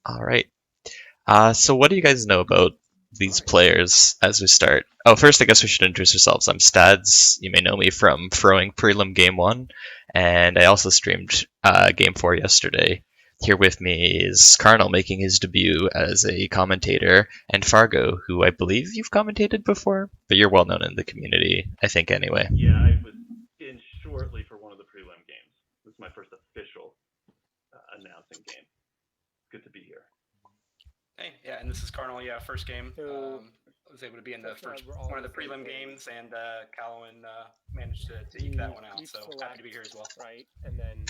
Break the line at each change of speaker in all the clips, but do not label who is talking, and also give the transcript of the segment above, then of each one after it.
All right. So what do you guys know about these players as we start? Oh, first, I guess we should introduce ourselves. I'm Stads. You may know me from throwing Prelim Game 1, and I also streamed Game 4 yesterday. Here with me is Carnal making his debut as a commentator, and Fargo, who I believe you've commentated before, but you're well known in the community, I think, anyway.
Yeah, I was in shortly for one of the prelim games. This is my first official announcing game. Good to be here.
Hey, yeah, and this is Carnal. Yeah, first game. I was able to be in the first one of the prelim games, and Caluin managed to eke that one out. So happy to be here as well.
Right, and then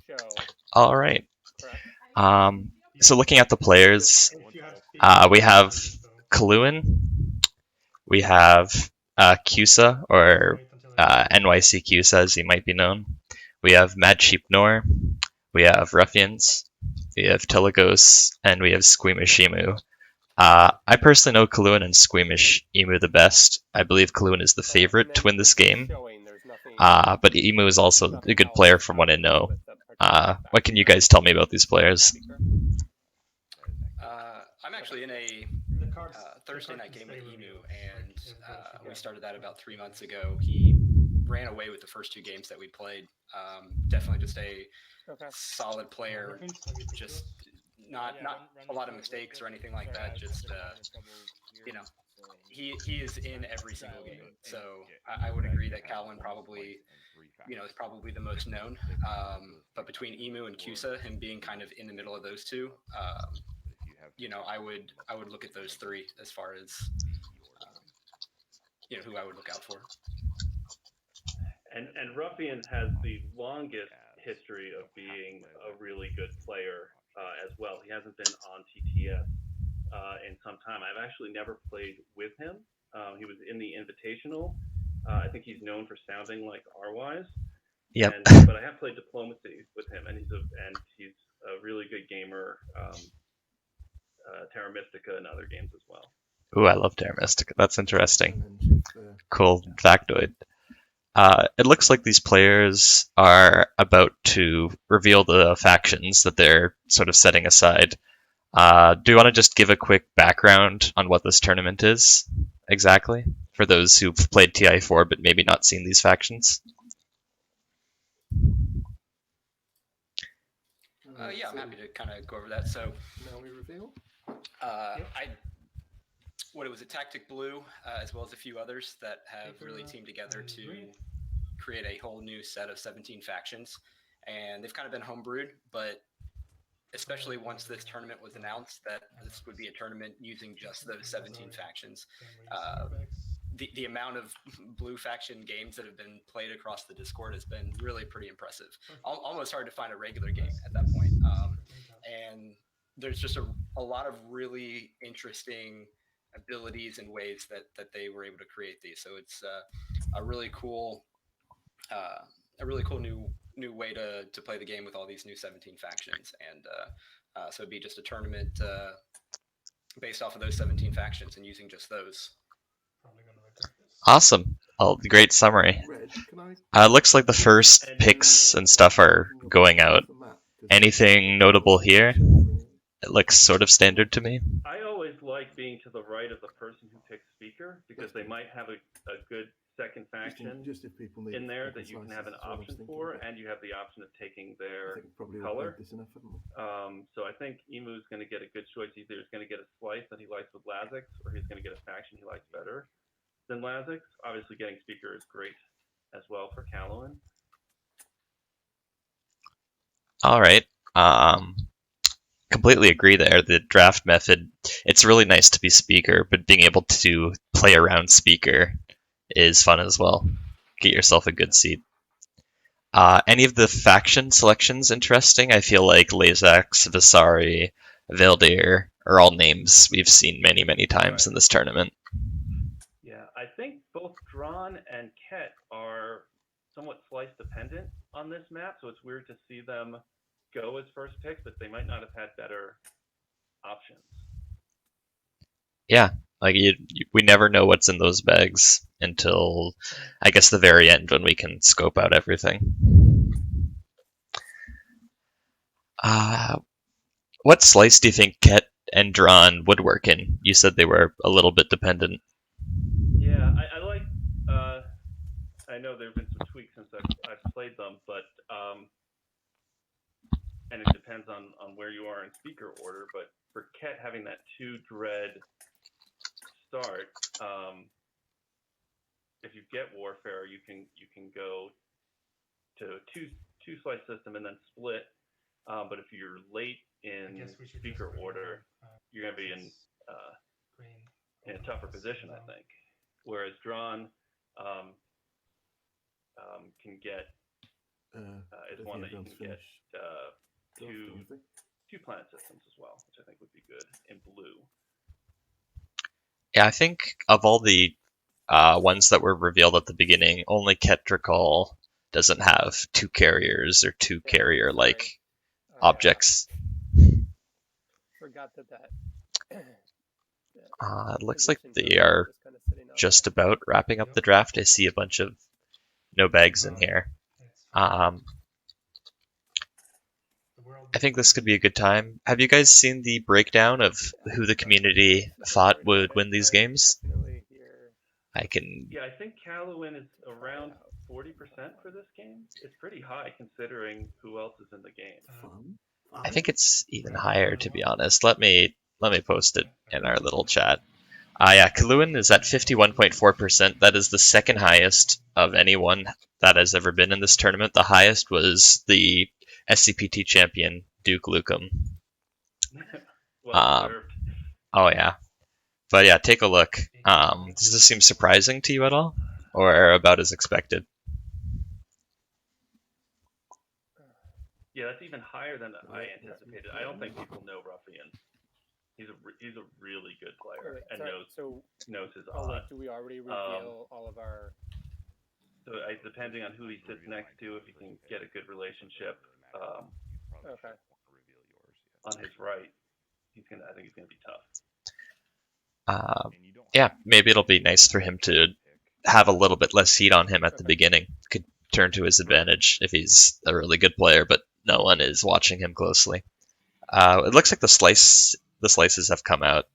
show.
All right.
Correct.
So looking at the players, we have Caluin, we have Cusa, or NYCcusa as he might be known. We have Madsheep, we have Ruffians, we have Telagos, and we have SqueamishEmu. I personally know Caluin and SqueamishEmu the best. I believe Caluin is the favorite to win this game, but Emu is also a good player from what I know. What can you guys tell me about these players?
I'm actually in a Thursday night game with Emu, and we started that about 3 months ago. He ran away with the first 2 games that we played. Definitely just a solid player, just not a lot of mistakes or anything like that. Just he is in every single game. So I would agree that Caluin probably is probably the most known. But between Emu and Cusa, him being kind of in the middle of those two, I would look at those 3 as far as who I would look out for.
And Ruffian has the longest history of being a really good player as well. He hasn't been on TTS in some time. I've actually never played with him. He was in the Invitational. I think he's known for sounding like R-Wise.
Yep.
But I have played Diplomacy with him, and he's a really good gamer. Terra Mystica and other games as well.
Ooh, I love Terra Mystica. That's interesting. Cool factoid. It looks like these players are about to reveal the factions that they're sort of setting aside. Do you want to just give a quick background on what this tournament is exactly for those who've played TI4 but maybe not seen these factions?
Yeah, I'm happy to kind of go over that. So
now we reveal.
What it was, a Tactic Blue, as well as a few others that have really teamed together to create a whole new set of 17 factions, and they've kind of been homebrewed, but especially once this tournament was announced that this would be a tournament using just those 17 factions, the amount of blue faction games that have been played across the Discord has been really pretty impressive. Almost hard to find a regular game at that point. And there's just a lot of really interesting abilities and ways that they were able to create these. So it's a really cool new way to play the game with all these new 17 factions. And so it'd be just a tournament based off of those 17 factions and using just those.
Awesome. Oh, great summary. Looks like the first picks and stuff are going out. Anything notable here? It looks sort of standard to me.
I always like being to the right of the person who picks speaker, because they might have a good second faction in there that you can have an option for, and you have the option of taking their color. So I think Emu's going to get a good choice. Either he's going to get a slice that he likes with Lazix, or he's going to get a faction he likes better than Lazix. Obviously, getting speaker is great as well for Caluin.
All right. Completely agree there. The draft method, it's really nice to be speaker, but being able to play around speaker is fun as well. Get yourself a good seat. Any of the faction selections interesting? I feel like Lazax, Visari, Veldyr are all names we've seen many, many times in this tournament.
Yeah, I think both Drahn and Khet are somewhat slice dependent on this map, so it's weird to see them go as first picks, but they might not have had better options.
Yeah, like we never know what's in those bags until, I guess, the very end when we can scope out everything. What slice do you think Khet and Drahn would work in? You said they were a little bit dependent.
Yeah, I like. I know there have been some tweaks since I've played them, but and it depends on where you are in speaker order. But for Khet having that 2 dread start, if you get Warfare, you can go to a two slice system and then split. But if you're late in speaker order, you're gonna be in a tougher position, I think. Whereas Drahn can get is one that you can get two planet systems as well, which I think would be good in blue.
Yeah, I think of all the ones that were revealed at the beginning, only Khet Drakkol doesn't have 2 carriers or 2 carrier-like objects.
Forgot that.
It looks like they are just about wrapping up the draft. I see a bunch of no bags in here. I think this could be a good time. Have you guys seen the breakdown of who the community thought would win these games? I can.
Yeah, I think Caluin is around 40% for this game. It's pretty high considering who else is in the game.
I think it's even higher, to be honest. Let me post it in our little chat. Yeah, Caluin is at 51.4%. That is the second highest of anyone that has ever been in this tournament. The highest was the SCPT champion, Duke Lukum.
Well deserved.
Oh yeah. But yeah, take a look. Does this seem surprising to you at all? Or about as expected?
Yeah, that's even higher than I anticipated. I don't think people know Ruffians. He's a really good player and knows his odds.
Do we already reveal all of our?
So depending on who he sits next to, if he can get a good relationship on his right, I think he's gonna be tough.
Yeah, maybe it'll be nice for him to have a little bit less heat on him at the beginning. Could turn to his advantage if he's a really good player, but no one is watching him closely. It looks like the slices have come out.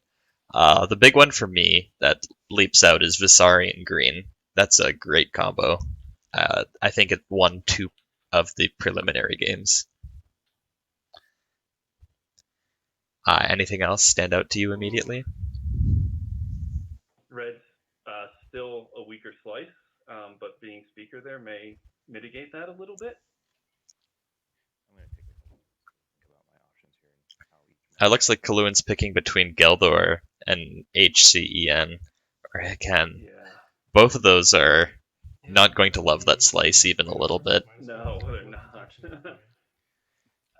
The big one for me that leaps out is Visarion Green. That's a great combo. I think it won 2 of the preliminary games. Anything else stand out to you immediately?
Red's still a weaker slice, but being speaker there may mitigate that a little bit.
It looks like Caluin's picking between Gheldor and HCEN, or Heken.
Yeah.
Both of those are not going to love that slice even a little bit.
No, they're not.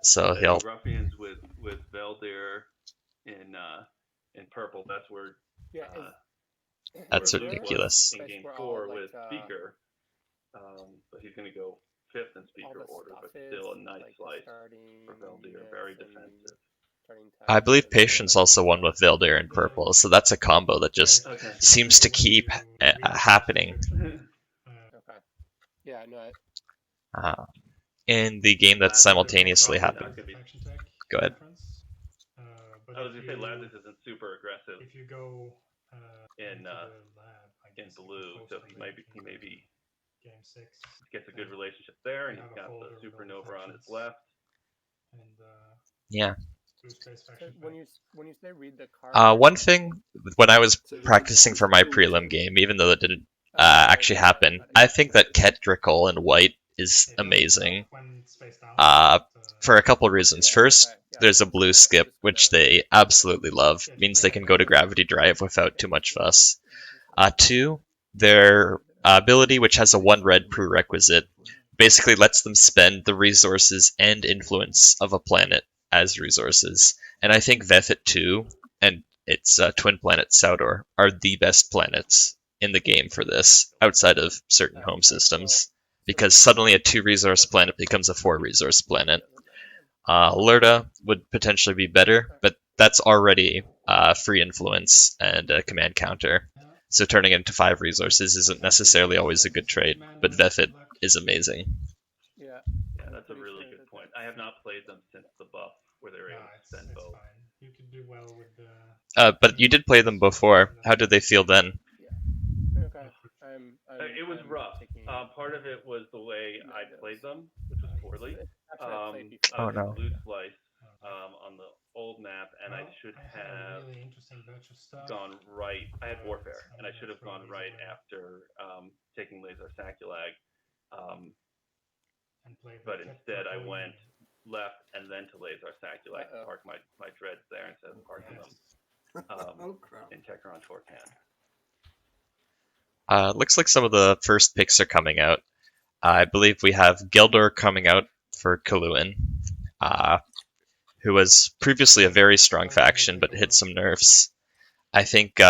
So he'll.
Ruffians with Veldyr in purple. That's where.
That's ridiculous.
In game 4 with speaker, but he's going to go 5th in speaker order, but still a nice slice for Veldyr. Very defensive.
I believe Patience also won with Veldyr in purple, so that's a combo that just seems to keep happening.
Yeah, no.
In the game that's simultaneously happening. Go ahead.
I was going to say Ladis isn't super aggressive in blue, so he maybe gets a good relationship there, and he's got the supernova on his left.
Yeah.
When you say read the card,
one thing when I was practicing for my prelim game, even though that didn't actually happen, I think that Khet Drakkol in white is amazing. For a couple reasons. First, there's a blue skip, which they absolutely love. It means they can go to gravity drive without too much fuss. 2, their ability, which has a 1 red prerequisite, basically lets them spend the resources and influence of a planet as resources. And I think Vethit 2 and its twin planet Saudor are the best planets in the game for this, outside of certain home systems, because suddenly a 2-resource planet becomes a 4-resource planet. Lurda would potentially be better, but that's already free influence and a command counter. So turning it into 5 resources isn't necessarily always a good trade, but Vethit is amazing.
Yeah, that's a really good point. I have not played them since the buff, where they were able to spend both.
But you did play them before. How did they feel then?
Okay.
It was rough. Part of it was the way I played them, which was poorly.
Oh no.
Blue slice on the old map, and I should have gone right. I had warfare, and I should have gone right after taking laser saculag. But instead, I went left and then to laser saculag to park my dreads there instead of parking them in Techron Torcan.
Looks like some of the first picks are coming out. I believe we have Gheldor coming out for Caluin, who was previously a very strong faction but hit some nerfs. I think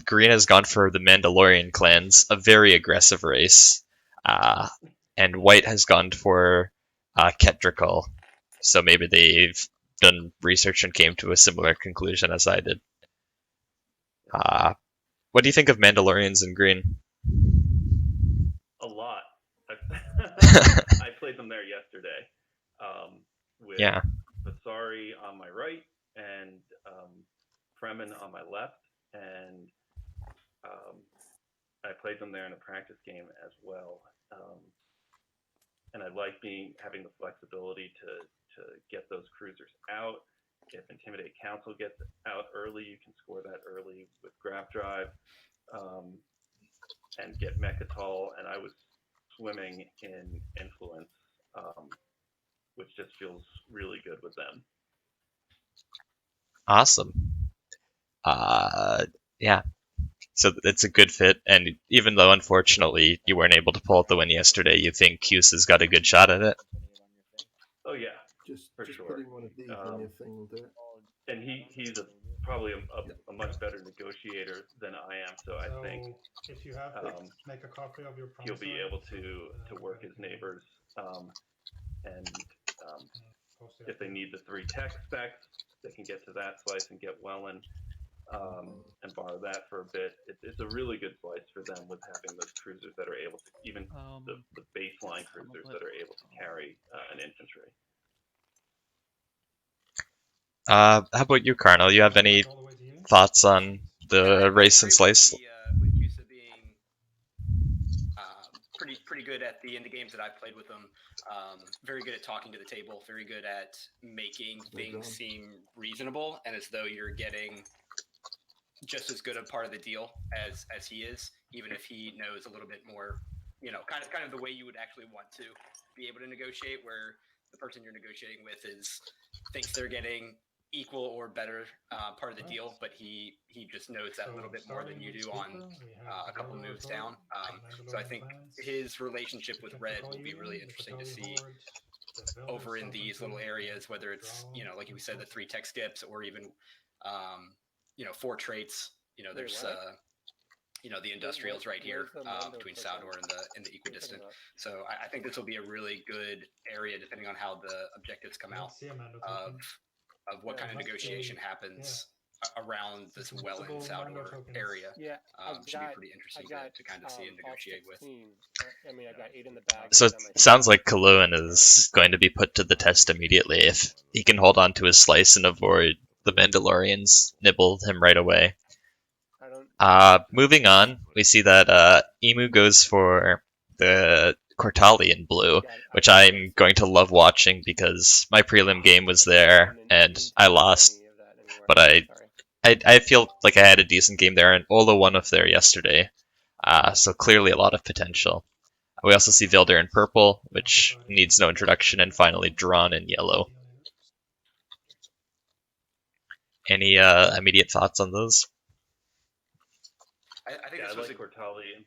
Green has gone for the Mandalorian Clans, a very aggressive race, and White has gone for Khet Drakkol. So maybe they've done research and came to a similar conclusion as I did. What do you think of Mandalorians in Green?
A lot. I played them there yesterday with Basari on my right and Fremen on my left, and I played them there in a practice game as well. And I like having the flexibility to get those cruisers out. If Intimidate Council gets out early, you can score that early with Graph Drive and get Mechatol. And I was swimming in Influence, which just feels really good with them.
Awesome. Yeah. So it's a good fit, and even though unfortunately you weren't able to pull out the win yesterday, you think Cusa's got a good shot at it?
Oh yeah, for
just
sure.
putting one of these on your thing will do it.
And he's probably a much better negotiator than I am, so I think
if you have make a copy of your
he'll be able to work his neighbors, and if they need the 3 tech specs, they can get to that slice and get Wellen. And borrow that for a bit. It's a really good slice for them with having those cruisers that are able to, even the baseline cruisers that are able to carry an infantry.
How about you, Carnal? You have any thoughts on the race and slice?
With Cusa being pretty good at the end games that I've played with them. Very good at talking to the table. Very good at making things seem reasonable and as though you're getting just as good a part of the deal as he is, even if he knows a little bit more, kind of the way you would actually want to be able to negotiate, where the person you're negotiating with thinks they're getting equal or better part of the deal, but he just knows that a little bit more than you do on a couple moves down. So I think his relationship with Red will be really interesting to see over in these little areas, whether it's, like we said, the 3 tech skips or even 4 traits. There's the industrials right here between Saldor and the equidistant. So I think this will be a really good area, depending on how the objectives come out, of what kind of negotiation happens around this Wellen Saldor area. Should be pretty interesting to kind of see and negotiate with.
I got 8 in the bag.
So it sounds like Caluin is going to be put to the test immediately if he can hold on to his slice and avoid the Mandalorians nibble him right away. Moving on, we see that Emu goes for the Kortali in blue, which I'm going to love watching because my prelim game was there and I lost, but I feel like I had a decent game there, and Ola won off there yesterday, so clearly a lot of potential. We also see Veldyr in purple, which needs no introduction, and finally Drahn in yellow. Any immediate thoughts on those?
I think
I like Kortali.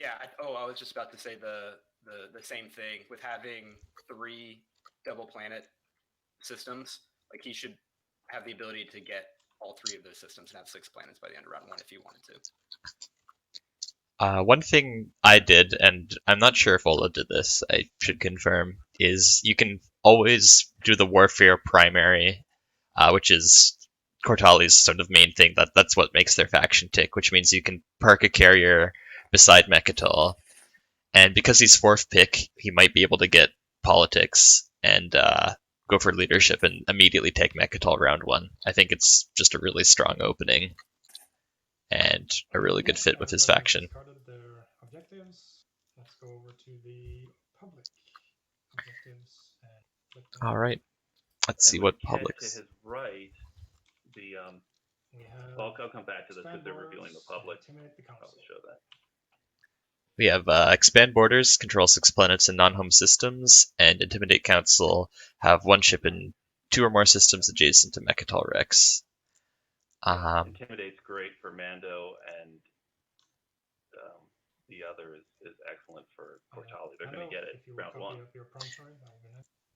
Yeah. I was just about to say the same thing with having 3 double planet systems. Like, he should have the ability to get all 3 of those systems and have 6 planets by the end of round 1 if he wanted to.
One thing I did, and I'm not sure if Ola did this, I should confirm, is you can always do the Warfare primary, which is Kortali's sort of main thing. That's what makes their faction tick, which means you can park a carrier beside Mechatol. And because he's 4th pick, he might be able to get politics. And go for leadership and immediately take Mechatol round 1. I think it's just a really strong opening and a really good fit with his faction.
Discarded their objectives. Let's go over to the public objectives and click them.
All right, let's see
And
what
with Khet
publics.
to his right, the
We have
well, I'll come back to this because
expand
they're revealing the
borders,
public.
intimidate the council.
Probably show that.
We have expand borders, control 6 planets and non-home systems, and intimidate council have 1 ship in 2 or more systems adjacent to Mechatol Rex.
Intimidate's great for Mando, and the other is excellent for Kortali. They're going to get it round 1.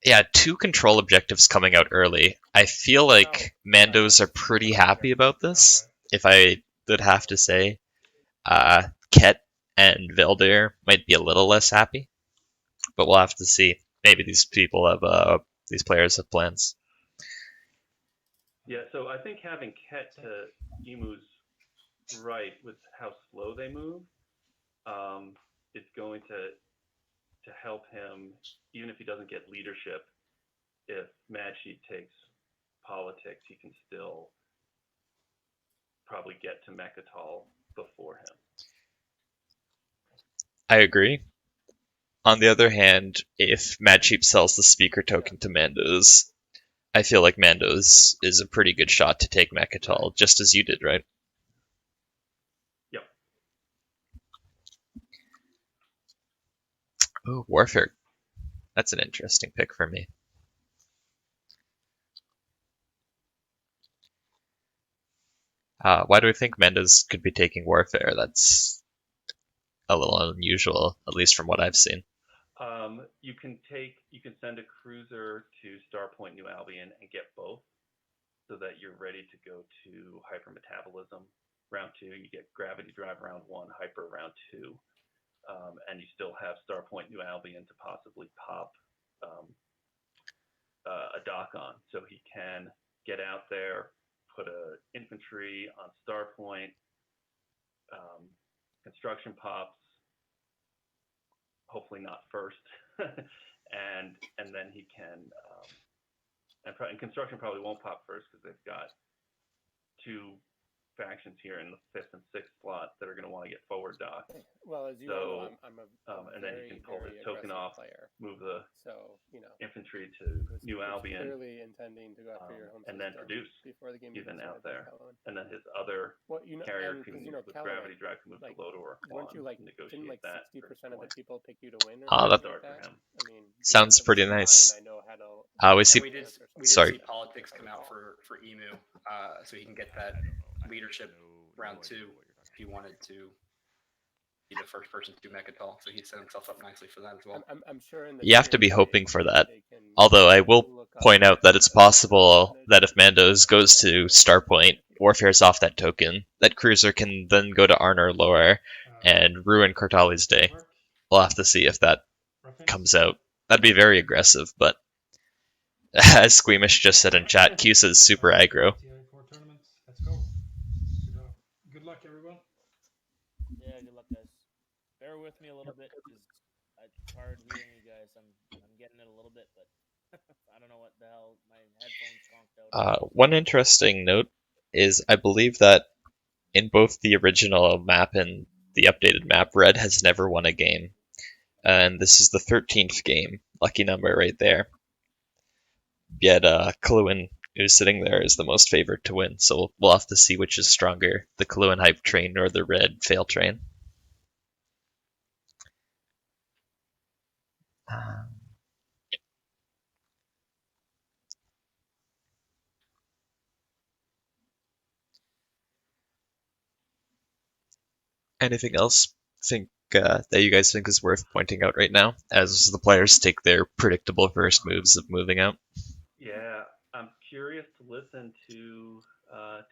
Yeah, 2 control objectives coming out early. I feel like Mandos are pretty happy about this, if I would have to say. Khet and Veldyr might be a little less happy, but we'll have to see. Maybe these players have plans.
Yeah, so I think having Khet to Emu's right with how slow they move is going to help him, even if he doesn't get leadership. If Madsheep takes politics, he can still probably get to Mechatol before him.
I agree. On the other hand, if Madsheep sells the speaker token to Mandos, I feel like Mandos is a pretty good shot to take Mechatol, just as you did, right?
Yep.
Oh, Warfare. That's an interesting pick for me. Why do we think Mandos could be taking Warfare? That's a little unusual, at least from what I've seen.
You can send a cruiser to Starpoint New Albion and get both, so that you're ready to go to hypermetabolism round 2. You get gravity drive round 1, hyper round 2, and you still have Starpoint New Albion to possibly pop a dock on, so he can get out there, put a infantry on Starpoint, construction pops, hopefully not first, and then he can, and construction probably won't pop first because they've got 2 factions here in the 5th and 6th slot that are going to want to get forward docked.
Well, as you
So,
know, I'm a
and then he can pull his token off,
player.
move the
So, you know,
infantry to New Albion,
clearly intending to go after your home
and then
system
produce
before the game
even
begins
out
with
there.
Caluin.
And then his other
Well, you know,
carrier
and
can
'cause,
move
you know,
with
Caluin,
gravity drive, can move
like,
to Lodor,
weren't you like
negotiate
didn't like
that
60% of the people pick you to win or
That's
something like
for
that?
him.
I mean,
Sounds
because
pretty
in mind,
nice.
I know how to
We see.
And we did
Sorry.
see politics come out for Emu, so he can get that leadership round 2 if he wanted to be the first person to do Mechatol. So he set himself up nicely for that as well.
I'm sure in the
You have to be
future
hoping for that.
they can
Although I will
look up
point out that it's possible that if Mandos goes
to
to Starpoint, Warfare's off that token, that cruiser can then go to Arnor Lore and ruin Kortali's day. We'll have to see if that comes out. That'd be very aggressive, but as Squeamish just said in chat, Cusa is super aggro.
Let's go. Good luck, everyone.
Yeah, good luck, guys. Bear with me a little bit because it's hard hearing you guys. I'm getting it a little bit, but I don't know what the hell, my headphones conked out.
One interesting note is I believe that in both the original map and the updated map, Red has never won a game. And this is the 13th game. Lucky number right there. Yet Caluin, who's sitting there, is the most favored to win. So we'll have to see which is stronger, the Caluin hype train or the Red fail train. Anything else that you guys think is worth pointing out right now, as the players take their predictable first moves of moving out?
Yeah, I'm curious to listen to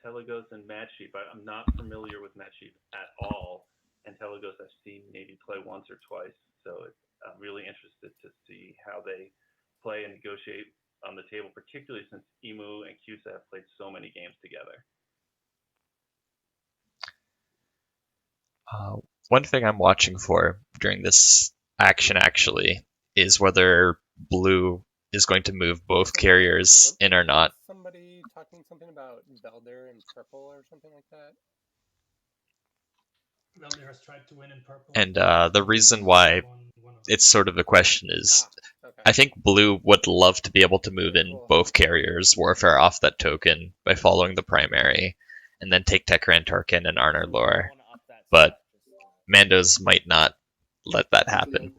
Telagos and Madsheep. I'm not familiar with Madsheep at all, and Telagos I've seen maybe play once or twice, so I'm really interested to see how they play and negotiate on the table, particularly since Emu and Cusa have played so many games together.
One thing I'm watching for during this action actually is whether Blue is going to move both carriers in or not.
Somebody talking something about Veldyr in purple or something like that.
Veldyr has tried to win in purple.
And the reason why it's sort of a question is,
Okay.
I think blue would love to be able to move in both carriers' warfare off that token by following the primary, and then take Tekran Tarkin and Arnor Lore. But Mandos might not let that happen.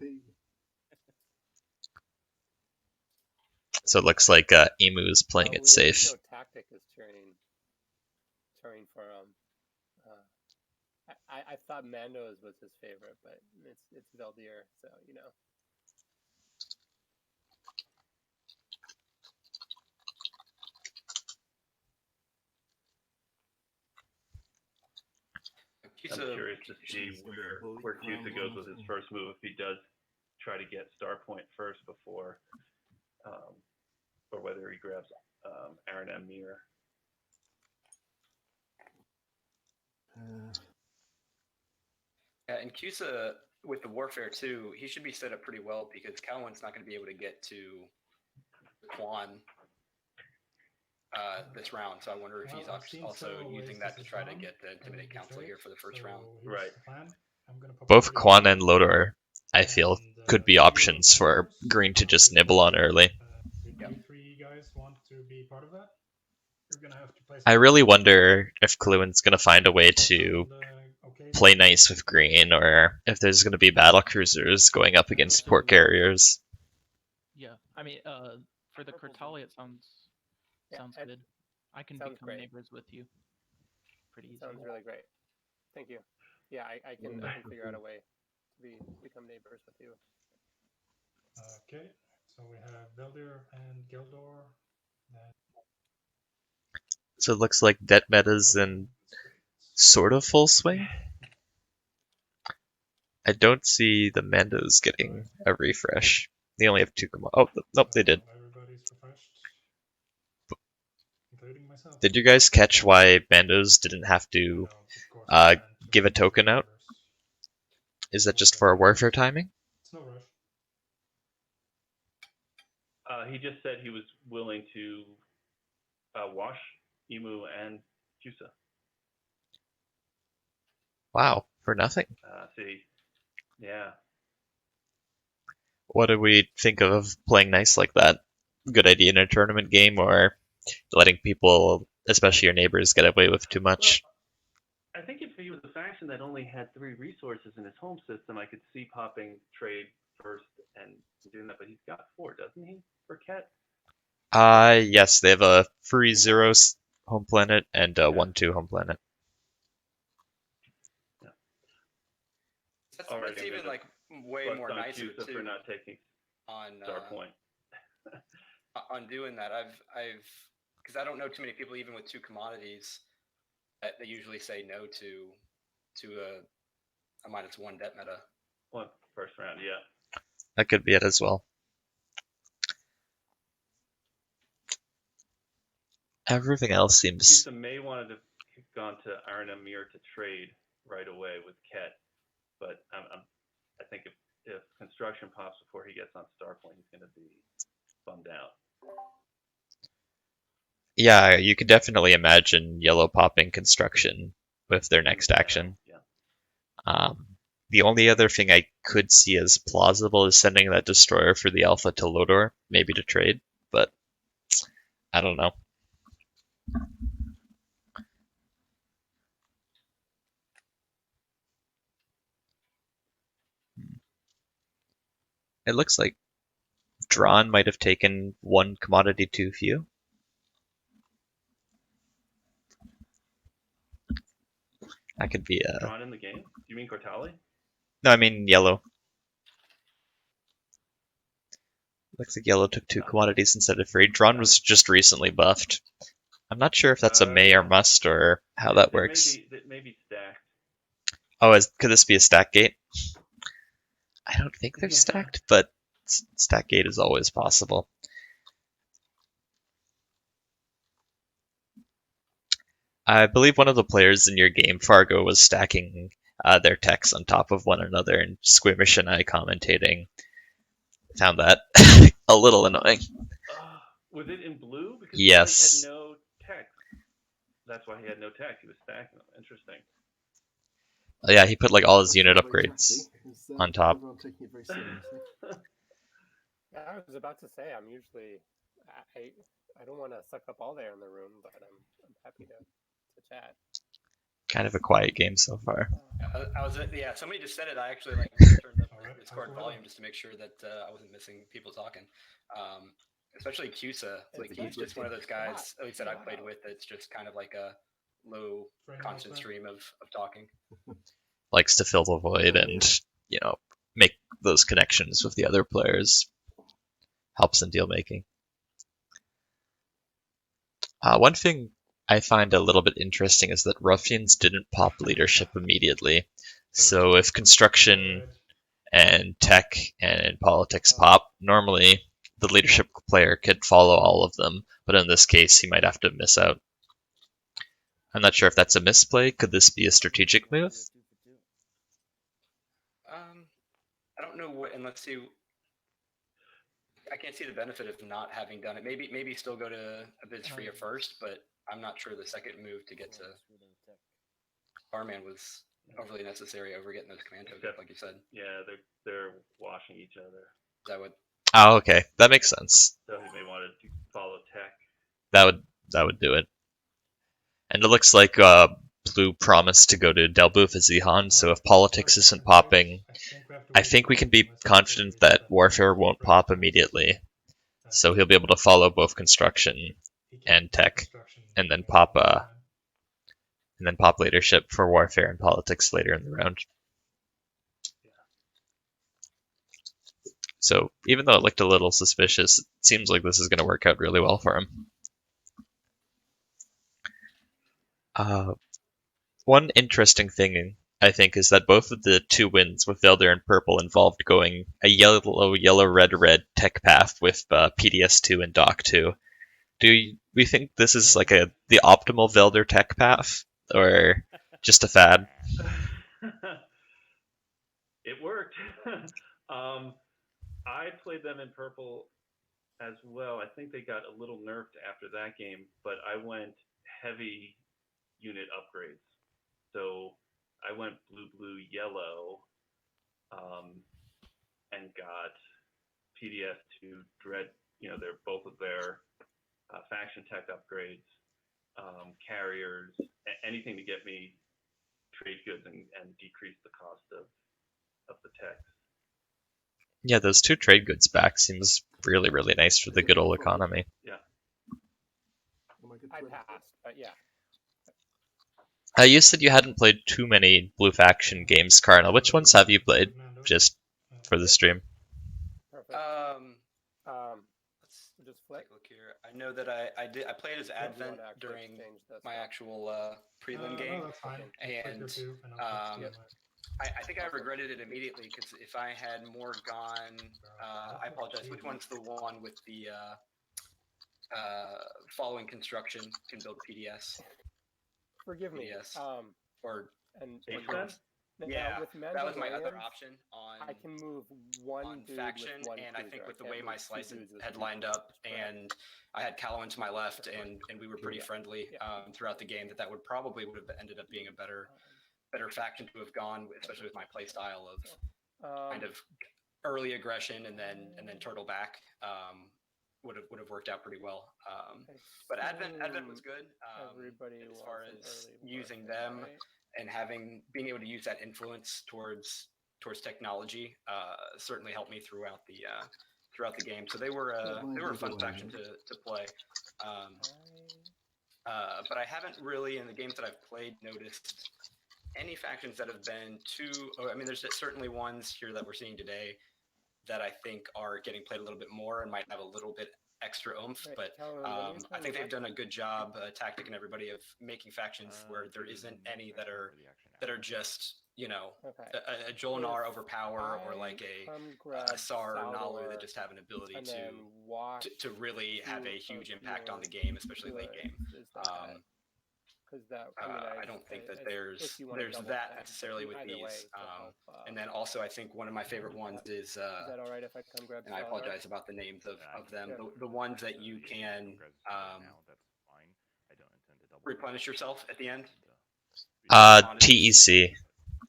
So it looks like Emu is playing it safe.
Tactic is cheering for I thought Mandos was his favorite, but it's Veldyr, so you know.
I'm curious to see where Cusa goes with his first move, if he does try to get Starpoint first before, or whether he grabs Aaron M. Mir.
Yeah, and Cusa with the warfare too, he should be set up pretty well because Caluin's not going to be able to get to Quan this round. So I wonder if he's also using that to try to get the Intimidate Council here for the first round.
Right.
Both Quan and Lodor, I feel, could be options for green to just nibble on early.
Do you three guys want to be part of that? You're gonna have to play.
I really wonder if Caluin's going to find a way to play nice with green, or if there's going to be battle cruisers going up against port carriers.
Yeah, I mean, for the Kortali, it sounds good. I can become neighbors with you. Pretty easy.
Sounds really great. Thank you. Yeah, I can figure out a way to become neighbors with you.
Okay, so we have Veldyr and Gheldor.
So it looks like debt meta's in sort of full swing. I don't see the Mandos getting a refresh. They only have 2 Oh, nope, they did.
Everybody's refreshed, including myself.
Did you guys catch why Mandos didn't have to give a token out? Is that just for warfare timing?
It's no rush.
He just said he was willing to wash Emu and Cusa.
Wow, for nothing.
See, yeah.
What do we think of playing nice like that? Good idea in a tournament game, or letting people, especially your neighbors, get away with too much?
Well, I think if he was a faction that only had 3 resources in his home system, I could see popping trade first and doing that. But he's got 4, doesn't he, for Khet?
Yes, they have a free 0 home planet and a 1/2 home planet.
That's even like way more nicer
too for not taking
on
Starpoint.
On doing that. I've because I don't know too many people even with 2 commodities that they usually say no to a -1 debt meta.
Well, first round, yeah.
That could be it as well. Everything else seems.
Cusa may want to have gone to Aaron Amir to trade right away with Khet, but I think if construction pops before he gets on Starpoint, he's going to be bummed out.
Yeah, you could definitely imagine yellow popping construction with their next action.
Yeah.
The only other thing I could see as plausible is sending that destroyer for the Alpha to Lodor, maybe to trade, but I don't know. It looks like Drahn might have taken 1 commodity too few. That could be a...
Drahn in the game? Do you mean Kortali?
No, I mean yellow. Looks like yellow took 2 commodities instead of 3. Drahn was just recently buffed. I'm not sure if that's a may or must or how that works.
It may be stacked.
Oh, could this be a stack gate? I don't think they're stacked, but stack gate is always possible. I believe one of the players in your game, Fargo, was stacking their techs on top of one another, and Squeamish and I commentating found that a little annoying.
Was it in blue? Because
Yes.
he had no text. That's why he had no text. He was stacking them. Interesting.
Yeah, he put like all his unit upgrades on top.
Everyone taking it very seriously.
Yeah, I was about to say I'm usually I don't want to suck up all the air in the room, but I'm happy to chat.
Kind of a quiet game so far.
Yeah, somebody just said it. I actually turned up the Discord volume just to make sure that I wasn't missing people talking. Especially Cusa, like he's just one of those guys, at least that I've played with, that's just kind of like a low constant stream of talking.
Likes to fill the void and, make those connections with the other players. Helps in deal making. One thing I find a little bit interesting is that Ruffians didn't pop leadership immediately. So if construction and tech and politics pop, normally the leadership player could follow all of them, but in this case he might have to miss out. I'm not sure if that's a misplay. Could this be a strategic move?
I don't know what, and let's see. I can't see the benefit of not having done it. Maybe still go to a Biz Freya first, but I'm not sure the second move to get to Barman was overly necessary over getting those command tokens, like you said.
Yeah, they're washing each other.
Is that what?
Oh, okay, that makes sense.
So he may want to follow tech.
That would do it. And it looks like Blue promised to go to Delbu for Zihan, so if politics isn't popping, I think we can be confident that warfare won't pop immediately. So he'll be able to follow both construction and tech, and then pop leadership for warfare and politics later in the round. So even though it looked a little suspicious, it seems like this is going to work out really well for him. One interesting thing, I think, is that both of the two wins with Veldyr and Purple involved going a yellow, red tech path with PDS2 and Doc2. Do we think this is like the optimal Veldyr tech path, or just a fad?
It worked. I played them in Purple as well. I think they got a little nerfed after that game, but I went heavy unit upgrades. So I went blue, yellow, and got PDS2 Dread. They're both of their faction tech upgrades, carriers, anything to get me trade goods and decrease the cost of the tech.
Yeah, those two trade goods back seems really, really nice for the good old economy.
Yeah.
I passed, but yeah.
You said you hadn't played too many Blue Faction games, Karna. Which ones have you played, just for the stream?
Perfect.
Let's just take a look here. I know that I played as Advent during my actual prelim game, and I think I regretted it immediately because if I had more gone, I apologize. Which one's the one with the following construction can build PDS?
Forgive me.
Yes.
Yeah, with
that was my other option on.
I can move one
faction, and I think with the way my slice had lined up, and I had Caluin to my left, and we were pretty friendly throughout the game, that would have ended up being a better faction to have gone, especially with my play style of kind of early aggression and then turtle back. Would have worked out pretty well. But Advent was good. As far as using them and being able to use that influence towards technology certainly helped me throughout the game. So they were a fun faction to play. But I haven't really, in the games that I've played, noticed any factions that have been there's certainly ones here that we're seeing today that I think are getting played a little bit more and might have a little bit extra oomph, but I think they've done a good job, Tactic and everybody, of making factions where there isn't any that are just a Jolnar overpower or like a Sar or Nalu that just have an ability to really have a huge impact on the game, especially late game.
Because that,
I don't think that there's that necessarily with these. And then also, I think one of my favorite ones is
that all right if I come grab?
And I apologize about the names of them. The ones that you can replenish yourself at the end.
TEC,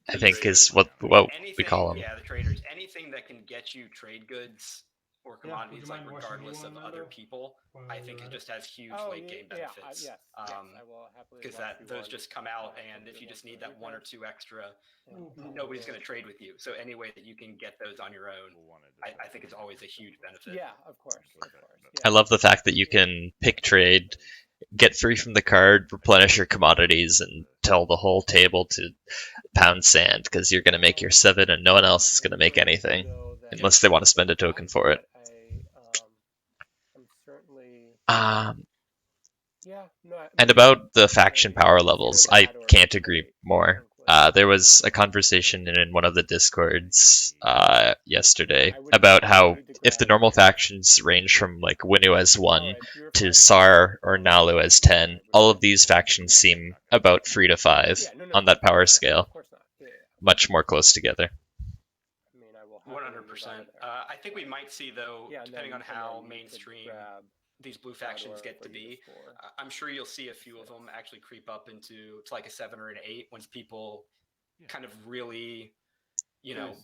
I think, is what we call them.
Yeah, the traders. Anything that can get you trade goods or commodities, like regardless of other people, I think it just has huge late game benefits.
Yes, I will happily.
Because those just come out, and if you just need that 1 or 2 extra, nobody's going to trade with you. So any way that you can get those on your own, I think it's always a huge benefit.
Yeah, of course.
I love the fact that you can pick trade, get free from the card, replenish your commodities, and tell the whole table to pound sand because you're going to make your 7 and no one else is going to make anything unless they want to spend a token for it.
I'm certainly.
And about the faction power levels, I can't agree more. There was a conversation in one of the discords yesterday about how if the normal factions range from like Winu as 1 to Sar or Nalu as 10, all of these factions seem about 3 to 5 on that power scale, much more close together.
100%. I think we might see, though, depending on how mainstream these blue factions get to be, I'm sure you'll see a few of them actually creep up into like a 7 or an 8 once people kind of really,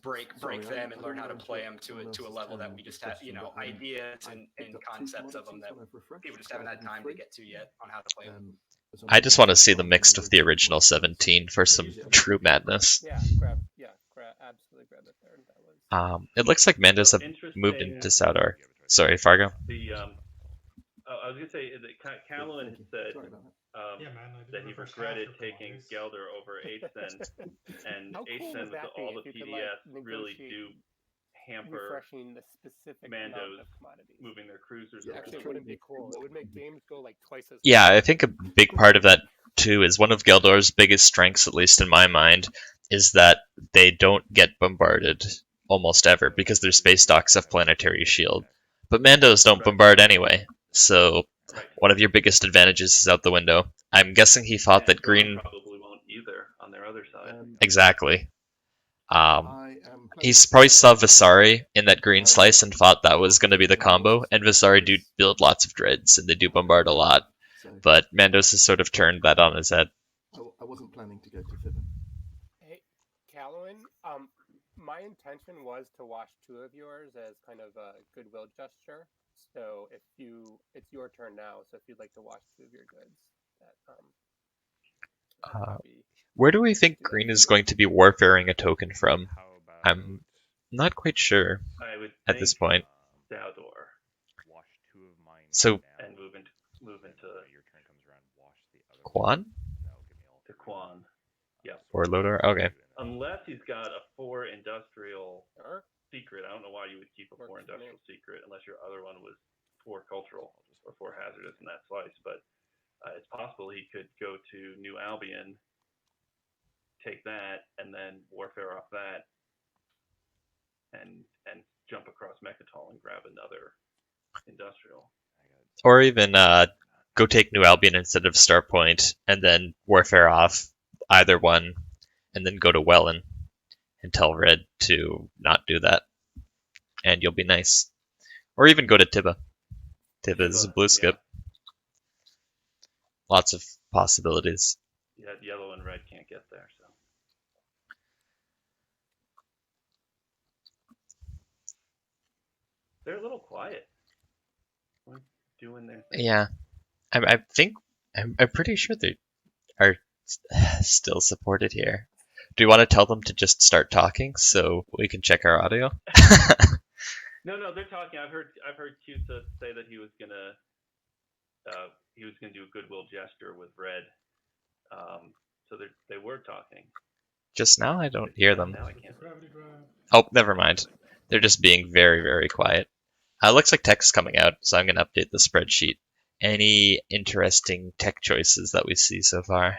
break them and learn how to play them to a level that we just have, ideas and concepts of them that people just haven't had time to get to yet on how to play them.
I just want to see them mixed with the original 17 for some true madness.
Absolutely grab it there.
It looks like Mandos have moved into Saudar. Sorry, Fargo.
I was going to say that Caluin had said that he regretted taking Gheldor over Aethen, and Aethen with all the PDS really do hamper Mandos moving their cruisers.
Actually, it wouldn't be cool. It would make games go like twice as.
Yeah, I think a big part of that too is one of Gheldor's biggest strengths, at least in my mind, is that they don't get bombarded almost ever because their space docks have planetary shield. But Mandos don't bombard anyway, so one of your biggest advantages is out the window. I'm guessing he thought that green
probably won't either on their other side.
Exactly. He probably saw Visari in that green slice and thought that was going to be the combo, and Visari do build lots of dreads, and they do bombard a lot. But Mandos has sort of turned that on his head.
I wasn't planning to go to Fibbin.
Hey, Caluin, my intention was to wash 2 of yours as kind of a goodwill gesture. So it's your turn now. So if you'd like to wash 2 of your goods,
where do we think green is going to be warfaring a token from? I'm not quite sure at this point.
Daudor.
So
and move into
Quan?
To Quan. Yeah.
Or Lodor? Okay.
Unless he's got a 4 industrial secret. I don't know why you would keep a 4 industrial secret unless your other one was 4 cultural or 4 hazardous in that slice. But it's possible he could go to New Albion, take that, and then warfare off that, and jump across Mechatol and grab another industrial.
Or even go take New Albion instead of Starpoint, and then warfare off either one, and then go to Welland and tell Red to not do that, and you'll be nice. Or even go to Tibba. Tibba is a blue skip. Yeah. Lots of possibilities.
Yeah, yellow and red can't get there, so. They're a little quiet. What doing their thing?
Yeah, I think I'm pretty sure they are still supported here. Do you want to tell them to just start talking so we can check our audio?
No, they're talking. I've heard Cusa say that he was gonna do a goodwill gesture with Red. So they were talking.
Just now, I don't hear them.
Now I can't.
Oh, never mind. They're just being very, very quiet. Looks like tech's coming out, so I'm gonna update the spreadsheet. Any interesting tech choices that we see so far?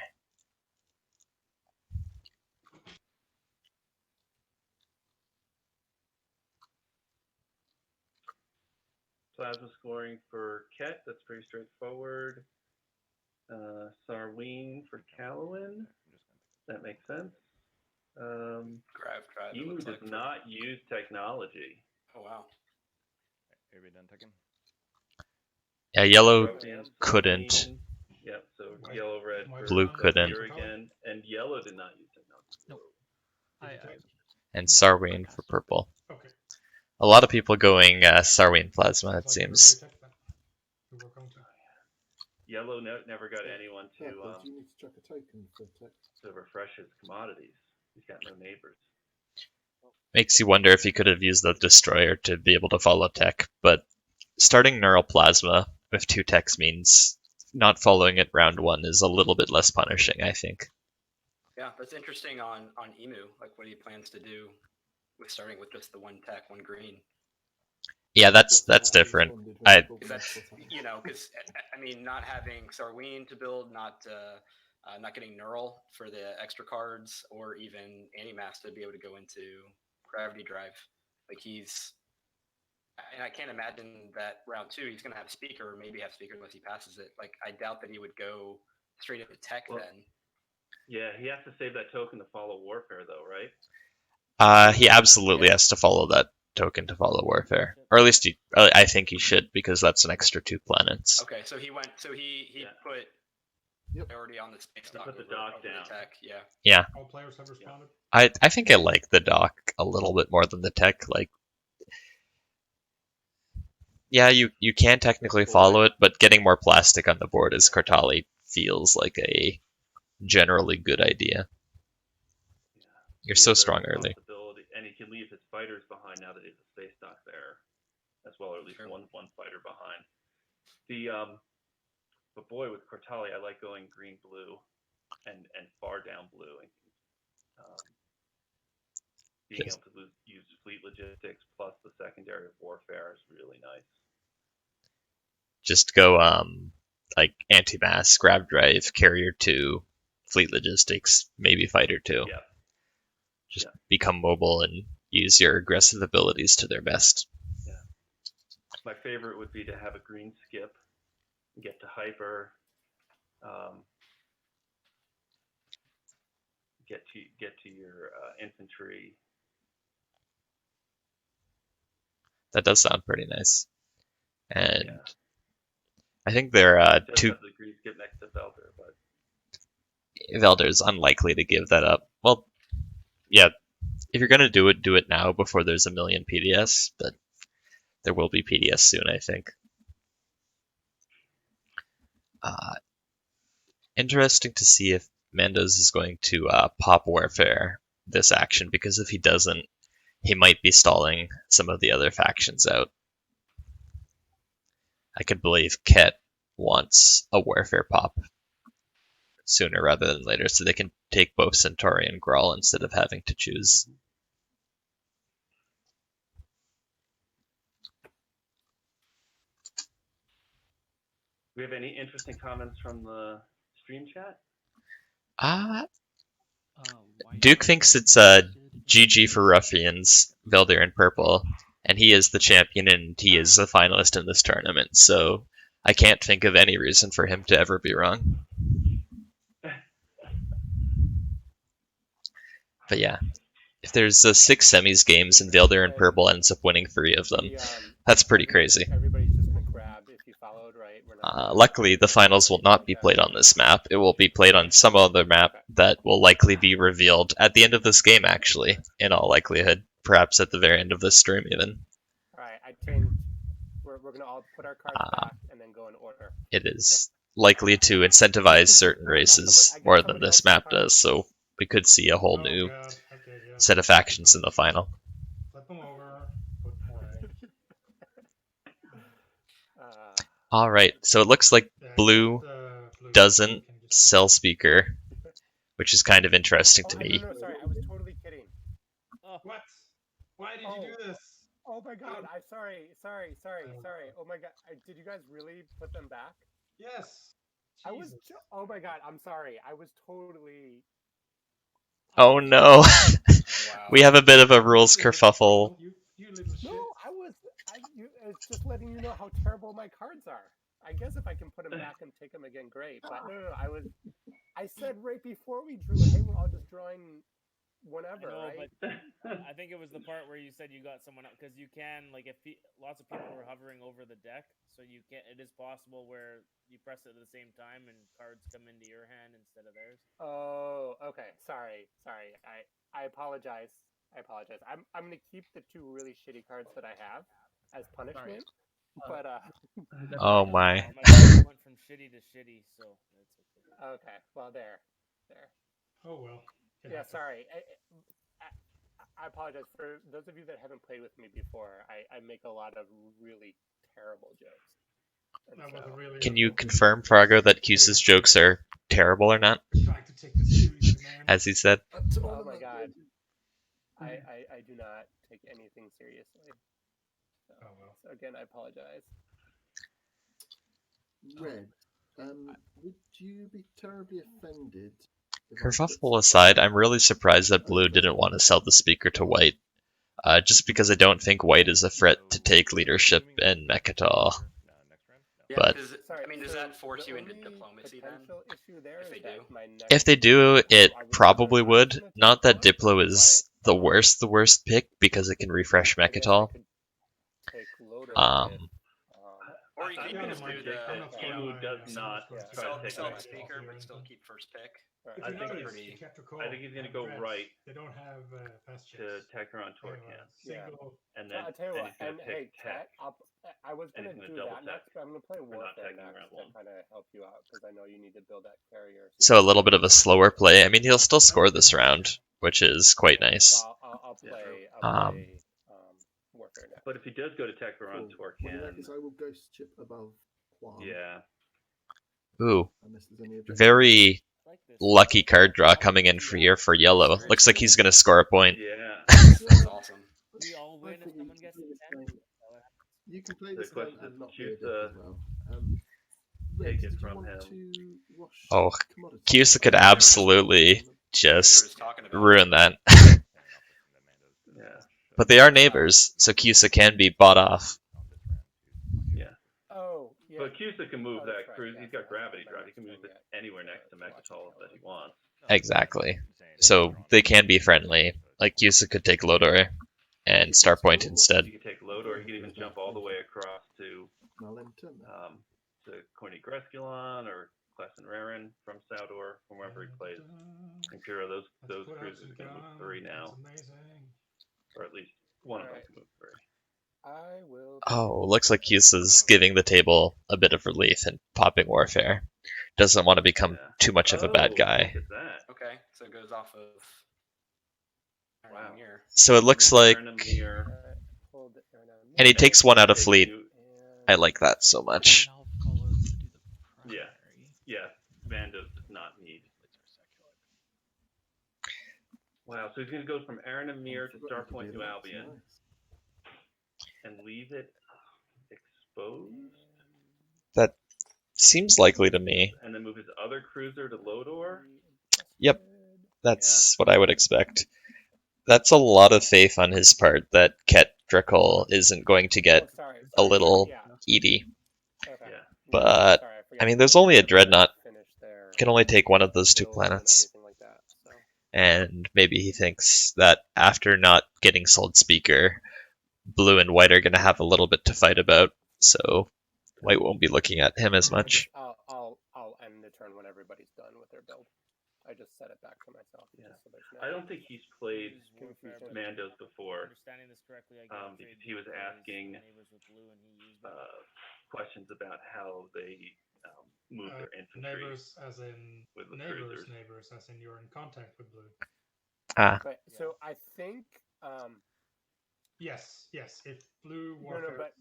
Plasma scoring for Khet, that's pretty straightforward. Sarween for Caluin. That makes sense. Emu does not use technology.
Oh wow.
Are we done taking?
Yeah, yellow
Ruffians,
couldn't.
Sarween. Yep, so yellow, red for
Blue couldn't.
Here again, and yellow did not use technology.
Nope.
And Sarween for purple.
Okay.
A lot of people going Sarween Plasma, it seems.
Yellow never got anyone to
you need to chuck a token for tech.
to refresh his commodities. He's got no neighbors.
Makes you wonder if he could have used the Destroyer to be able to follow tech, but starting Neural Plasma with 2 techs means not following it round 1 is a little bit less punishing, I think.
Yeah, that's interesting on Emu, like what he plans to do with starting with just the 1 tech, 1 green.
Yeah, that's different.
That's, you know, because I mean, not having Sarween to build, not getting Neural for the extra cards, or even Animass to be able to go into Gravity Drive. Like and I can't imagine that round 2 he's going to have Speaker, or maybe have Speaker unless he passes it. Like, I doubt that he would go straight into tech then.
Yeah, he has to save that token to follow Warfare, though, right?
He absolutely has to follow that token to follow Warfare, or at least I think he should, because that's an extra 2 planets.
Okay, so he put priority on the space dock.
Put the dock down.
The tech, yeah.
Yeah.
All players have responded.
I think I like the dock a little bit more than the tech. Like, yeah, you can technically follow it, but getting more plastic on the board as Kortali feels like a generally good idea. You're so strong early.
And he can leave his fighters behind now that he has a space dock there, as well, or at least one fighter behind. But boy, with Kortali, I like going green blue, and far down blue, and being able to use fleet logistics plus the secondary of Warfare is really nice.
Just go like anti-mass, grab drive, carrier 2, fleet logistics, maybe fighter 2.
Yeah.
Just become mobile and use your aggressive abilities to their best.
Yeah. My favorite would be to have a green skip, get to hyper, get to your infantry.
That does sound pretty nice. And I think there are 2.
The green skip next to Veldyr, but
Veldyr's unlikely to give that up. Well, yeah, if you're going to do it now before there's a million PDS, but there will be PDS soon, I think. Interesting to see if Mandos is going to pop Warfare this action, because if he doesn't, he might be stalling some of the other factions out. I could believe Khet wants a Warfare pop sooner rather than later, so they can take both Centauri and Grawl instead of having to choose.
Do we have any interesting comments from the stream chat?
Duke thinks it's GG for Ruffians, Veldyr in purple, and he is the champion and he is the finalist in this tournament, so I can't think of any reason for him to ever be wrong. But yeah, if there's 6 semis games and Veldyr in purple ends up winning 3 of them, that's pretty crazy.
Everybody's just gonna grab if you followed, right?
Luckily, the finals will not be played on this map. It will be played on some other map that will likely be revealed at the end of this game, actually, in all likelihood. Perhaps at the very end of this stream, even.
Alright, I changed. We're gonna all put our cards back and then go in order.
It is likely to incentivize certain races more than this map does, so we could see a whole new set of factions in the final.
Flip them over.
Alright, so it looks like blue doesn't sell Speaker, which is kind of interesting to me.
No, sorry, I was totally kidding.
What? Why did you do this?
Oh my god, I'm sorry. Oh my god, did you guys really put them back?
Yes.
Jesus. Oh my god, I'm sorry. I was totally...
Oh no. We have a bit of a rules kerfuffle.
You little shit.
No, it's just letting you know how terrible my cards are. I guess if I can put him back and take him again, great. But no. I said right before we drew, hey, we're all just drawing whenever, right?
But I think it was the part where you said you got someone up because you can like if lots of people were hovering over the deck, so you can. It is possible where you press it at the same time and cards come into your hand instead of theirs.
Oh, okay. Sorry. I apologize. I'm gonna keep the 2 really shitty cards that I have as punishment. But
Oh my.
My cards went from shitty to shitty, so that's okay.
Okay. Well, there.
Oh well.
Yeah. Sorry. I apologize for those of you that haven't played with me before. I make a lot of really terrible jokes.
Can you confirm, Frago, that Cusa's jokes are terrible or not?
Trying to take this seriously, man.
As he said.
Oh my god. I do not take anything seriously. So,
Oh well.
so again, I apologize.
Red, would you be terribly offended?
Kerfuffle aside, I'm really surprised that Blue didn't want to sell the speaker to White. Just because I don't think White is a threat to take leadership in Mechatol.
Yeah,
But
I mean, does that force you into diplomacy then?
if they do, it probably would. Not that Diplo is the worst pick because it can refresh Mechatol.
Or you can even just do
who does not try to take
sell
it.
the speaker, but still keep first pick.
I think he's going to go right
They don't have fast
to
checks.
Tekron Torcan. And then
I'll tell you
he's going to
hey,
pick Tech.
I was
and
going to
he's
do
gonna
that
double
next, but I'm going to play
We're not
Warfare
taking
next
round
to
one.
kind of help you out because I know you need to build that carrier.
So a little bit of a slower play. I mean, he'll still score this round, which is quite nice.
So I'll play Warfare next.
But if he does go to Tekron Torcan,
I will ghost chip above Juan.
yeah.
Ooh,
Unless there's any objection.
very lucky card draw coming in for here for yellow. Looks like he's going to score a point.
Yeah.
That's awesome.
We all win if someone gets the 10.
You can play
The
this
question
game and
is,
not be a dick
Cusa
as well.
take
Reds,
it
did you
from
want
him.
to wash
Oh,
commodities?
Cusa could absolutely just ruin that.
Yeah.
But they are neighbors, so Cusa can be bought off.
Yeah.
Oh, yeah.
But Cusa can move
that's
that
right,
cruise.
yeah,
He's got
sorry,
gravity
I
drive. He can move it anywhere next to Mechatol that he wants.
Exactly. So they can be friendly. Like Cusa could take Lodor and Starpoint instead.
He could take Lodor. He could even jump all the way across to Corny Gresculon or Klesson Raren from Saudor, from wherever he plays. Imperial, those cruisers are going to move 3 now. Or at least one of them can move 3.
I will.
Oh, looks like Cusa's giving the table a bit of relief and popping Warfare. Doesn't want to become too much of a bad guy.
Look at that.
Okay, so it goes off of.
Wow.
So it looks like. And he takes 1 out of fleet. I like that so much.
Yeah. Yeah. Vandos does not need. Wow, so he's going to go from Aaron Amir to Starpoint New Albion and leave it exposed?
That seems likely to me.
And then move his other cruiser to Lodor?
Yep, that's what I would expect. That's a lot of faith on his part that Khet Drakkol isn't going to get a little ED. But, I mean, there's only a Dreadnought. Can only take one of those 2 planets. And maybe he thinks that after not getting sold Speaker, Blue and White are going to have a little bit to fight about. So White won't be looking at him as much.
I'll end the turn when everybody's done with their build. I just set it back to myself.
Yeah.
So
I don't think he's played Mandos before.
Understanding this correctly,
Because he was asking questions about how they move their infantry.
Neighbors, as in
with
neighbors,
cruisers.
neighbors, as in you're in contact with Blue.
But, so I think.
Yes. If Blue
No,
Warfare.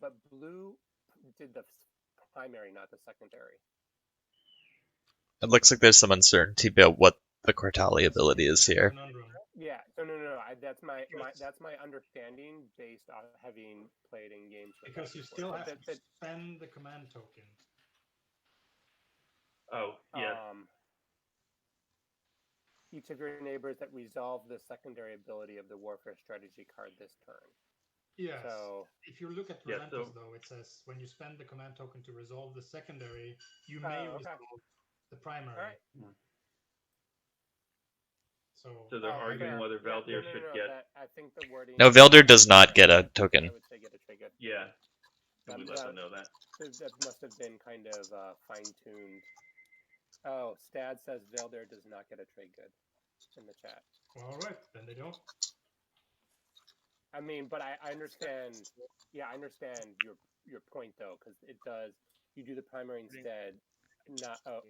but Blue did the primary, not the secondary.
It looks like there's some uncertainty about what the Kortali ability is here.
Yeah, no. That's my understanding based on having played in games.
Because you still have to spend the command token.
Oh, yes.
Each of your neighbors that resolve the secondary ability of the warfare strategy card this turn.
Yes.
So
If you look at
Yeah,
Relentless, though, it says when you spend the command token to resolve the secondary, you may
okay.
resolve the primary.
All right.
So
they're arguing whether Veldyr should get.
I think the wording.
No, Veldyr does not get a token.
I would say get a trigger.
Yeah. And we let them know that.
That must have been kind of fine-tuned. Oh, Stad says Veldyr does not get a trade good in the chat.
All right, then they don't.
I mean, but I understand. Yeah, I understand your point though, because it does. You do the primary instead. Not. Oh.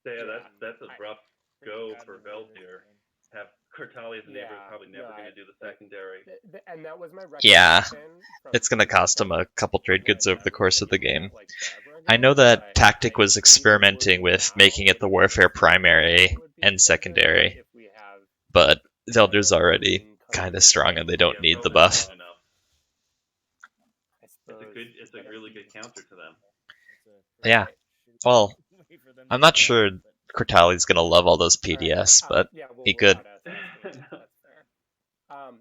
Yeah, that's a rough go for Veldyr. Have Kortali as a neighbor is probably never going to do the secondary.
And that was my
Yeah, it's going to cost him a couple trade goods over the course of the game. I know that Tactic was experimenting with making it the Warfare primary and secondary, but Veldyr's already kind of strong and they don't need the buff.
It's a really good counter to them.
Yeah, well, I'm not sure Kortali's going to love all those PDS, but he could.
All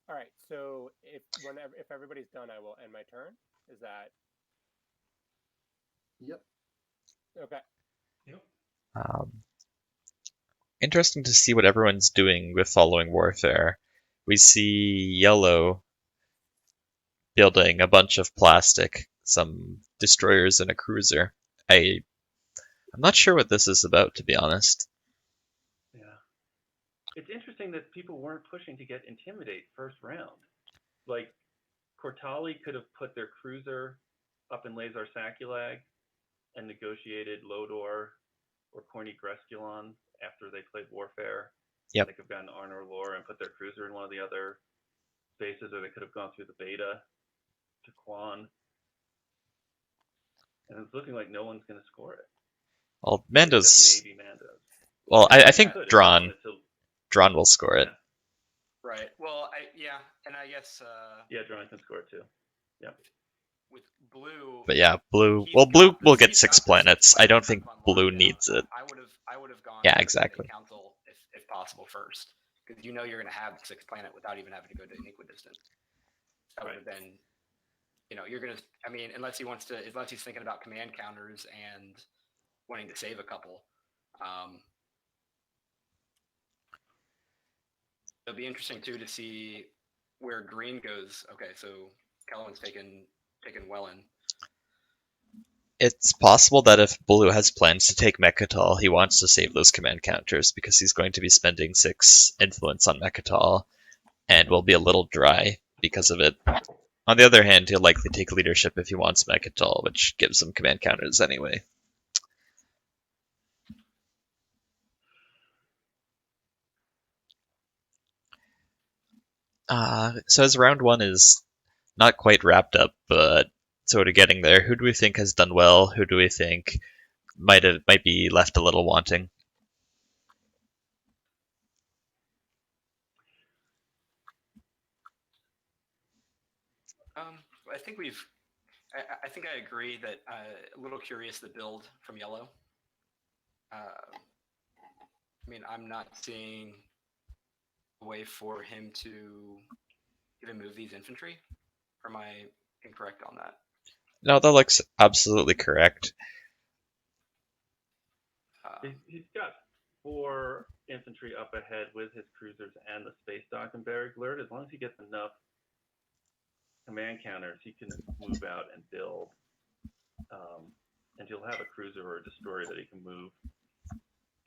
right, so if everybody's done, I will end my turn. Is that?
Yep.
Okay.
Yep.
Interesting to see what everyone's doing with following Warfare. We see Yellow building a bunch of plastic, some destroyers and a cruiser. I'm not sure what this is about, to be honest.
Yeah. It's interesting that people weren't pushing to get Intimidate first round. Like, Kortali could have put their cruiser up in Lazar Sakulag and negotiated Lodor or Corny Gresculon after they played Warfare.
Yep.
They could have gotten Arnor Lore and put their cruiser in one of the other bases, or they could have gone through the beta to Quan. And it's looking like no one's going to score it.
Well, Mando's...
Maybe Mando's.
Well, I think Drahn will score it.
Right. Well, and I guess...
yeah, Drahn can score it too. Yeah.
With Blue...
But yeah, Blue... Well, Blue will get 6 planets. I don't think Blue needs it.
I would have gone...
Yeah, exactly.
Council, if possible, first. Because you know you're going to have the 6th planet without even having to go to an equidistant. That would have been... You know, you're going to... I mean, unless he's thinking about command counters and wanting to save a couple. It'll be interesting, too, to see where green goes. Okay, so Caluin's taken Welland.
It's possible that if Blue has plans to take Mechatol, he wants to save those command counters because he's going to be spending 6 influence on Mechatol and will be a little dry because of it. On the other hand, he'll likely take leadership if he wants Mechatol, which gives him command counters anyway. So as round 1 is not quite wrapped up, but sort of getting there, who do we think has done well? Who do we think might be left a little wanting?
I think I think I agree that a little curious the build from Yellow. I mean, I'm not seeing a way for him to even move these infantry. Or am I incorrect on that?
No, that looks absolutely correct.
He's got 4 infantry up ahead with his cruisers and the space dock and barrack alert. As long as he gets enough command counters, he can move out and build. And he'll have a cruiser or a destroyer that he can move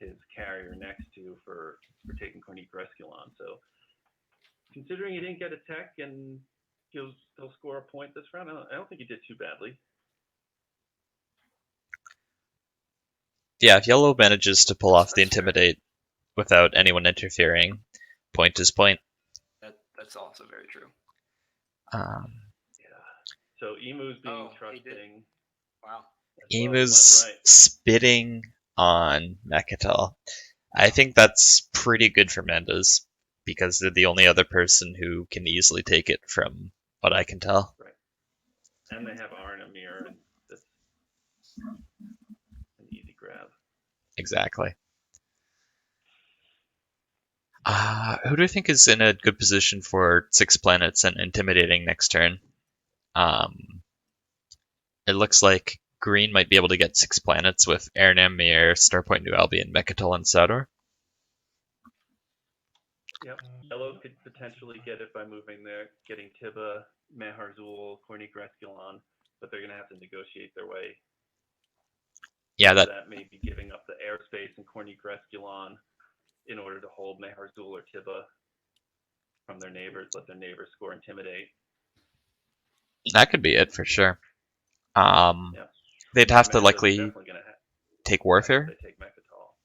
his carrier next to for taking Corny Gresculon. So, considering he didn't get a tech and he'll score a point this round, I don't think he did too badly.
Yeah, if Yellow manages to pull off the Intimidate without anyone interfering, point is point.
That's also very true.
Yeah. So Emu's being trusting.
Wow.
Emu's spitting on Mechatol. I think that's pretty good for Mandos, because they're the only other person who can easily take it from what I can tell.
Right. And they have Arnamir, and that's an easy grab.
Exactly. Who do you think is in a good position for 6 planets and intimidating next turn? It looks like Green might be able to get 6 planets with Arnhem, Mir, Starpoint, New Albion, Mechatol, and Sador.
Yep. Yellow could potentially get it by moving there, getting Tiba, Maharzul, Corny Gresculon, but they're going to have to negotiate their way.
Yeah,
So
that
that may be giving up the airspace in Corny Gresculon in order to hold Maharzul or Tiba from their neighbors, let their neighbors score Intimidate.
that could be it for sure.
Yeah.
They'd have to
Mando's
likely
definitely gonna
take Warfare.
They take Mechatol.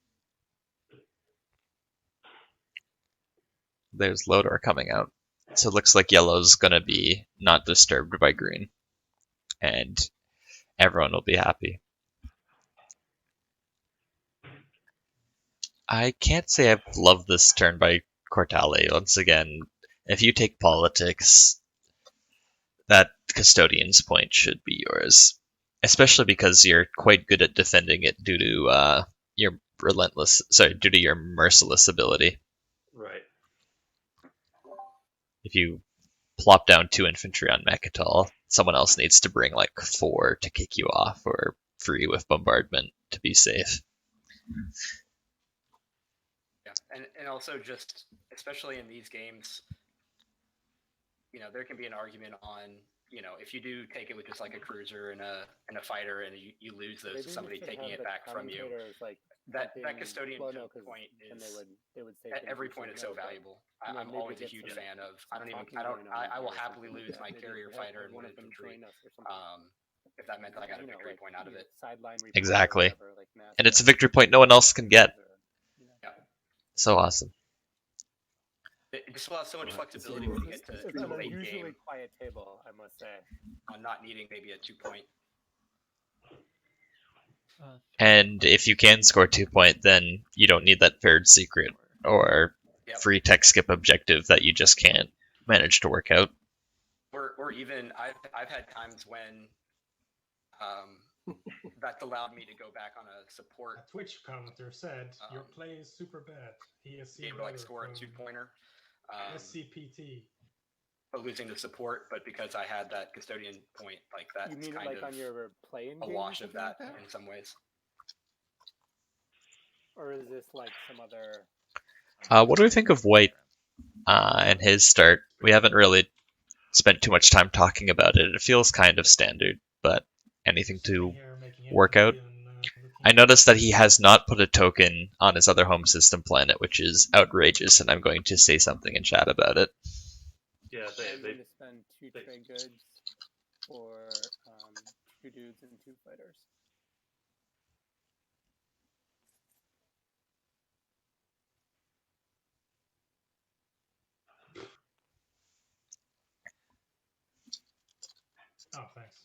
There's Lodor coming out. So it looks like Yellow's going to be not disturbed by Green. And everyone will be happy. I can't say I've loved this turn by Kortali. Once again, if you take politics, that Custodian's point should be yours. Especially because you're quite good at defending it due to your due to your merciless ability.
Right.
If you plop down 2 infantry on Mechatol, someone else needs to bring like 4 to kick you off or free with bombardment to be safe.
Yeah, and also just especially in these games, there can be an argument on if you do take it with just like a cruiser and a fighter and you lose those to somebody taking it back from you.
Like
that custodian point is
they would say
at every point it's so valuable. I'm always a huge fan of. I will happily lose my carrier fighter and one infantry if that meant that I got a victory point out of it.
Exactly. And it's a victory point no one else can get.
Yeah.
So awesome.
It just allows so much flexibility when you get to
it's
the
an
late
unusually
game
quiet table, I must say.
on not needing maybe a 2-point.
And if you can score 2 point, then you don't need that third secret or free tech skip objective that you just can't manage to work out.
Or even I've had times when that's allowed me to go back on a support.
A Twitch commenter said your play is super bad. He has seen
able to score a 2-pointer.
SCPT.
But losing the support, but because I had that custodian point, like that.
You mean kind of on your playing
a wash of that in some ways.
Or is this like some other?
What do we think of White and his start? We haven't really spent too much time talking about it. It feels kind of standard, but anything to work out? I noticed that he has not put a token on his other home system planet, which is outrageous, and I'm going to say something in chat about it.
Yeah,
I'm going to spend 2 trade goods for 2 dudes and 2 fighters.
Oh, thanks.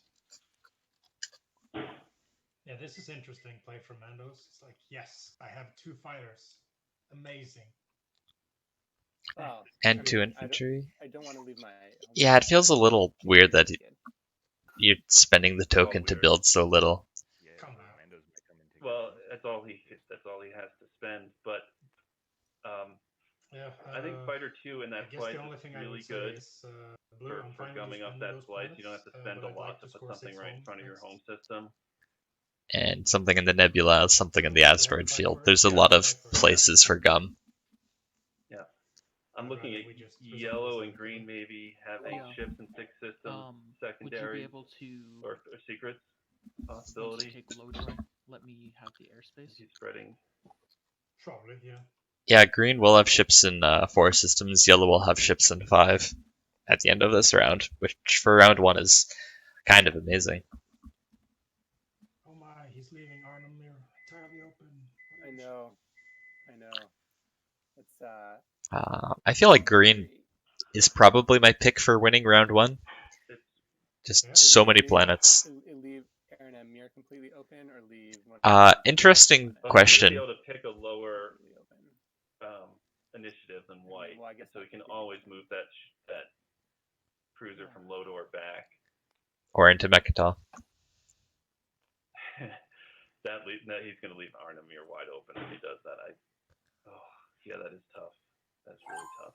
Yeah, this is interesting play from Mandos. It's like, yes, I have 2 fighters. Amazing.
And 2 infantry.
I don't want to leave my.
Yeah, it feels a little weird that you're spending the token to build so little.
Well, that's all he has to spend. But I think Fighter 2 in that slice is really good for gumming up that slice. You don't have to spend a lot to put something right in front of your home system.
And something in the nebula, something in the asteroid field. There's a lot of places for gum.
Yeah. I'm looking at yellow and green maybe having ships and 6 systems secondary
able to
or secrets possibility.
Take Veldyr, let me have the airspace.
He's spreading.
Probably, yeah.
Yeah, green will have ships in 4 systems. Yellow will have ships in 5 at the end of this round, which for round 1 is kind of amazing.
Oh my, he's leaving Arnhem entirely open.
I know. It's
I feel like green is probably my pick for winning round 1. Just so many planets.
Leave Aaron and Mir completely open, or leave.
Interesting question.
Be able to pick a lower initiative than white, so we can always move that cruiser from Lodor back.
Or into Mechatol.
He's going to leave Arnhem wide open if he does that. Yeah, that is tough. That's really tough.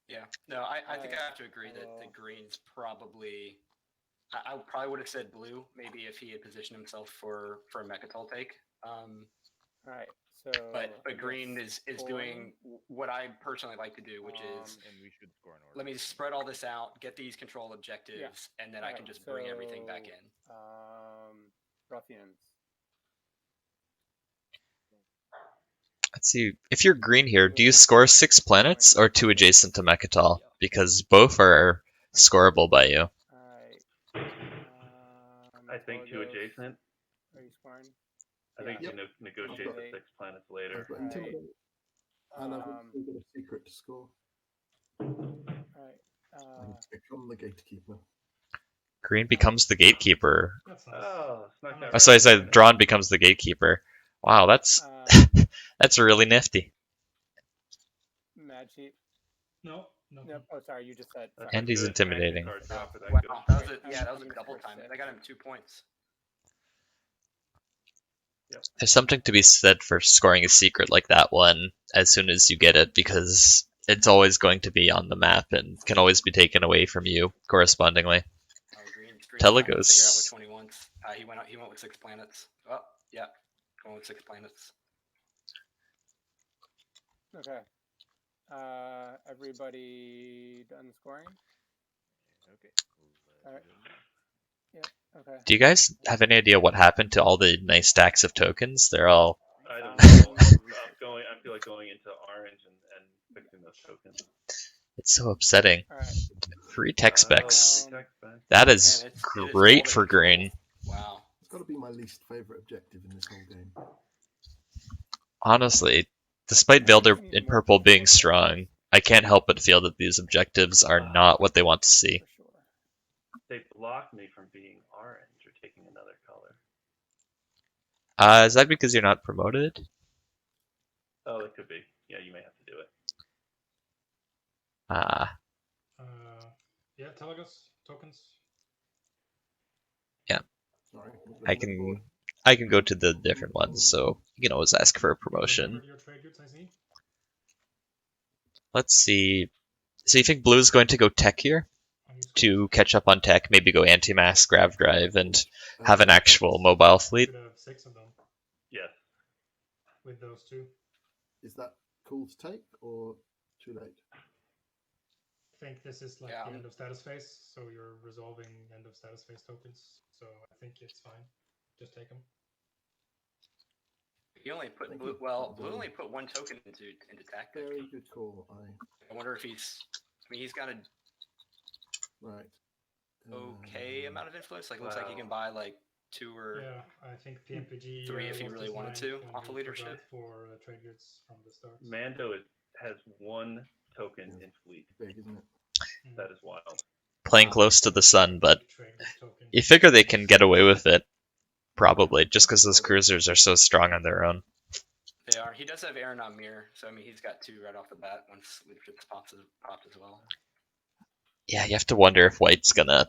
Yeah. No, I think I have to agree that the green's probably. I probably would have said blue, maybe if he had positioned himself for a Mechatol take.
All right. So.
But green is doing what I personally like to do, which is.
And we should score an order.
Let me spread all this out, get these control objectives, and then I can just bring everything back in.
Ruffians.
Let's see. If you're green here, do you score 6 planets or 2 adjacent to Mechatol? Because both are scoreable by you.
I think 2 adjacent.
Are you scoring?
I think you negotiate the 6 planets later.
And I've also got a secret to score. I need to become the gatekeeper.
Green becomes the gatekeeper.
That's nice.
Oh, sorry, I said Drahn becomes the gatekeeper. Wow, that's that's really nifty.
Madsheep.
No.
Oh, sorry, you just said.
And he's intimidating.
Wow, that was a double time. I got him 2 points.
Yep.
There's something to be said for scoring a secret like that one as soon as you get it, because it's always going to be on the map and can always be taken away from you correspondingly.
Green
Telagos.
figure out which one he wants. He went with 6 planets. Oh, yeah, going with 6 planets.
Okay. Everybody done scoring?
Okay.
All right. Yeah. Okay.
Do you guys have any idea what happened to all the nice stacks of tokens? They're all.
I don't know. I feel like going into orange and fixing those tokens.
It's so upsetting.
All right.
Free tech specs.
Free tech specs.
That is great for green.
Wow.
It's got to be my least favorite objective in this whole game.
Honestly, despite Veldyr in purple being strong, I can't help but feel that these objectives are not what they want to see.
They block me from being orange or taking another color.
Is that because you're not promoted?
Oh, it could be. Yeah, you may have to do it.
Yeah, Telagos tokens.
Yeah.
Sorry.
I can go to the different ones, so you can always ask for a promotion.
Your trade goods, I see.
Let's see. So you think blue is going to go tech here? To catch up on tech, maybe go anti-mass, grav drive, and have an actual mobile fleet?
Should have 6 of them.
Yes.
With those 2.
Is that cool to take or too late?
I think this is like the end of status phase, so you're resolving end of status phase tokens. So I think it's fine. Just take them.
He only put blue. Well, blue only put 1 token into tactic.
Very good call.
I wonder if he's. I mean, he's got a okay amount of influence. Like, looks like he can buy like 2 or
I think PMPG
3 if he really wanted to off of leadership.
For trade goods from the start.
Mando has 1 token in fleet.
Big, isn't it?
That is wild.
Playing close to the sun, but you figure they can get away with it. Probably, just because those cruisers are so strong on their own.
They are. He does have Aaron on mirror, so I mean he's got 2 right off the bat once leadership popped as well.
Yeah, you have to wonder if White's gonna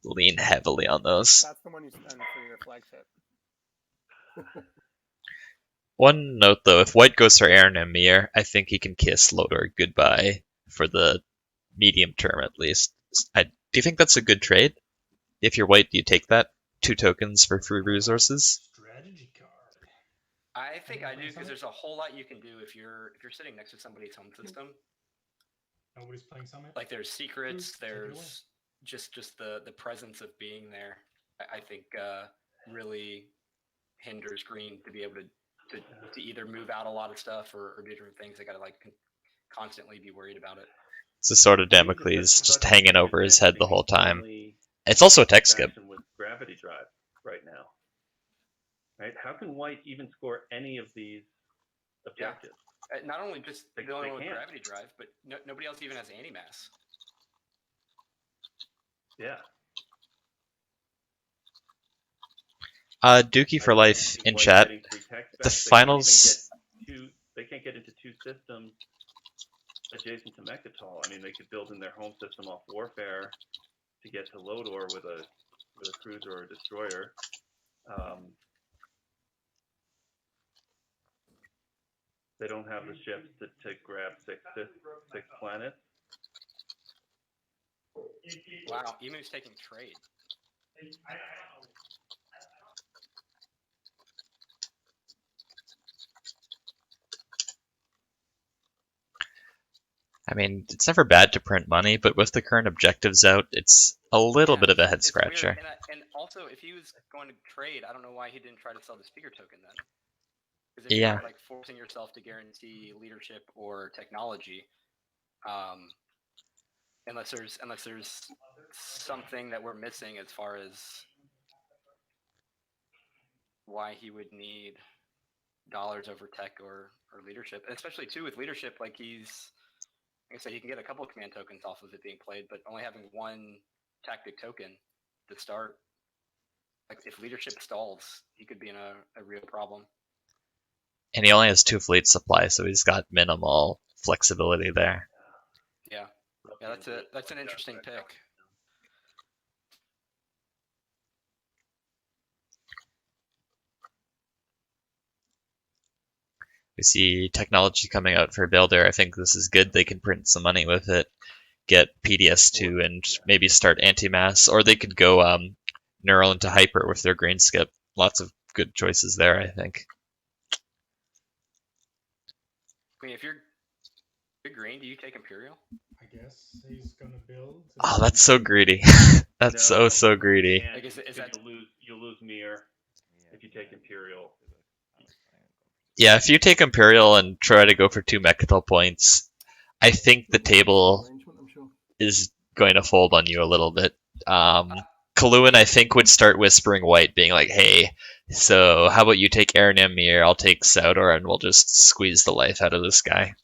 lean heavily on those.
That's the one you spend for your flagship.
One note though, if White goes for Aaron and Mir, I think he can kiss Lodor goodbye for the medium term at least. Do you think that's a good trade? If you're White, do you take that? 2 tokens for free resources?
Strategy card.
I think I do because there's a whole lot you can do if you're sitting next to somebody's home system.
Nobody's playing Summit.
Like there's secrets, there's just the presence of being there. I think really hinders green to be able to either move out a lot of stuff or do different things. They gotta like constantly be worried about it.
It's a sort of Damocles just hanging over his head the whole time. It's also a tech skip.
With gravity drive right now. Right? How can White even score any of these objectives?
Not only just the only one with gravity drive, but nobody else even has anti-mass.
Yeah.
Dookie for life in chat. The finals.
They can't get into 2 systems adjacent to Mechatol. I mean, they could build in their home system off Warfare to get to Lodor with a cruiser or a destroyer. They don't have the ships to grab six planets.
Wow, Emu's taking trade.
I mean, it's never bad to print money, but with the current objectives out, it's a little bit of a head scratcher.
And also, if he was going to trade, I don't know why he didn't try to sell the speaker token then. Because if you're like forcing yourself to guarantee leadership or technology, unless there's something that we're missing as far as why he would need dollars over tech or leadership, and especially too with leadership, like he's, like I said, he can get a couple of command tokens off of it being played, but only having one tactic token to start, like if leadership stalls, he could be in a real problem.
And he only has 2 fleet supply, so he's got minimal flexibility there.
Yeah, that's an interesting pick.
We see technology coming out for Veldyr. I think this is good. They can print some money with it, get PDS2, and maybe start anti-mass, or they could go neural into hyper with their grain skip. Lots of good choices there, I think.
I mean, if you're green, do you take Imperial?
I guess he's gonna build.
Oh, that's so greedy. That's so greedy.
Like, is that you'll lose Mir if you take Imperial.
Yeah, if you take Imperial and try to go for 2 Mechatol points, I think the table is going to fold on you a little bit. Caluin, I think, would start whispering white, being like, hey, so how about you take Aaron Mir, I'll take Saudor, and we'll just squeeze the life out of this guy.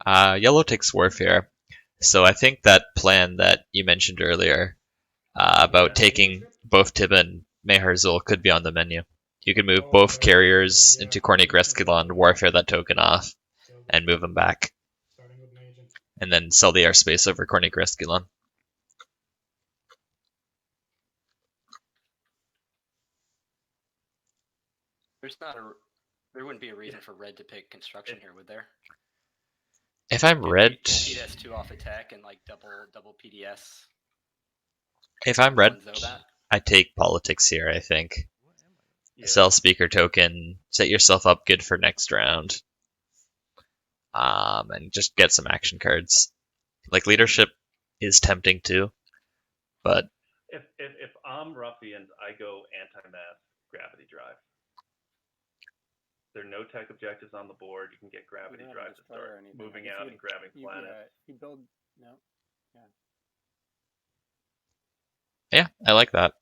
Yellow takes Warfare. So I think that plan that you mentioned earlier about taking both Tibba and Meharzul could be on the menu. You could move both carriers into Corny Greskilon, Warfare that token off, and move them back. And then sell the airspace over Corny Greskilon.
There wouldn't be a reason for red to pick construction here, would there?
If I'm red,
PDS2 off attack and like double PDS.
If I'm red, I take politics here, I think. Sell speaker token, set yourself up good for next round. And just get some action cards. Like leadership is tempting too, but
if I'm Ruffians, I go anti-mass gravity drive. There are no tech objectives on the board. You can get gravity drive to start moving out and grabbing planets.
You build
yeah, I like that.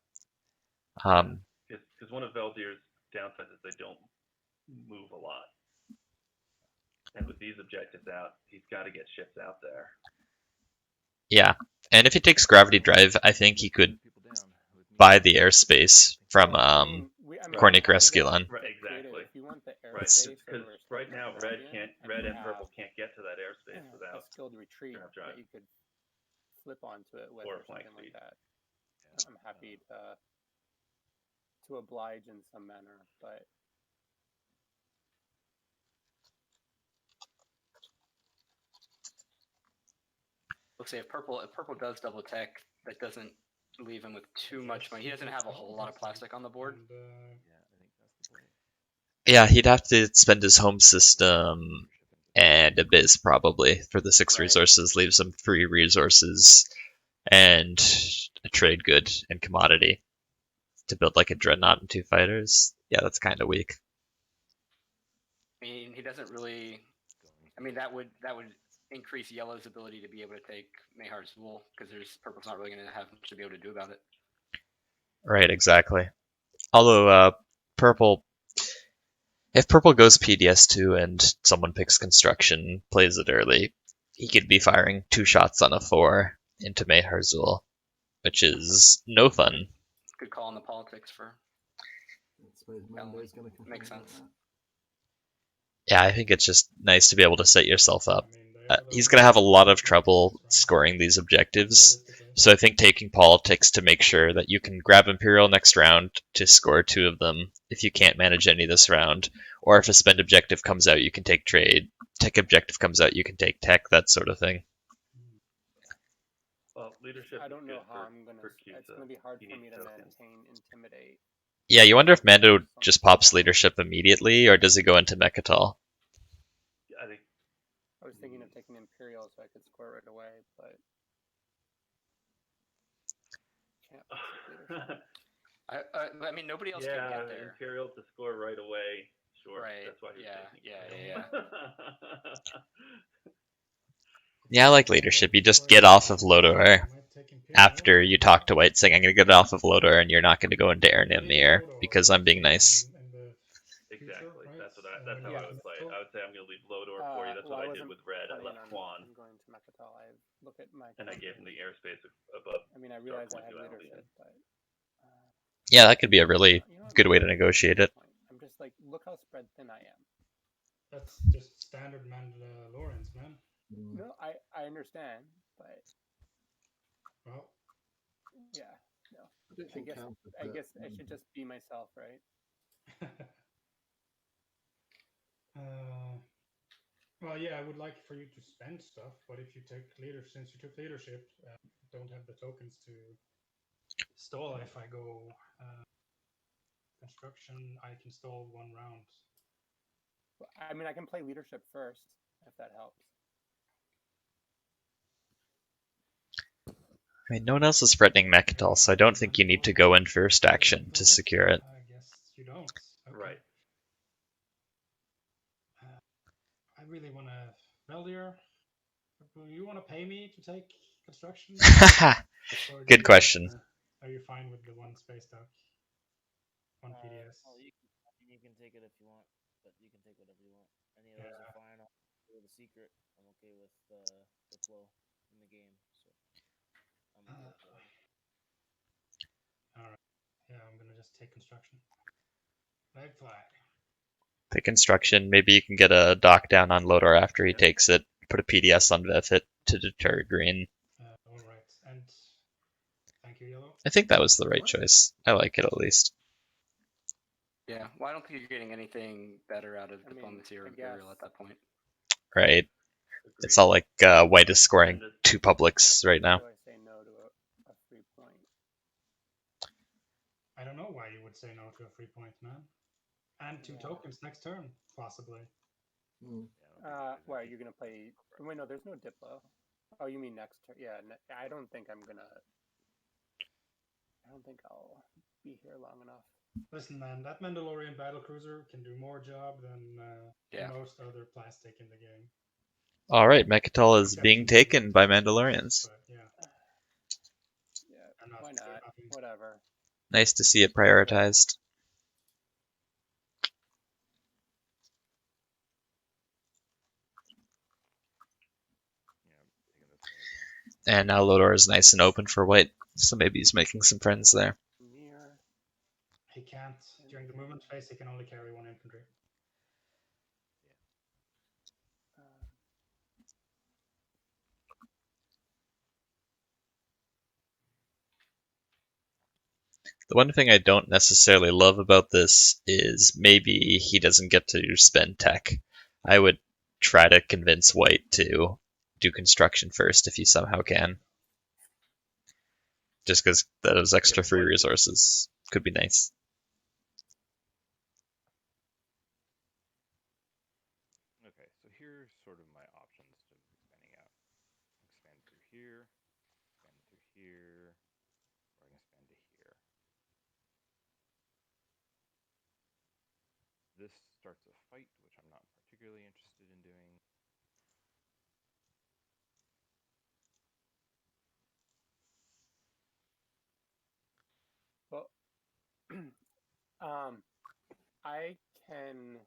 Because one of Veldyr's downsides is they don't move a lot. And with these objectives out, he's got to get ships out there.
Yeah, and if he takes gravity drive, I think he could buy the airspace from Corny Greskilon.
Right, exactly. Because right now, red and purple can't get to that airspace without
a skilled retreat that you could flip onto it with or something like that. I'm happy to oblige in some manner, but.
Let's say if purple does double tech, that doesn't leave him with too much money. He doesn't have a whole lot of plastic on the board.
Yeah, he'd have to spend his home system and a biz probably for the 6 resources. Leaves him 3 resources and a trade good and commodity to build like a dreadnought and 2 fighters. Yeah, that's kind of weak.
I mean, he doesn't really. I mean, that would increase yellow's ability to be able to take Meharzul because purple's not really going to have much to be able to do about it.
Right, exactly. Although if purple goes PDS2 and someone picks construction, plays it early, he could be firing 2 shots on a 4 into Meharzul, which is no fun.
Good call on the politics for. Makes sense.
Yeah, I think it's just nice to be able to set yourself up.
I mean,
he's going to have a lot of trouble scoring these objectives. So I think taking politics to make sure that you can grab Imperial next round to score 2 of them if you can't manage any this round. Or if a spend objective comes out, you can take trade. Tech objective comes out, you can take tech, that sort of thing.
Well, leadership.
I don't know how I'm gonna. It's gonna be hard for me to maintain intimidate.
Yeah, you wonder if Mando just pops leadership immediately, or does he go into Mechatol?
I think.
I was thinking of taking Imperial so I could score right away, but can't.
I mean, nobody else can get there.
Imperial to score right away. Sure.
Right.
That's why he's
yeah.
Yeah, I like leadership. You just get off of Lodor after you talk to White saying, I'm going to get off of Lodor and you're not going to go into Airnimir because I'm being nice.
Exactly. That's how I would play it. I would say I'm going to leave Lodor for you. That's what I did with Red. I left Quan.
I'm going to Mechatol. I look at my.
And I gave him the airspace above.
I mean, I realize I have leadership, but.
Yeah, that could be a really good way to negotiate it.
I'm just like, look how spread thin I am.
That's just standard Mandalorians, man.
No, I understand, but.
Well.
Yeah, no. I guess I should just be myself, right?
Well, yeah, I would like for you to spend stuff, but if you take since you took leadership, don't have the tokens to stall. If I go construction, I can stall 1 round.
I mean, I can play leadership first, if that helps.
I mean, no one else is threatening Mechatol, so I don't think you need to go in first action to secure it.
I guess you don't. Okay.
Right.
I really want to. Veldyr, you want to pay me to take construction?
Good question.
Are you fine with the 1 space dock? 1 PDS?
Well, you can take it if you want, but you can take whatever you want. Any of those are fine. I'll do the secret. I'm okay with the flow in the game. So I'm
Alright. Yeah, I'm gonna just take construction. Flag flag.
The construction, maybe you can get a dock down on Lodor after he takes it, put a PDS on Vefit to deter green.
Alright, and thank you, Yellow.
I think that was the right choice. I like it at least.
Yeah, well, I don't think you're getting anything better out of Diplomacy or Imperial at that point.
Right. It's all like White is scoring 2 publics right now.
Do I say no to a free point?
I don't know why you would say no to a free point, man. And 2 tokens next turn, possibly.
Why, you're going to play... Wait, no, there's no Diplo. Oh, you mean next turn? Yeah, I don't think I'm going to... I don't think I'll be here long enough.
Listen, man, that Mandalorian battlecruiser can do more job than most other plastic in the game.
Alright, Mechatol is being taken by Mandalorians.
Yeah, why not? Whatever.
Nice to see it prioritized. And now Lodor is nice and open for White, so maybe he's making some friends there.
He can't. During the movement phase, he can only carry 1 infantry.
The one thing I don't necessarily love about this is maybe he doesn't get to spend tech. I would try to convince White to do construction first if you somehow can. Just because those extra free resources could be nice.
Okay, so here's sort of my options to expanding out. Expand through here, expand through here, or I can expand to here. This starts a fight, which I'm not particularly interested in doing.
Well, I can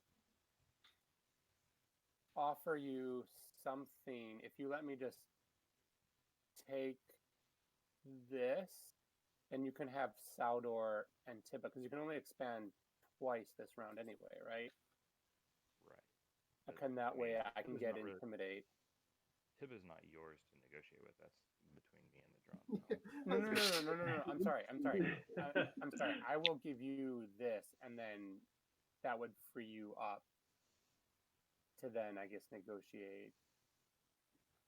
offer you something if you let me just take this, and you can have Saldor and Tibba, because you can only expand twice this round anyway, right?
Right.
That way I can get Intimidate.
Tiba's not yours to negotiate with. That's between me and the Drahn.
No. I'm sorry. I'm sorry. I will give you this, and then that would free you up to then, I guess, negotiate.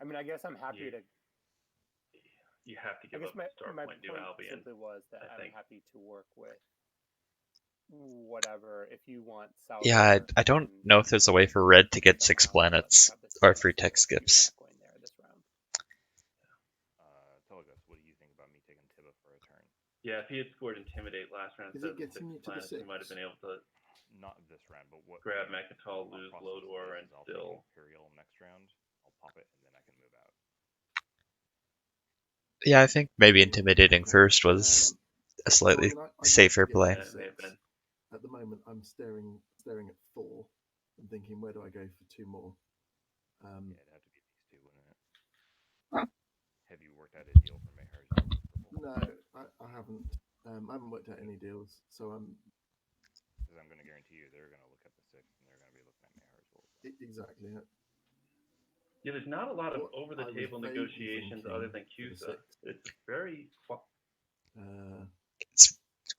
I mean, I guess I'm happy to.
You have to give up Star Point New Albion.
Simply was that I'm happy to work with whatever if you want South.
Yeah, I don't know if there's a way for Red to get 6 planets or free tech skips.
Telagos, what do you think about me taking Tiba for a turn?
Yeah, if he had scored Intimidate last round instead of the 6 planets, he might have been able to.
Not this round, but what?
Grab Mechatol, lose Lodor, and
I'll
still.
Imperial next round. I'll pop it, and then I can move out.
Yeah, I think maybe intimidating first was a slightly safer play.
Yeah, it may have been.
At the moment, I'm staring at 4 and thinking, where do I go for 2 more?
Yeah, it'd have to be these 2, wouldn't it? Have you worked out a deal for Mayhars?
No, I haven't. I haven't worked out any deals, so I'm.
Because I'm going to guarantee you, they're going to look at the 6 and they're going to be looking at Mayhars.
Exactly.
Yeah, there's not a lot of over-the-table negotiations other than CUSA. It's very.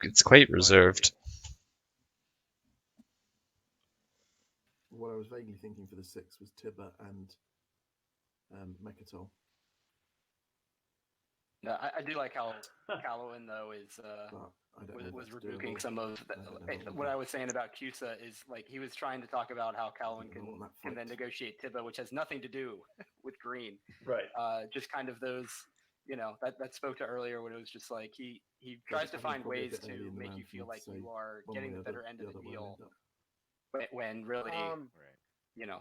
It's quite reserved.
What I was vaguely thinking for the 6 was Tiba and Mechatol.
No, I do like how Caluin though was rebuking some of what I was saying about CUSA is like he was trying to talk about how Caluin can then negotiate Tiba, which has nothing to do with green.
Right.
Just kind of those, that spoke to earlier when it was just like he tries to find ways to make you feel like you are getting the better end of the deal, when really.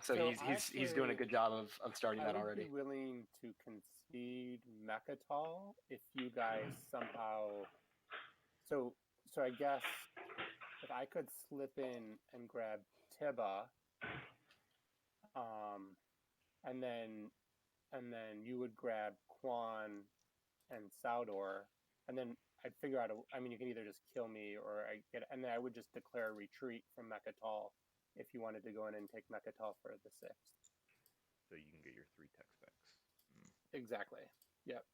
So he's doing a good job of starting that already.
I would be willing to concede Mechatol if you guys somehow. So I guess if I could slip in and grab Tiba, and then you would grab Quan and Saudor, and then I'd figure out you can either just kill me or and then I would just declare a retreat from Mechatol. If you wanted to go in and take Mechatol for the 6th.
So you can get your 3 tech specs.
Exactly. Yep.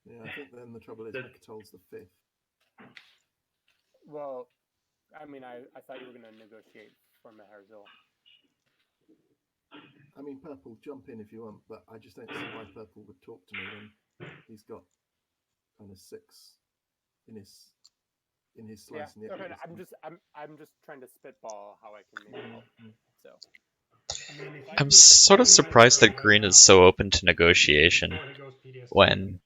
Yeah, I think then the trouble is Mechatol's the 5th.
Well, I thought you were going to negotiate for Maharzul.
Purple, jump in if you want, but I just don't see why Purple would talk to me when he's got kind of 6 in his slice.
Yeah, okay, I'm just trying to spitball how I can maybe help. So
I'm sort of surprised that Green is so open to negotiation when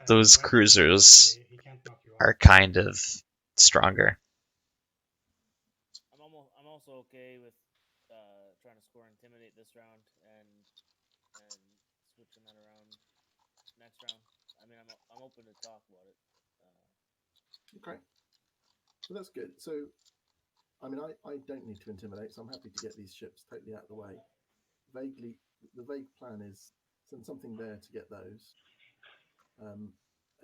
those cruisers are kind of stronger.
I'm also okay with trying to score Intimidate this round and switching that around next round. I'm open to talk about it.
Okay. So that's good. So, I don't need to intimidate, so I'm happy to get these ships totally out of the way. The vague plan is send something there to get those. And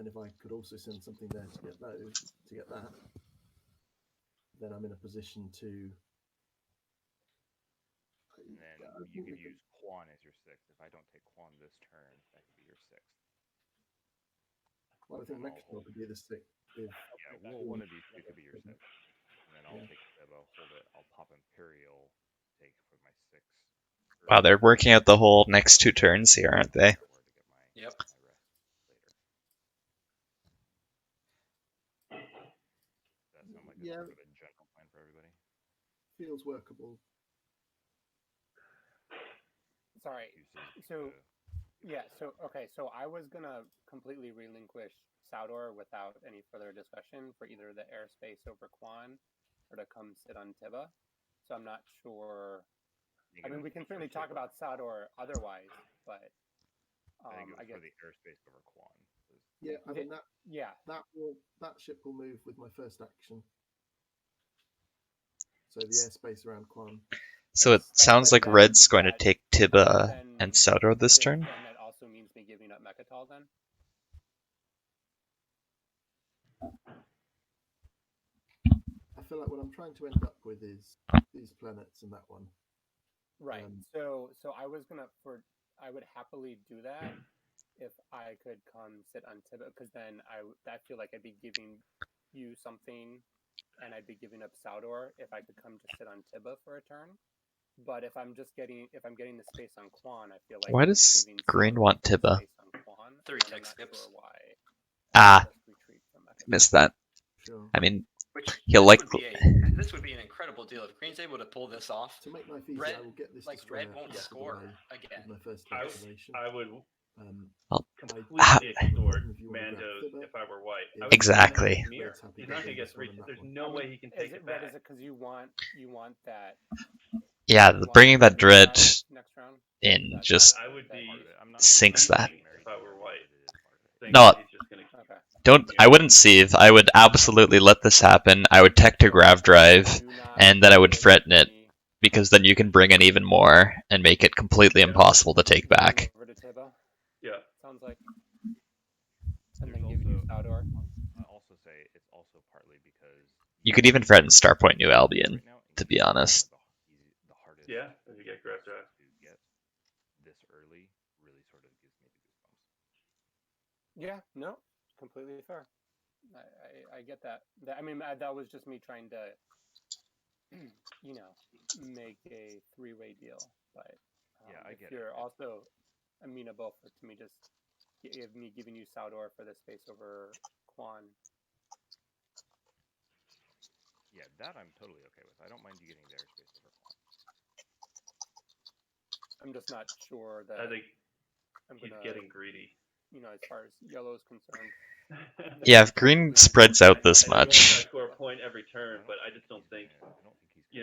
if I could also send something there to get that, then I'm in a position to.
And then you could use Quan as your 6th. If I don't take Quan this turn, that could be your 6th.
Well, I think Mechatol could be the 6th.
One of these 2 could be your 6th. And then I'll take Tiba, hold it. I'll pop Imperial, take for my 6th.
Wow, they're working out the whole next 2 turns here, aren't they?
Yep.
Does that sound like a sort of a general plan for everybody?
Feels workable.
Sorry. So I was gonna completely relinquish Saudor without any further discussion for either the airspace over Quan or to come sit on Tiba. So I'm not sure. We can certainly talk about Saudor otherwise, but
I guess for the airspace over Quan.
Yeah, that ship will move with my first action. So the airspace around Quan.
So it sounds like Red's going to take Tiba and Saudor this turn.
And that also means me giving up Mechatol then?
I feel like what I'm trying to end up with is these planets and that one.
Right. So I was gonna I would happily do that if I could come sit on Tibba, because then I feel like I'd be giving you something, and I'd be giving up Saldor if I could come just sit on Tibba for a turn. But if I'm getting the space on Quan, I feel like
Why does green want Tibba?
space on Quan,
3
and I'm
tech
not
skips.
sure why.
Ah,
Just retreat from that.
missed that.
Sure.
I mean,
Which
he'll
this
like.
this would be an incredible deal if Green's able to pull this off.
To make life easier,
Red,
I will get this
like
destroyer
red won't
out of the
score
way
again.
with my first
I,
activation.
I would
Well,
completely extort
If you wanna grab
Mandos
Tibba,
if I were white.
yeah,
I would
Exactly.
get Mirror.
Red's happy
He's not
to
gonna
do
get
this one
3.
and that
There's
one.
no way he can take
Is
it
Red,
back.
is it because you want that?
Yeah,
you want
bringing that dread
next round?
in just
I would be
sinks that.
if I were white.
No,
He's just gonna keep
don't. I wouldn't sieve. I would absolutely let this happen. I would tech to grav drive, and then I would threaten it, because then you can bring in even more and make it completely impossible to take back.
Over to Tibba.
Yeah.
Sounds like. And then
There's
give you
also-
Saldor.
I also say it's also partly because
You could even threaten Starpoint New Albion,
right now,
to be honest.
the hardest.
Yeah, if you get grab drive.
To get this early really sort of gives me the goosebumps.
Yeah, no, completely fair. I get that. I mean, that was just me trying to, make a three-way deal. But
Yeah, I
if
get
you're
it.
also amenable to me just giving you Saldor for the space over Quan.
Yeah, that I'm totally okay with. I don't mind you getting their space over Quan.
I'm just not sure that
I think
I'm
he's
gonna,
getting greedy.
as far as yellow is concerned.
Yeah, if green spreads out this
I think
much.
I score a point every turn, but I just don't think
I don't think he's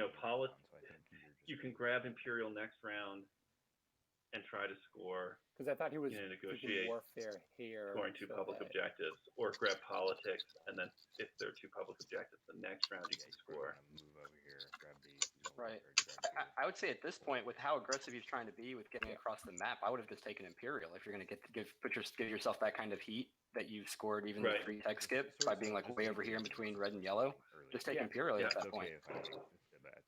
you can grab Imperial next round and try to score.
Because I thought he was
negotiate
warfare here.
scoring 2 public objectives, or grab politics, and then if there are 2 public objectives, the next round you can score.
Move over here, grab these.
Right. I would say at this point, with how aggressive he's trying to be with getting across the map, I would have just taken Imperial if you're going to give yourself that kind of heat that you've scored even the 3 tech skip by being like way over here in between red and yellow. Just take Imperial at that point.
At this point, right?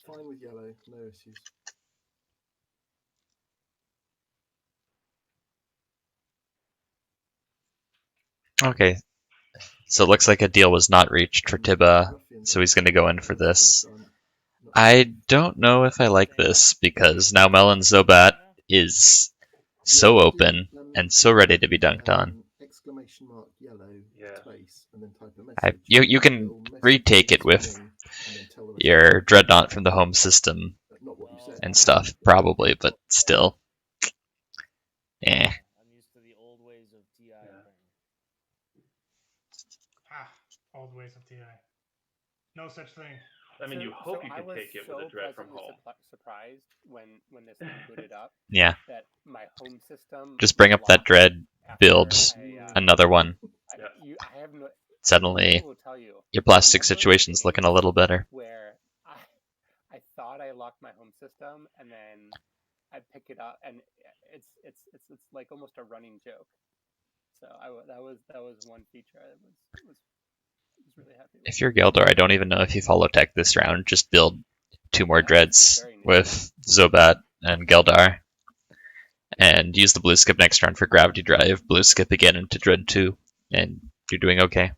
Fine with yellow, no issues.
Okay, so it looks like a deal was not reached for Tibba, so he's going to go in for this. I don't know if I like this, because now Melon Zobat is so open and so ready to be dunked on.
Exclamation mark yellow space and then type a message.
You can retake it with your Dreadnought from the home system and stuff, probably, but still. Eh.
I'm used to the old ways of TI.
Old ways of TI. No such thing.
I mean, you hope you can take it with a dread from home.
Surprised when this thing booted up.
Yeah.
That my home system.
Just bring up that dread, build another one. Suddenly, your plastic situation's looking a little better.
Where I thought I locked my home system, and then I pick it up, and it's like almost a running joke. So that was one feature I was really happy with.
If you're Gheldor, I don't even know if you follow tech this round. Just build 2 more dreads with Zobat and Gheldor, and use the blue skip next round for gravity drive. Blue skip again into dread 2, and you're doing okay.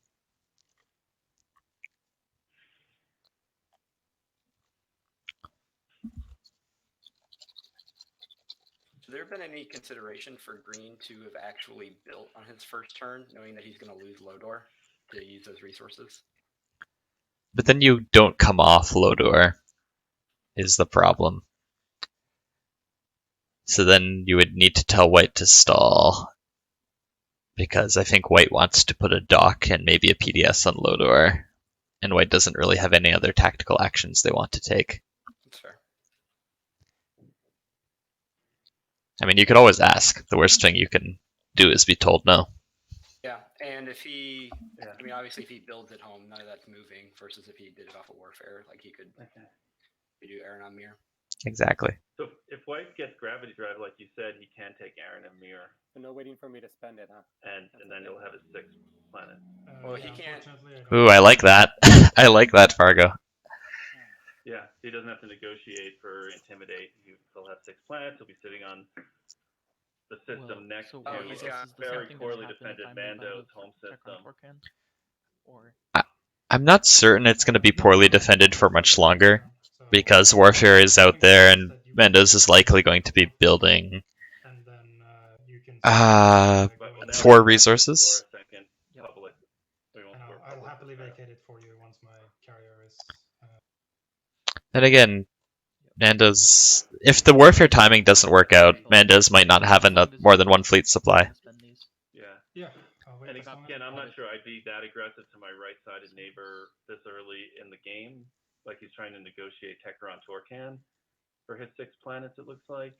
Has there been any consideration for Green to have actually built on his first turn, knowing that he's going to lose Lodor to use those resources?
But then you don't come off Lodor, is the problem. So then you would need to tell White to stall, because I think White wants to put a dock and maybe a PDS on Lodor, and White doesn't really have any other tactical actions they want to take.
That's fair.
I mean, you could always ask. The worst thing you can do is be told no.
Yeah, and if he, I mean, obviously if he builds at home, none of that's moving, versus if he did it off of Warfare, like he could do Aaron on Mirror.
Exactly.
So if White gets gravity drive, like you said, he can take Aaron and Mirror.
So no waiting for me to spend it, huh?
And then he'll have his 6th planet.
Well, he can't.
Ooh, I like that. I like that, Fargo.
Yeah, he doesn't have to negotiate for intimidate. He'll have 6 planets. He'll be sitting on the system next
so
to
I
a
guess is the
very
same thing
poorly
gonna happen if
defended
I move out
Mando's
of
home
Tech on
system.
Torcan? Or
I'm not certain it's going to be poorly defended for much longer,
So
because Warfare is out there and
that you
Mandos is likely going to be building
and then you can
But now
4
we have to
resources.
explore a second public. We won't
and
explore
I'll
public
happily
this time.
vacate it for you once my carrier is.
And again, Mandos, if the Warfare timing doesn't work out, Mandos might not have more than 1 fleet supply.
Yeah.
Yeah. I'll wait
And
as long as
again, I'm
you
not
want it.
sure I'd be that aggressive to my right-sided neighbor this early in the game. Like he's trying to negotiate Tekker on Torcan for his 6 planets, it looks like.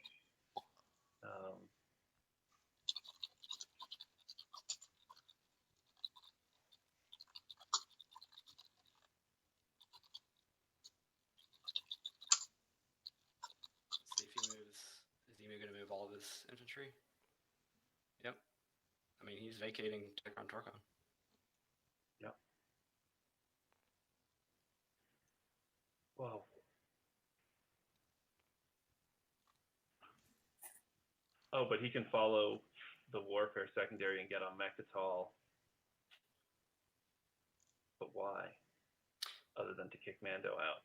See if he moves. Is Emu going to move all of his infantry? Yep. I mean, he's vacating Tekker on Torcan.
Yep. Wow. Oh, but he can follow the Warfare secondary and get on Mechatol. But why? Other than to kick Mando out.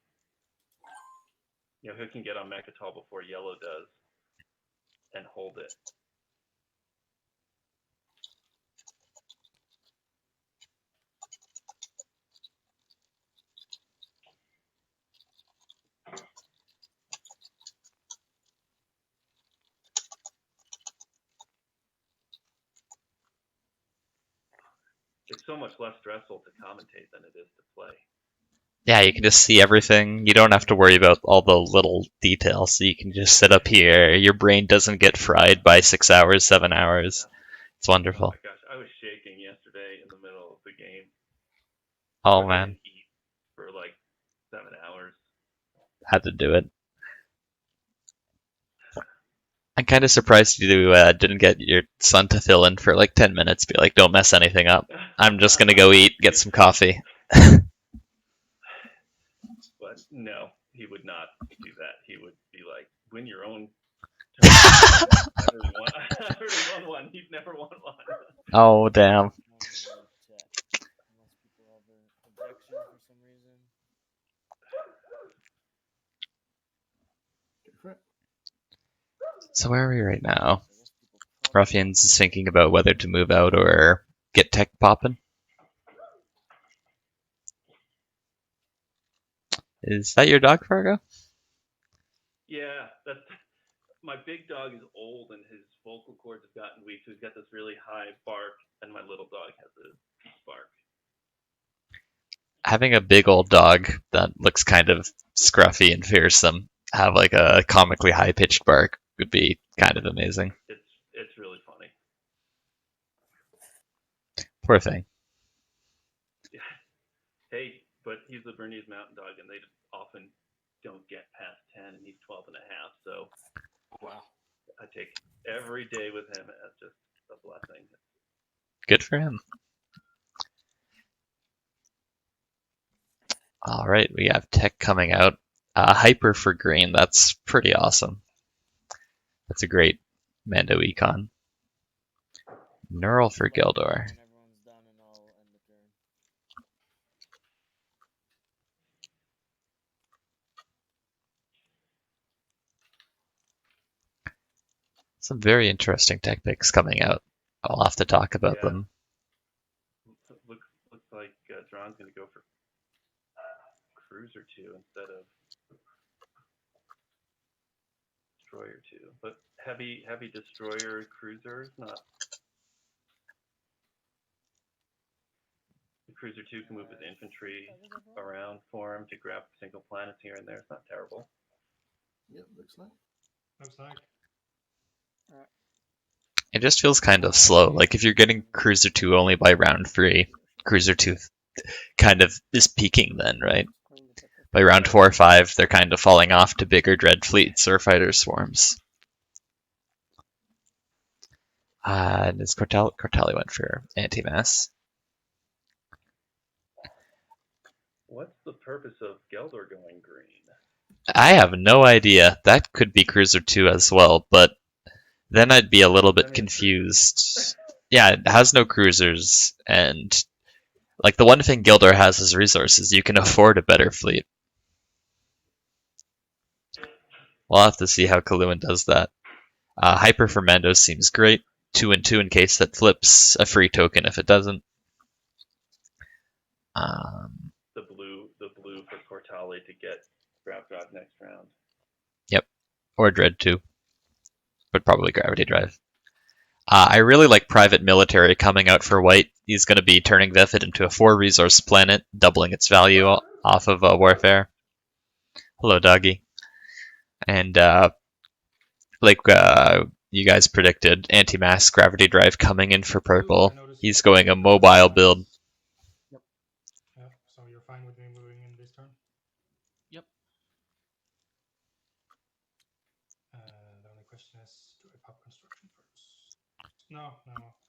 You know, he can get on Mechatol before Yellow does and hold it. It's so much less stressful to commentate than it is to play.
Yeah, you can just see everything. You don't have to worry about all the little details. You can just sit up here. Your brain doesn't get fried by 6 hours, 7 hours. It's wonderful.
Oh my gosh, I was shaking yesterday in the middle of the game.
Oh,
I
man.
didn't eat for like 7 hours.
Had to do it. I'm kind of surprised you didn't get your son to fill in for like 10 minutes. Be like, don't mess anything up. I'm just going to go eat, get some coffee.
But no, he would not do that. He would be like, win your own turn. I already won one. He'd never won one.
Oh, damn.
Unless people have an objection for some reason.
Go for it.
So where are we right now? Ruffians is thinking about whether to move out or get tech popping. Is that your dog, Fargo?
Yeah, that's my big dog is old and his vocal cords have gotten weak, so he's got this really high bark, and my little dog has a bark.
Having a big old dog that looks kind of scruffy and fearsome have like a comically high pitched bark would be kind of amazing.
It's really funny.
Poor thing.
Yeah. Hey, but he's a Bernese Mountain Dog, and they often don't get past 10, and he's 12 and a half. So,
wow,
I take every day with him as just a blessing.
Good for him. All right, we have tech coming out. Hyper for green. That's pretty awesome. That's a great Mando econ. Neural for Gheldor.
When everyone's done, and I'll end the turn.
Some very interesting tech picks coming out. I'll have to talk about them.
Looks like Drahn's going to go for Cruiser 2 instead of Destroyer 2. But heavy Destroyer Cruiser is not. The Cruiser 2 can move his infantry around for him to grab single planets here and there. It's not terrible.
Yep, looks like.
It just feels kind of slow. Like if you're getting Cruiser 2 only by round 3, Cruiser 2 kind of is peaking then, right? By round 4 or 5, they're kind of falling off to bigger dread fleets or fighter swarms. And it's Kortali went for anti-mass.
What's the purpose of Gheldor going green?
I have no idea. That could be Cruiser 2 as well, but then I'd be a little bit confused. Yeah, it has no cruisers, and like the one thing Gheldor has is resources. You can afford a better fleet. We'll have to see how Caluin does that. Hyper for Mando seems great. 2 and 2 in case that flips. A free token if it doesn't.
The blue for Kortali to get Grab Drive next round.
Yep, or Dread 2, but probably Gravity Drive. I really like Private Military coming out for white. He's going to be turning Vethid into a 4-resource planet, doubling its value off of Warfare. Hello, doggy. And like you guys predicted, Anti-Mass Gravity Drive coming in for purple. He's going a mobile build.
Yep. So you're fine with me moving in this turn?
Yep.
The only question is, do I pop construction first? No.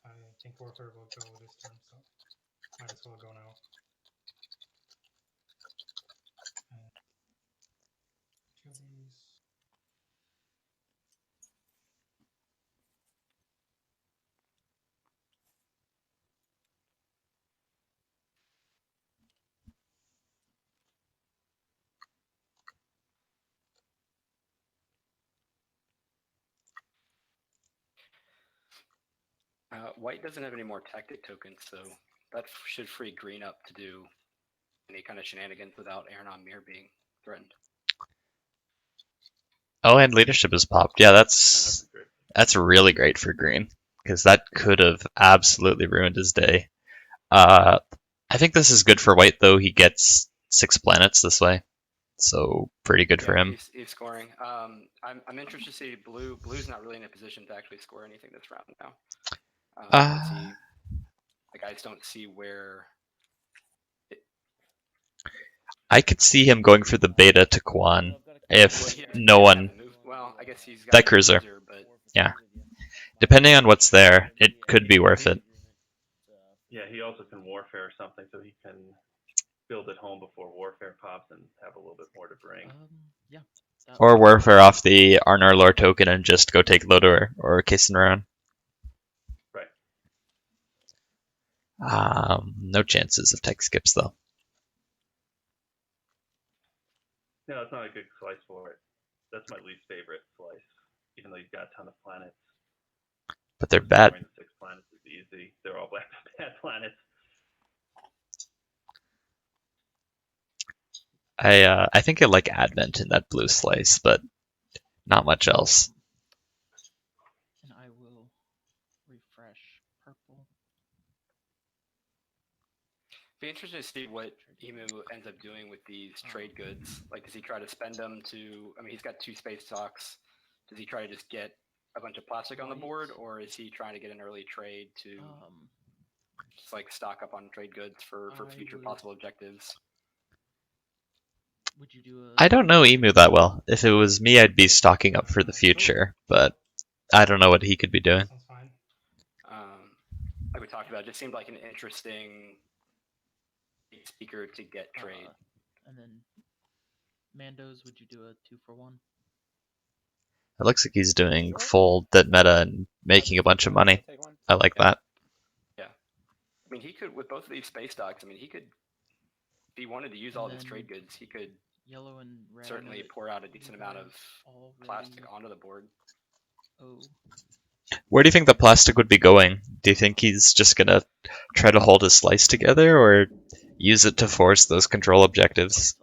I think Warfare will go this turn, so might as well go now. Two of these.
White doesn't have any more tactic tokens, so that should free green up to do any kind of shenanigans without Aranon Mir being threatened.
Oh, and leadership is popped. Yeah, that's really great for green, because that could have absolutely ruined his day. I think this is good for white, though. He gets 6 planets this way, so pretty good for him.
He's scoring. I'm interested to see blue. Blue's not really in a position to actually score anything this round now. I just don't see where.
I could see him going for the beta to Quan if no one.
Well, I guess he's got
that cruiser.
But
yeah, depending on what's there, it could be worth it.
Yeah, he also can Warfare or something, so he can build it home before Warfare pops and have a little bit more to bring.
Yeah.
Or Warfare off the Arnar Lore token and just go take Veldyr or Kasenran.
Right.
No chances of tech skips though.
No, it's not a good slice for it. That's my least favorite slice, even though you've got a ton of planets.
But they're bad.
6 planets is easy. They're all bad planets.
I think I like Advent in that blue slice, but not much else.
And I will refresh purple.
Be interested to see what Emu ends up doing with these trade goods. Like, does he try to spend them to? I mean, he's got 2 space stocks. Does he try to just get a bunch of plastic on the board, or is he trying to get an early trade to just like stock up on trade goods for future possible objectives?
Would you do
I don't know Emu that well. If it was me, I'd be stocking up for the future, but I don't know what he could be doing.
Like we talked about, it just seemed like an interesting speaker to get trade.
And then Mandos, would you do a 2-for-1?
It looks like he's doing full dead meta and making a bunch of money. I like that.
Yeah. I mean, he could, with both of these space stocks, I mean, he could, if he wanted to use all of his trade goods, he could
yellow and red
certainly pour out a decent amount of plastic onto the board.
Where do you think the plastic would be going? Do you think he's just gonna try to hold his slice together, or use it to force those control objectives?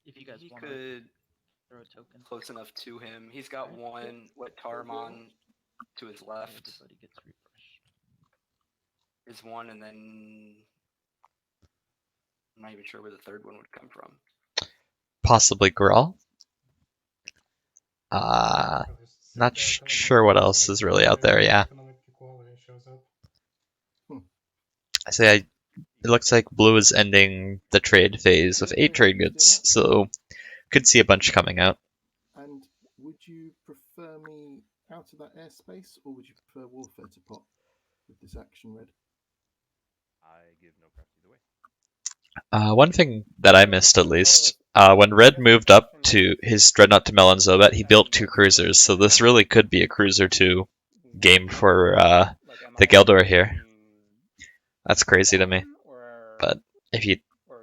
If you guys
he
want
could
throw a token
close enough to him. He's got one Taramon to his left.
Everybody gets refreshed.
Is one, and then I'm not even sure where the third one would come from.
Possibly Grawl. Not sure what else is really out there. Yeah. I say it looks like blue is ending the trade phase with 8 trade goods, so could see a bunch coming out.
And would you prefer me out of that airspace, or would you prefer Warfare to pop with this action red?
I give no preference either way.
One thing that I missed at least, when Red moved up to his Dreadnought to Melanzobet, he built 2 cruisers, so this really could be a cruiser 2 game for the Gheldor here. That's crazy to me. But if you,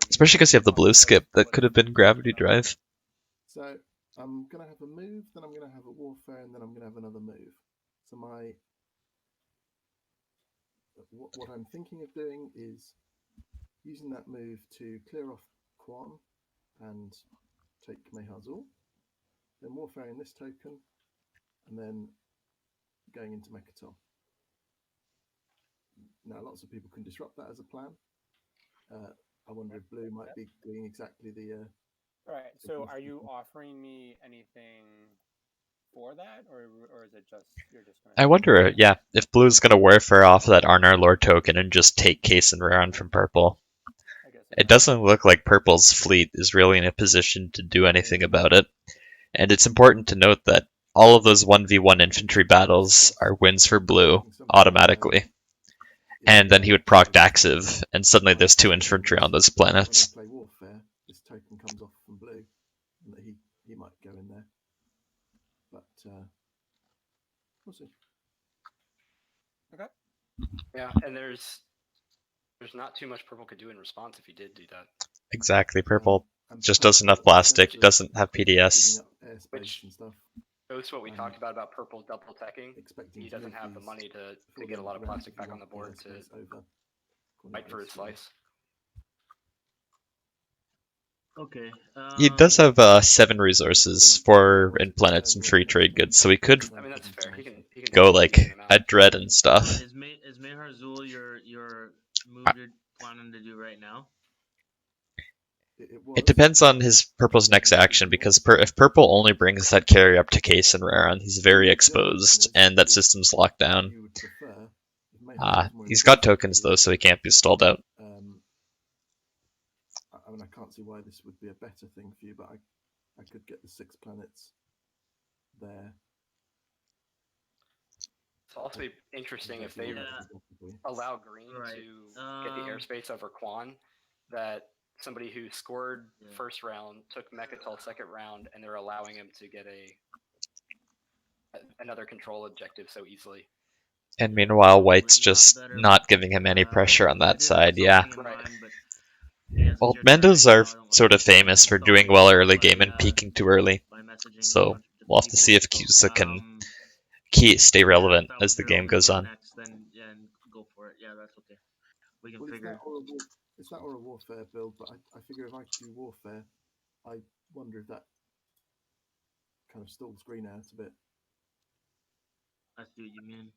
especially because you have the blue skip, that could have been Gravity Drive.
So I'm going to have a move, then I'm going to have a warfare, and then I'm going to have another move. So what I'm thinking of doing is using that move to clear off Quan and take Mehazul, then warfaring this token, and then going into Mechatol. Now, lots of people can disrupt that as a plan. I wonder if Blue might be doing exactly the...
All right, so are you offering me anything for that, or is it just you're just gonna...
I wonder, yeah, if Blue's gonna warfare off that Arnar Lord token and just take Case and Raron from Purple. It doesn't look like Purple's fleet is really in a position to do anything about it. And it's important to note that all of those 1v1 infantry battles are wins for Blue automatically. And then he would proc Daxiv, and suddenly there's 2 infantry on those planets.
When I play warfare, this token comes off from Blue, and he might go in there. But we'll see.
Okay.
Yeah, and there's not too much Purple could do in response if he did do that.
Exactly, Purple just does enough plastic, doesn't have PDS.
Which goes to what we talked about Purple double teching. He doesn't have the money to get a lot of plastic back on the board to fight for his slice.
Okay.
He does have 7 resources, 4 in planets and free trade goods, so he could
that's fair. He can
go like a Dread and stuff.
Is Mehazul your move you're planning to do right now?
It depends on his Purple's next action, because if Purple only brings that carry up to Case and Raron, he's very exposed, and that system's locked down. He's got tokens though, so he can't be stalled out.
I mean, I can't see why this would be a better thing for you, but I could get the 6 planets there.
It's also interesting if they allow Green to get the airspace over Quan, that somebody who scored first round took Mechatol second round, and they're allowing him to get another control objective so easily.
And meanwhile, White's just not giving him any pressure on that side, yeah. Well, Mandos are sort of famous for doing well early game and peaking too early, so we'll have to see if Cusa can stay relevant as the game goes on.
Then go for it. Yeah, that's okay. We can
Well,
figure.
It's that or a warfare build, but I figure if I do warfare, I wonder if that kind of stalls Green out a bit.
I see what you mean.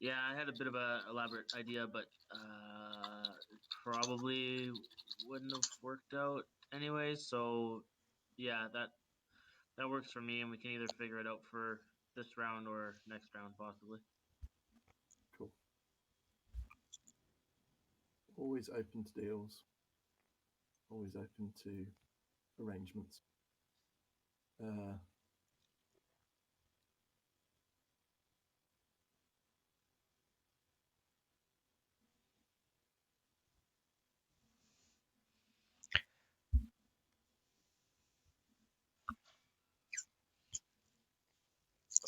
Yeah, I had a bit of an elaborate idea, but it probably wouldn't have worked out anyway. So, yeah, that works for me, and we can either figure it out for this round or next round, possibly.
Cool. Always open to deals. Always open to arrangements.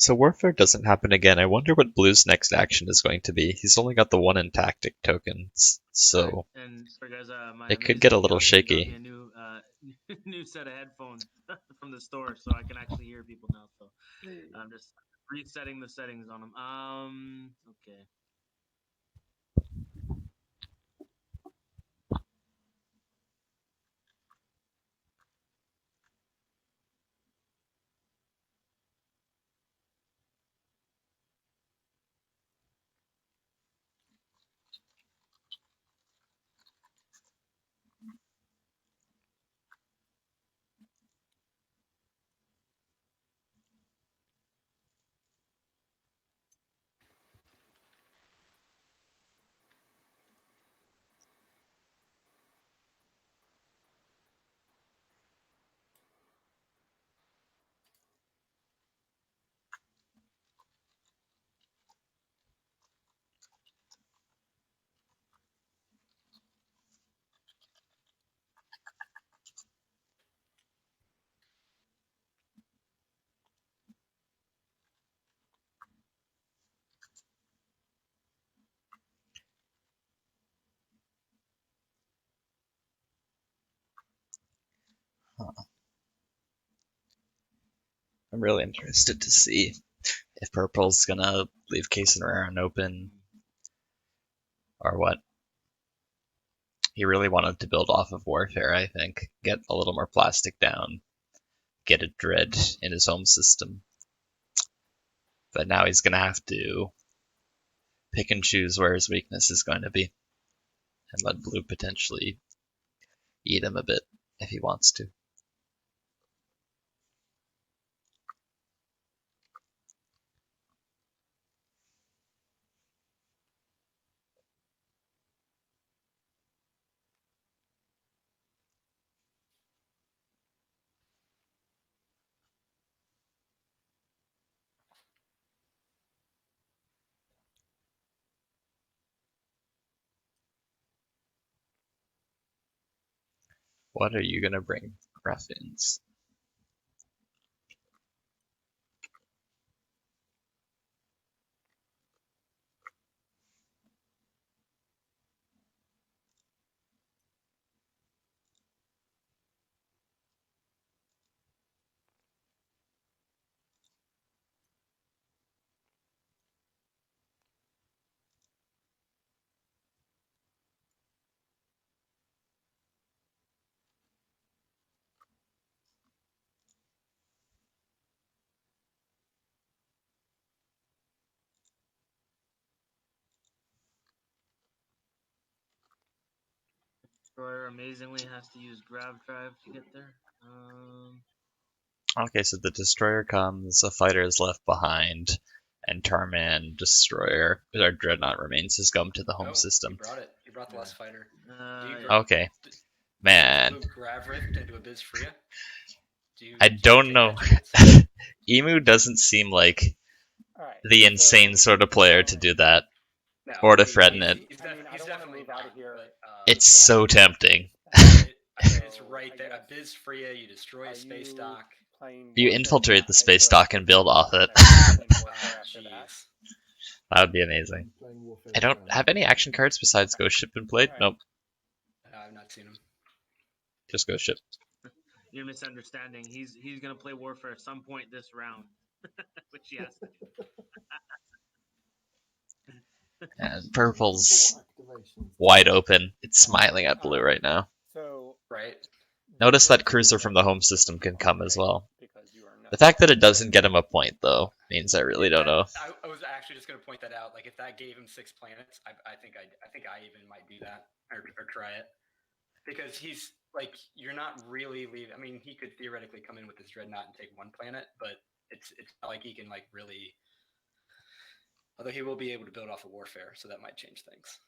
So Warfare doesn't happen again. I wonder what Blue's next action is going to be. He's only got the 1 in tactic tokens, so
and sorry guys,
it could get a little shaky.
Got me a new set of headphones from the store, so I can actually hear people now. So I'm just resetting the settings on them. Okay.
I'm really interested to see if Purple's gonna leave Case and Raran open or what. He really wanted to build off of Warfare, I think. Get a little more plastic down. Get a Dread in his home system. But now he's gonna have to pick and choose where his weakness is going to be. And let Blue potentially eat him a bit if he wants to. What are you gonna bring, Ruffians?
Destroyer amazingly has to use Grav Drive to get there.
Okay, so the Destroyer comes, a fighter is left behind, and Tarman Destroyer, or Dreadnought remains his gum to the home system.
You brought it. You brought the last fighter.
Okay. Man.
Do you Grav Rift into Abyss Freya?
I don't know. Emu doesn't seem like the insane sort of player to do that.
No,
or to threaten it.
He's definitely not, but,
it's so tempting.
It's right there. Abyss Freya, you destroy a space dock.
You infiltrate the space dock and build off it. That would be amazing. I don't have any action cards besides Ghost Ship been played? Nope.
I've not seen him.
Just Ghost Ship.
You're misunderstanding. He's gonna play Warfare at some point this round, which he has to do.
And Purple's wide open. It's smiling at Blue right now.
So
right.
Notice that Cruiser from the home system can come as well. The fact that it doesn't get him a point, though, means I really don't know.
I was actually just going to point that out. Like, if that gave him 6 planets, I think I even might do that or try it, because he's like, you're not really leaving. I mean, he could theoretically come in with his Dreadnought and take 1 planet, but it's not like he can like really. Although he will be able to build off of Warfare, so that might change things.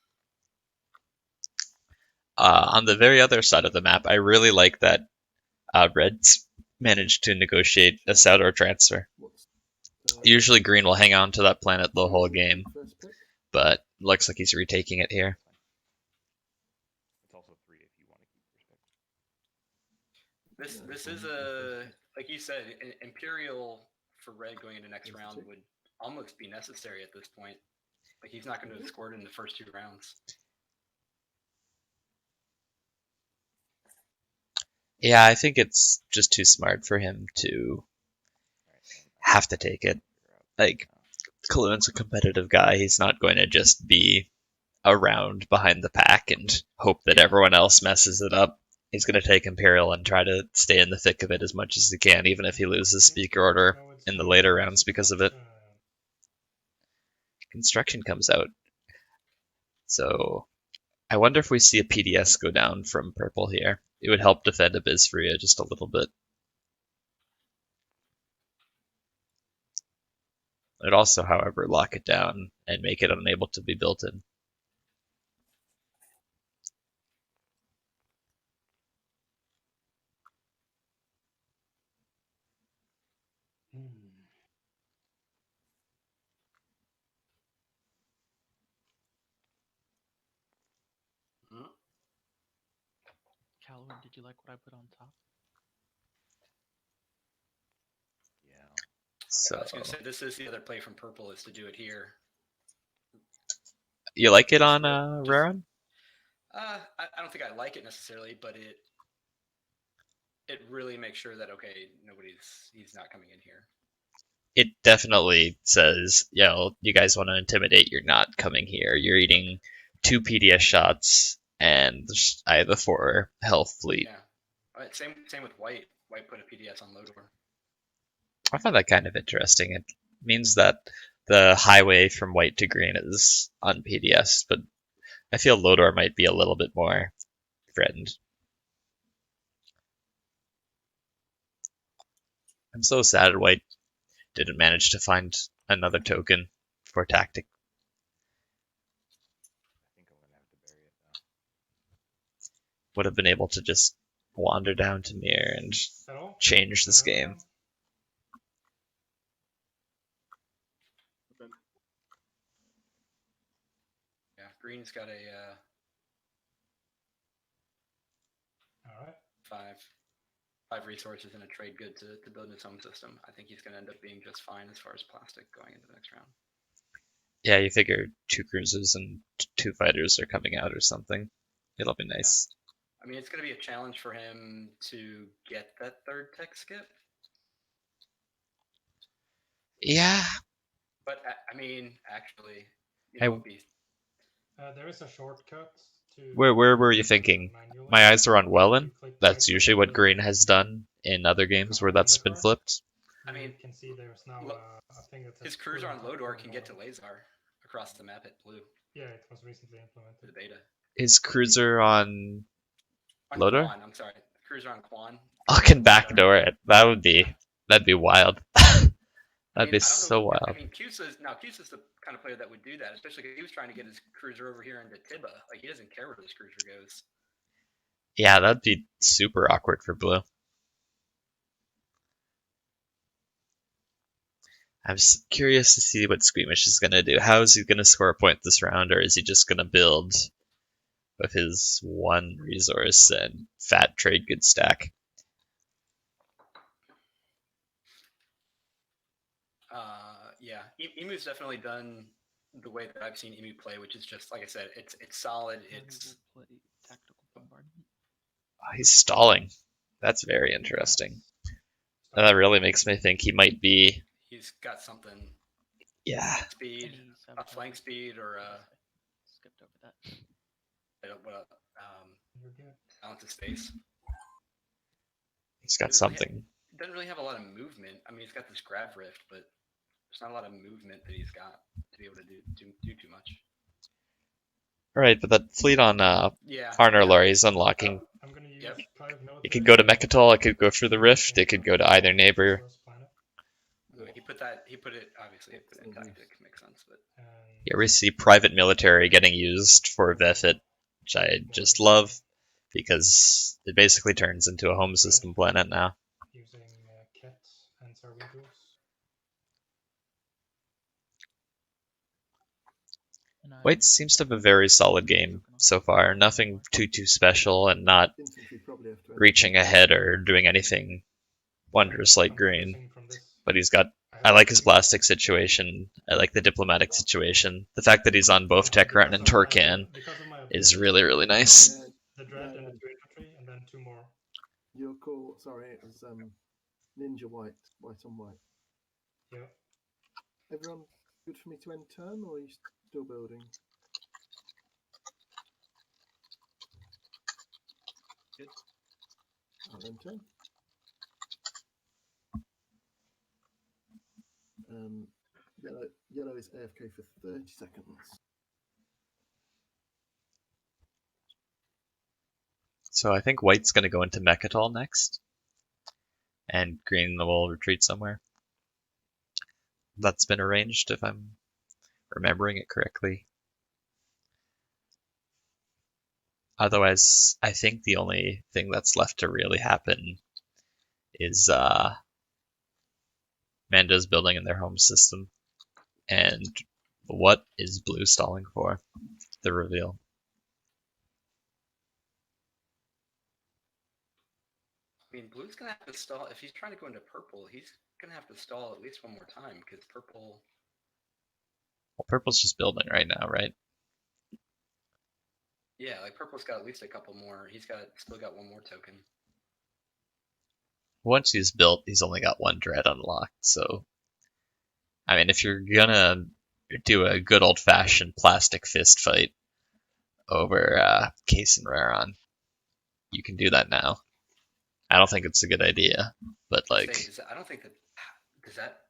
On the very other side of the map, I really like that Red's managed to negotiate a Saldor transfer. Usually Green will hang on to that planet the whole game, but looks like he's retaking it here.
It's also 3 if you want to keep your
This is a, like you said, Imperial for Red going into next round would almost be necessary at this point. Like, he's not going to score it in the first 2 rounds.
Yeah, I think it's just too smart for him to have to take it. Like, Caluin's a competitive guy. He's not going to just be around behind the pack and hope that everyone else messes it up. He's going to take Imperial and try to stay in the thick of it as much as he can, even if he loses Speaker Order in the later rounds because of it. Construction comes out. So I wonder if we see a PDS go down from Purple here. It would help defend Abyss Freya just a little bit. It would also, however, lock it down and make it unable to be built in.
Caluin, did you like what I put on top?
Yeah.
So
I was going to say, this is the other play from Purple, is to do it here.
You like it on Raran?
I don't think I like it necessarily, but it really makes sure that okay, he's not coming in here.
It definitely says, you guys want to intimidate, you're not coming here. You're eating 2 PDS shots, and I have a 4 health fleet.
Yeah. Same with White. White put a PDS on Lodor.
I find that kind of interesting. It means that the highway from white to green is on PDS, but I feel Lodor might be a little bit more threatened. I'm so sad White didn't manage to find another token for tactic.
I think I'm gonna have to bury it now.
Would have been able to just wander down to Mir and change this game.
Yeah, Green's got a
All right.
five resources and a trade good to build his home system. I think he's going to end up being just fine as far as plastic going into the next round.
Yeah, you figure 2 cruisers and 2 fighters are coming out or something. It'll be nice.
Yeah. I mean, it's going to be a challenge for him to get that 3rd tech skip.
Yeah.
But, I mean, actually,
there is a shortcut to...
Where were you thinking? My eyes are on Welland. That's usually what Green has done in other games where that's been flipped.
I mean,
you can see there's now a thing that
his cruiser on Lodor can get to Lazar across the map at blue.
Yeah, it was recently implemented.
The beta.
His cruiser on Lodor?
Quan, I'm sorry. Cruiser on Quan.
I can backdoor it. That'd be wild. That'd be so wild.
I mean, Cusa's the kind of player that would do that, especially because he was trying to get his cruiser over here into Tibba. Like, he doesn't care where his cruiser goes.
Yeah, that'd be super awkward for Blue. I'm just curious to see what Squeamish is going to do. How is he going to score a point this round, or is he just going to build with his 1 resource and fat trade good stack?
Yeah, Emu's definitely done the way that I've seen Emu play, which is just, like I said, it's solid. It's
tactical bombardment.
He's stalling. That's very interesting. And that really makes me think he might be...
He's got something.
Yeah.
Speed, a flank speed, or
skipped over that.
Balance of space.
He's got something.
He doesn't really have a lot of movement. I mean, he's got this grab rift, but there's not a lot of movement that he's got to be able to do too much.
Right, but that fleet on Arnor Lorry is unlocking.
I'm gonna use
it could go to Mechatol, it could go through the rift, it could go to either neighbor.
He put it in tactic, makes sense. But
Yeah, we see private military getting used for Vefit, which I just love, because it basically turns into a home system planet now.
Using Khet and Sarwidos.
White seems to have a very solid game so far. Nothing too special, and not reaching ahead or doing anything wondrous like Green. But he's got... I like his plastic situation. I like the diplomatic situation. The fact that he's on both Techran and Torcan is really, really nice.
The Dread and the infantry, and then 2 more.
Your call, sorry, it was Ninja White on White.
Yeah.
Everyone good for me to end turn, or are you still building?
Good.
I'll end turn. Yellow is AFK for 30 seconds.
So I think White's going to go into Mechatol next. And Green will retreat somewhere. That's been arranged, if I'm remembering it correctly. Otherwise, I think the only thing that's left to really happen is Manda's building in their home system. And what is Blue stalling for? The reveal.
I mean, Blue's gonna have to stall if he's trying to go into purple. He's gonna have to stall at least 1 more time because purple.
Well, purple's just building right now, right?
Yeah, like purple's got at least a couple more. He's still got 1 more token.
once he's built, he's only got one dread unlocked. So, I mean, if you're gonna do a good old-fashioned plastic fist fight over Case and Raron, you can do that now. I don't think it's a good idea, but like,
I don't think that does that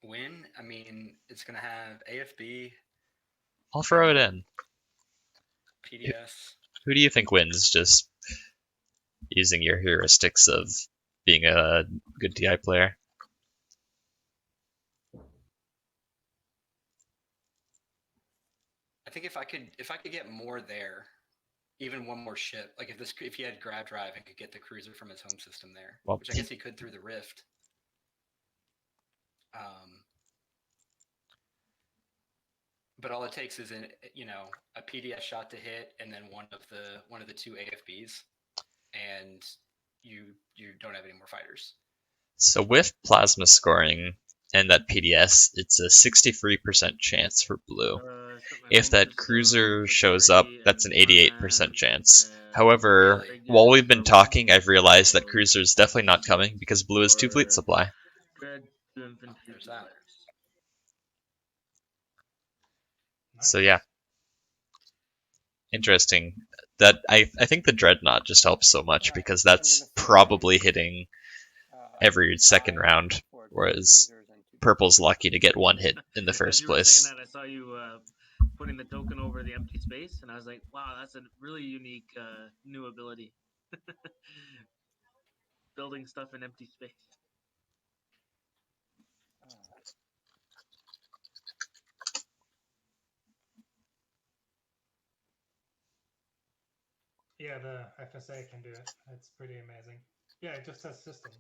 win. I mean, it's gonna have AFB,
I'll throw it in.
PDS.
Who do you think wins? Just using your heuristics of being a good TI player.
I think if I could get more there, even one more ship, like if he had grab drive and could get the cruiser from his home system there,
Well,
which I guess he could through the rift. But all it takes is a PDS shot to hit, and then one of the two AFBs, and you don't have any more fighters.
So with plasma scoring and that PDS, it's a 63% chance for blue. If that cruiser shows up, that's an 88% chance. However,
Really?
while we've been talking, I've realized that cruiser is definitely not coming because blue has 2 fleet supply.
There's that.
So yeah, interesting. That I think the Dreadnought just helps so much because that's probably hitting every second round, whereas purple's lucky to get one hit in the first place.
Saying that, I saw you putting the token over the empty space, and I was like, wow, that's a really unique new ability. Building stuff in empty space.
Yeah, the FSA can do it. It's pretty amazing. Yeah, it just says system.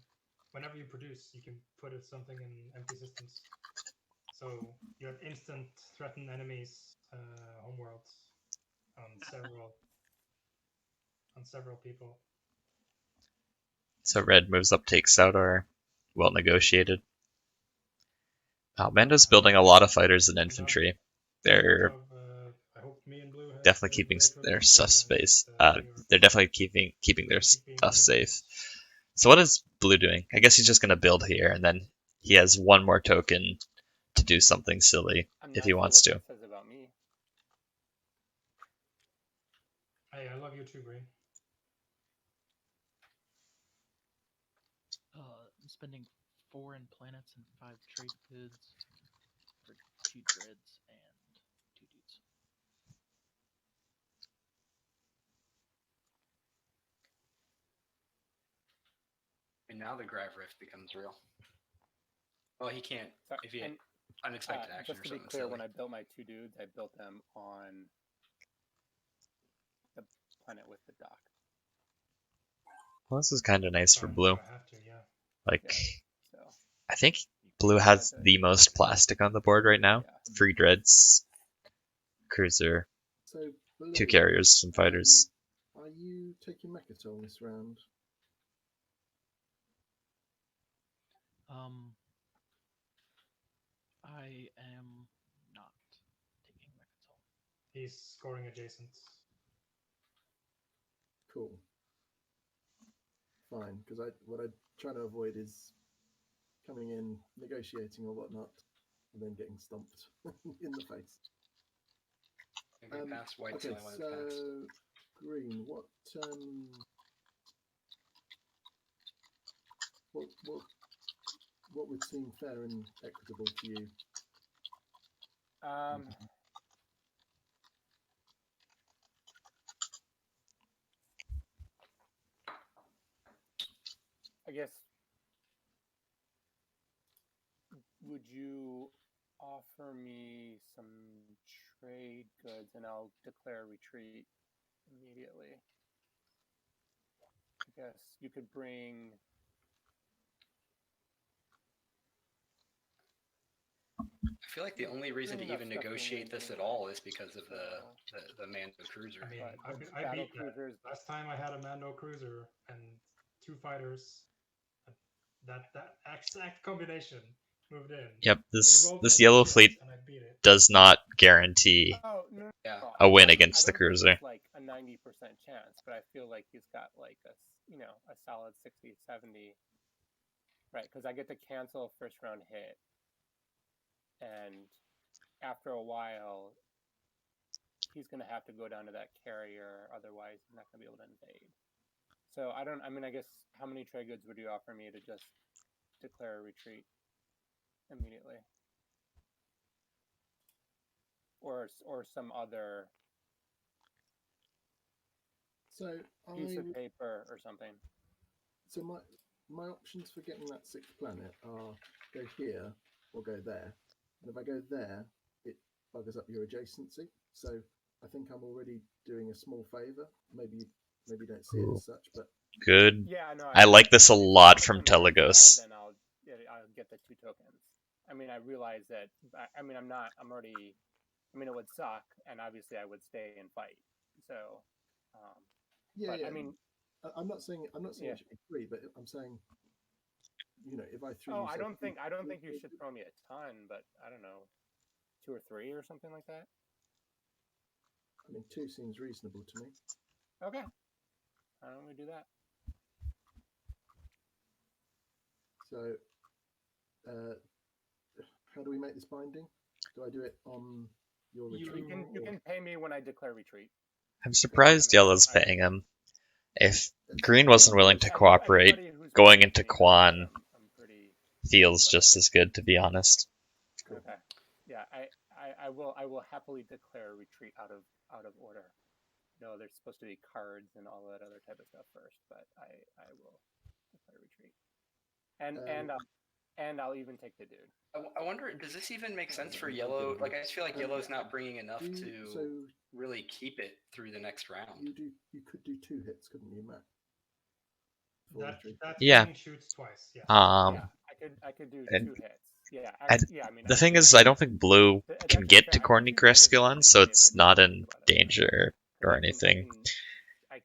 Whenever you produce, you can put something in empty systems. So you have instant threatened enemies, homeworlds on several people.
So red moves up, takes out our well negotiated. Mando's building a lot of fighters and infantry. They're definitely keeping their stuff safe. They're definitely keeping their stuff safe. So what is blue doing? I guess he's just gonna build here, and then he has one more token to do something silly if he wants to.
Says about me.
Hey, I love you too, Green.
I'm spending 4 in planets and 5 trade goods for 2 dreads and 2 dudes.
And now the Grav Rift becomes real. Well, he can't if he had unexpected action
just
or
to be
something.
clear,
silly.
when I built my 2 dudes, I built them on the planet with the dock.
Well, this is kind of nice for blue. Like,
So
I think blue has the most plastic on the board right now. 3 dreads, cruiser,
So, blue,
2 carriers, some fighters.
Are you taking Mechatol this round?
I am not taking Mechatol.
He's scoring adjacents.
Cool. Fine, because what I try to avoid is coming in, negotiating or whatnot, and then getting stomped in the face.
Past white's
Okay,
the only one
so
that passed.
green, what would seem fair and equitable to you?
I guess, would you offer me some trade goods and I'll declare retreat immediately? I guess you could bring...
I feel like the only reason to even negotiate this at all is because of the Mando cruiser.
I mean, I beat that. Last time I had a Mando cruiser and 2 fighters. That exact combination moved in.
Yep, this yellow fleet does not guarantee a win against the cruiser.
Like a 90% chance, but I feel like he's got like a a solid 60, 70. Right, because I get to cancel first round hit, and after a while, he's going to have to go down to that carrier, otherwise he's not going to be able to invade. So I guess how many trade goods would you offer me to just declare a retreat immediately? Or some other piece of paper or something.
So my options for getting that 6th planet are go here or go there. And if I go there, it buggers up your adjacency. So I think I'm already doing a small favor. Maybe you don't see it as such, but
good.
Yeah, no,
I like this a lot from Telagos.
Then I'll get the 2 tokens. I mean, I realize that. I mean, it would suck, and obviously I would stay and fight. So,
yeah.
I mean,
I'm not saying it should be free, but I'm saying, if I threw.
Oh, I don't think you should throw me a ton, but I don't know, 2 or 3 or something like that.
I mean, 2 seems reasonable to me.
Okay, why don't we do that?
So, how do we make this binding? Do I do it on your retreat?
You can pay me when I declare retreat.
I'm surprised Yellow's paying him. If Green wasn't willing to cooperate, going into Quan feels just as good, to be honest.
Okay. Yeah, I will happily declare retreat out of order. No, there's supposed to be cards and all that other type of stuff first, but I will declare retreat. And I'll even take the dude.
I wonder, does this even make sense for Yellow? Like, I just feel like Yellow's not bringing enough to really keep it through the next round.
You could do 2 hits, couldn't you, Matt?
That
Yeah.
shoots twice. Yes.
Yeah, I could do 2 hits. Yeah. I mean,
the thing is, I don't think Blue can get to Corny Gresculon, so it's not in danger or anything.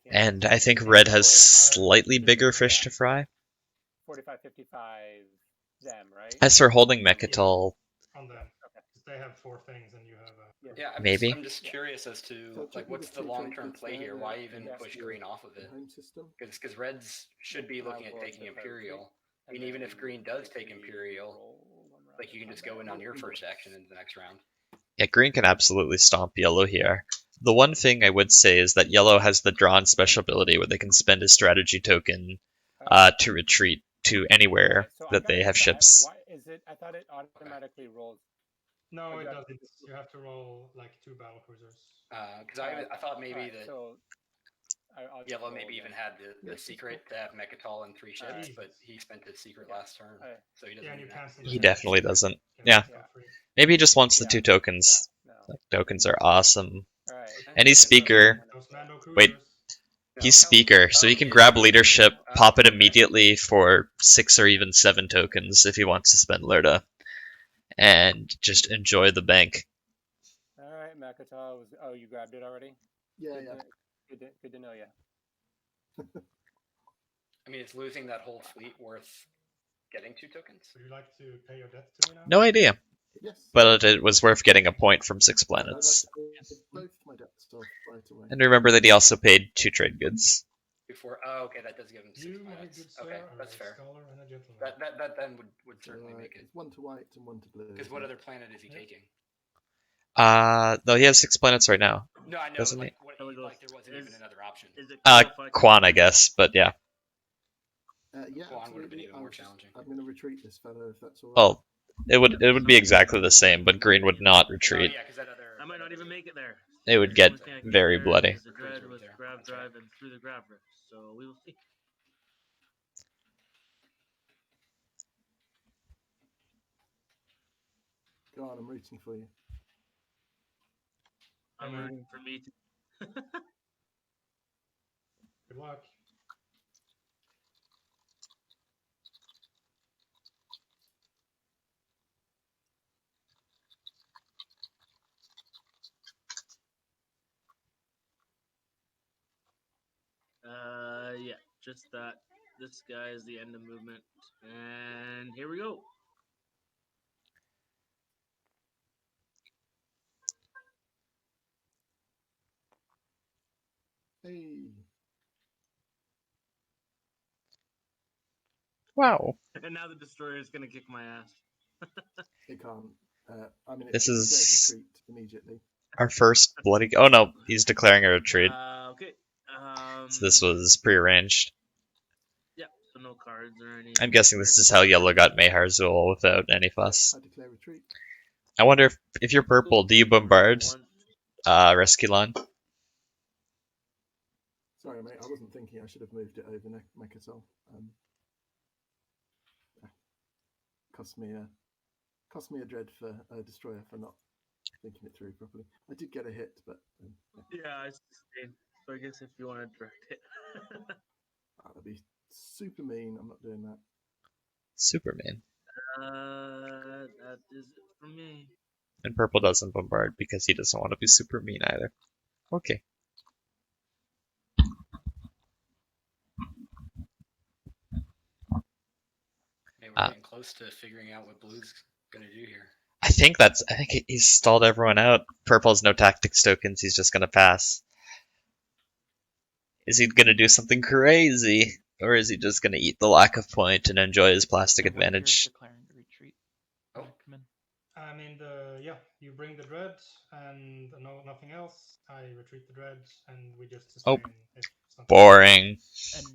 And I think Red has slightly bigger fish to fry.
45, 55, them, right?
As for holding Mechatol,
on them. They have 4 things, and you have a.
Yeah,
maybe.
I'm just curious as to what's the long-term play here? Why even push Green off of it? Because Reds should be looking at taking Imperial. I mean, even if Green does take Imperial, like you can just go in on your first action into the next round.
Yeah, Green can absolutely stomp Yellow here. The one thing I would say is that Yellow has the Drahn special ability where they can spend a strategy token to retreat to anywhere that they have ships.
Why is it? I thought it automatically rolls.
No, it doesn't. You have to roll like 2 battle cruisers.
Because I thought maybe that Yellow maybe even had the secret to have Mechatol and 3 ships, but he spent his secret last turn, so he doesn't.
He definitely doesn't. Yeah. Maybe he just wants the 2 tokens. Like, tokens are awesome. And he's Speaker. Wait. He's Speaker, so he can grab Leadership, pop it immediately for 6 or even 7 tokens if he wants to spend Lurda. And just enjoy the bank.
Alright, Mechatol was. Oh, you grabbed it already?
Yeah,
Good to know you.
I mean, is losing that whole fleet worth getting 2 tokens?
Would you like to pay your debt to me now?
No idea.
Yes.
But it was worth getting a point from 6 planets.
Both my debts off right away.
And remember that he also paid 2 trade goods.
Before, okay, that does give him 6 planets. Okay, that's fair. That then would certainly make it.
It's 1 to white and 1 to blue.
Because what other planet is he taking?
No, he has 6 planets right now.
No, I know.
Doesn't
like there wasn't even another option.
Quan, I guess, but yeah.
Yeah,
Quan would have been even more challenging.
I'm going to retreat this fellow if that's all right.
Well, it would be exactly the same, but Green would not retreat.
Yeah, because
I might not even make it there.
It would get very bloody.
The dread was grab drive and through the grab rift, so we will see.
Go on, I'm rooting for you.
I'm rooting for me too.
Good luck.
Yeah, just that. This guy is the end of movement, and here we go.
Hey.
Wow.
And now the destroyer is gonna kick my ass.
It can't. I mean,
This
it declares
is
retreat immediately.
our first bloody. Oh no, he's declaring a retreat.
Okay.
So this was prearranged.
Yeah. So no cards or any.
I'm guessing this is how yellow got Mayharzul without any fuss.
I declare retreat.
I wonder if you're purple, do you bombard rescue line?
Sorry, mate. I wasn't thinking. I should have moved it over Mechatol. Cost me a dread for a destroyer for not thinking it through properly. I did get a hit, but
yeah, I sustained. So I guess if you want to direct it.
That'd be super mean. I'm not doing that.
Superman.
That is it for me.
And purple doesn't bombard because he doesn't want to be super mean either. Okay.
Hey, we're getting close to figuring out what blue's gonna do here.
I think he's stalled everyone out. Purple has no tactics tokens, he's just gonna pass. Is he gonna do something crazy? Or is he just gonna eat the lack of point and enjoy his plastic advantage?
Declaring the retreat.
Oh.
Come in.
I mean, you bring the dread, and no, nothing else. I retreat the dread, and we just sustain. If something
Boring.
And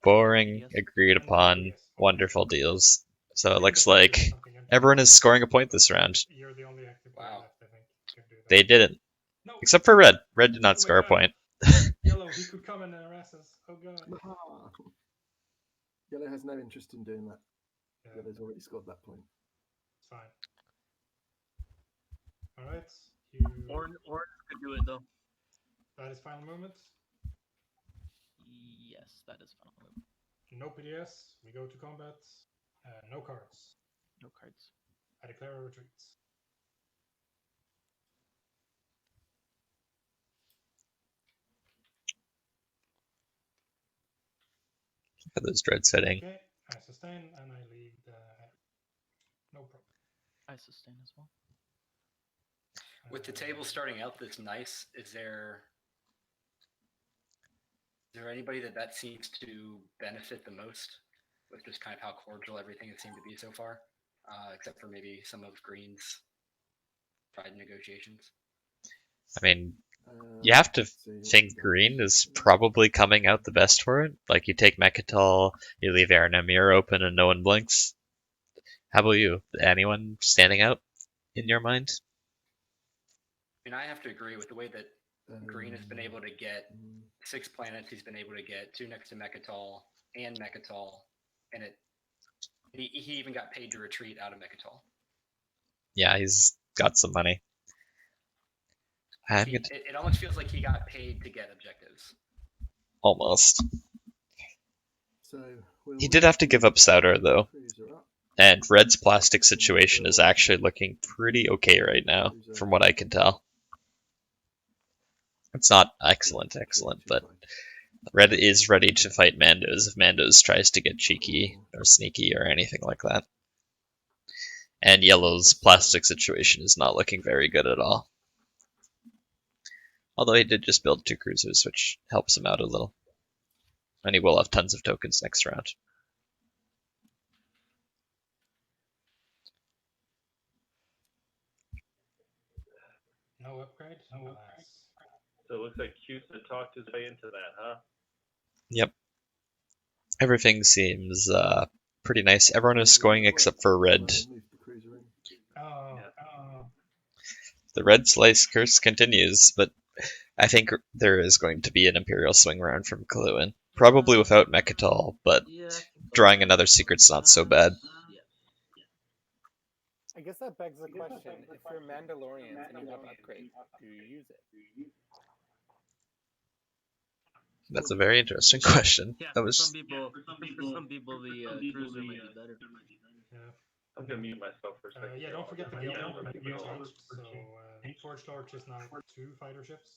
Boring. Agreed upon. Wonderful deals. So it looks like everyone is scoring a point this round.
You're the only active player left, I think. Can do that.
They didn't.
No.
Except for red. Red did not score a point.
Yellow, he could come and harass us. Oh god.
Yellow has no interest in doing that. Yeah. Yellow's already scored that point.
It's fine. Alright.
Orange could do it though.
That is final movement?
Yes, that is final movement.
No PDS. We go to combat. No cards.
No cards.
I declare a retreat.
Look at those dreads fitting.
Okay, I sustain and I leave the header. No problem.
I sustain as well.
With the table starting out that's nice, is there anybody that seems to benefit the most with just kind of how cordial everything has seemed to be so far? Except for maybe some of Green's tried negotiations.
I mean, you have to think Green is probably coming out the best for it. Like, you take Mechatol, you leave Aaron Amir open and no one blinks. How about you? Anyone standing out in your mind?
I mean, I have to agree with the way that Green has been able to get 6 planets. He's been able to get 2 next to Mechatol and Mechatol, and he even got paid to retreat out of Mechatol.
Yeah, he's got some money.
It almost feels like he got paid to get objectives.
Almost.
So
he did have to give up Souter, though. And Red's plastic situation is actually looking pretty okay right now, from what I can tell. It's not excellent, but Red is ready to fight Mandos if Mandos tries to get cheeky or sneaky or anything like that. And Yellow's plastic situation is not looking very good at all. Although he did just build 2 cruisers, which helps him out a little. And he will have tons of tokens next round.
No upgrade? No upgrade.
So it looks like Cusa talked his way into that, huh?
Yep. Everything seems pretty nice. Everyone is scoring except for Red. The Red Slice curse continues, but I think there is going to be an Imperial swing round from Caluin. Probably without Mechatol, but drawing another secret's not so bad.
I guess that begs the question, if you're Mandalorians and you have upgrade, do you use it?
That's a very interesting question.
Yeah,
that was...
for some people, the cruiser might be better.
Yeah.
I'm gonna mute myself for a second.
Yeah, don't forget the Gheldor changed. So Forge Torch is now 2 fighter ships,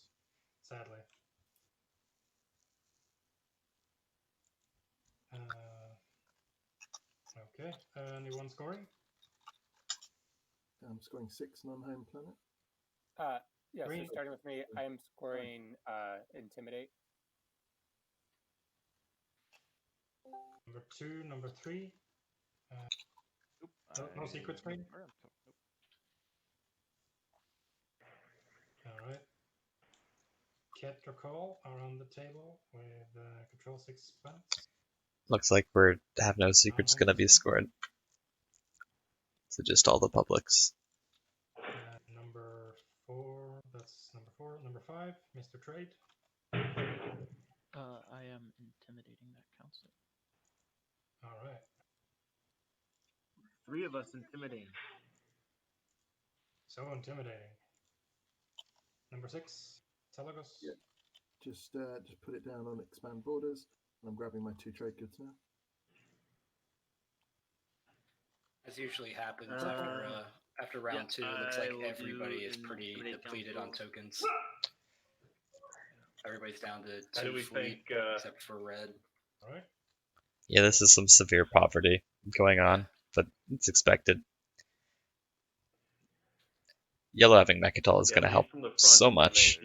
sadly. Okay, anyone scoring?
I'm scoring 6 non-home planet.
Yeah, so starting with me, I am scoring Intimidate.
number 2, number 3. No secret screen. All right. Khet, Drakkol are on the table with control 6 spells.
Looks like we're have no secrets gonna be scored. So just all the publics.
Number 4, that's number 4. Number 5, Mr. Trade.
I am intimidating that council.
All right.
3 of us intimidating.
So intimidating. Number 6, Telagos.
Yeah. Just put it down on expand borders, and I'm grabbing my 2 trade goods now.
As usually happens after round 2, it looks like everybody is pretty depleted on tokens. Everybody's down to 2 fleet, except for red.
All right.
Yeah, this is some severe poverty going on, but it's expected. Yellow having Mechatol is going to help so much.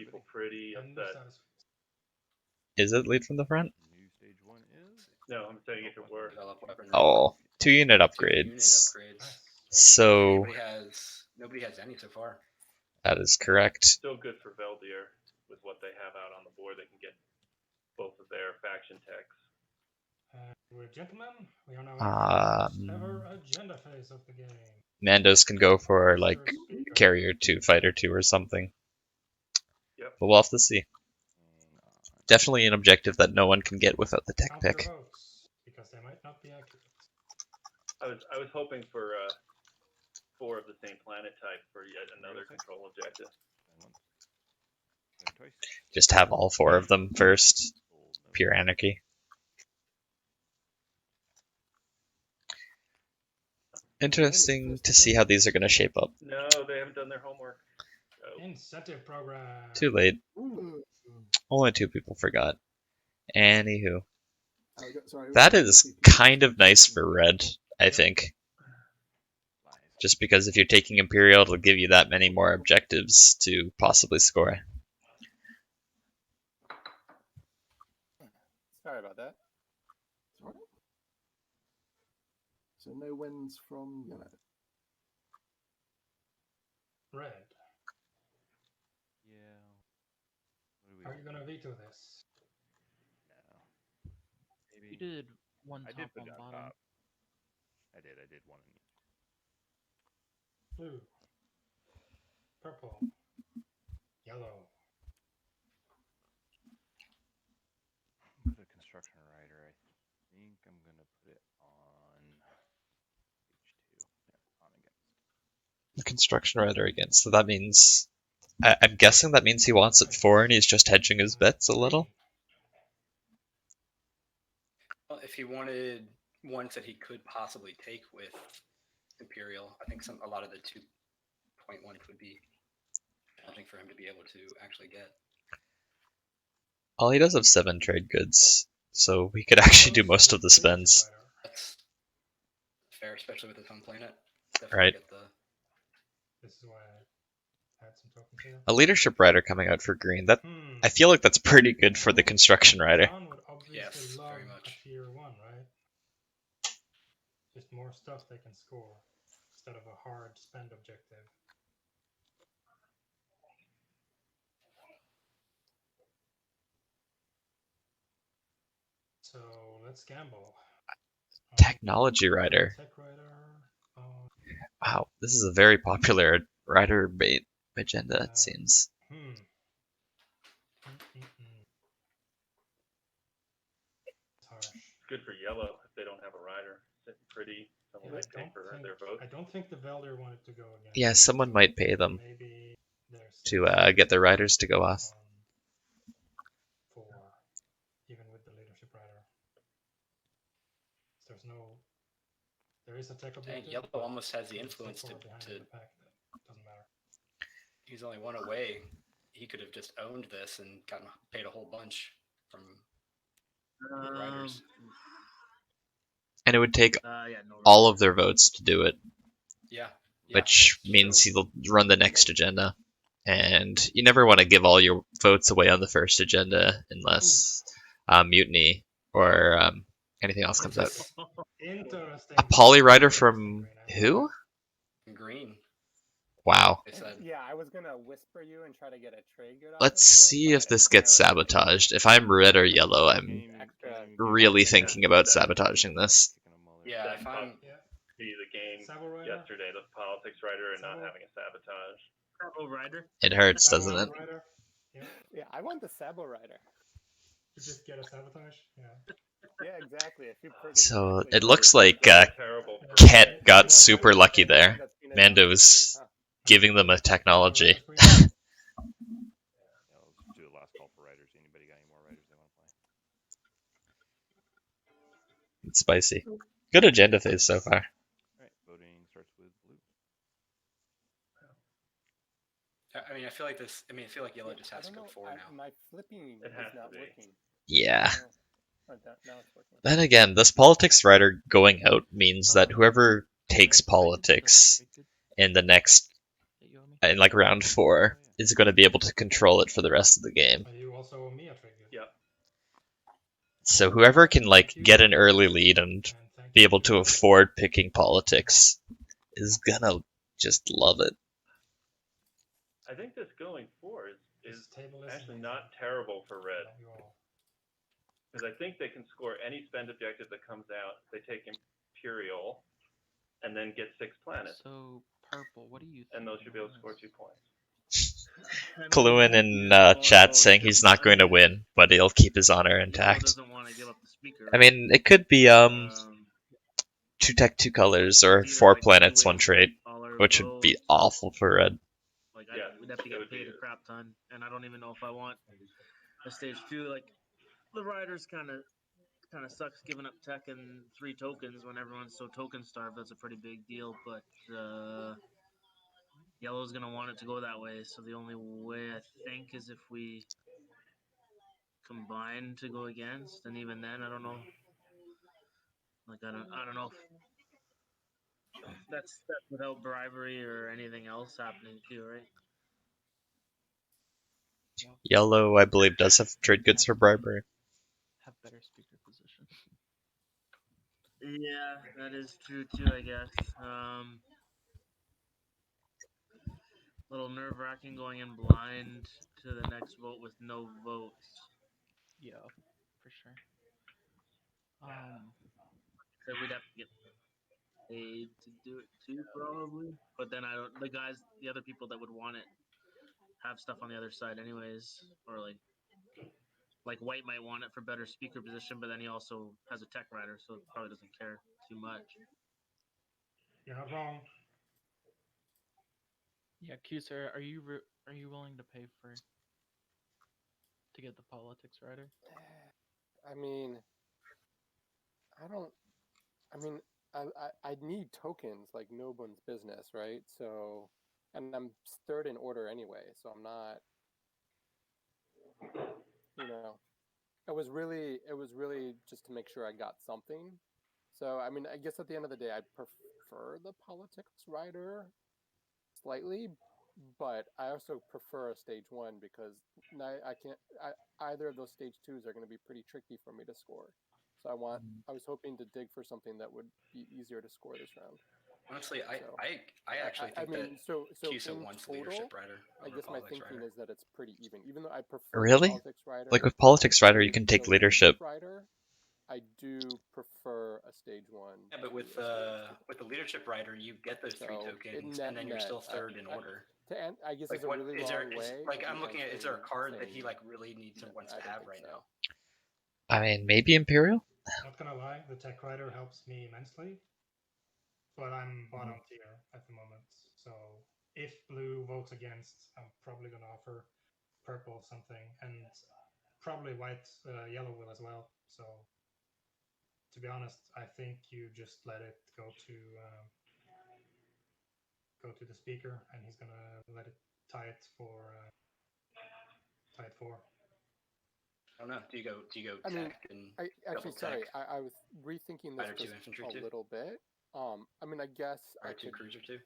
Is it lead from the front?
No, I'm saying if it were.
Oh, 2-unit upgrades. So
Nobody has any so far.
that is correct.
Still good for Veldyr with what they have out on the board. They can get both of their faction techs.
Gentlemen, we are now in the ever agenda phase of the game.
Mandos can go for like carrier 2, fighter 2 or something.
Yep.
But we'll have to see. Definitely an objective that no one can get without the tech pick.
Because they might not be accurate.
I was hoping for 4 of the same planet type for yet another control objective.
Just have all 4 of them first. Pure anarchy. Interesting to see how these are going to shape up.
No, they haven't done their homework. So.
Incentive program.
Too late. Only 2 people forgot. Anywho. That is kind of nice for red, I think. Just because if you're taking Imperial, it'll give you that many more objectives to possibly score.
Sorry about that.
Sorry. So no wins from yellow.
Red.
Yeah.
Are you gonna veto this?
No. Maybe.
You did one
I
top,
did put
one
it on
bottom.
top. I did 1 in each.
Blue. Purple. Yellow.
Put a construction rider. I think I'm gonna put it on H2. Yeah, on against.
The construction rider against. So that means... I'm guessing that means he wants it 4 and he's just hedging his bets a little?
Well, if he wanted ones that he could possibly take with Imperial, I think a lot of the 2.1 would be challenging for him to be able to actually get.
Well, he does have 7 trade goods, so we could actually do most of the spends.
That's fair, especially with his home planet.
Right.
This is why I had some tokens here.
A leadership rider coming out for green. That I feel like that's pretty good for the construction rider.
Drahn would obviously
Yes,
love
very much.
a tier 1, right? Just more stuff they can score instead of a hard spend objective. So let's gamble.
Technology rider.
Tech rider.
Wow, this is a very popular rider bait agenda, it seems.
It's good for yellow if they don't have a rider. It's pretty. Someone might pay for their vote.
I don't think the Veldyr wanted to go again.
Yeah, someone might pay them
Maybe
to get their riders to go off.
For even with the leadership rider, there's no. There is a tech objective.
And yellow almost has the influence to.
Doesn't matter.
He's only 1 away. He could have just owned this and gotten paid a whole bunch from riders.
And it would take
No
all of their votes to do it.
Yeah.
Which means he'll run the next agenda. And you never want to give all your votes away on the first agenda unless mutiny or anything else comes out.
Interesting.
A poly rider from who?
Green.
Wow.
Yeah, I was gonna whisper you and try to get a trade good.
Let's see if this gets sabotaged. If I'm red or yellow, I'm really thinking about sabotaging this.
Yeah, if I'm
be the game yesterday, the politics writer, and not having a sabotage.
Sabo Rider.
It hurts, doesn't it?
Yeah, I want the Sabo Rider.
To just get a sabotage. Yeah.
Yeah, exactly. If you
So it looks like Khet got super lucky there. Mando's giving them a technology.
Let's do a last call for writers. Anybody got any more writers they want to play?
It's spicy. Good agenda phase so far.
Alright, voting starts with blue.
I mean, I feel like this. I mean, I feel like yellow just has to go 4 now.
My flipping is not working.
Yeah.
Oh, now it's working.
Then again, this politics rider going out means that whoever takes politics in the next, in like round 4, is going to be able to control it for the rest of the game.
You also owe me a trade good.
Yep.
So whoever can like get an early lead and be able to afford picking politics is gonna just love it.
I think this going 4 is actually not terrible for red. Because I think they can score any spend objective that comes out. They take Imperial, and then get 6 planets.
So purple, what do you think?
And those should be able to score 2 points.
Caluin in chat saying he's not going to win, but he'll keep his honor intact. I mean, it could be 2 tech, 2 colors, or 4 planets, 1 trait, which would be awful for red.
Like, we'd have to get paid a crap ton, and I don't even know if I want a stage 2. Like, the riders kind of sucks giving up tech and 3 tokens when everyone's so token starved. That's a pretty big deal, but yellow's gonna want it to go that way. So the only way I think is if we combine to go against, and even then, I don't know. Like, I don't know if that's without bribery or anything else happening too, right?
Yellow, I believe, does have trade goods for bribery.
Have better speaker position.
Yeah, that is true too, I guess. Little nerve-wracking going in blind to the next vote with no votes.
Yeah, for sure.
So we'd have to get paid to do it too, probably. But then the other people that would want it have stuff on the other side anyways, or like white might want it for better speaker position, but then he also has a tech rider, so it probably doesn't care too much.
You're not wrong.
Yeah, Cusa, are you willing to pay to get the politics rider?
I mean, I need tokens like no one's business, right? So, and I'm 3rd in order anyway, so I'm not. It was really just to make sure I got something. So, I mean, I guess at the end of the day, I prefer the politics rider slightly, but I also prefer a stage 1 because either of those stage 2s are going to be pretty tricky for me to score. So I was hoping to dig for something that would be easier to score this round.
Honestly, I actually think that Cusa wants leadership rider.
I guess my thinking is that it's pretty even though I prefer
Really?
politics rider.
Like with politics rider, you can take leadership.
Rider, I do prefer a stage 1.
Yeah, but with the leadership rider, you get those 3 tokens, and then you're still 3rd in order.
I guess
like,
it's a really long way.
Like, I'm looking at, is there a card that he like really needs and wants to have right now?
I mean, maybe Imperial?
Not gonna lie, the tech rider helps me immensely, but I'm bottom tier at the moment. So if blue votes against, I'm probably gonna offer purple something, and probably white, yellow will as well. So to be honest, I think you just let it go to the speaker, and he's gonna let it tie it for.
I don't know. Do you go tech and
sorry. I was rethinking this just a little bit. I mean, I guess
I could cruiser 2,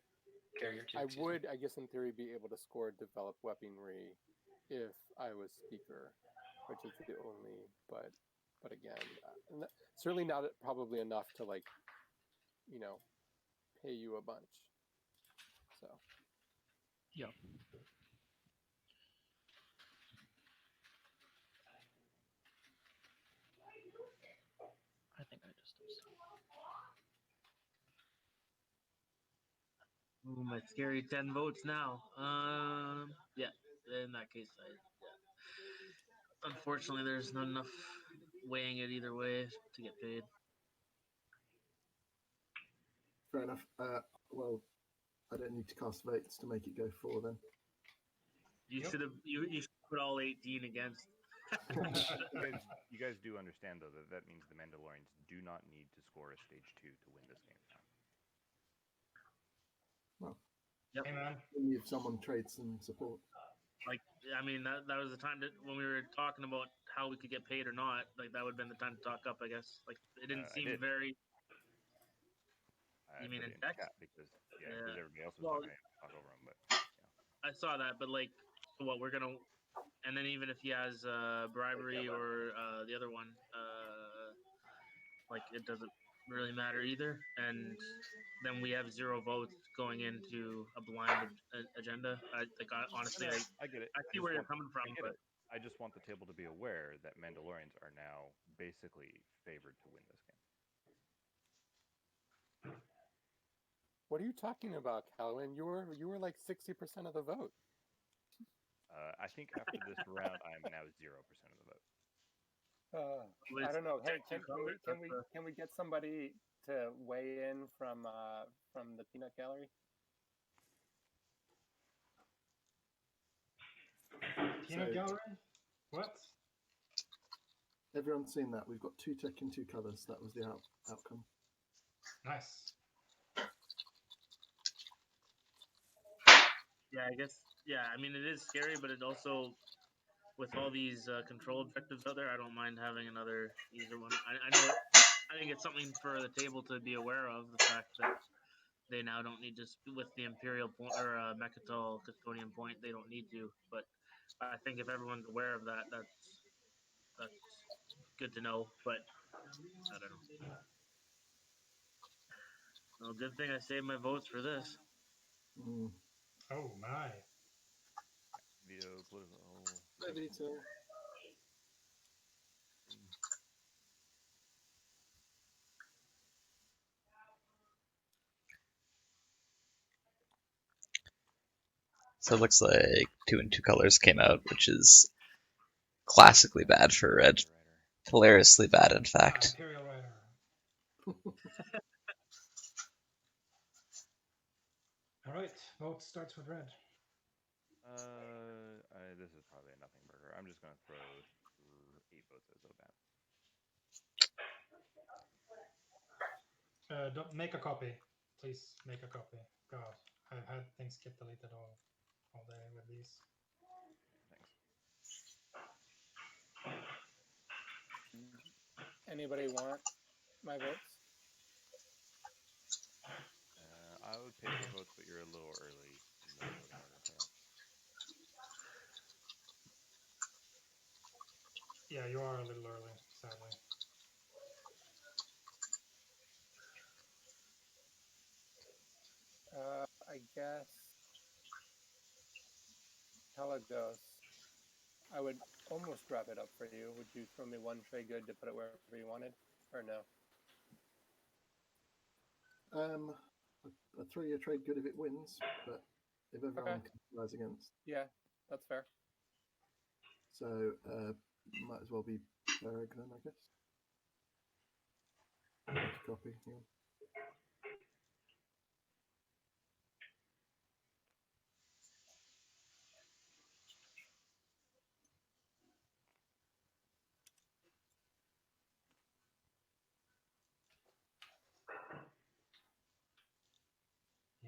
carrier 2.
I would, I guess, in theory, be able to score develop weaponry if I was speaker, which is the only. But again, certainly not probably enough to like, you know, pay you a bunch. So.
Yeah. I think I just.
Ooh, my scary 10 votes now. Yeah. In that case, unfortunately, there's not enough weighing it either way to get paid.
Fair enough. Well, I don't need to cast votes to make it go 4 then.
You should have. You should put all 18 against.
you guys do understand though that means the Mandalorians do not need to score a stage 2 to win this game now.
Well,
hey man,
if someone trades some support.
Like, I mean, that was the time when we were talking about how we could get paid or not. Like, that would have been the time to talk up, I guess. Like, it didn't seem very.
You
mean in
text?
Chat
Because everybody else was talking, I talk over them. But
I saw that, but like, what we're gonna, and then even if he has bribery or the other one, like it doesn't really matter either. And then we have 0 votes going into a blind agenda. Honestly,
I get it.
I see where you're coming from, but
I just want the table to be aware that Mandalorians are now basically favored to win this game.
What are you talking about, Caluin? You were like 60% of the vote.
I think after this round, I am now 0% of the vote.
I don't know. Hey, can we get somebody to weigh in from the peanut gallery?
Peanut gallery? What?
Everyone's seen that. We've got 2 tech and 2 colors. That was the outcome.
Nice.
Yeah, I guess. Yeah, I mean, it is scary, but it also, with all these control objectives out there, I don't mind having another easier one. I know. I think it's something for the table to be aware of, the fact that they now don't need to, with the Imperial point or Mechatol Custodian point, they don't need to. But I think if everyone's aware of that, that's good to know. But I don't know. Well, good thing I saved my votes for this.
Mm.
Oh my.
Veto political.
Veto.
So it looks like 2 and 2 colors came out, which is classically bad for red. Hilariously bad, in fact.
Imperial Rider. Alright, vote starts with red.
This is probably a nothing burger. I'm just going to throw 8 votes as Oban.
Don't make a copy. Please make a copy. God, I've had things get deleted all day with these.
Anybody want my votes?
I would pay for votes, but you're a little early in the voting order payout.
Yeah, you are a little early, sadly.
I guess Telagos. I would almost wrap it up for you. Would you throw me 1 trade good to put it wherever you wanted, or no?
A 3-year trade good if it wins, but if everyone lies against.
Yeah, that's fair.
So might as well be Berg then, I guess. Copy. Yeah.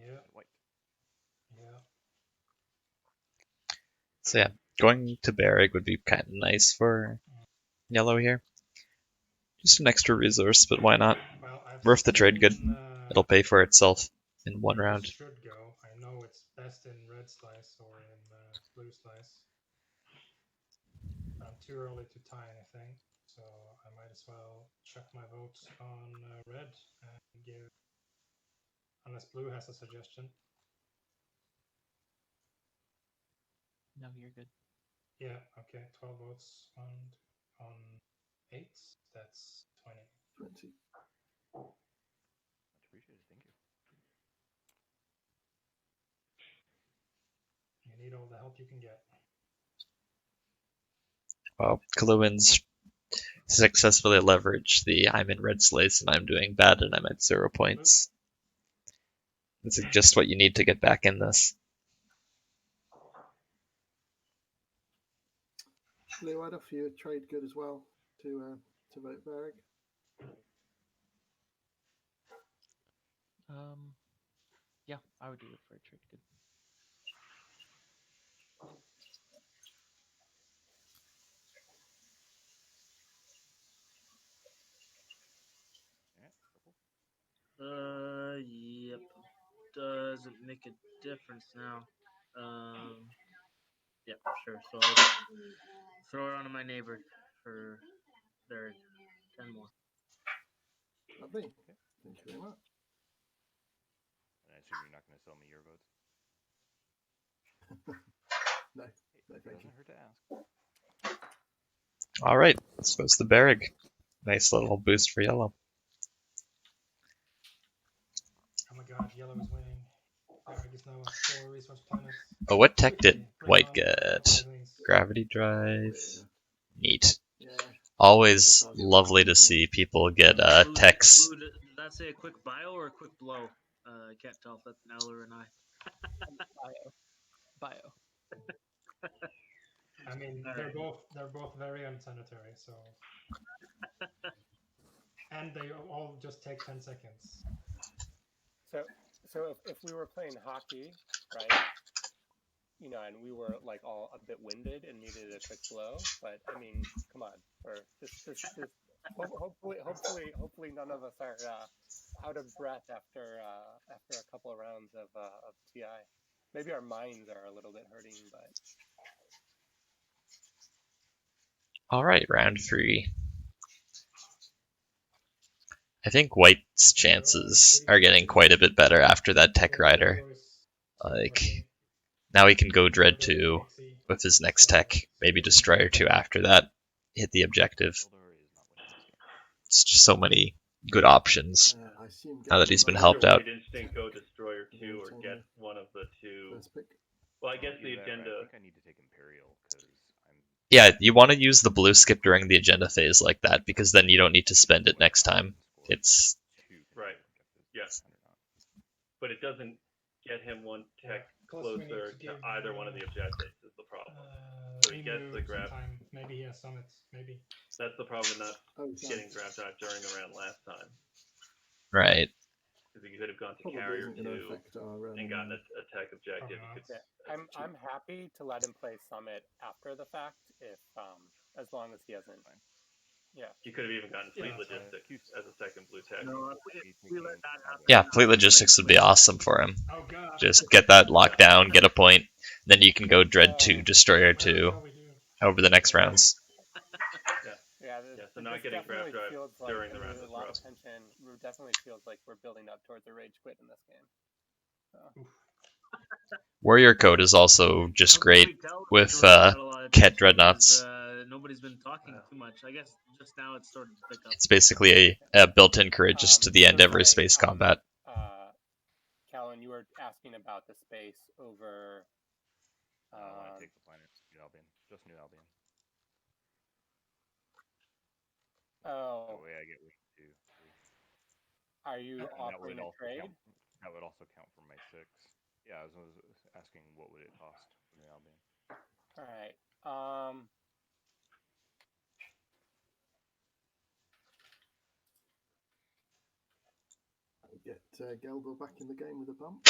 Yeah.
White.
Yeah.
So yeah, going to Berg would be kind of nice for yellow here. Just an extra resource, but why not?
Well,
Worth the trade good. It'll pay for itself in 1 round.
This should go. I know it's best in red slice or in blue slice. I'm too early to tie anything, so so I might as well chuck my votes on red and give, unless blue has a suggestion.
No, you're good.
Yeah, okay, 12 votes on 8, that's 20.
20.
Much appreciated. Thank you.
You need all the help you can get.
Well, Caluin's successfully leveraged the I'm in red place and I'm doing bad and I'm at 0 points. This is just what you need to get back in this.
Blue, I'd offer you a trade good as well to vote Varric.
Yeah, I would do it for a trade good.
Yep. Doesn't make a difference now. Yeah, sure. So I'll just throw it onto my neighbor for their 10 more.
Lovely. Thank you very much.
And I assume you're not going to sell me your votes?
No,
It
thank you.
doesn't hurt to ask.
Alright, this goes the Berrig. Nice little boost for yellow.
Oh my god, yellow is winning. Varric is now a 4 resource planet.
Oh, what tech did
Bring
white
on
get?
things.
Gravity drive. Neat.
Yeah.
Always lovely to see people get techs.
Blue, did that say a quick bio or a quick blow? I can't tell if that's an L or an I.
Bio.
I mean, they're both very unsanitary, so. And they all just take 10 seconds.
So if we were playing hockey, right? You know, and we were like all a bit winded and needed a quick blow, but I mean, come on, or just hopefully none of us are out of breath after a couple of rounds of TI. Maybe our minds are a little bit hurting, but.
Alright, round 3. I think white's chances are getting quite a bit better after that tech rider. Like, now he can go Dread 2 with his next tech, maybe Destroyer 2 after that, hit the objective. It's just so many good options now that he's been helped out.
White Instinct, go Destroyer 2 or get one of the two. Well, I guess the agenda.
I think I need to take Imperial because I'm.
Yeah, you want to use the blue skip during the agenda phase like that because then you don't need to spend it next time. It's
right. Yes. But it doesn't get him one tech closer to either one of the objectives is the problem. So he gets the grab.
Sometime. Maybe he has summit. Maybe.
That's the problem with not getting grab drive during the round last time.
right.
Because he could have gone to carrier 2 and gotten a tech objective.
I'm happy to let him play summit after the fact if as long as he hasn't. Yeah.
He could have even gotten fleet logistics as a second blue tech.
No, we let that happen.
Yeah, fleet logistics would be awesome for him.
Oh god.
Just get that locked down, get a point, then you can go Dread 2, Destroyer 2 over the next rounds.
Yeah, so not getting grab drive during the round was rough.
Attention, it definitely feels like we're building up towards a rage quit in this game. So.
Warrior code is also just great with Khet dreadnoughts.
Nobody's been talking too much. I guess just now it's starting to pick up.
It's basically a built-in courageous to the end every space combat.
Caluin, you were asking about the space over.
I want to take the planet, New Albion, just New Albion.
Oh.
That way I get wished to.
Are you offering a trade?
That would also count for my 6. Yeah, I was asking what would it cost for New Albion.
All right.
Get Gheldor back in the game with a bump.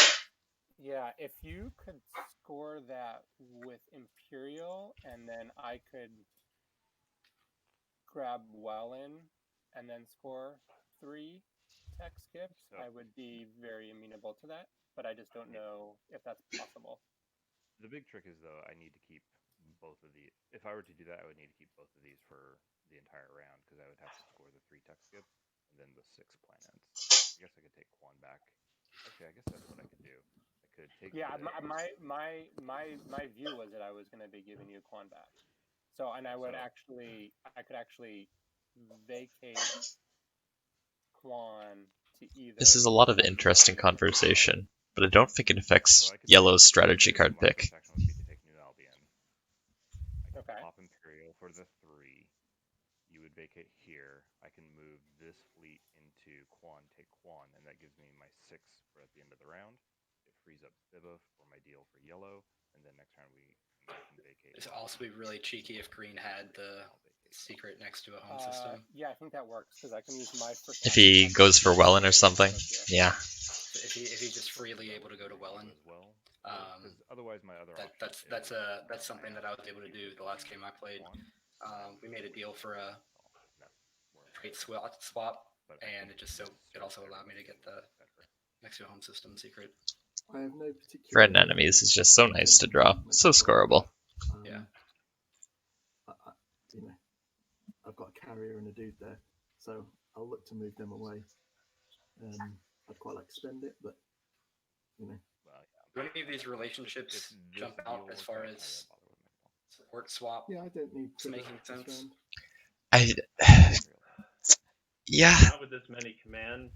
Yeah, if you could score that with Imperial, and then I could grab Wellin, and then score 3 tech skips, I would be very amenable to that. But I just don't know if that's possible.
The big trick is, though, I need to keep both of these. If I were to do that, I would need to keep both of these for the entire round because I would have to score the 3 tech skip and then the 6 planets. I guess I could take Quan back. Actually, I guess that's what I could do. I could take.
Yeah, my view was that I was going to be giving you Quan back. So, and I could actually vacate Quan to either.
This is a lot of interesting conversation, but I don't think it affects Yellow's strategy card pick.
Okay.
Pop Imperial for the 3. You would vacate here. I can move this fleet into Quan, take Quan, and that gives me my 6 for at the end of the round. It frees up Bibba for my deal for Yellow, and then next round I can vacate.
It'd also be really cheeky if Green had the secret next to a home system.
Yeah, I think that works because I can use my first.
If he goes for Wellen or something, yeah.
So if he's just freely able to go to Wellen,
otherwise my other
that's something that I was able to do the last game I played. We made a deal for a trade swap, and it also allowed me to get the next to a home system secret.
I have no particular.
Red enemies is just so nice to draw, so scoreable.
Yeah.
You know, I've got a carrier and a dude there, so I'll look to move them away. I'd quite like to spend it, but you know.
Do any of these relationships jump out as far as support swap?
Yeah, I don't need to
making sense.
Yeah.
Not with this many commands.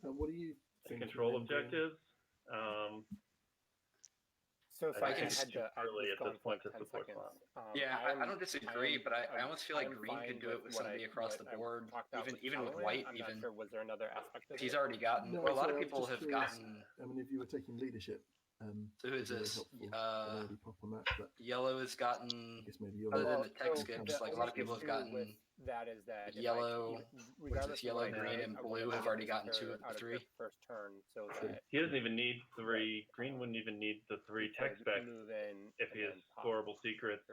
What do you think?
Control objectives.
So if I can
head to early at this point to support swap.
Yeah, I don't disagree, but I almost feel like Green could do it with somebody across the board, even with White.
I'm not sure, was there another aspect of
he's already gotten.
No,
well, a lot
so
of
I was
people
just
have
curious.
gotten.
I mean, if you were taking leadership,
So who is
very
this?
helpful. I'll already pop on that, but
Yellow has gotten.
I guess maybe you're
Other than
not.
the tech skips, like a lot of people have gotten.
That is that
Yellow, yellow, green, and blue have already gotten 2 of the 3.
First turn, so that
He doesn't even need 3. Green wouldn't even need the 3 tech specs if he has scoreable secrets.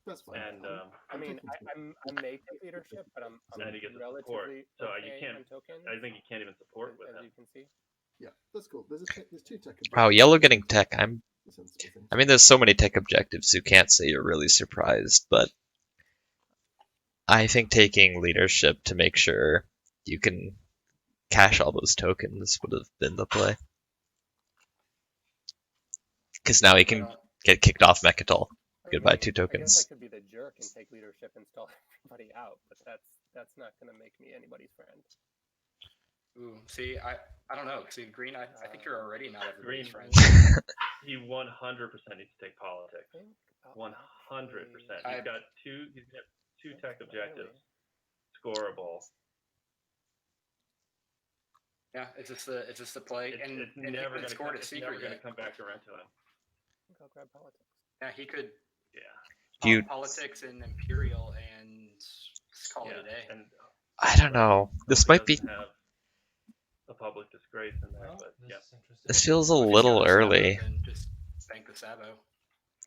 That's fine.
And
I mean, I may take leadership, but I'm
and he gets the support.
relatively
So
okay
you can't.
on tokens,
I think you can't even support with
as
him.
you can see.
Yeah, that's cool. There's 2 tech.
Wow, Yellow getting tech.
Sensible thing.
I mean, there's so many tech objectives, you can't say you're really surprised, but I think taking leadership to make sure you can cash all those tokens would have been the play. Because now he can get kicked off Mechatol. Goodbye, 2
I guess I
tokens.
could be the jerk and take leadership and stall everybody out, but that's not going to make me anybody's friend.
Ooh, see, I don't know. See, Green, I think you're already not everybody's
Green.
friend.
He 100% needs to take politics. 100%. He's got 2 tech objectives. Scoreable.
Yeah, it's just the play, and
it's
and
never
he
going
scored a
to
secret yet.
come back around to him.
I think I'll grab politics.
Yeah, he could.
Yeah.
Politics and Imperial and just call it a day.
And
I don't know. This might be.
have a public disgrace in there, but yeah.
This feels a little early.
Then just bank the Sabo.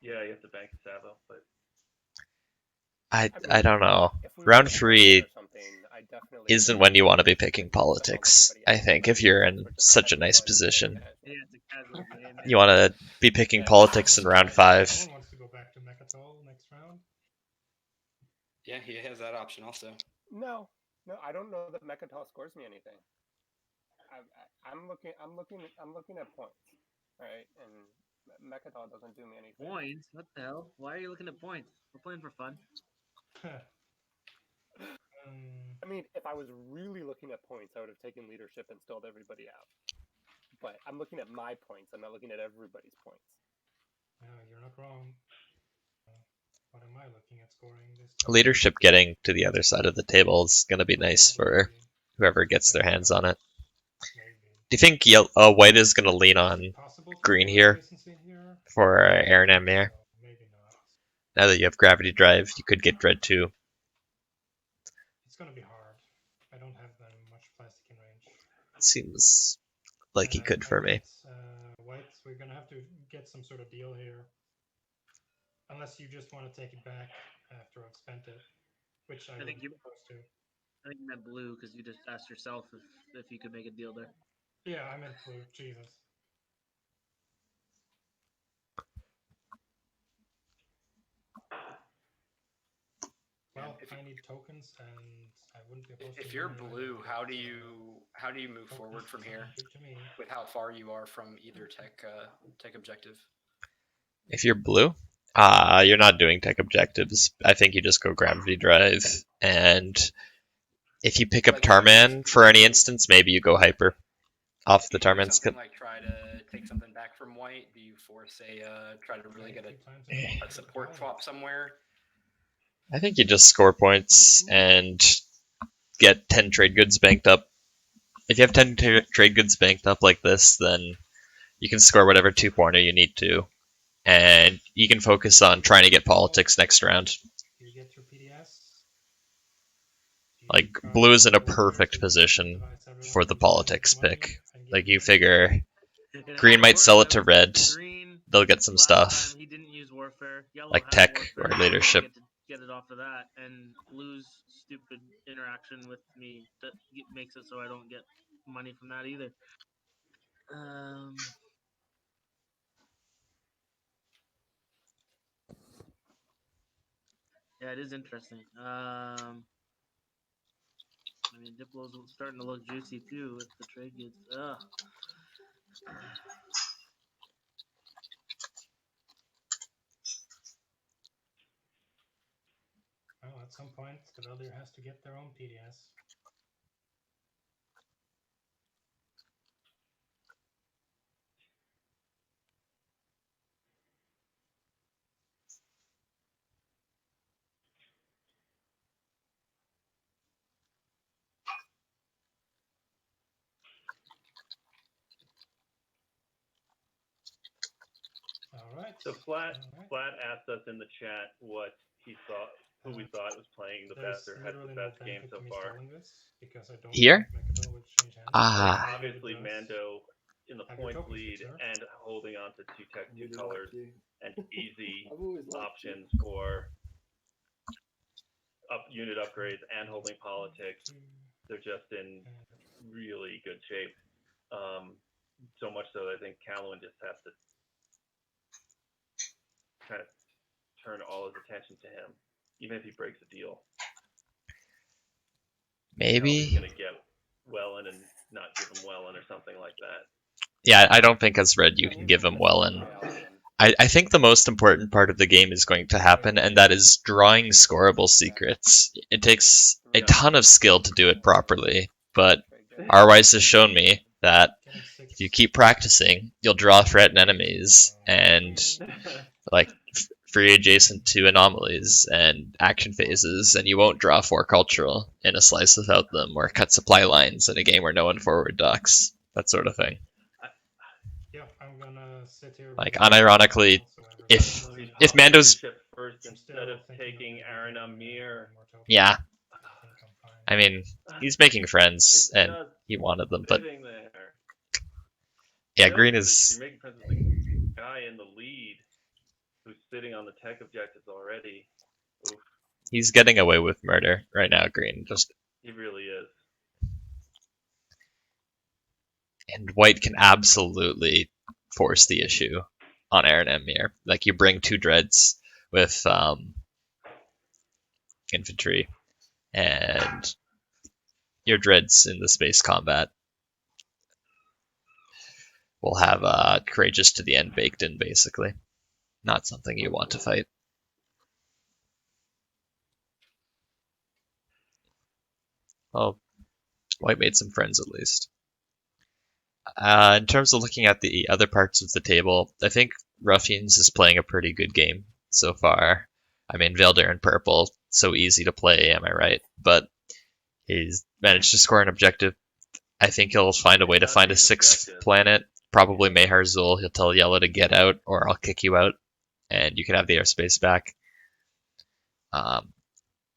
Yeah, you have to bank the Sabo, but
I don't know. Round 3 isn't when you want to be picking politics, I think, if you're in such a nice position. You want to be picking politics in round 5.
Someone wants to go back to Mechatol next round.
Yeah, he has that option also.
No, I don't know that Mechatol scores me anything. I'm looking at points, right? And Mechatol doesn't do me anything.
Points? What the hell? Why are you looking at points? We're playing for fun.
I mean, if I was really looking at points, I would have taken leadership and stalled everybody out. But I'm looking at my points. I'm not looking at everybody's points.
No, you're not wrong. What am I looking at scoring this time?
Leadership getting to the other side of the table is going to be nice for whoever gets their hands on it. Do you think White is going to lean on Green here for Aaron and Mir? Now that you have Gravity Drive, you could get Dread 2.
It's going to be hard. I don't have that much plastic in range.
Seems like he could for me.
White, we're going to have to get some sort of deal here. Unless you just want to take it back after I've spent it, which I think you're supposed to.
I think you meant blue because you just asked yourself if you could make a deal there.
Yeah, I meant blue. Jesus. I need tokens, and I wouldn't be opposed to
If you're
doing
blue,
either,
how
so
do you move forward
tokens
from here
sound good to me.
with how far you are from either tech objective?
If you're blue, you're not doing tech objectives. I think you just go gravity drive, and if you pick up
Like, do you
Tarman for any instance, maybe you go hyper off the
do you do
Tarman
something
skip.
like try to take something back from white? Do you force try to really
Play
get
a few times and
a
get
support
Kortali.
swap somewhere?
I think you just score points and get 10 trade goods banked up. If you have 10 trade goods banked up like this, then you can score whatever 2-pointer you need to. And you can focus on trying to get politics next round.
You get your PDS.
Like, blue is in a perfect position for the politics pick. Like, you figure green might sell it to red, they'll get some stuff.
Time he didn't use warfare. Yellow
Like
had
tech
warfare,
or
so
leadership.
Get it off of that, and blue's stupid interaction with me that makes it so I don't get money from that either. Yeah, it is interesting. I mean, Diplo's starting to look juicy too with the trade goods. Ugh.
Well, at some point, the Veldyr has to get their own PDS. All right.
So Flat asked us in the chat what he thought, who we thought was playing the best or had the best game so far.
Because I don't
Here?
think Mechadol would change hands.
Obviously, Mando in the points lead and holding on to 2 tech, 2 colors, and easy options for unit upgrades and holding politics. They're just in really good shape. So much so that I think Caluin just has to kind of turn all his attention to him, even if he breaks a deal.
Maybe.
He's going to get Wellen and not give him Wellen or something like that.
Yeah, I don't think as red you can give him Wellen. I think the most important part of the game is going to happen, and that is drawing scoreable secrets. It takes a ton of skill to do it properly, but R-Wise has shown me that if you keep practicing, you'll draw threatened enemies, and like free adjacent to anomalies and action phases, and you won't draw 4 cultural in a slice without them, or cut supply lines in a game where no one forward docks, that sort of thing.
Yeah, I'm gonna sit here.
Like, unironically, if Mando's
first instead of taking Aaron Amir.
Yeah. I mean, he's making friends, and he wanted them, but yeah, green is.
You're making friends with the guy in the lead who's sitting on the tech objectives already. Oof.
He's getting away with murder right now, green. Just.
He really is.
And white can absolutely force the issue on Aaron Emir. Like, you bring 2 dreads with infantry, and your dreads in the space combat will have courageous to the end baked in, basically. Not something you want to fight. Well, white made some friends at least. In terms of looking at the other parts of the table, I think Ruffians is playing a pretty good game so far. I mean, Veldyr in purple, so easy to play, am I right? But he's managed to score an objective. I think he'll find a way to find a 6th planet, probably Mahar Zul. He'll tell Yellow to get out, or I'll kick you out, and you can have the airspace back.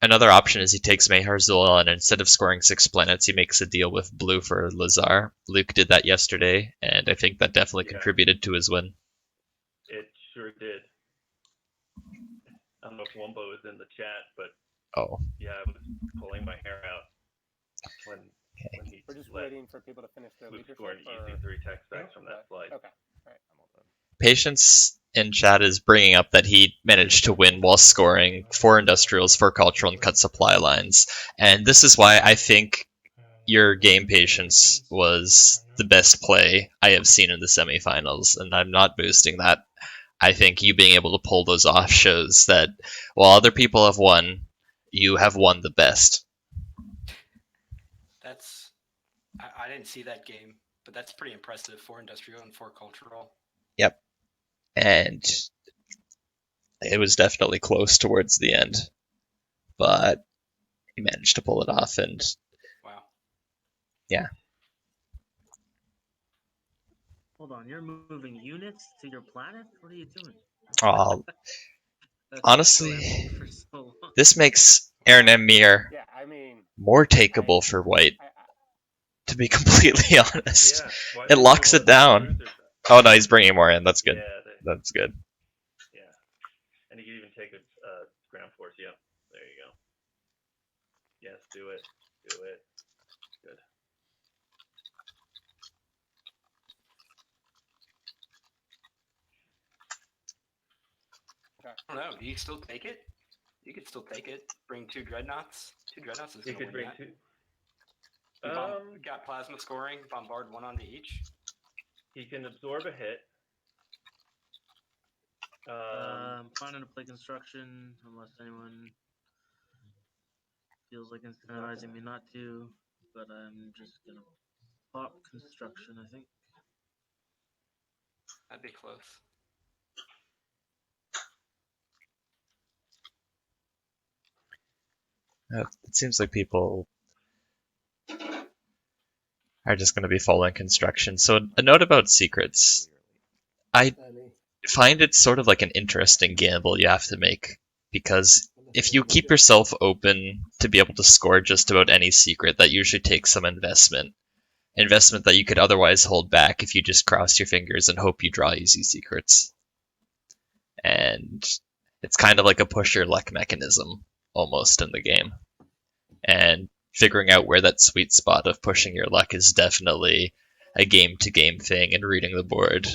Another option is he takes Mahar Zul, and instead of scoring 6 planets, he makes a deal with blue for Lazar. Luke did that yesterday, and I think that definitely contributed to his win.
It sure did. I don't know if Wumbo is in the chat, but yeah, I was pulling my hair out when he
We're just waiting for people to finish their
Luke
leadership.
scored an easy 3 tech stacks from that flight.
Okay, all right.
Patience in chat is bringing up that he managed to win while scoring 4 industrials, 4 cultural, and cut supply lines. And this is why I think your game patience was the best play I have seen in the semifinals, and I'm not boosting that. I think you being able to pull those off shows that while other people have won, you have won the best.
That's I didn't see that game, but that's pretty impressive. 4 industrial and 4 cultural.
Yep. And it was definitely close towards the end, but he managed to pull it off, and
wow.
Yeah.
Hold on, you're moving units to your planet? What are you doing?
Oh, honestly, this makes Aaron Emir more takeable for white. To be completely honest, it locks it down. Oh no, he's bringing more in. That's good.
Yeah,
That's good.
Yeah, and you can even take a ground force. Yep, there you go. Yes, do it. Good.
I don't know. Do you still take it? You could still take it. Bring 2 dreadnoughts. 2 dreadnoughts is
You
gonna
could
win
bring
that.
2.
Got plasma scoring. Bombard 1 onto each.
He can absorb a hit.
I'm planning to play construction unless anyone feels like incentivizing me not to, but I'm just gonna pop construction, I think.
That'd be close.
It seems like people are just going to be following construction. So a note about secrets. I find it sort of like an interesting gamble you have to make, because if you keep yourself open to be able to score just about any secret, that usually takes some investment that you could otherwise hold back if you just cross your fingers and hope you draw easy secrets. And it's kind of like a push your luck mechanism almost in the game, and figuring out where that sweet spot of pushing your luck is definitely a game to game thing and reading the board,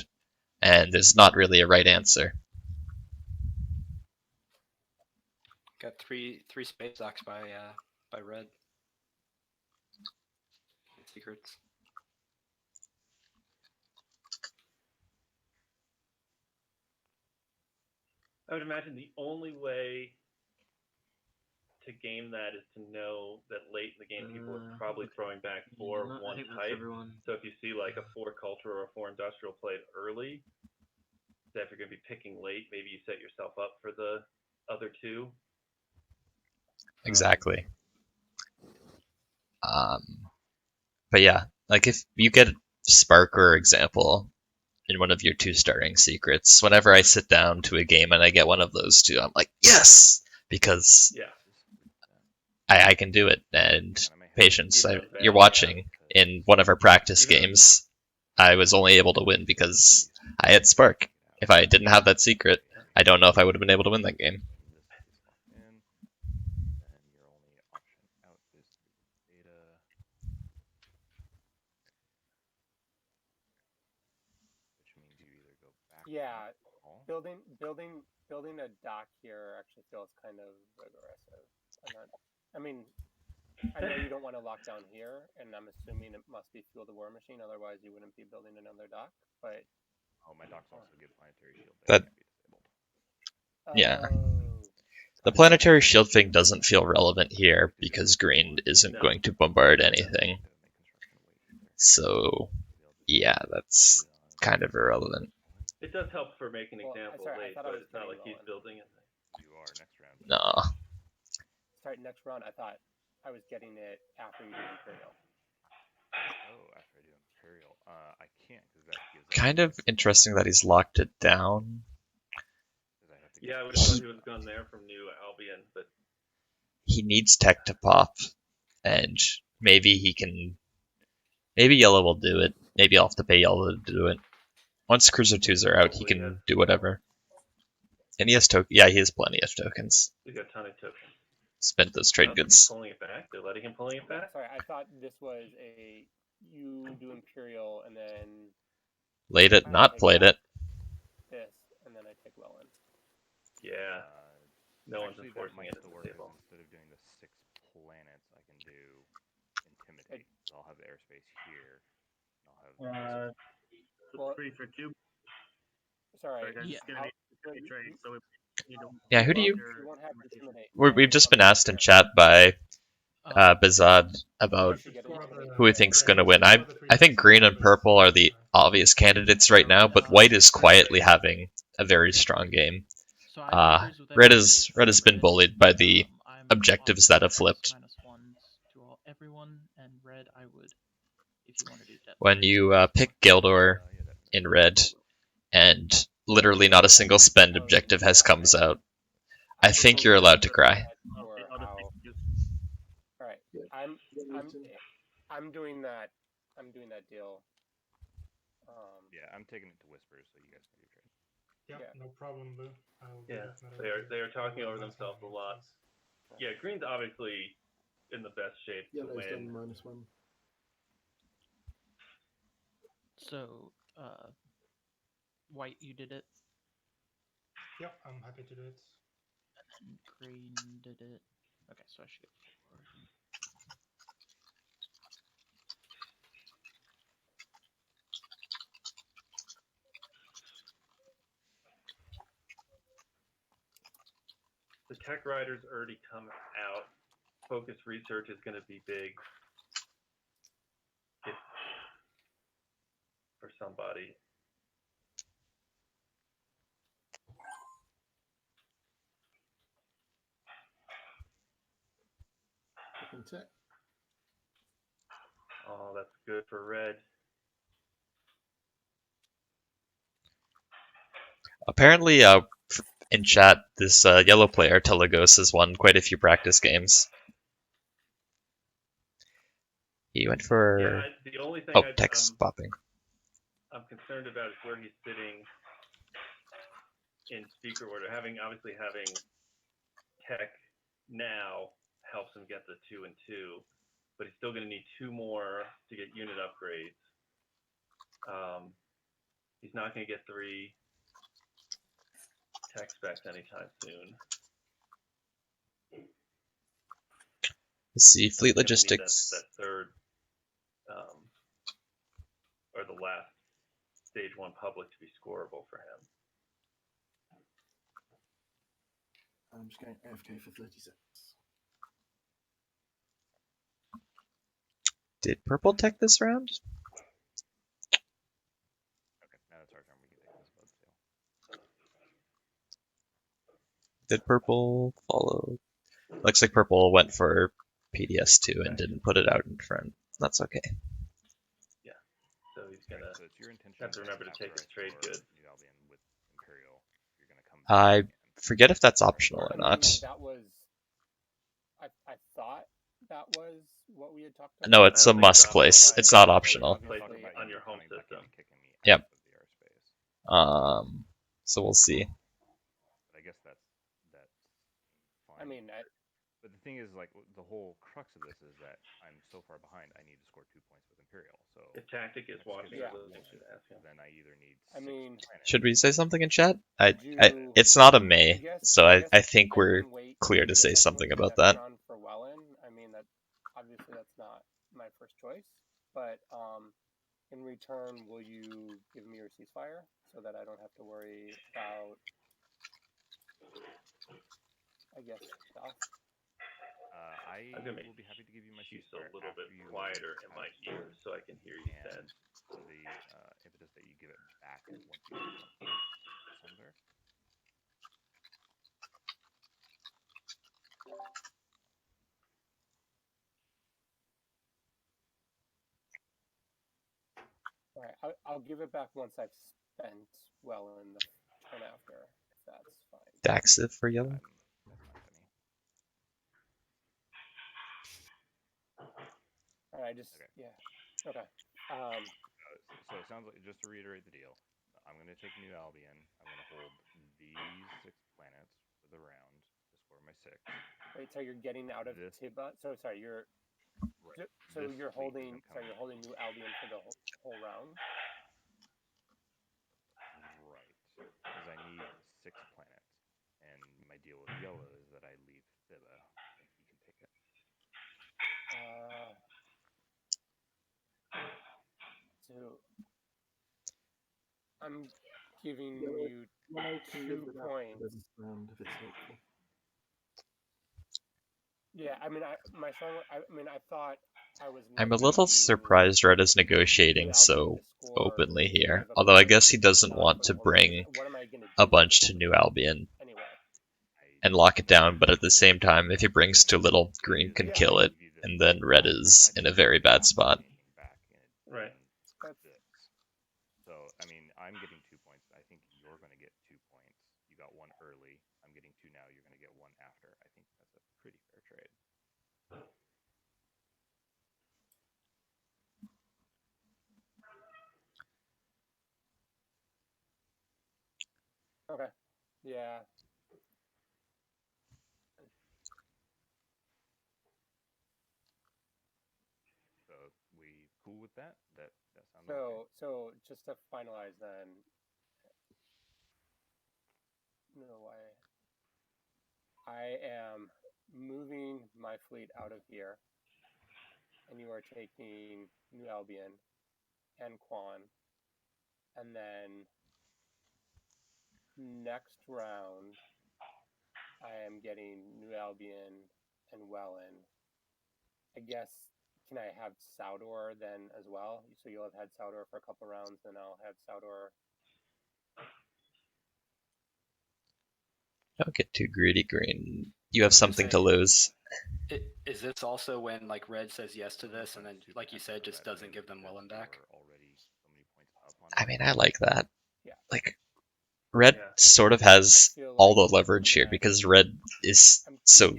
and there's not really a right answer.
Got three space docks by red. Secrets.
I would imagine the only way to game that is to know that late in the game people are probably throwing back 4 of one type. So if you see like a 4 culture or a 4 industrial played early, so if you're going to be picking late, maybe you set yourself up for the other 2.
Exactly. But yeah, like if you get Spark, or example, in one of your 2 starting secrets, whenever I sit down to a game and I get one of those 2, I'm like, yes! Because I can do it. And patience, you're watching in one of our practice games, I was only able to win because I had Spark. If I didn't have that secret, I don't know if I would have been able to win that game.
Yeah, building a dock here actually feels kind of aggressive. I mean, I know you don't want to lock down here, and I'm assuming it must be fuel the war machine, otherwise you wouldn't be building another dock. But
my docks also give planetary shield.
Yeah. The planetary shield thing doesn't feel relevant here because green isn't going to bombard anything. So, yeah, that's kind of irrelevant.
It does help for making examples late, but it's not like he's building it.
You are next round.
No.
Sorry, next round I thought I was getting it after you do Imperial.
Oh, after I do Imperial. I can't because that gives
Kind of interesting that he's locked it down.
Yeah, I would have thought he would have gone there from New Albion, but
he needs tech to pop, and maybe he can. Maybe Yellow will do it. Maybe I'll have to pay Yellow to do it. Once Cruiser 2s are out, he can do whatever. And he has yeah, he has plenty of tokens.
He's got a ton of tokens.
Spent those trade goods.
Pulling it back. They're letting him pulling it back.
Sorry, I thought this was you do Imperial and then
Played it, not played it.
This and then I
Yeah. No one's
actually,
enforcing
that might
it at
still
the
work.
table.
Instead of doing the 6 planets, I can do intimidate. So I'll have the airspace here. I'll have.
Well,
3 for 2.
Sorry.
guys.
Yeah.
Trade, so we need to
Yeah, who do you?
You won't have intimidate.
We've just been asked in chat by Bazad about
You should score the-
who he thinks
yeah,
going to
you
win.
should score the
I think green and purple are the obvious candidates right now, but white is quietly having a very strong game.
So I have neighbors with
Red
everybody
has
except
been
red.
bullied by the
I'm
objectives that have
offering
flipped.
-1s to everyone, and red I would, if you want to do death.
When you pick Gheldor in red, and literally not a single spend objective has comes out, I think you're allowed to cry.
Alright. I'm doing that. I'm doing that deal.
Yeah, I'm taking it to whispers, so you guys can do trade.
Yeah, no problem, Boo.
Yeah, they are talking over themselves a lot. Yeah, green's obviously in the best shape to
Yellow's
win.
done -1.
So, white, you did it.
Yep, I'm happy to do it.
And then green did it. Okay, so I should get 4.
The tech riders already come out. Focus research is going to be big for somebody. Oh, that's good for red.
Apparently, in chat, this yellow player, Telagos, has won quite a few practice games. He went for...
the only thing
text popping.
I'm concerned about is where he's sitting in speaker order. Obviously having tech now helps him get the 2 and 2, but he's still going to need 2 more to get unit upgrades. He's not going to get 3 tech specs anytime soon.
Let's see, fleet logistics.
That third, or the last stage 1 public to be scoreable for him.
I'm just going AFK for 30 seconds.
Did purple tech this round?
Okay, now it's our turn. We can take this bud too.
Did purple follow? Looks like purple went for PDS2 and didn't put it out in front. That's okay.
Yeah, so he's gonna
so it's your intention
have to remember to take his trade good.
With Imperial, you're gonna come
I forget if that's optional or not.
That was. I thought that was what we had talked about.
No, it's a must place. It's not optional.
On your home system.
Yep. So we'll see.
I guess that's fine.
I mean,
but the thing is, like, the whole crux of this is that I'm so far behind. I need to score 2 points with Imperial. So
if tactic is watching,
then I either need.
Should we say something in chat? It's not a May, so I think we're clear to say something about that.
For Wellen, I mean that obviously that's not my first choice, but in return, will you give me your ceasefire so that I don't have to worry about, I guess, stuff?
I will be happy to give you my ceasefire a little bit quieter in my ears so I can hear you then.
The impetus that you give it back once you get somewhere.
All right, I'll give it back once I've spent well in the turn after, if that's fine.
Daxiv for yellow?
All right, yeah. Okay.
So it sounds like, just to reiterate the deal, I'm going to take New Albion. I'm going to hold these 6 planets for the round to score my 6.
Wait, so you're getting out of Tiba? So sorry, you're. Right. So you're holding. Sorry, you're holding New Albion for the whole round.
Right, because I need 6 planets, and deal with yellow is that I leave Bibba. He can pick it.
So I'm giving
Yellow-
you
Yellow can live
2
without
points.
Bibba this round if it's helpful.
Yeah, I mean, I thought I was.
I'm a
letting
little
you
surprised Red is negotiating
Albion
so
to score
openly
to
here.
give up
Although I
the
guess he doesn't
nod
want
for
to
the Horde.
bring
What am I gonna
a
do
bunch
with
to
it
New Albion
anyway?
and lock it down, but at the same time, if he brings too little, Green can kill it, and then Red is in a very bad spot.
Right.
So, I mean, I'm getting 2 points. I think you're going to get 2 points. You got 1 early. I'm getting 2 now. You're going to get 1 after. I think that's a pretty fair trade.
Okay. Yeah.
So, we cool with that? That sounds okay?
So just to finalize then. No, I am moving my fleet out of here, and you are taking New Albion and Quan, and then next round I am getting New Albion and Welland. I guess, can I have Saudor then as well? So you'll have had Saudor for a couple rounds, then I'll have Saudor.
Don't get too greedy, Green. You have something to lose.
Is this also when like Red says yes to this, and then like you said, just doesn't give them Welland back?
I mean, I like that.
Yeah.
Like, Red sort of has all the leverage here because Red is so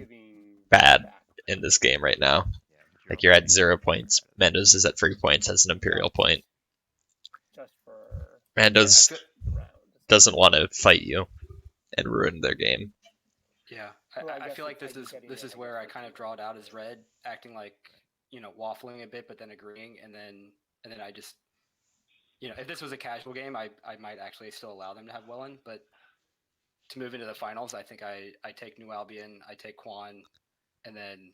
bad in this game right now. Like, you're at 0 points. Mandos is at 3 points as an Imperial point.
Just for
Mandos doesn't want to fight you and ruin their game.
Yeah, I feel like this is where I kind of draw it out as Red, acting like, you know, waffling a bit, but then agreeing, and then I just, you know, if this was a casual game, I might actually still allow them to have Welland, but to move into the finals, I think I take New Albion, I take Quan, and then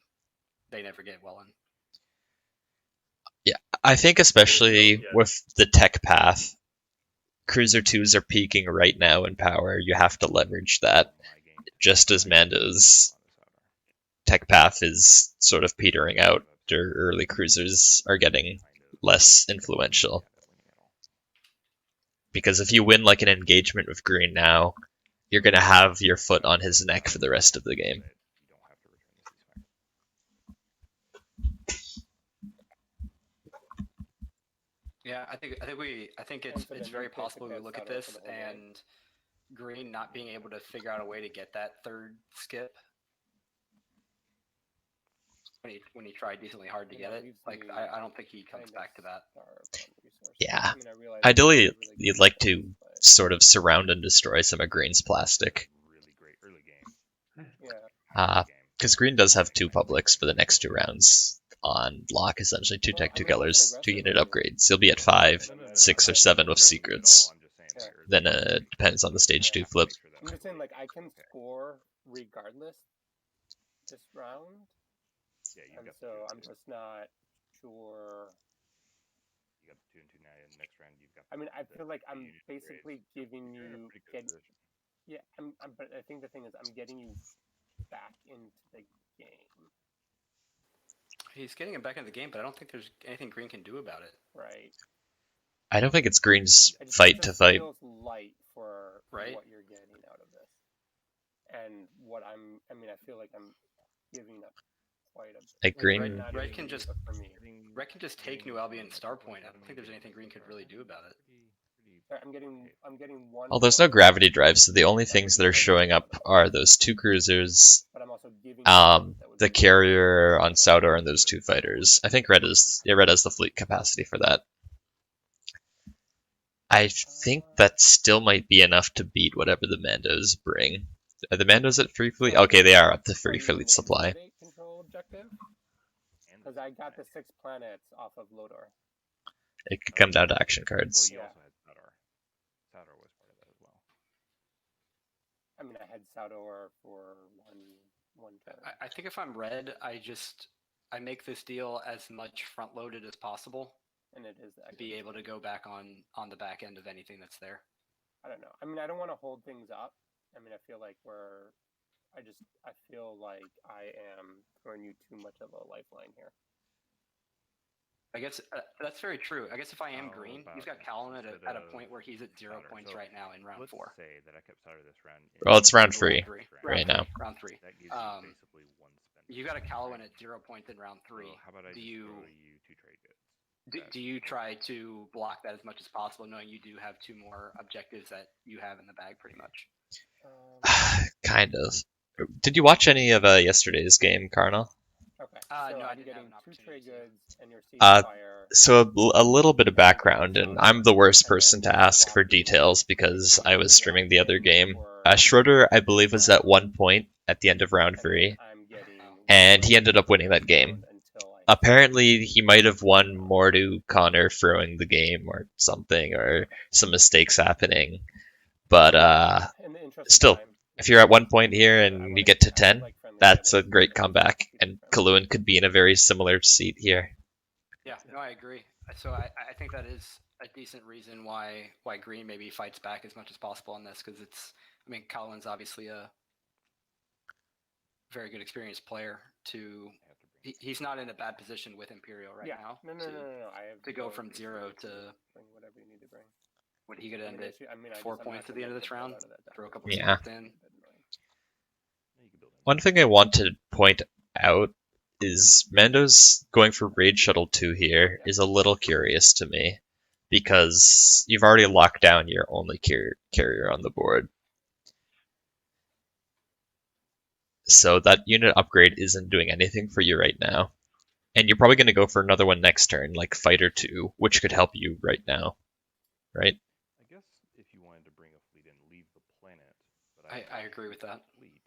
they never get Welland.
Yeah, I think especially with the tech path, Cruiser 2s are peaking right now in power. You have to leverage that. Just as Mando's tech path is sort of petering out, their early cruisers are getting less influential. Because if you win like an engagement with Green now, you're going to have your foot on his neck for the rest of the game.
Yeah, I think it's very possible we look at this and Green not being able to figure out a way to get that third skip when he tried decently hard to get it. Like I don't think he comes back to that.
Yeah, ideally you'd like to sort of surround and destroy some of Green's plastic.
Really great early game.
Because Green does have 2 publics for the next 2 rounds on lock, essentially 2 tech, 2 colors, 2 unit upgrades. He'll be at 5, 6, or 7 with secrets. Then it depends on the stage 2 flip.
I'm just saying, like, I can score regardless this round.
Yeah,
and so I'm just not sure.
You got the 2 and 2 now. And next round you've got.
I mean, I feel like I'm basically giving you. Yeah, but I think the thing is, I'm getting you back into the game.
He's getting him back into the game, but I don't think there's anything Green can do about it.
Right.
I don't think it's Green's fight to fight.
It feels light for what you're getting out of this, and what I mean, I feel like I'm giving up quite a bit.
Like Green,
Red can just take New Albion Star Point. I don't think there's anything Green could really do about it.
I'm getting 1.
Well, there's no gravity drive, so the only things that are showing up are those 2 cruisers, the carrier on Saudor, and those 2 fighters. I think Red has the fleet capacity for that. I think that still might be enough to beat whatever the Mandos bring. Are the Mandos at 3 fleet? Okay, they are up to 3 fleet supply.
Because I got the 6 planets off of Lodor.
It could come down to action cards.
Well, you also had Saudor. Saudor was part of that as well.
I mean, I had Saldor for one turn.
I think if I'm red, I make this deal as much front loaded as possible,
and it is
to be able to go back on the back end of anything that's there.
I don't know. I mean, I don't want to hold things up. I mean, I feel like I feel like I am throwing you too much of a lifeline here.
I guess that's very true. I guess if I am green, you've got Caluin at a point where he's at 0 points
so
right now in round 4.
Let's say that I kept Solder this round.
Well, it's round 3 right now.
Round 3.
That gives you basically 1 spend.
You got a Caluin at 0 points in round 3.
So how about I
do
just
you
throw you 2 trade goods?
do you try to block that as much as possible, knowing you do have 2 more objectives that you have in the bag, pretty much?
Kind of. Did you watch any of yesterday's game, Carnal?
Okay.
No,
so
I
I'm
didn't
getting
have an
2 trade
opportunity to.
goods and your ceasefire.
So a little bit of background, and I'm the worst person to ask for details because I was streaming the other game. Schroeder, I believe, was at 1 point at the end of round 3, and he ended up winning that game. Apparently, he might have won more to Connor throwing the game or something, or some mistakes happening. But still, if you're at 1 point here and you get to 10, that's a great comeback, and Caluin could be in a very similar seat here.
Yeah, no, I agree. So I think that is a decent reason why Green maybe fights back as much as possible on this, because Caluin's obviously a very good experienced player. He's not in a bad position with Imperial right now.
No. I have
to go from 0 to
bring whatever you need to bring.
What he could end at
I
4 points at the end of this round. Throw a couple
Yeah.
spots in.
One thing I want to point out is Mando's going for Raid Shuttle 2 here is a little curious to me, because you've already locked down your only carrier on the board. So that unit upgrade isn't doing anything for you right now. And you're probably going to go for another one next turn, like Fighter 2, which could help you right now. Right?
I guess if you wanted to bring a fleet and leave the planet, but
I agree with that.
Fleet,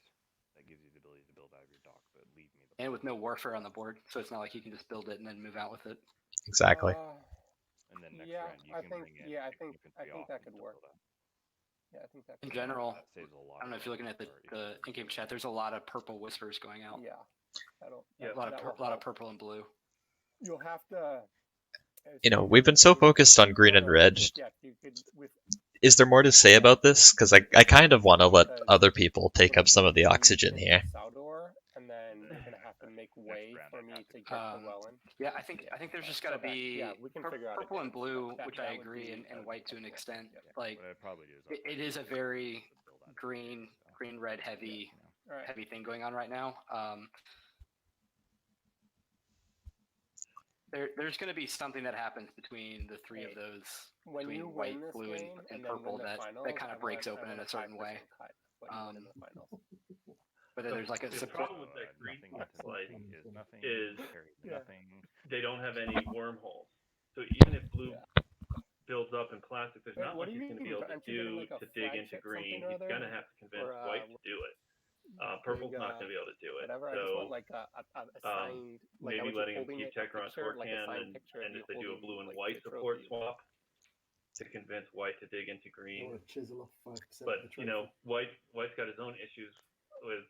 that gives you the ability to build out of your dock, but leave me the
And with no warfare on the board, so it's not like you can just build it and then move out with it.
Exactly.
And then next
Yeah,
round you
I
can
think
bring in
I
infantry
think
off
that
and
could
still
work.
build out.
Yeah, I think that.
In
could
general,
That saves a lot
I don't know if you're looking at the in-game chat. There's a lot of purple whispers going out.
Yeah,
A lot of purple and blue.
You'll have to.
We've been so focused on green and red.
Yeah, you could with.
Is there more to say about this? Because I kind of want to let other people take up some of the oxygen here.
Saldor, and then you're gonna have to make way for me to get to Welland.
Yeah, I think there's just got to be
we can figure out
purple and blue, which I agree, and white to an extent. Like
What I'd probably do is
it is a very green red heavy thing going on right now. There's going to be something that happens between the 3 of those,
when
between
you
white,
win this
blue,
game
and
then
purple,
win the
that
finals,
kind of breaks open in a certain way. But then there's like a
The
support.
problem with that green slide
is nothing.
is
Nothing.
they don't have any wormholes. So even if blue builds up in classic, there's not much he's going to be able to do to dig into green. He's going to have to convince white to do it. Purple's not going to be able to do it.
Whatever,
So
I just want like a signed, like,
maybe letting him keep checker on Torcan, and if they do a blue and white support swap to convince white to dig into green.
Or chisel off 5%
But
of the trophy.
white's got his own issues with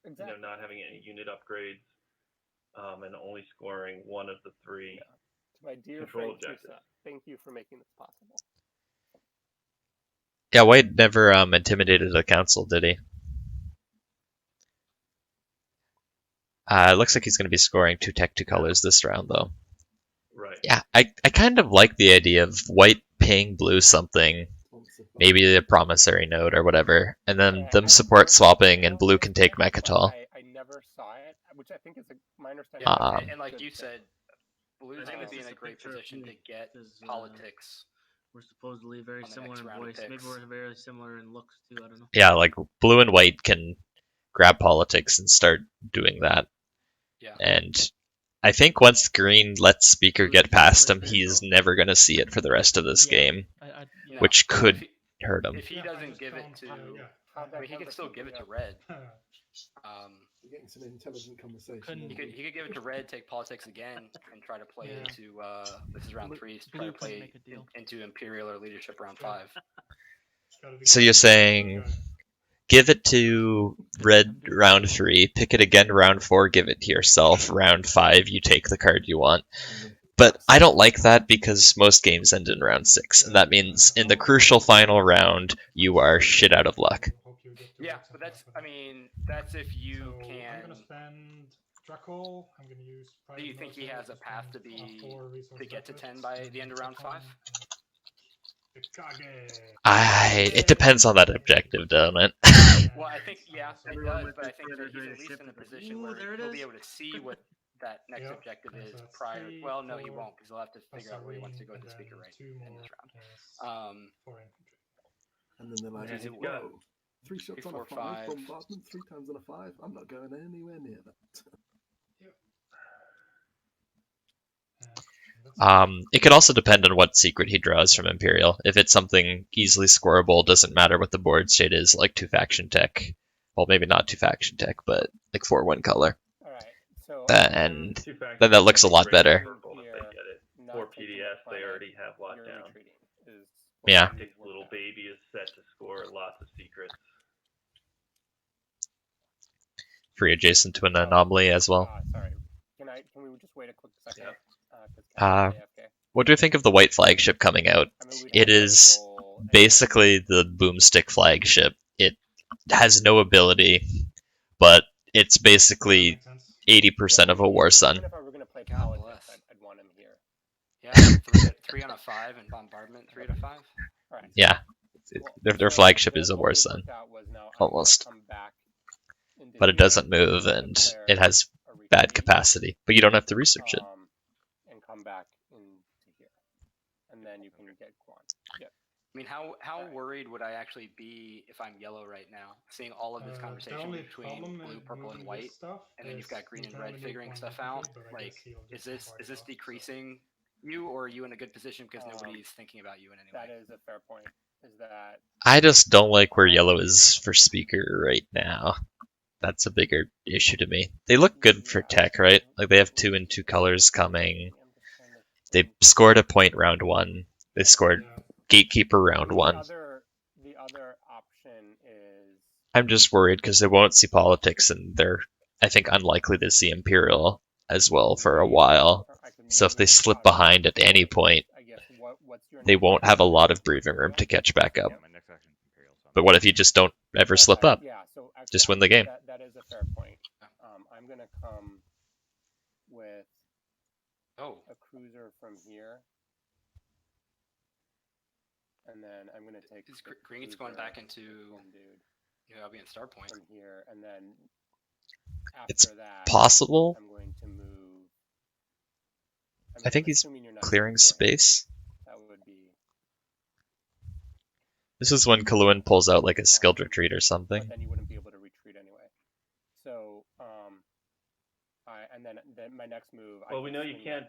not having any unit upgrades, and only scoring one of the 3
To my dear
control
friend
objectives.
Tusa, thank you for making this possible.
Yeah, White never intimidated the council, did he? It looks like he's going to be scoring 2 tech 2 colors this round, though.
Right.
Yeah, I kind of like the idea of White paying blue something, maybe a promissory note or whatever, and then them support swapping and blue can take Mechatol.
I never saw it, which I think is my understanding.
Yeah, and like you said, blue's going to be in a great position to get politics.
We're supposedly very similar in voice. Maybe we're very similar in looks too. I don't know.
Yeah, like blue and white can grab politics and start doing that.
Yeah.
And I think once green lets Speaker get past him, he's never going to see it for the rest of this game, which could hurt him.
If he doesn't give it to, he can still give it to red.
We're getting some intelligent conversation.
He could give it to red, take politics again, and try to play into this is round 3. Try to play into Imperial or Leadership round 5.
So you're saying give it to red round 3, pick it again round 4, give it to yourself. Round 5, you take the card you want. But I don't like that because most games end in round 6, and that means in the crucial final round, you are shit out of luck.
Yeah, but that's, I mean, that's if you
So
can.
I'm gonna spend Drakkol. I'm gonna use.
Do you think he has a path to get to 10 by the end of round 5?
It depends on that objective, doesn't it?
Well, I think, yeah, it does, but I think that he's at least in a position where he'll be able to see what that next objective is prior. Well, no, he won't, because he'll have to figure out where he wants to go with the speaker right in this round.
And then they're like,
Is it
whoa, 3 shots
three,
on a
four,
5,
five.
bombardment 3 times on a 5. I'm not going anywhere near that.
It could also depend on what secret he draws from Imperial. If it's something easily scoreable, doesn't matter what the board state is, like 2 faction tech. Well, maybe not 2 faction tech, but like 4-1 color.
Alright, so.
And then that looks a lot better.
For PDS, they already have locked down.
Yeah.
Tactic's little baby is set to score lots of secrets.
Free adjacent to an anomaly as well.
Sorry. Can we just wait a quick second?
What do you think of the white flagship coming out? It is basically the boomstick flagship. It has no ability, but it's basically 80% of a war sun.
Even if I were going to play politics, I'd want him here.
Yeah, 3 on a 5 and bombardment 3 to 5.
Alright.
Yeah, their flagship is a war sun, almost. But it doesn't move and it has bad capacity. But you don't have to research it.
And come back into here, and then you can get Quan. Yep.
I mean, how worried would I actually be if I'm yellow right now, seeing all of this conversation between blue, purple, and white, and then you've got green and red figuring stuff out? Like, is this decreasing you, or are you in a good position because nobody's thinking about you in any way?
That is a fair point. Is that
I just don't like where yellow is for speaker right now. That's a bigger issue to me. They look good for tech, right? Like they have 2 and 2 colors coming. They scored a point round 1. They scored Gatekeeper round 1.
The other option is.
I'm just worried because they won't see politics, and they're, I think, unlikely to see Imperial as well for a while. So if they slip behind at any point, they won't have a lot of breathing room to catch back up. But what if you just don't ever slip up? Just win the game.
That is a fair point. I'm gonna come with a cruiser from here, and then I'm gonna take.
Green's going back into Albion Star Point
from here, and then
it's
after that,
possible.
I'm going to move.
I think he's clearing space.
That would be.
This is when Caluin pulls out like a skilled retreat or something.
But then you wouldn't be able to retreat anyway. So, and then my next move.
Well, we know you can't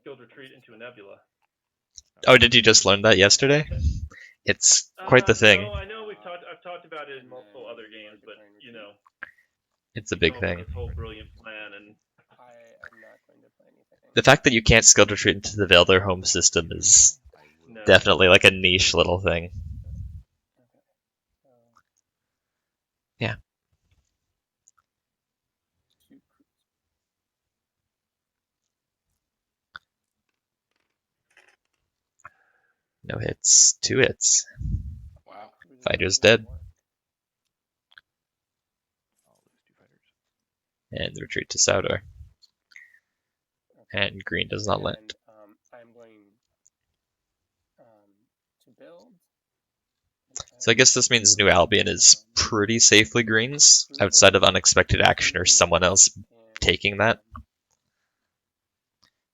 skilled retreat into a nebula.
Oh, did you just learn that yesterday? It's quite the thing.
No, I know I've talked about it in multiple other games, but you know,
it's a big thing.
This whole brilliant plan, and
I am not going to play anything.
The fact that you can't skilled retreat into the Veldyr home system is definitely like a niche little thing. Yeah. No hits, 2 hits.
Wow.
Fighter's dead. And retreat to Saudor. And green does not land.
I'm going to build.
So I guess this means New Albion is pretty safely greens, outside of unexpected action or someone else taking that.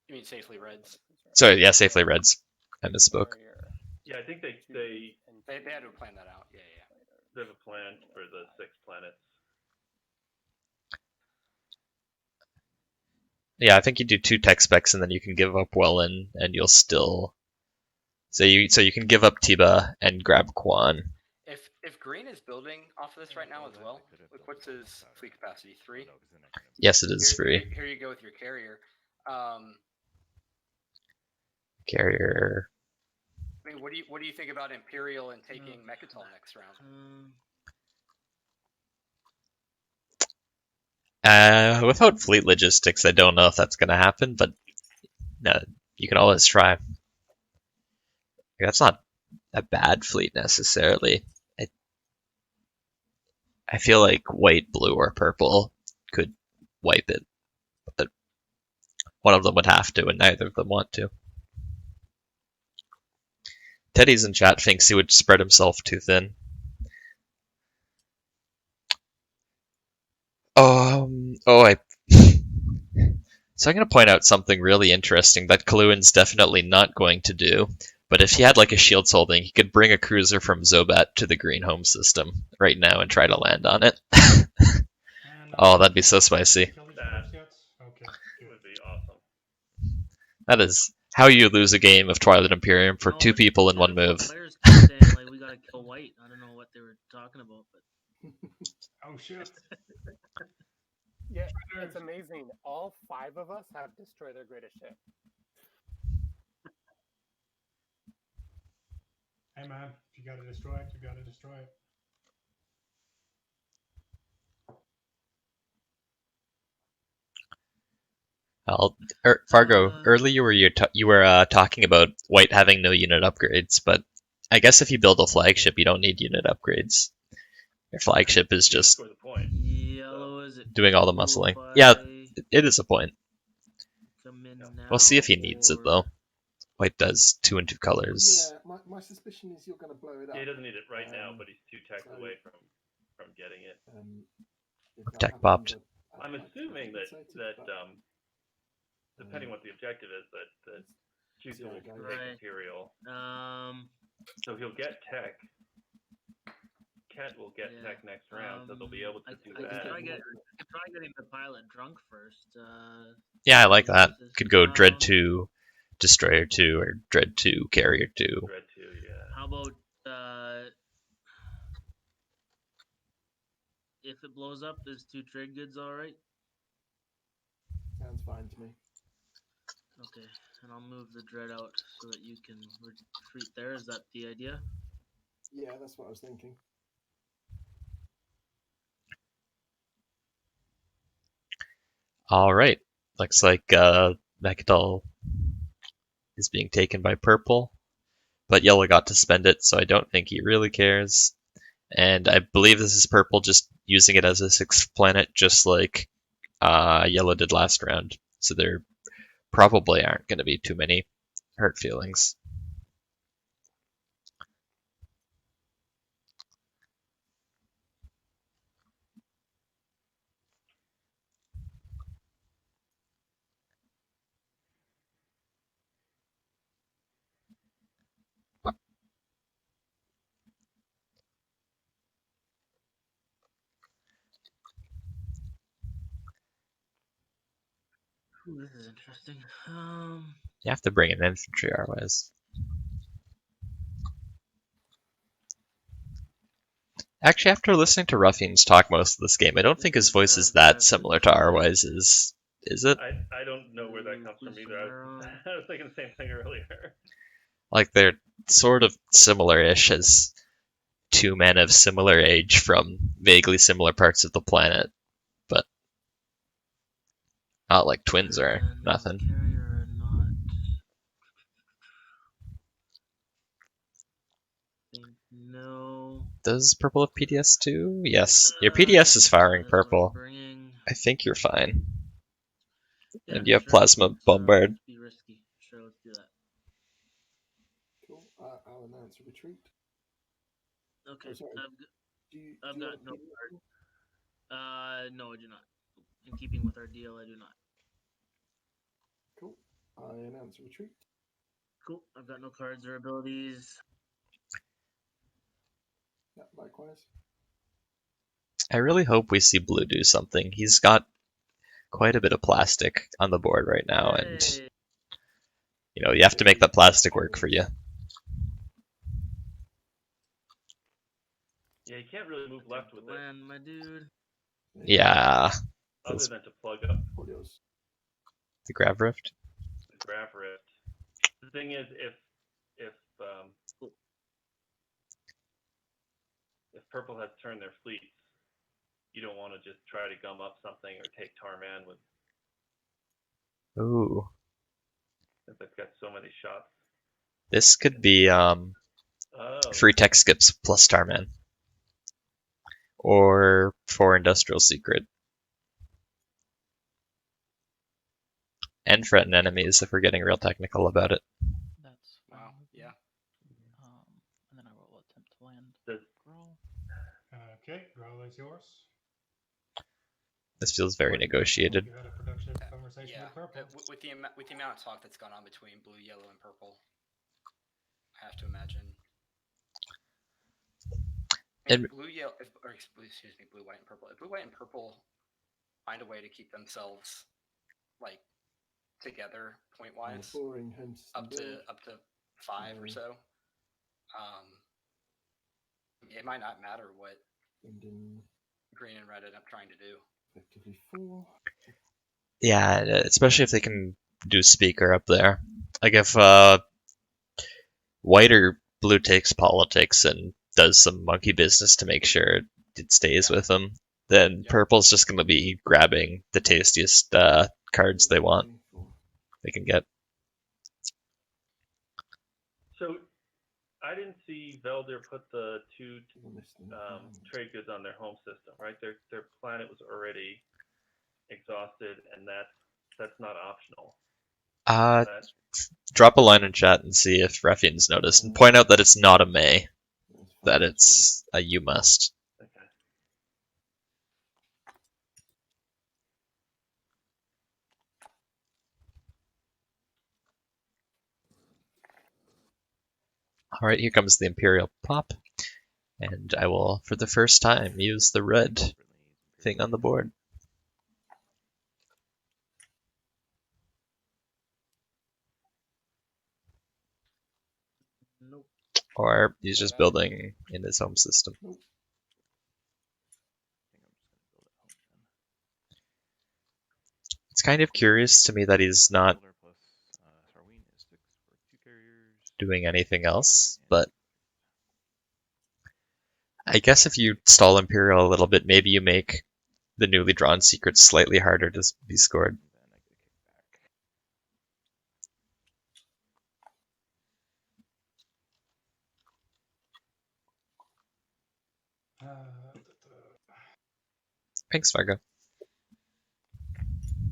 You mean safely reds?
Sorry, yeah, safely reds. I misspoke.
Yeah, I think they
had to plan that out. Yeah.
They have a plan for the 6 planets.
Yeah, I think you do 2 tech specs and then you can give up Wellen and you'll still. So you can give up Tiba and grab Quan.
If green is building off of this right now as well, what's his fleet capacity? 3?
Yes, it is free.
Here you go with your carrier.
Carrier.
I mean, what do you think about Imperial and taking Mechatol next round?
Without fleet logistics, I don't know if that's going to happen, but you can always try. That's not a bad fleet necessarily. I feel like white, blue, or purple could wipe it, but one of them would have to, and neither of them want to. Teddy's in chat thinks he would spread himself too thin. So I'm going to point out something really interesting that Caluin's definitely not going to do. But if he had like a shield holding, he could bring a cruiser from Zobat to the Green Home system right now and try to land on it. Oh, that'd be so spicy.
That would be awesome.
That is how you lose a game of Twilight Imperium for two people in one move.
Players kept saying, like, we gotta kill white. I don't know what they were talking about, but
Oh shit.
Yeah, it's amazing. All 5 of us have destroyed their greatest ship.
Hey man, if you gotta destroy it, you gotta destroy it.
Fargo, earlier you were talking about white having no unit upgrades, but I guess if you build a flagship, you don't need unit upgrades. Your flagship is just doing all the muscling. Yeah, it is a point. We'll see if he needs it though. White does 2 and 2 colors.
Yeah, my suspicion is you're going to blow it up.
Yeah, he doesn't need it right now, but he's 2 techs away from getting it.
Tech popped.
I'm assuming that depending what the objective is, that Cusa will take Imperial. So he'll get tech. Khet will get tech next round, so they'll be able to do that.
I could try getting the pilot drunk first.
Yeah, I like that. Could go Dread 2, Destroyer 2, or Dread 2, Carrier 2.
Dread 2, yeah.
How about if it blows up, is 2 trade goods alright?
Sounds fine to me.
Okay, and I'll move the Dread out so that you can retreat there. Is that the idea?
Yeah, that's what I was thinking.
Alright. Looks like Mechadol is being taken by purple. But yellow got to spend it, so I don't think he really cares. And I believe this is purple just using it as a 6th planet, just like yellow did last round. So there probably aren't going to be too many hurt feelings.
Ooh, this is interesting.
You have to bring in infantry, otherwise. Actually, after listening to Ruffians talk most of this game, I don't think his voice is that similar to Arwise's. Is it?
I don't know where that comes from either. I was thinking the same thing earlier.
Like, they're sort of similar-ish as 2 men of similar age from vaguely similar parts of the planet. But not like twins or nothing.
No.
Does purple have PDS too? Yes. Your PDS is firing purple. I think you're fine.
Yeah,
And you have
sure.
plasma bombard.
Be risky. Sure, let's do that.
Cool. I'll announce a retreat.
Okay.
Oh, sorry.
I've got no card. No, I do not. In keeping with our deal, I do not.
Cool. I announce a retreat.
Cool. I've got no cards or abilities.
Yeah, likewise.
I really hope we see Blue do something. He's got quite a bit of plastic on the board right now, and you know, you have to make that plastic work for you.
Yeah, you can't really move left with it.
Land, my dude.
Yeah.
Other than to plug up
The Grav Rift?
the Grav Rift. The thing is, if purple has turned their fleets, you don't want to just try to gum up something or take Tarman with.
Ooh.
Since I've got so many shots.
This could be free tech skips plus Tarman. Or 4 industrial secret. And threaten enemies if we're getting real technical about it.
That's
Wow. Yeah.
And then I will attempt to land. Growl.
Okay, Growl is yours.
This feels very negotiated.
You had a productive conversation
Yeah.
with Purple.
With the amount of talk that's gone on between blue, yellow, and purple, I have to imagine.
And
blue, yellow, blue, white, and purple. If blue, white, and purple find a way to keep themselves like together point wise, up to 5 or so, it might not matter what green and red end up trying to do.
Effectively 4.
yeah, especially if they can do speaker up there. Like if white or blue takes politics and does some monkey business to make sure it stays with them, then purple's just going to be grabbing the tastiest cards they want. They can get.
So I didn't see Veldyr put the 2 trade goods on their home system, right? Their planet was already exhausted, and that's not optional.
Drop a line in chat and see if Ruffians noticed, and point out that it's not a may, that it's a you must.
Okay.
Alright, here comes the Imperial Pop, and I will, for the first time, use the red thing on the board.
Nope.
Or he's just building in his home system. It's kind of curious to me that he's not doing anything else, but I guess if you stall Imperial a little bit, maybe you make the newly drawn secrets slightly harder to be scored. Thanks, Fargo.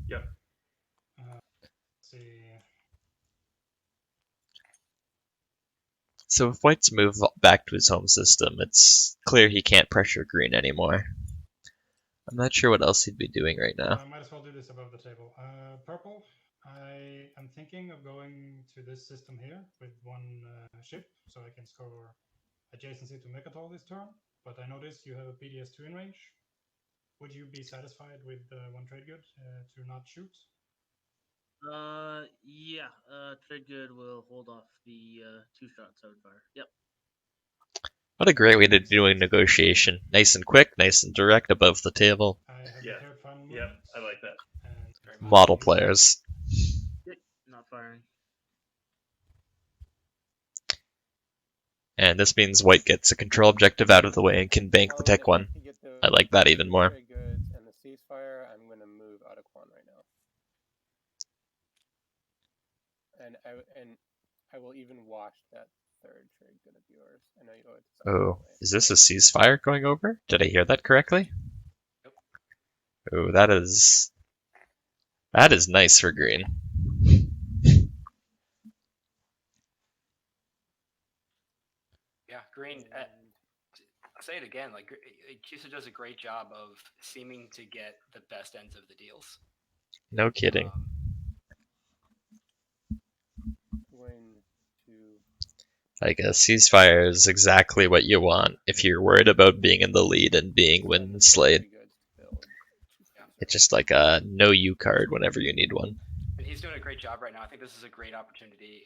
Yep.
Let's see.
So if white's move back to his home system, it's clear he can't pressure green anymore. I'm not sure what else he'd be doing right now.
I might as well do this above the table. Purple, I am thinking of going to this system here with 1 ship, so I can score adjacency to Mechatol this turn. But I noticed you have a PDS2 in range. Would you be satisfied with 1 trade good to not shoot?
Yeah. Trade good will hold off the 2 shots I would fire. Yep.
What a great way to do a negotiation. Nice and quick, nice and direct, above the table.
Yep, I like that.
Model players.
Yep. Not firing.
And this means white gets a control objective out of the way and can bank the tech one. I like that even more.
Trade goods and the ceasefire, I'm going to move out of Quan right now. And I will even wash that 3rd trade good of yours. I know you owe it to
Oh, is this a ceasefire going over? Did I hear that correctly? Oh, that is nice for green.
Yeah, green. I'll say it again. Like Cusa does a great job of seeming to get the best ends of the deals.
No kidding. Like a ceasefire is exactly what you want if you're worried about being in the lead and being wind slayed. It's just like a no you card whenever you need one.
And he's doing a great job right now. I think this is a great opportunity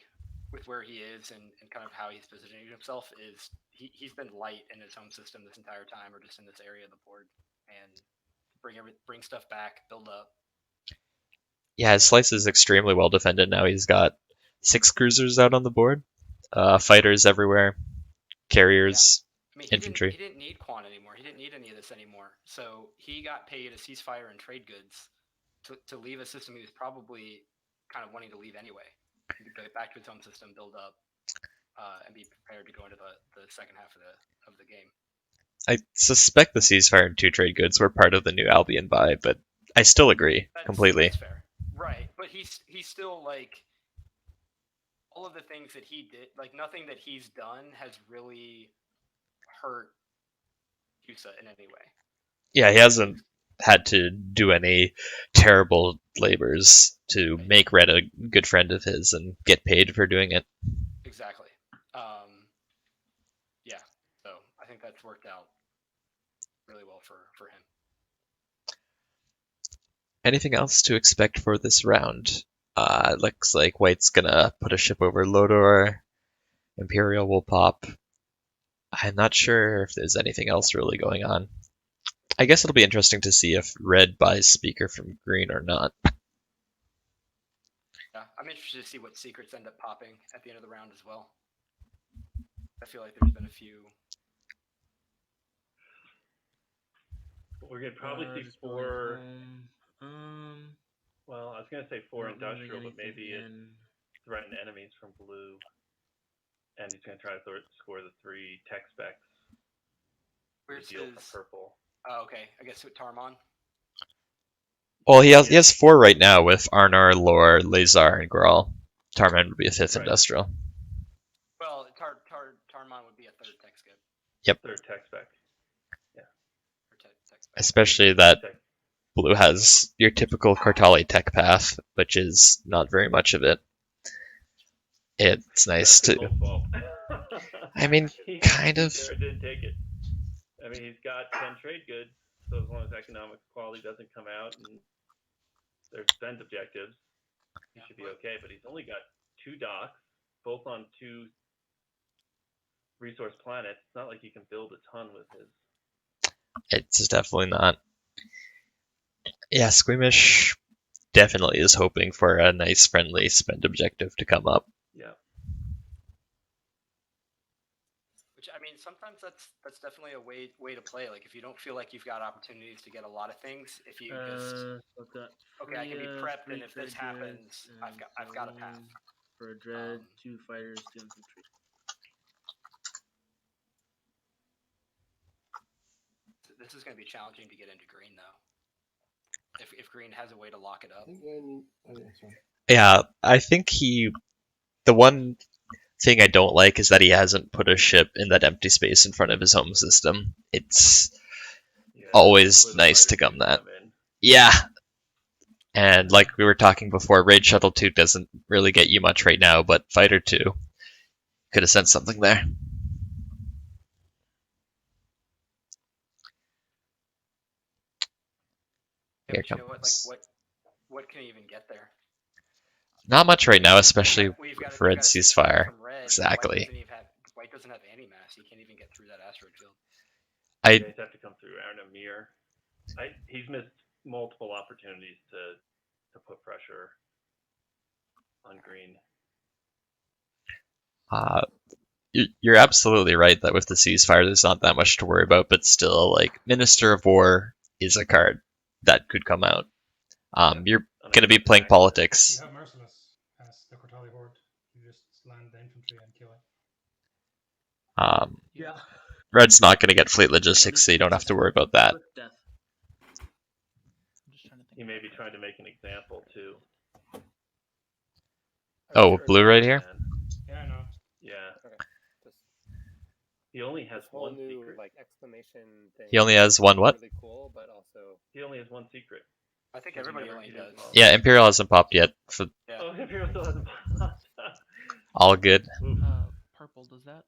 with where he is and kind of how he's positioning himself. Is he's been light in his home system this entire time, or just in this area of the board, and bring stuff back, build up.
Yeah, his slice is extremely well defended now. He's got 6 cruisers out on the board, fighters everywhere, carriers.
Yeah. I mean,
infantry.
He didn't need Quan anymore. He didn't need any of this anymore. So he got paid a ceasefire and trade goods to leave a system he was probably kind of wanting to leave anyway. Go back to his home system, build up, and be prepared to go into the second half of the game.
I suspect the ceasefire and 2 trade goods were part of the new Albion buy, but I still agree completely.
That's fair, right? But he's still like all of the things that he did. Like nothing that he's done has really hurt CUSA in any way.
Yeah, he hasn't had to do any terrible labors to make Red a good friend of his and get paid for doing it.
Exactly. Yeah. So I think that's worked out really well for him.
Anything else to expect for this round? Looks like White's gonna put a ship over Lodor. Imperial will pop. I'm not sure if there's anything else really going on. I guess it'll be interesting to see if Red buys Speaker from Green or not.
Yeah, I'm interested to see what secrets end up popping at the end of the round as well. I feel like there's been a few.
We're gonna probably see 4. Well, I was gonna say 4 industrial, but maybe it's threatened enemies from blue, and he's gonna try to score the 3 tech specs.
Where's
deal
his
for purple?
Oh, okay. I guess with Tarmon.
Well, he has 4 right now with Arnar, Lore, Lazar, and Grawl. Tarman would be a 5th industrial.
Well, Tarmon would be a 3rd tech skip.
Yep.
3rd tech spec. Yeah.
Especially that blue has your typical Kortali tech path, which is not very much of it. It's nice to. I mean, kind of.
Didn't take it. I mean, he's got 10 trade goods, so as long as economic quality doesn't come out and there's spend objectives, he should be okay. But he's only got 2 docks, both on 2 resource planets. It's not like he can build a ton with his.
It's definitely not. Yeah, Squeamish definitely is hoping for a nice, friendly spend objective to come up.
Yeah.
Which, I mean, sometimes that's definitely a way to play. Like if you don't feel like you've got opportunities to get a lot of things, if you just okay, I can be prepped, and if this happens, I've got a path.
For a dread, 2 fighters, 2 infantry.
This is going to be challenging to get into green, though. If green has a way to lock it up.
Yeah, I think the one thing I don't like is that he hasn't put a ship in that empty space in front of his home system. It's always nice to gum that. Yeah. And like we were talking before, Raid Shuttle 2 doesn't really get you much right now, but Fighter 2 could have sent something there.
Yeah, but you know what can even get there?
Not much right now, especially with Red ceasefire. Exactly.
White doesn't have anti-mass. He can't even get through that asteroid field.
You guys have to come through Aaron Amir. He's missed multiple opportunities to put pressure on green.
You're absolutely right that with the ceasefire, there's not that much to worry about, but still, like, Minister of War is a card that could come out. You're going to be playing politics.
You have Merciless as the Kortali Horde. You just land the infantry and kill it.
Yeah.
Red's not going to get fleet logistics, so you don't have to worry about that.
He may be trying to make an example, too.
Oh, blue right here?
Yeah, I know.
Yeah. Okay. He only has one secret.
Like exclamation thing.
He only has one what?
Really cool, but also
he only has one secret.
I think everybody only does.
Yeah, Imperial hasn't popped yet.
Yeah.
Oh, Imperial still hasn't popped.
All good.
Purple, does that?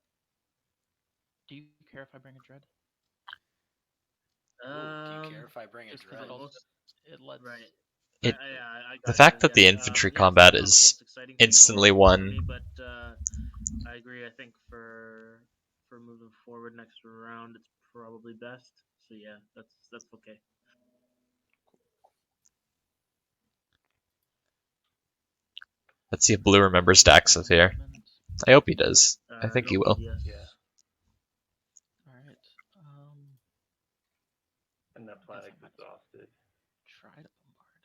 Do you care if I bring a dread?
Do you care if I bring a dread?
It lets.
Right.
The fact that the infantry combat is instantly won.
But I agree. I think for moving forward next round, it's probably best. So yeah, that's okay.
Let's see if blue remembers to access here. I hope he does. I think he will.
Yes.
Alright.
And that planet's exhausted.
Try to bombard.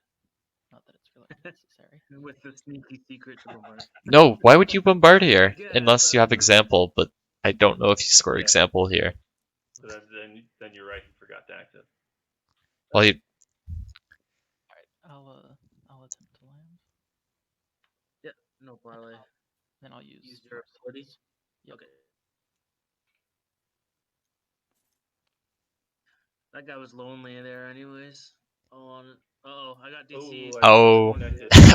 Not that it's really necessary.
With the sneaky secret to bombard.
No, why would you bombard here?
guess,
Unless you have example, but I don't know if you score example here.
So then you're right. You forgot to active.
Well, you,
Alright, I'll attempt to land.
Yeah, no parlay.
Then I'll use
your ability.
Yep.
Okay. That guy was lonely there, anyways. Oh, I got DC'd.
oh,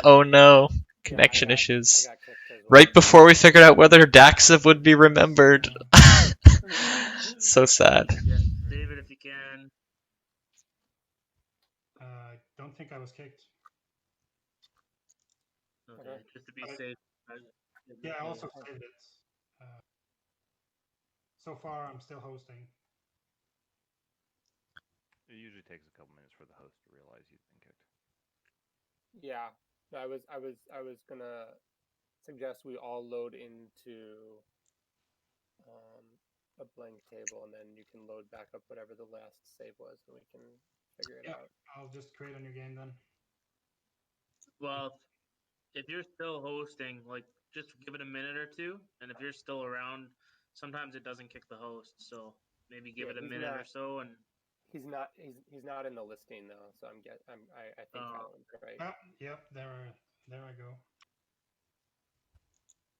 oh no, connection issues.
I got kicked as well.
Right before we figured out whether Daxiv would be remembered. So sad.
Yeah, David, if you can.
I don't think I was kicked.
Okay, just to be
But
safe.
Yeah, I also saved it. So far, I'm still hosting.
It usually takes a couple minutes for the host to realize you've been kicked.
Yeah, I was gonna suggest we all load into a blank table, and then you can load back up whatever the last save was, and we can figure it out.
I'll just create a new game then.
Well, if you're still hosting, like, just give it a minute or two, and if you're still around, sometimes it doesn't kick the host, so maybe give it a minute or so, and
he's not in the listing though, so I think Caluin's right.
Yep, there I go.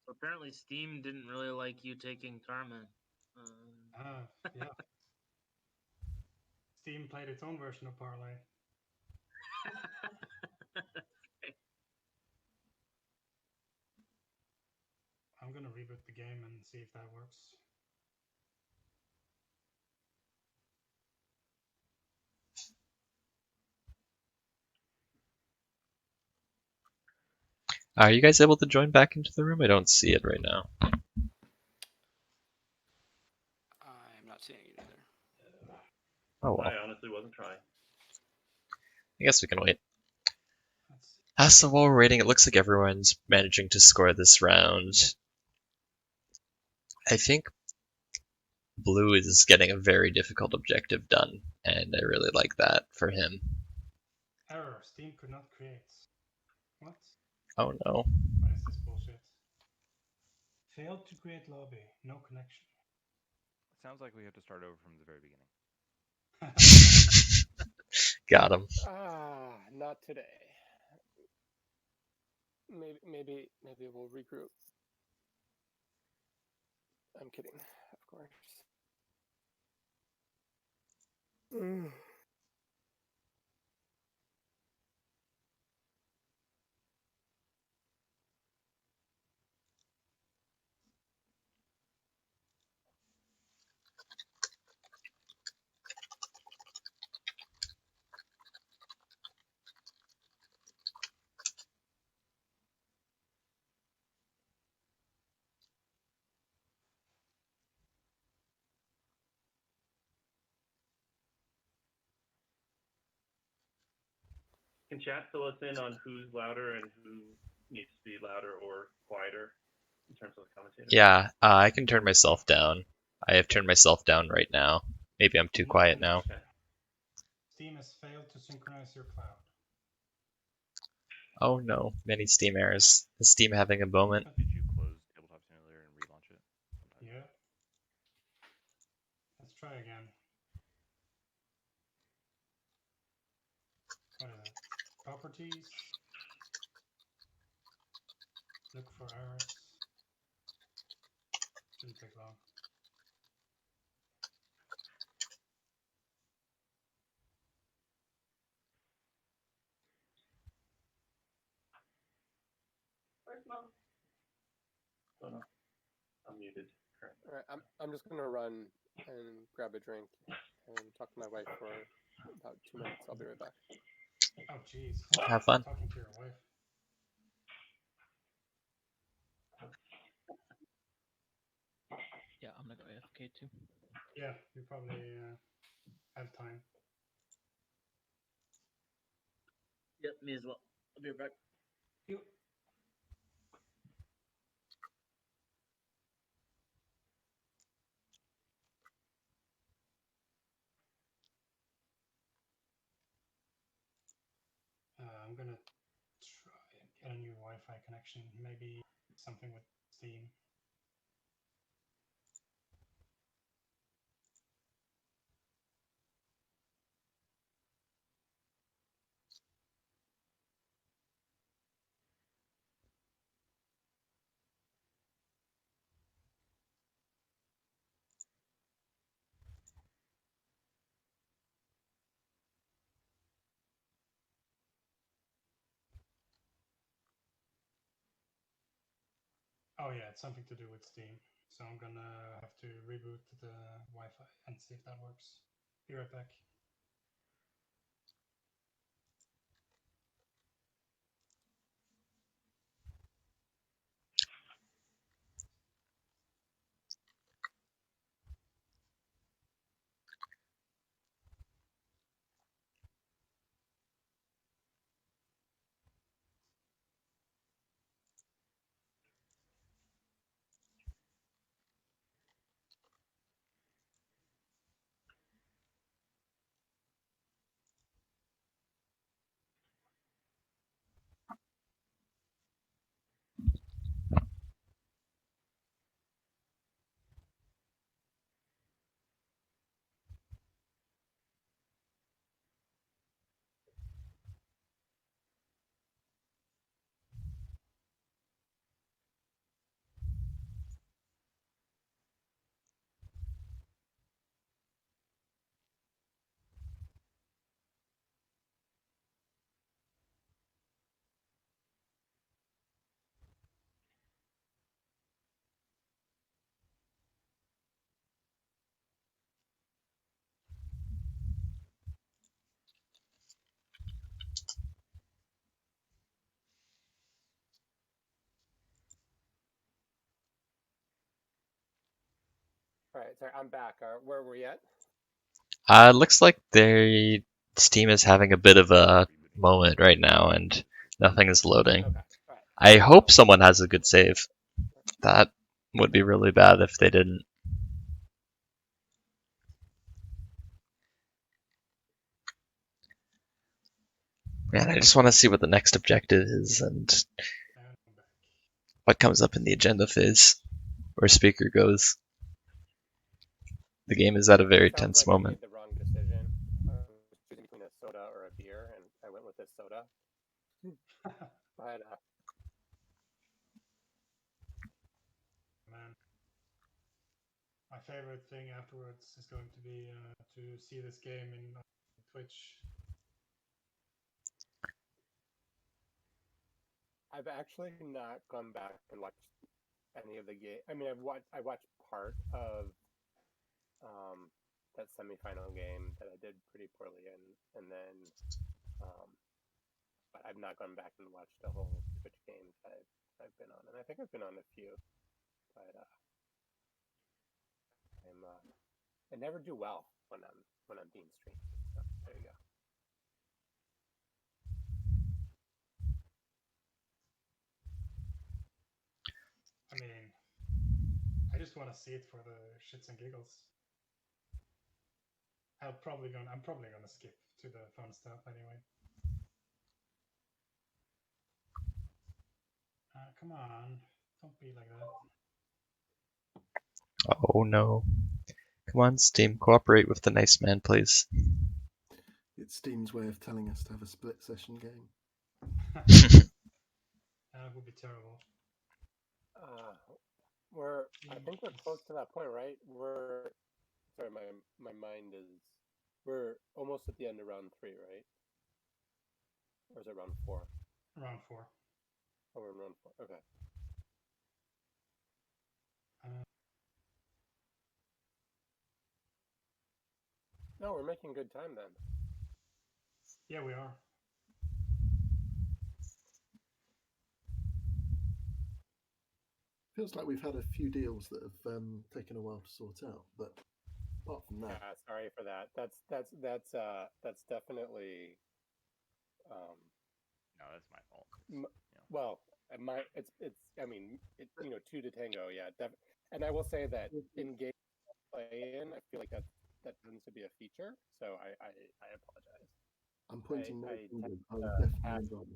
So apparently Steam didn't really like you taking Carmen.
Yeah. Steam played its own version of Parlay. I'm gonna reboot the game and see if that works.
Are you guys able to join back into the room? I don't see it right now.
I'm not seeing it either.
Oh well.
I honestly wasn't trying.
I guess we can wait. So while we're waiting, it looks like everyone's managing to score this round. I think Blue is getting a very difficult objective done, and I really like that for him.
Error. Steam could not create. What?
Oh no.
What is this bullshit? Failed to create lobby. No connection.
It sounds like we have to start over from the very beginning.
Got him.
Not today. Maybe we'll regroup. I'm kidding, of course.
Can chat fill us in on who's louder and who needs to be louder or quieter in terms of the commentator?
Yeah, I can turn myself down. I have turned myself down right now. Maybe I'm too quiet now.
Okay.
Steam has failed to synchronize your cloud.
Oh no, many Steam errors. Is Steam having a moment?
Did you close Tabletop Simulator and relaunch it?
Yeah. Let's try again. What is it? Properties. Look for errors. Shouldn't take long.
Where's Mom? Oh no, I'm muted currently.
All right, I'm just gonna run and grab a drink and talk to my wife for about 2 minutes. I'll be right back.
Oh jeez.
Have fun.
Talking to your wife.
Yeah, I'm gonna go AFK too.
Yeah, you probably have time.
Yep, me as well. I'll be right back.
You. Wi-Fi connection. Maybe something with Steam. Oh yeah, it's something to do with Steam. So I'm gonna have to reboot the Wi-Fi and see if that works. Be right back.
All right, sorry, I'm back. Where were we at?
Looks like Steam is having a bit of a moment right now, and nothing is loading.
Okay. All right.
I hope someone has a good save. That would be really bad if they didn't. Man, I just want to see what the next objective is and what comes up in the agenda phase, where speaker goes. The game is at a very
Sounds
tense
like
moment.
I made the wrong decision. I was choosing between a soda or a beer, and I went with this soda. But
Man, my favorite thing afterwards is going to be to see this game in Twitch.
I've actually not gone back and watched any of the game. I mean, I watched part of that semifinal game that I did pretty poorly in, and then but I've not gone back and watched the whole Twitch games I've been on, and I think I've been on a few, but I never do well when I'm being streamed. So there you go.
I mean, I just want to see it for the shits and giggles. I'm probably gonna skip to the fun stuff anyway. Come on, don't be like that.
Oh no. Come on, Steam, cooperate with the nice man, please.
It's Steam's way of telling us to have a split session game.
That would be terrible.
I think we're close to that point, right? Sorry, my mind is. We're almost at the end of round 3, right? Or is it round 4?
Round 4.
Oh, we're in round 4. Okay. No, we're making good time then.
Yeah, we are.
Feels like we've had a few deals that have taken a while to sort out, but apart from that,
Yeah, sorry for that. That's definitely.
No, that's my fault.
Well, it's. I mean, 2 to tango. Yeah, and I will say that in game play in, I feel like that tends to be a feature. So I apologize.
I'm pointing no fingers. I was
have
definitely involved.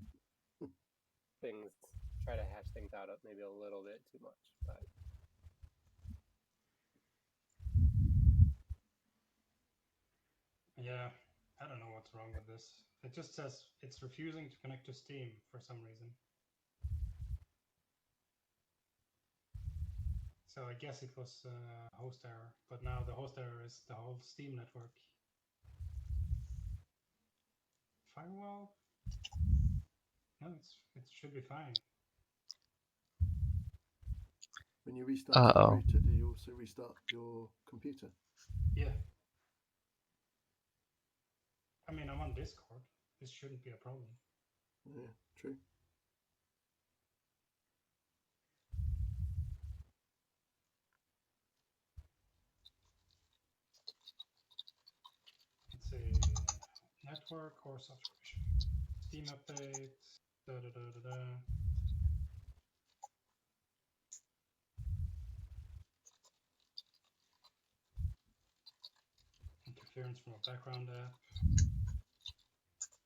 things try to hash things out maybe a little bit too much, but.
Yeah, I don't know what's wrong with this. It just says it's refusing to connect to Steam for some reason. So I guess it was a host error, but now the host error is the whole Steam network. Firewall? No, it should be fine.
When you restart your router, do you also restart your computer?
Yeah. I mean, I'm on Discord. This shouldn't be a problem.
Yeah, true.
Let's see. Network or subscription. Steam updates. Da da da da da. Interference from a background app.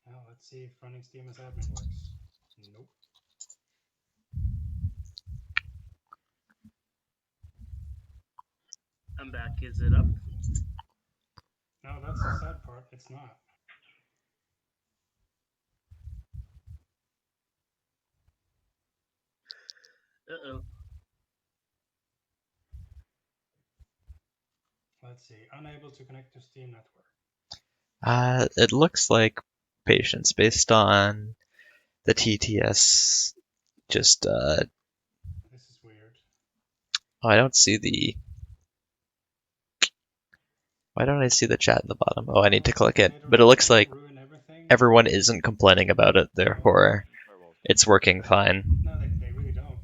Now let's see if running Steam as admin works. Nope.
I'm back. Is it up?
No, that's the sad part. It's not.
Uh-oh.
Let's see. Unable to connect to Steam network.
It looks like patience based on the TTS. Just
This is weird.
oh, I don't see the. Why don't I see the chat in the bottom? Oh, I need to click it. But it looks like everyone isn't complaining about it, therefore it's working fine.
No, they really don't.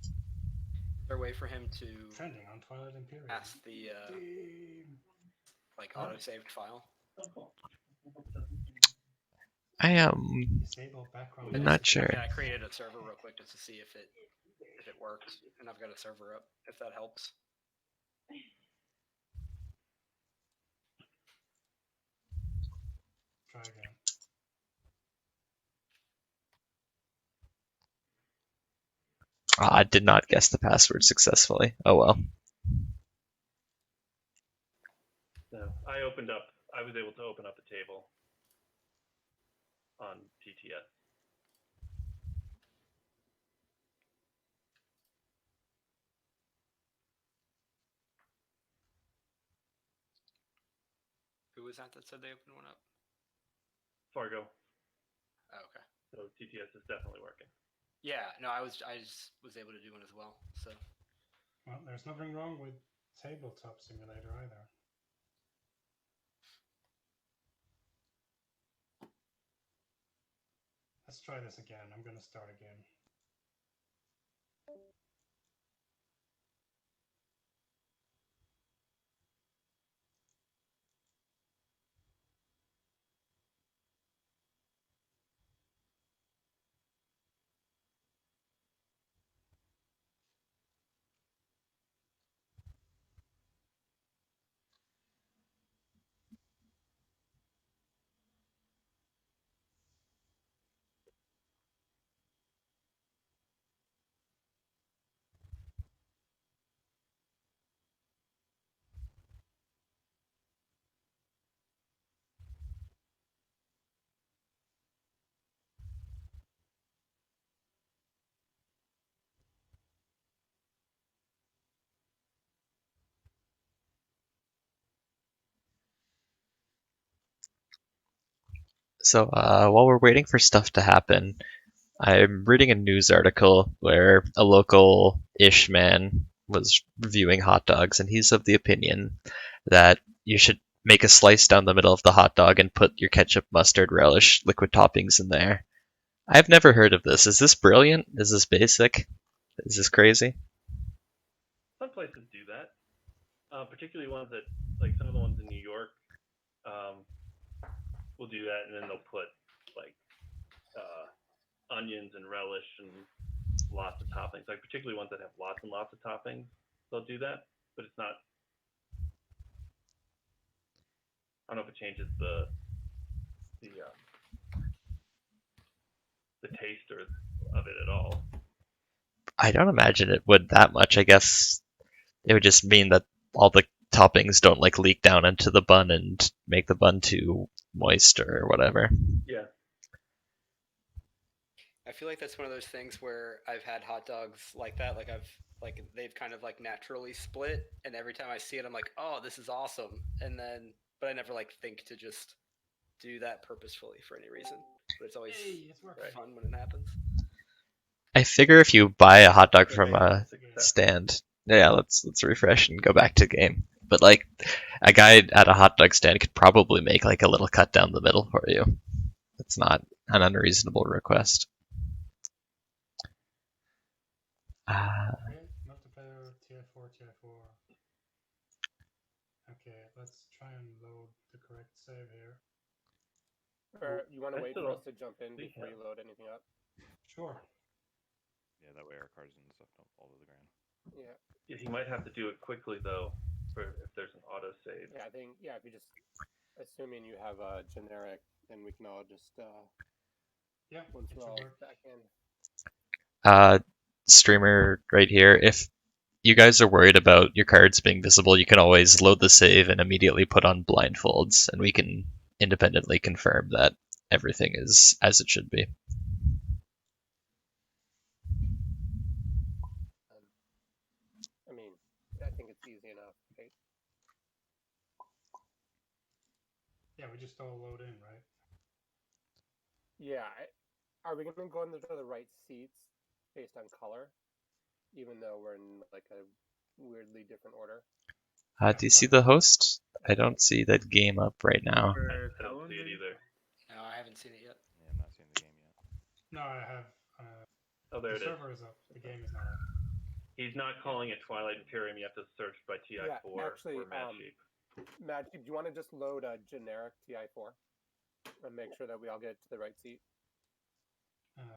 Is there a way for him to
trending on Twilight Imperium?
Ask the like auto-saved file?
I am. I'm not sure.
I created a server real quick just to see if it works, and I've got a server up. If that helps.
Try again.
I did not guess the password successfully. Oh well.
No, I was able to open up a table on TTS.
Who was that said they opened one up?
Fargo.
Oh, okay.
So TTS is definitely working.
Yeah, no, I just was able to do one as well. So.
Well, there's nothing wrong with Tabletop Simulator either. Let's try this again. I'm gonna start again.
So while we're waiting for stuff to happen, I'm reading a news article where a local-ish man was reviewing hot dogs, and he's of the opinion that you should make a slice down the middle of the hot dog and put your ketchup, mustard, relish, liquid toppings in there. I've never heard of this. Is this brilliant? Is this basic? Is this crazy?
Some places do that, particularly ones that, like some of the ones in New York, will do that, and then they'll put like onions and relish and lots of toppings. Like particularly ones that have lots and lots of toppings, they'll do that. But it's not I don't know if it changes the taste of it at all.
I don't imagine it would that much. I guess it would just mean that all the toppings don't like leak down into the bun and make the bun too moist or whatever.
Yeah.
I feel like that's one of those things where I've had hot dogs like that, like they've kind of like naturally split, and every time I see it, I'm like, oh, this is awesome, but I never like think to just do that purposefully for any reason. But it's always fun when it happens.
I figure if you buy a hot dog from a stand, yeah, let's refresh and go back to game. But like a guy at a hot dog stand could probably make like a little cut down the middle for you. It's not an unreasonable request.
Multiplayer TI4. Okay, let's try and load the correct save here.
Or you want to wait for us to jump in before you load anything up?
Sure.
Yeah, that way our cards and stuff don't fall to the ground.
Yeah.
He might have to do it quickly though, if there's an auto save.
Yeah, I think if you just assuming you have a generic, then we can all just once we're all back in.
Streamer right here. If you guys are worried about your cards being visible, you can always load the save and immediately put on blindfolds, and we can independently confirm that everything is as it should be.
I mean, I think it's easy enough, right?
Yeah, we just all load in, right?
Yeah. Are we going to go into the right seats based on color, even though we're in like a weirdly different order?
Do you see the host? I don't see that game up right now.
I don't see it either.
No, I haven't seen it yet.
Yeah, I'm not seeing the game yet.
No, I have.
Oh, there
the
it is.
server is up. The game is not up.
He's not calling it Twilight Imperium. You have to search by TI4
actually,
or Madsheep.
Madsheep, do you want to just load a generic TI4 and make sure that we all get to the right seat?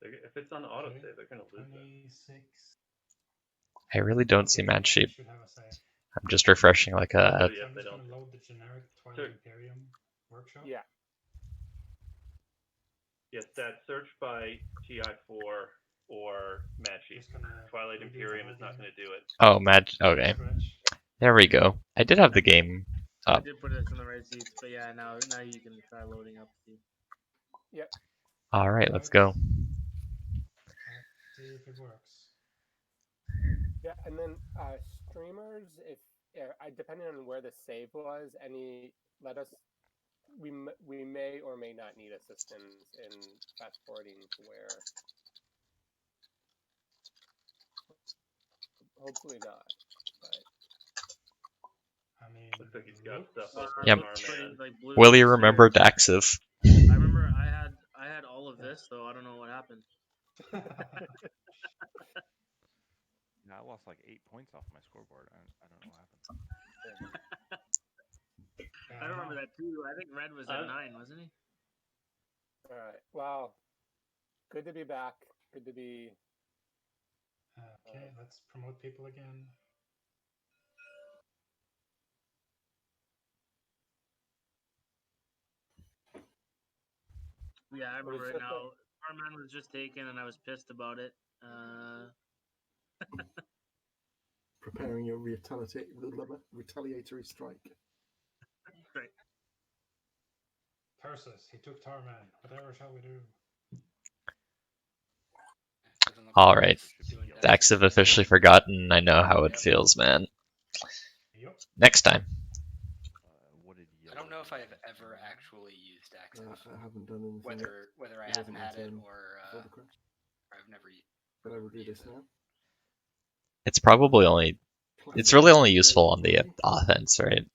If it's on autosave, they're going to lose it.
26.
I really don't see Madsheep.
Should have a save.
I'm just refreshing like a.
I'm just going to load the generic Twilight Imperium workshop.
Yeah.
Yes, that search by TI4 or Madsheep. Twilight Imperium is not going to do it.
Oh, okay. There we go. I did have the game up.
I did put it in the right seats, but yeah, now you can try loading up.
Yep.
All right, let's go.
Let's see if it works.
Yeah, and then streamers, if depending on where the save was, we may or may not need assistance in fast forwarding to where. Hopefully not. But...
I mean,
looks like he's got stuff.
Yep.
Like
Will you remember Daxiv?
I remember I had all of this, so I don't know what happened.
No, I lost like 8 points off my scoreboard. I don't know what happened.
I remember that too. I think Red was at 9, wasn't he?
All right. Wow. Good to be back. Good to be.
Okay, let's promote people again.
Yeah, I remember it now. Arman was just taken, and I was pissed about it.
Preparing your retaliatory strike.
Right.
Persis, he took Tarman. Whatever shall we do?
All right. Daxiv officially forgotten. I know how it feels, man.
Yep.
Next time.
I don't know if I've ever actually used Daxiv.
I haven't done anything.
Whether I haven't had it or I've never.
But I will do this now.
It's probably only. It's really only useful on the offense, right?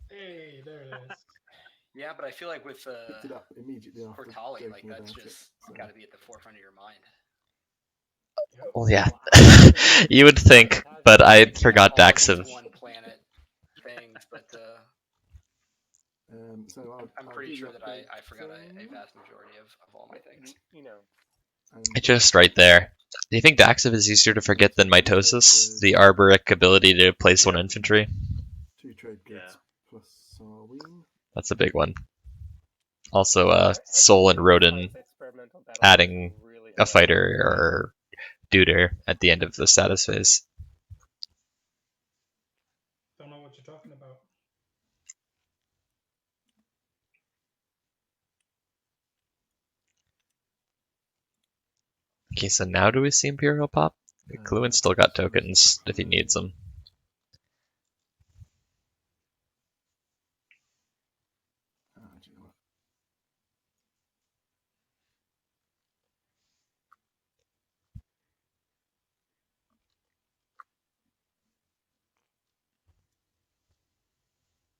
Hey, there it is.
Yeah, but I feel like with
Picked it up immediately after
Kortali, like that's
joking
just
about it, so.
got to be at the forefront of your mind.
Well, yeah. You would think, but I forgot Daxiv.
One planet things, but
so
I'm pretty sure that I forgot a vast majority of all my things.
You know.
It's just right there. Do you think Daxiv is easier to forget than Mitosis, the Arboric ability to place one infantry?
2 trade goods plus Sarween.
That's a big one. Also, Soul and Rodin adding a fighter or duder at the end of the status phase.
Don't know what you're talking about.
Okay, so now do we see Imperial pop? Caluin's still got tokens if he needs them.
Do you know what?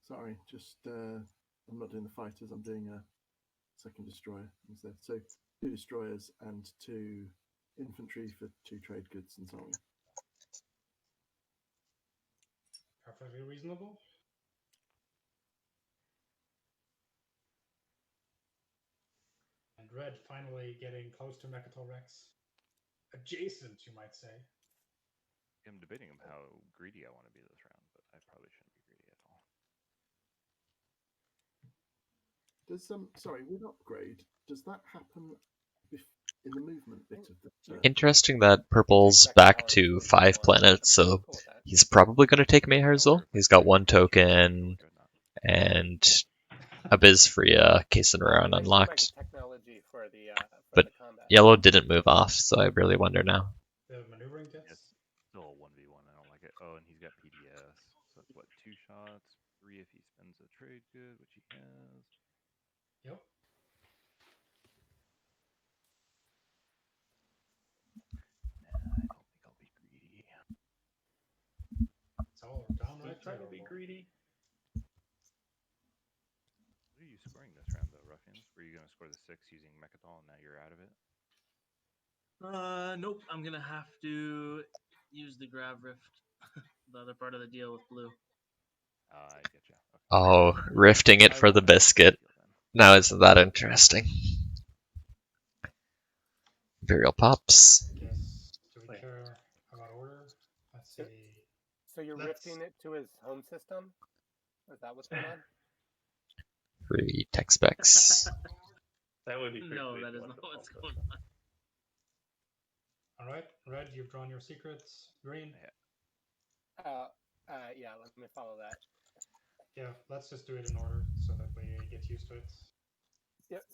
Sorry, just I'm not doing the fighters. I'm doing a second destroyer instead. So 2 destroyers and 2 infantry for 2 trade goods and so on.
Perfectly reasonable. And red finally getting close to Mechatol Rex. Adjacent, you might say.
I'm debating how greedy I want to be this round, but I probably shouldn't be greedy at all.
Does sorry, with upgrade, does that happen in the movement bit of the turn?
Interesting that Purple's back to 5 planets, so he's probably going to take Mayherzul. He's got 1 token and a Bizfria Casenaran unlocked. But yellow didn't move off, so I really wonder now.
The maneuvering
Yes,
kits.
still 1v1. I don't like it. Oh, and he's got PDS. So it's what, 2 shots, 3 if he spends a trade good, which he has.
Yep.
Nah, I don't think I'll be greedy.
It's all downright
Trying to be
terrible.
greedy.
What are you scoring this round, though, Ruffians? Were you going to score the 6 using Mechatol and now you're out of it?
Nope. I'm gonna have to use the Grav Rift, the other part of the deal with blue.
I get you. Okay.
Oh, rifting it for the biscuit. Now isn't that interesting? Imperial pops.
I guess. Do we care about order? Let's see.
So you're rifting it to his home system? Is that what's going on?
Free tech specs.
That would be pretty
No,
sweet
that
if
is
you
not
went
what's
to
going on.
Alright, red, you've drawn your secrets. Green.
Yeah, let me follow that.
Yeah, let's just do it in order so that we get used to it.
Yep.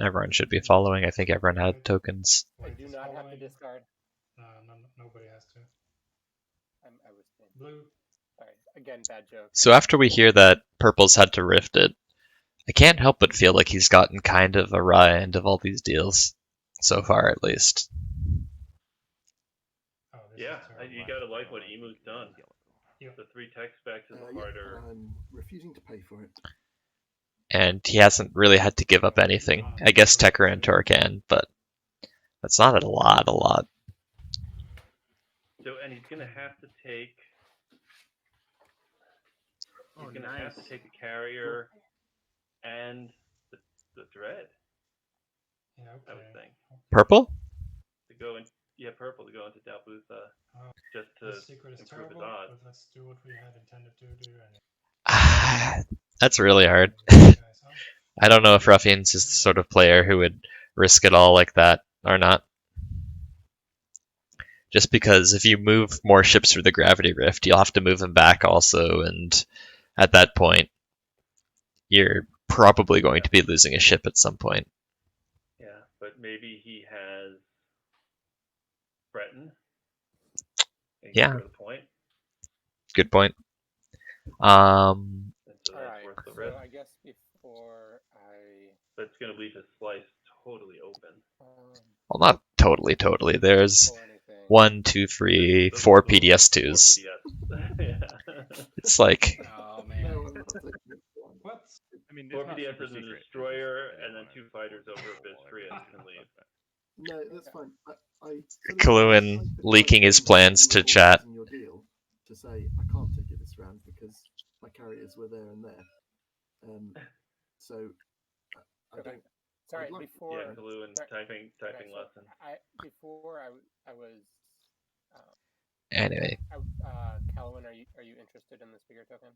Everyone should be following. I think everyone had tokens.
I do not have to discard.
Nobody has to.
I was thinking.
Blue.
Sorry, again, bad joke.
So after we hear that Purple's had to rift it, I can't help but feel like he's gotten kind of a raw end of all these deals. So far, at least.
Oh,
Yeah, you gotta like what Emu's done.
Yep.
The 3 tech specs is a harder.
I'm refusing to pay for it.
And he hasn't really had to give up anything. I guess Tekraantor can, but that's not a lot.
So, and he's gonna have to take. He's gonna have to take a carrier and the dread.
Yeah, okay.
I would think.
Purple?
To go in, yeah, purple to go into Dalbutha, just to
The secret is
improve
terrible,
his odds.
but let's do what we had intended to do. And
That's really hard. I don't know if Ruffians is the sort of player who would risk it all like that or not. Just because if you move more ships through the gravity rift, you'll have to move them back also, and at that point, you're probably going to be losing a ship at some point.
Yeah, but maybe he has Breton.
Yeah.
The point.
Good point.
So that's
Alright,
worth the
so
risk.
I guess before I...
But it's going to leave his slice totally open.
Well, not totally. There's 1, 2, 3, 4 PDS2s.
Yeah.
It's like...
Oh, man.
What?
I mean,
4
it's not
PDS
super
is a
secret.
destroyer,
It's just
and then 2 fighters over a Bizfria can leave.
No, that's fine.
Caluin leaking his plans to chat.
Your deal to say I can't take it this round because my carriers were there and there. So I don't.
Sorry,
like,
before.
Yeah, Caluin typing lesson.
Before I was.
Anyway.
Caluin, are you interested in the speaker token?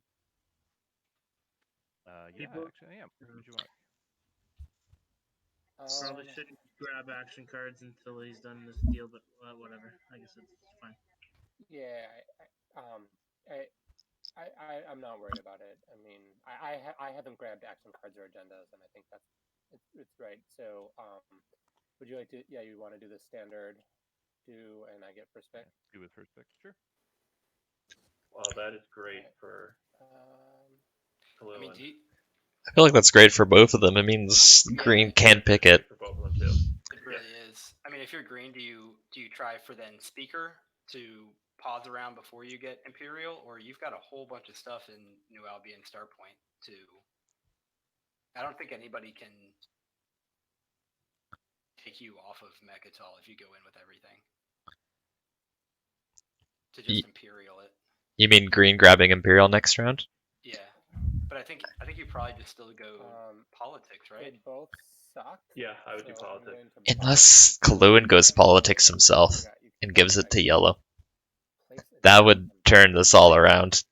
Yeah,
People-
actually, I am. What would you like?
Probably shouldn't grab action cards until he's done this deal, but whatever. I guess it's fine.
Yeah, I'm not worried about it. I mean, I haven't grabbed action cards or agendas, and I think it's right. So, would you like to? Yeah, you want to do the standard, and I get first pick.
Do with first pick, sure.
Well, that is great for
I mean,
Caluin.
I feel like that's great for both of them. It means green can pick it.
For both of them too.
It really is. I mean, if you're green, do you try for then speaker to pause around before you get Imperial, or you've got a whole bunch of stuff in New Albion Starpoint to? I don't think anybody can take you off of Mechatol if you go in with everything. To just Imperial it.
You mean green grabbing Imperial next round?
Yeah, but I think you probably just still go politics, right?
They both suck.
Yeah, I would do politics.
Unless Caluin goes politics himself and gives it to yellow. That would turn this all around.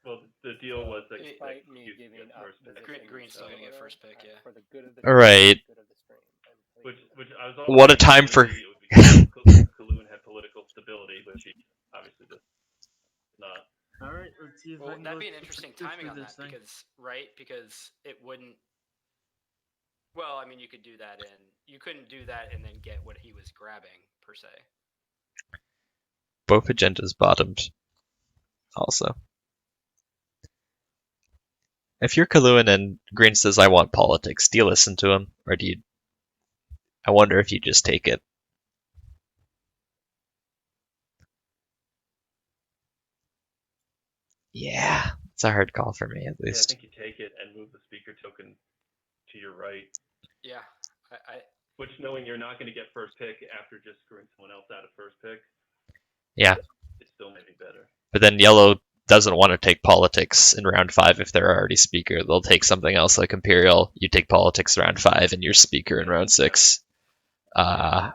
Well, the deal was that
despite me giving up
Green's still gonna get first pick, yeah.
For the good of the
Right.
good of the stream.
Which I was.
What a time for.
It would be Caluin had political stability, but she obviously does not.
All right, let's see if I
Well,
can
that'd
go
be an interesting timing on that
thing.
because it wouldn't. Well, I mean, you could do that you couldn't do that and then get what he was grabbing per se.
Both agendas bottomed. Also. If you're Caluin and Green says, I want politics, do you listen to him? Or do you... I wonder if you just take it. Yeah, it's a hard call for me, at least.
Yeah, I think you take it and move the speaker token to your right.
Yeah,
Which, knowing you're not going to get first pick after just screwing someone else out of first pick.
Yeah.
It still may be better.
But then yellow doesn't want to take politics in round 5 if they're already speaker. They'll take something else like Imperial. You take politics round 5 and you're speaker in round 6. The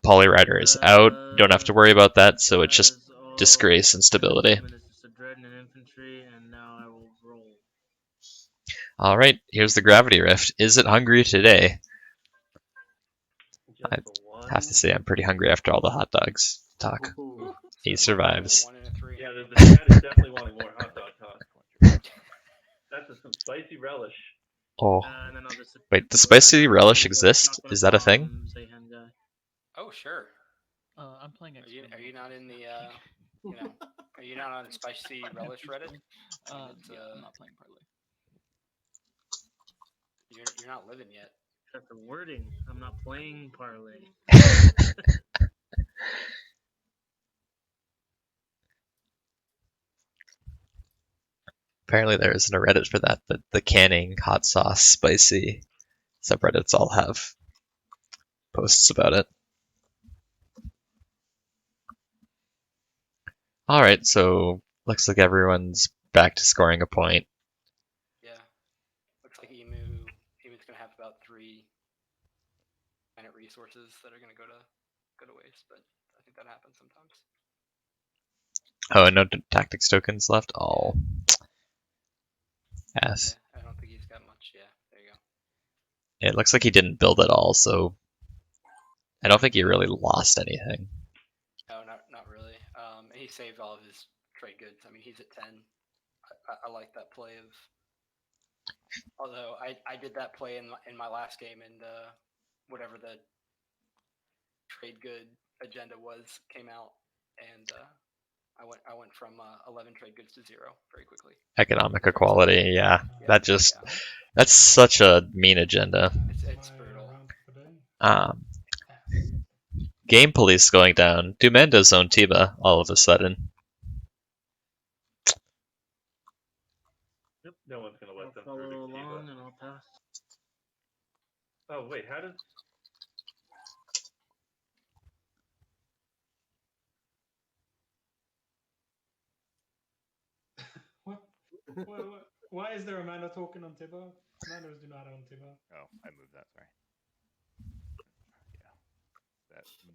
Poly Rider is out. Don't have to worry about that, so it's just disgrace and stability. Alright, here's the Gravity Rift. Is it hungry today? I have to say I'm pretty hungry after all the hot dogs talk. He survives.
1 and a 3.
Yeah, the chat is definitely wanting more hot dog talk. That's some spicy relish.
Oh. Wait, does spicy relish exist? Is that a thing?
Oh, sure.
I'm playing X.
Are you not in the are you not on spicy relish Reddit?
Yeah, I'm not playing Parlay.
You're not living yet.
That's the wording. I'm not playing Parlay.
Apparently there isn't a Reddit for that, but the canning, hot sauce, spicy subreddits all have posts about it. Alright, so looks like everyone's back to scoring a point.
Yeah. Looks like Emu's gonna have about 3 planet resources that are gonna go to waste, but I think that happens sometimes.
Oh, and no tactics tokens left? Oh. Yes.
Yeah, I don't think he's got much. Yeah, there you go.
It looks like he didn't build at all, so I don't think he really lost anything.
No, not really. He saved all of his trade goods. I mean, he's at 10. I like that play of. Although I did that play in my last game, and whatever the trade good agenda came out, and I went from 11 trade goods to 0 very quickly.
Economic equality, yeah. That's such a mean agenda.
It's brutal.
Game police going down. Dumenda's own Tiba all of a sudden.
Yep.
No one's going to let them
follow
through
along and I'll pass.
Oh, wait, how does...
What? Why is there a Mando token on Tiba? Mandos do not own Tiba.
Oh, I moved that, sorry. Yeah.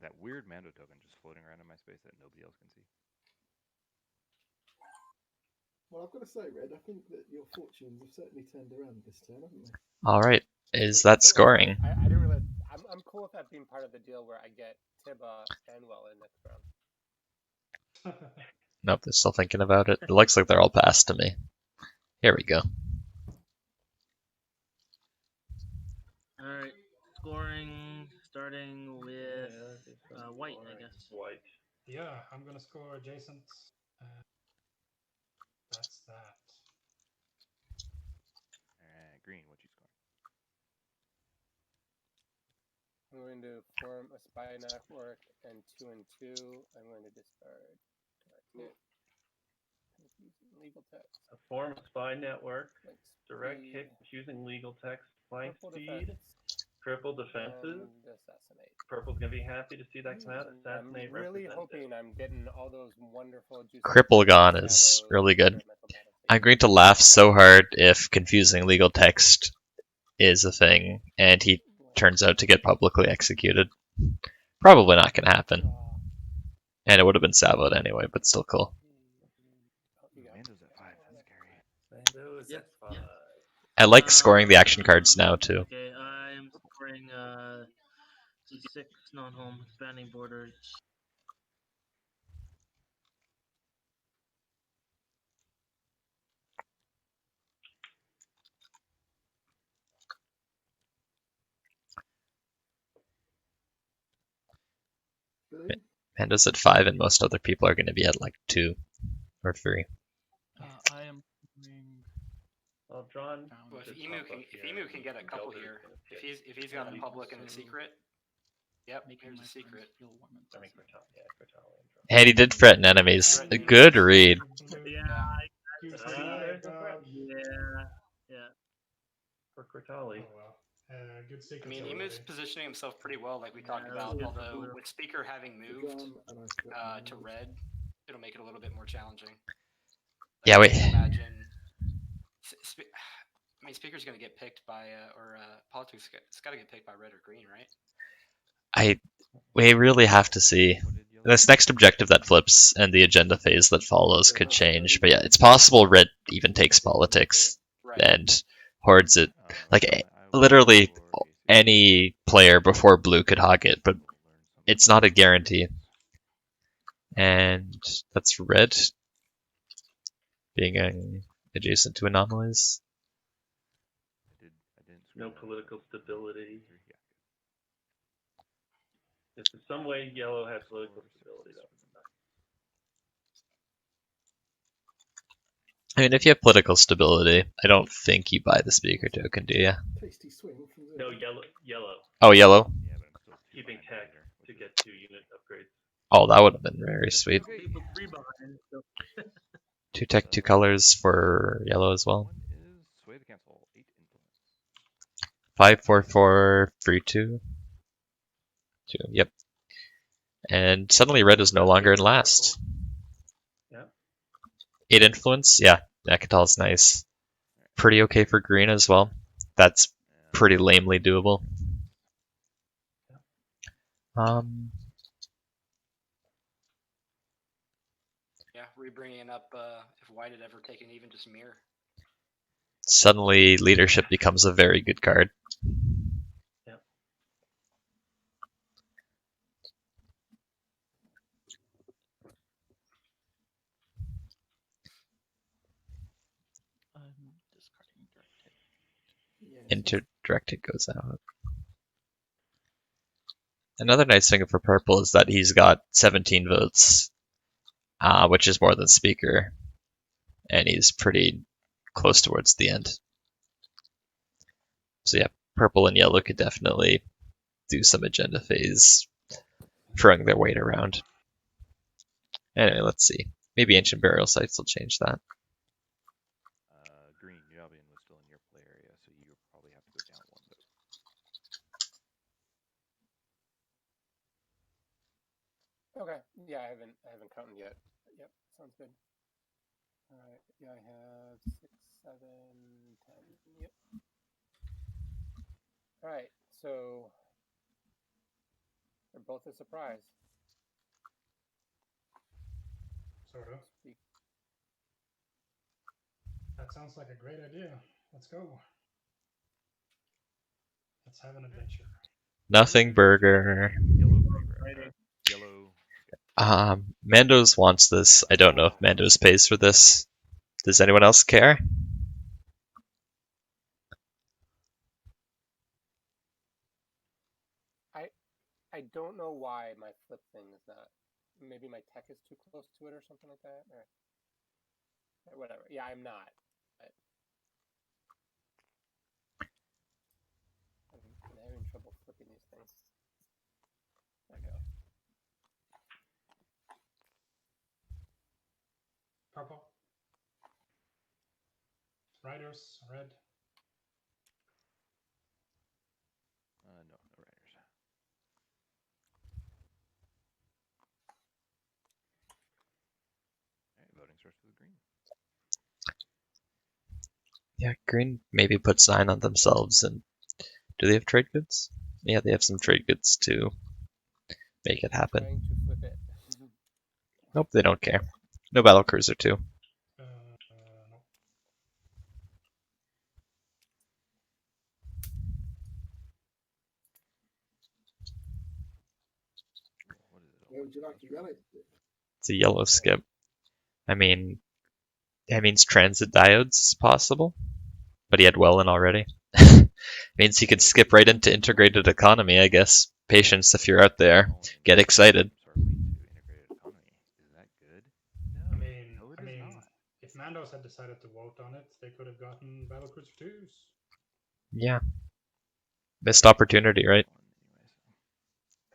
That weird Mando token just floating around in my space that nobody else can see.
Well, I've got to say, Red, I think that your fortunes have certainly turned around this turn, haven't they?
All right. Is that scoring?
I didn't realize. I'm cool with that being part of the deal where I get Tiba and Well in next round.
Nope, they're still thinking about it. It looks like they're all passed to me. Here we go.
All right, scoring starting with white, I guess.
White.
Yeah, I'm gonna score adjacent. That's that.
Green, what you score?
I'm going to form a spy network and 2 and 2. I'm going to discard direct hit. Confusing legal text.
A form of spy network.
Like
Direct
speed,
hit using legal text. Flank
triple
speed.
defense,
Triple defenses.
and assassinate.
Purple's gonna be happy to see that come out. Assassinate.
I'm really
representative.
hoping I'm getting all those wonderful juicy
Cripplegon is really good. I'm going to laugh so hard if confusing legal text is a thing and he turns out to get publicly executed. Probably not going to happen. And it would have been savoed anyway, but still cool.
Mando's at 5. That's scary.
Mando's at 5.
I like scoring the action cards now too.
Okay, I'm scoring 6 non-home expanding borders.
Mando's at 5 and most other people are going to be at like 2 or 3.
I am
Well, Drahn.
Well, if Emu can get a couple here, if he's got a public and a secret, yep, here's a secret.
And he did threaten enemies. A good read.
Yeah.
For Kortali.
Oh, well. Good secret.
I mean, Emu's positioning himself pretty well, like we talked about. Although with Speaker having moved to red, it'll make it a little bit more challenging. Like,
Yeah, wait.
Imagine. I mean, Speaker's going to get picked by, Politics. It's got to get picked by red or green, right?
We really have to see. This next objective that flips and the agenda phase that follows could change. But yeah, it's possible red even takes politics and hordes it. Like, literally any player before blue could hog it, but it's not a guarantee. And that's red being adjacent to anomalies.
No political stability. If in some way yellow has political stability, though.
I mean, if you have political stability, I don't think you buy the speaker token, do you?
Tasty swing from
No, yellow.
Oh, yellow?
Keeping tech to get 2 unit upgrades.
Oh, that would have been very sweet. 2 tech, 2 colors for yellow as well. 5, 4, 4, 3, 2. 2. Yep. And suddenly red is no longer in last.
Yeah.
8 influence. Yeah, Nakatal's nice. Pretty okay for green as well. That's pretty lamely doable.
Yeah, re-bringing up if white had ever taken even just mirror.
Suddenly leadership becomes a very good card.
Yep.
I'm discarding direct hit.
Interdirected goes out. Another nice thing for purple is that he's got 17 votes, which is more than speaker, and he's pretty close towards the end. So yeah, purple and yellow could definitely do some agenda phase, throwing their weight around. Anyway, let's see. Maybe Ancient Burial Sites will change that.
Green, Yabian was still in your play area, so you probably have to go down 1 vote.
Okay. Yeah, I haven't counted yet. Yep, sounds good. All right. Yeah, I have 6, 7, 10. Yep. All right. So they're both a surprise.
Sort of. That sounds like a great idea. Let's go. Let's have an adventure.
Nothing burger.
Yellow.
Mandos wants this. I don't know if Mandos pays for this. Does anyone else care?
I don't know why my flip thing is not. Maybe my tech is too close to it or something like that. Or whatever. Yeah, I'm not. But I'm having trouble flipping these things. There we go.
Purple. Riders, red.
No riders. Alright, voting starts with green.
Yeah, green maybe put sign on themselves. And do they have trade goods? Yeah, they have some trade goods to make it happen.
Trying to flip it.
Nope, they don't care. No battle cruiser too.
No.
Where would you like to run it?
It's a yellow skip. I mean, that means transit diodes is possible, but he had Welland already. Means he could skip right into integrated economy, I guess. Patience if you're out there. Get excited.
I mean, if Mandos had decided to vote on it, they could have gotten Battlecruiser 2s.
Yeah. Missed opportunity, right?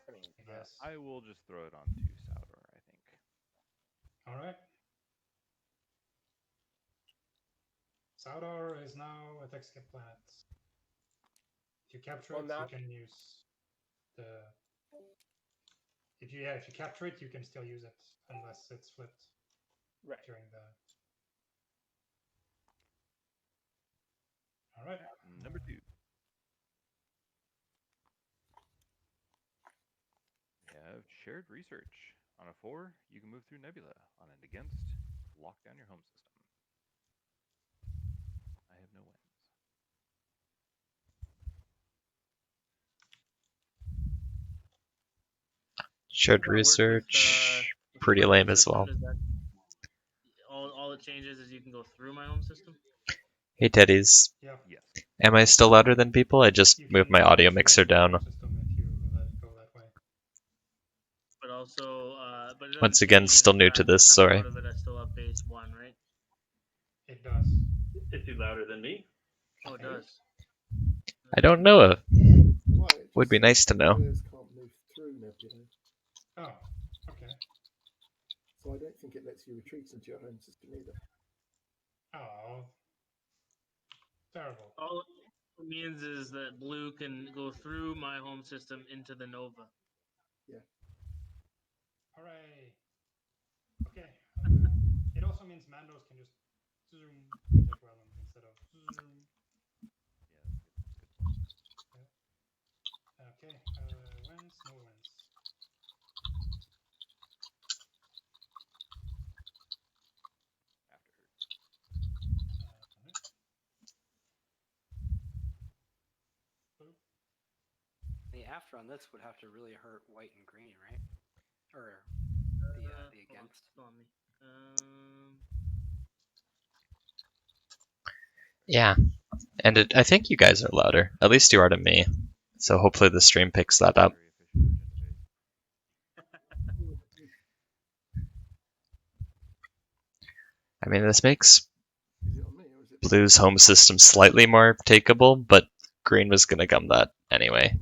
I guess.
I will just throw it on to Saldor, I think.
Alright. Saldor is now a tech skip planet. If you capture it, you can use the... If you capture it, you can still use it, unless it's flipped during the... Alright.
Number 2. We have shared research. On a 4, you can move through Nebula. On an against, lock down your home system. I have no wins.
Shared research, pretty lame as well.
All it changes is you can go through my home system.
Hey Teddies.
Yeah.
Yes.
Am I still louder than people? I just moved my audio mixer down.
But also,
Once again, still new to this, sorry.
Out of it, I still have base 1, right?
It does.
Is he louder than me?
Oh, it does.
I don't know. Would be nice to know.
Players can't move through Nebula.
Oh, okay.
So I don't think it lets you retreat into your home system either.
Oh. Terrible.
All it means is that blue can go through my home system into the Nova.
Yeah.
Hooray. Okay. It also means Mandos can just zoom to take Welland instead of zoom. Okay. Wins, no wins.
The after on this would have to really hurt white and green, right? Or the against.
Yeah. And I think you guys are louder. At least you are to me. So hopefully the stream picks that up. I mean, this makes Blue's home system slightly more takeable, but Green was going to gum that anyway.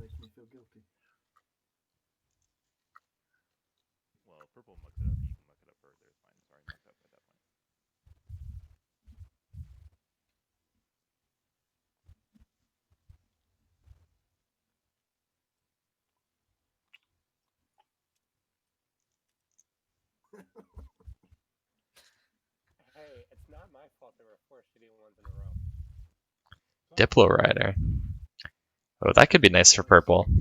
Well, purple mucked it up. You can muck it up further. It's fine. It's already mucked up by that point.
Hey, it's not my fault there were 4 shitty ones in a row.
Diplo Rider. Oh, that could be nice for purple.
I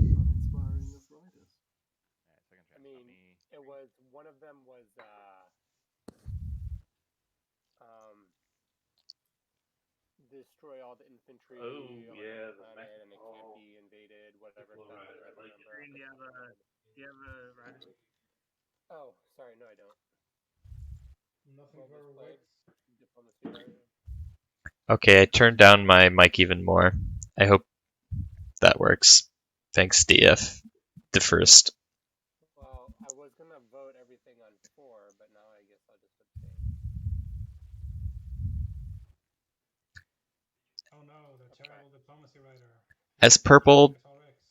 mean, it was one of them was destroy all the infantry
Oh,
on
yeah,
the planet, and it can't be invaded. Whatever
People
stuff
are
you
right,
guys
I like
remember.
Green, do you have a rider?
Oh, sorry, no, I don't.
Nothing
Well,
for
this play,
Wix.
diplomacy rider.
Okay, I turned down my mic even more. I hope that works. Thanks, DF. The first.
Well, I was gonna vote everything on 4, but now I guess I'll just abstain.
Oh no, the terrible diplomacy writer.
As purple,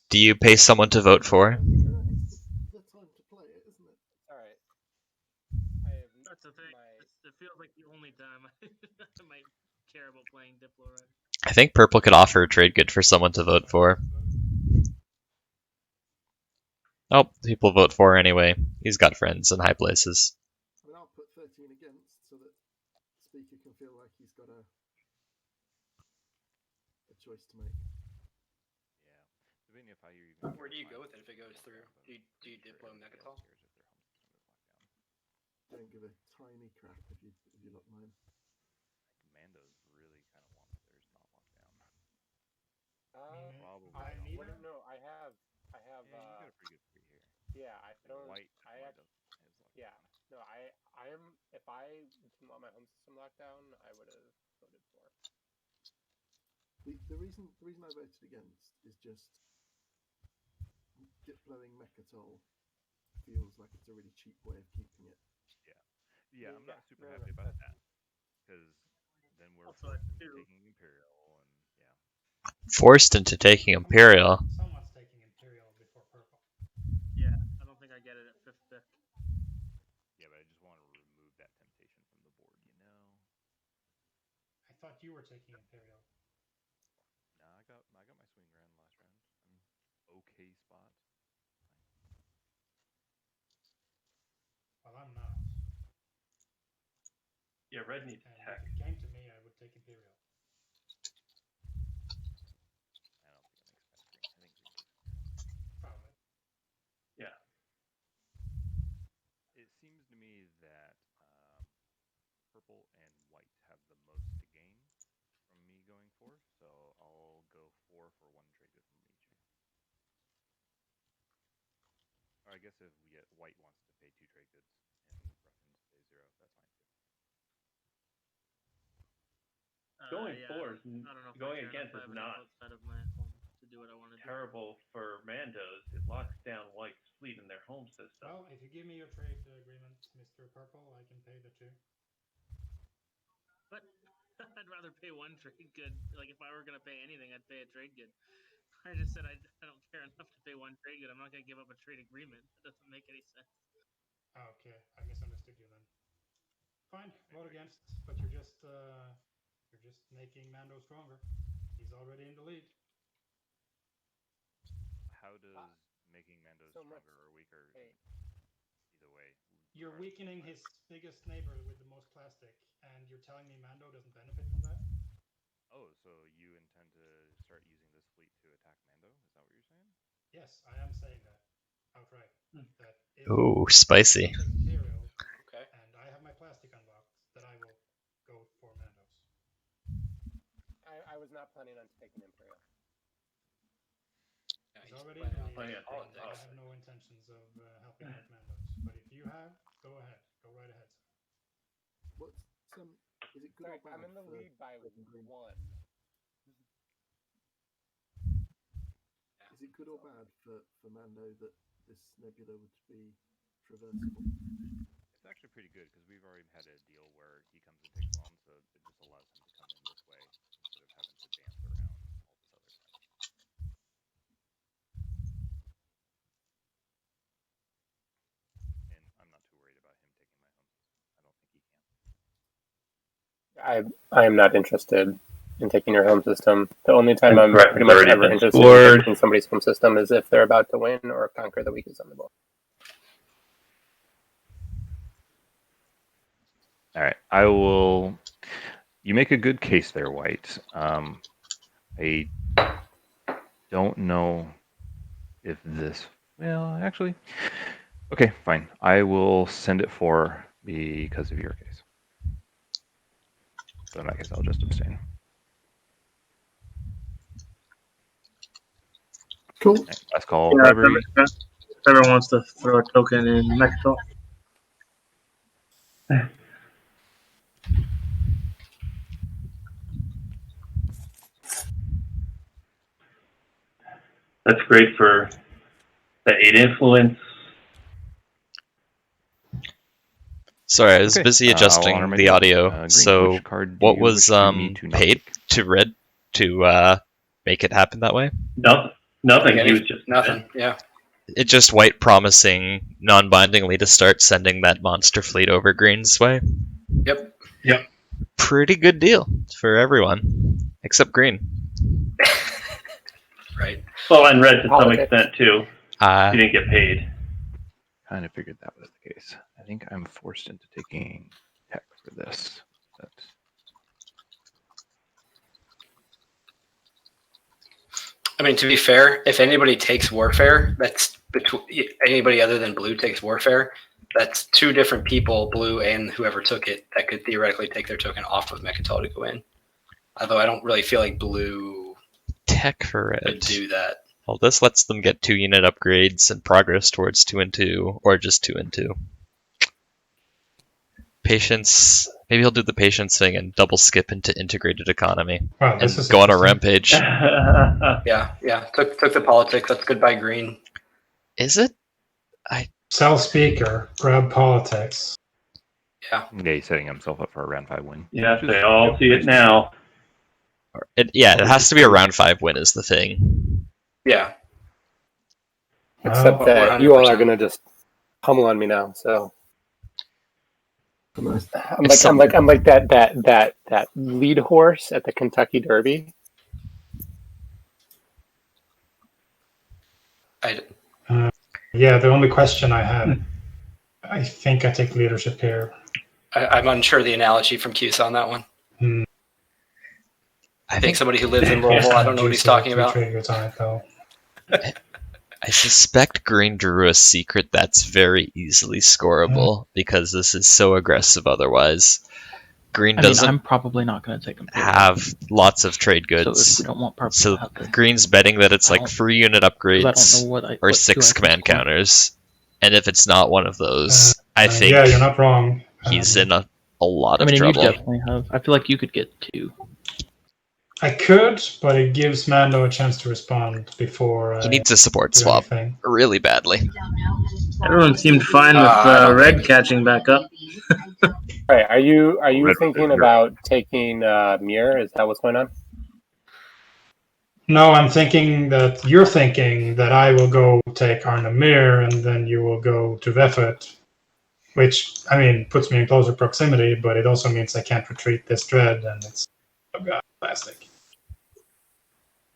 do you pay someone to vote for?
The time to play it, isn't it?
Alright. I have
That's the thing. It feels like the only time I might care about playing Diplo Rider.
I think purple could offer a trade good for someone to vote for. Oh, people vote for anyway. He's got friends in high places.
I mean, I'll put 13 against so that Speaker can feel like he's got a choice to make.
Yeah. Depending if how you're even.
Where do you go with it if it goes through? Do you Diplo Megatol?
Don't give a tiny crap if you lock mine.
Mandos really kind of want theirs not locked down. Probably
I
not.
neither.
No, I have.
Yeah, you got a pretty good free here.
Yeah, I don't.
White
I
definitely
actually.
is locked
Yeah,
down.
no, I am. If I didn't want my home system locked down, I would have voted for.
The reason I voted against is just Diploing Mechatol feels like it's a really cheap way of keeping it.
Yeah, I'm not super happy about that because then we're
Also,
forced into
too.
taking Imperial and yeah.
Forced into taking Imperial.
Someone's taking Imperial before purple.
Yeah, I don't think I get it at 5th pick.
Yeah, but I just want to remove that temptation from the board, you know.
I thought you were taking Imperial.
Nah, I got my swing round last round. I'm okay spot.
Well, I'm not.
Yeah, red needs
And
tech.
if it came to me, I would take Imperial.
I don't think it makes sense. Green. I think green takes Imperial.
Probably.
Yeah.
It seems to me that purple and white have the most to gain from me going 4, so I'll go 4 for 1 trade good from each. Or I guess if we get white wants to pay 2 trade goods and Ruffians pay 0, that's fine too.
Going
Yeah,
4 is
I don't know if
going
I
against
have
is
enough
not
outside of my home to do what I want to do.
terrible for Mandos. It locks down White's fleet in their home system.
Well, if you give me your trade agreement, Mr. Purple, I can pay the 2.
But I'd rather pay 1 trade good. Like if I were gonna pay anything, I'd pay a trade good. I just said I don't care enough to pay 1 trade good. I'm not gonna give up a trade agreement. That doesn't make any sense.
Okay, I misunderstood you then. Fine, vote against, but you're just making Mando stronger. He's already in the lead.
How does making Mandos stronger or weaker either way?
You're weakening his biggest neighbor with the most plastic, and you're telling me Mando doesn't benefit from that?
Oh, so you intend to start using this fleet to attack Mando? Is that what you're saying?
Yes, I am saying that outright. That if
Ooh, spicy.
Imperial,
okay,
and I have my plastic unlocked, that I will go for Mandos.
I was not planning on taking Imperial.
He's already in the lead. I have no intentions of helping out Mandos. But if you have, go ahead. Go right ahead, sir.
What's is it good or bad?
I'm in the lead by 1.
Is it good or bad for Mando that this nebula would be traversable?
It's actually pretty good because we've already had a deal where he comes and takes Rome, so it just allows him to come in this way instead of having to dance around all this other stuff. And I'm not too worried about him taking my home system. I don't think he can.
I am not interested in taking your home system. The only time I'm pretty much ever interested in taking somebody's home system is if they're about to win or conquer the weakest on the board.
All right, I will. You make a good case there, White. I don't know if this. Well, actually, okay, fine. I will send it for because of your case. So in that case, I'll just abstain.
Cool.
Last call,
Yeah,
bribery.
if everyone wants to throw a token in Mexico.
That's great for the 8 influence.
Sorry, I was
Okay,
busy
I'll honor
adjusting
my
the
deal.
audio.
Green,
So,
which card do
what
you
was
wish me to not
paid
take?
to Red to make it happen that way?
Nothing. He was just
nothing. Yeah.
It just White promising non-bindingly to start sending that monster fleet over Green's way.
Yep.
Pretty good deal for everyone except Green.
Right.
Well, and Red to some
Politics.
extent too. He didn't get paid.
Kind of figured that was the case. I think I'm forced into taking tech for this. But
I mean, to be fair, if anybody takes Warfare, that's anybody other than Blue takes Warfare, that's 2 different people, Blue and whoever took it, that could theoretically take their token off of Mechatol to go in. Although I don't really feel like Blue
Tech for Red
could do that.
Well, this lets them get 2 unit upgrades and progress towards 2 and 2, or just 2 and 2. Patience. Maybe he'll do the patience thing and double skip into integrated economy
Wow,
and
this is
go on a
interesting.
rampage.
Yeah. Took the politics. That's good by Green.
Is it?
Sell speaker, grab politics.
Yeah.
yeah, he's setting himself up for a round 5 win.
Yes, they all see it now.
It has to be a round 5 win is the thing.
Yeah.
Except that you all are gonna just pummel on me now. So I'm like that lead horse at the Kentucky Derby.
Yeah, the only question I had, I think I take leadership here.
I'm unsure the analogy from Cusa on that one. I think somebody who lives in Louisville, I don't know what he's talking about.
I suspect Green drew a secret that's very easily scoreable because this is so aggressive otherwise. Green doesn't
I'm probably not going to take him.
Have lots of trade goods.
So if we don't want purple,
so Green's betting that it's like 3 unit upgrades or 6 command
want.
counters. And if it's not one of those, I think
yeah, you're not wrong.
He's in a lot of
you
trouble.
definitely have. I feel like you could get 2.
I could, but it gives Mando a chance to respond before.
He needs a support swap really badly.
Everyone seemed fine with Red catching back up.
Right, are you thinking about taking Mir? Is that what's going on?
No, I'm thinking that you're thinking that I will go take Arnamir and then you will go to Vefet, which, I mean, puts me in closer proximity, but it also means I can't retreat this dread and it's plastic.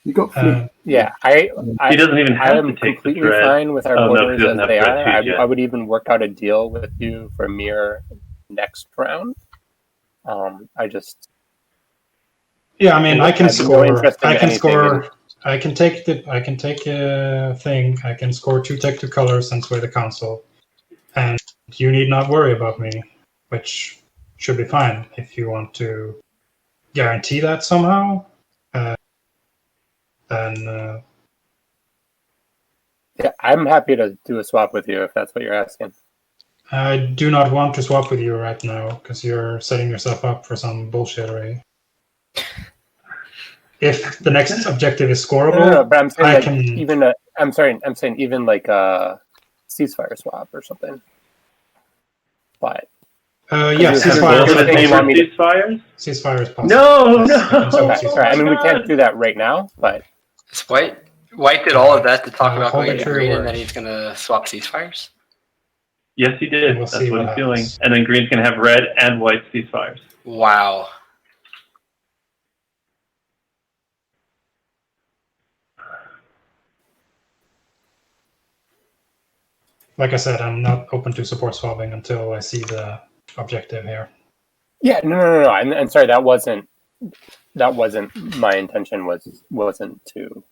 You got
yeah,
he doesn't even have
I am
to take
completely
the dread.
fine with our
Oh, no,
borders
he doesn't
as
have
they
dread
are.
too yet.
I would even work out a deal with you for Mir next round. I just
yeah, I mean, I can score. I can score.
In...
I can take a thing. I can score 2 tech 2 colors and sway the council, and you need not worry about me, which should be fine if you want to guarantee that somehow. Then
yeah, I'm happy to do a swap with you if that's what you're asking.
I do not want to swap with you right now because you're setting yourself up for some bullshittery. If the next objective is scoreable,
no, but I'm saying
I
like
can
even I'm saying even like a ceasefire swap or something. But
yeah, ceasefire. Ceasefire is possible.
No.
Right. I mean, we can't do that right now, but
White did all of that to talk about
hold
going
it
to
for
green,
your
and then
words.
he's going to swap ceasefires.
Yes, he did.
We'll
That's
see
what
what
he's doing.
happens.
And then Green's going to have red and white ceasefires.
Wow.
Like I said, I'm not open to support swapping until I see the objective here.
yeah, no. And sorry, that wasn't my intention. Wasn't to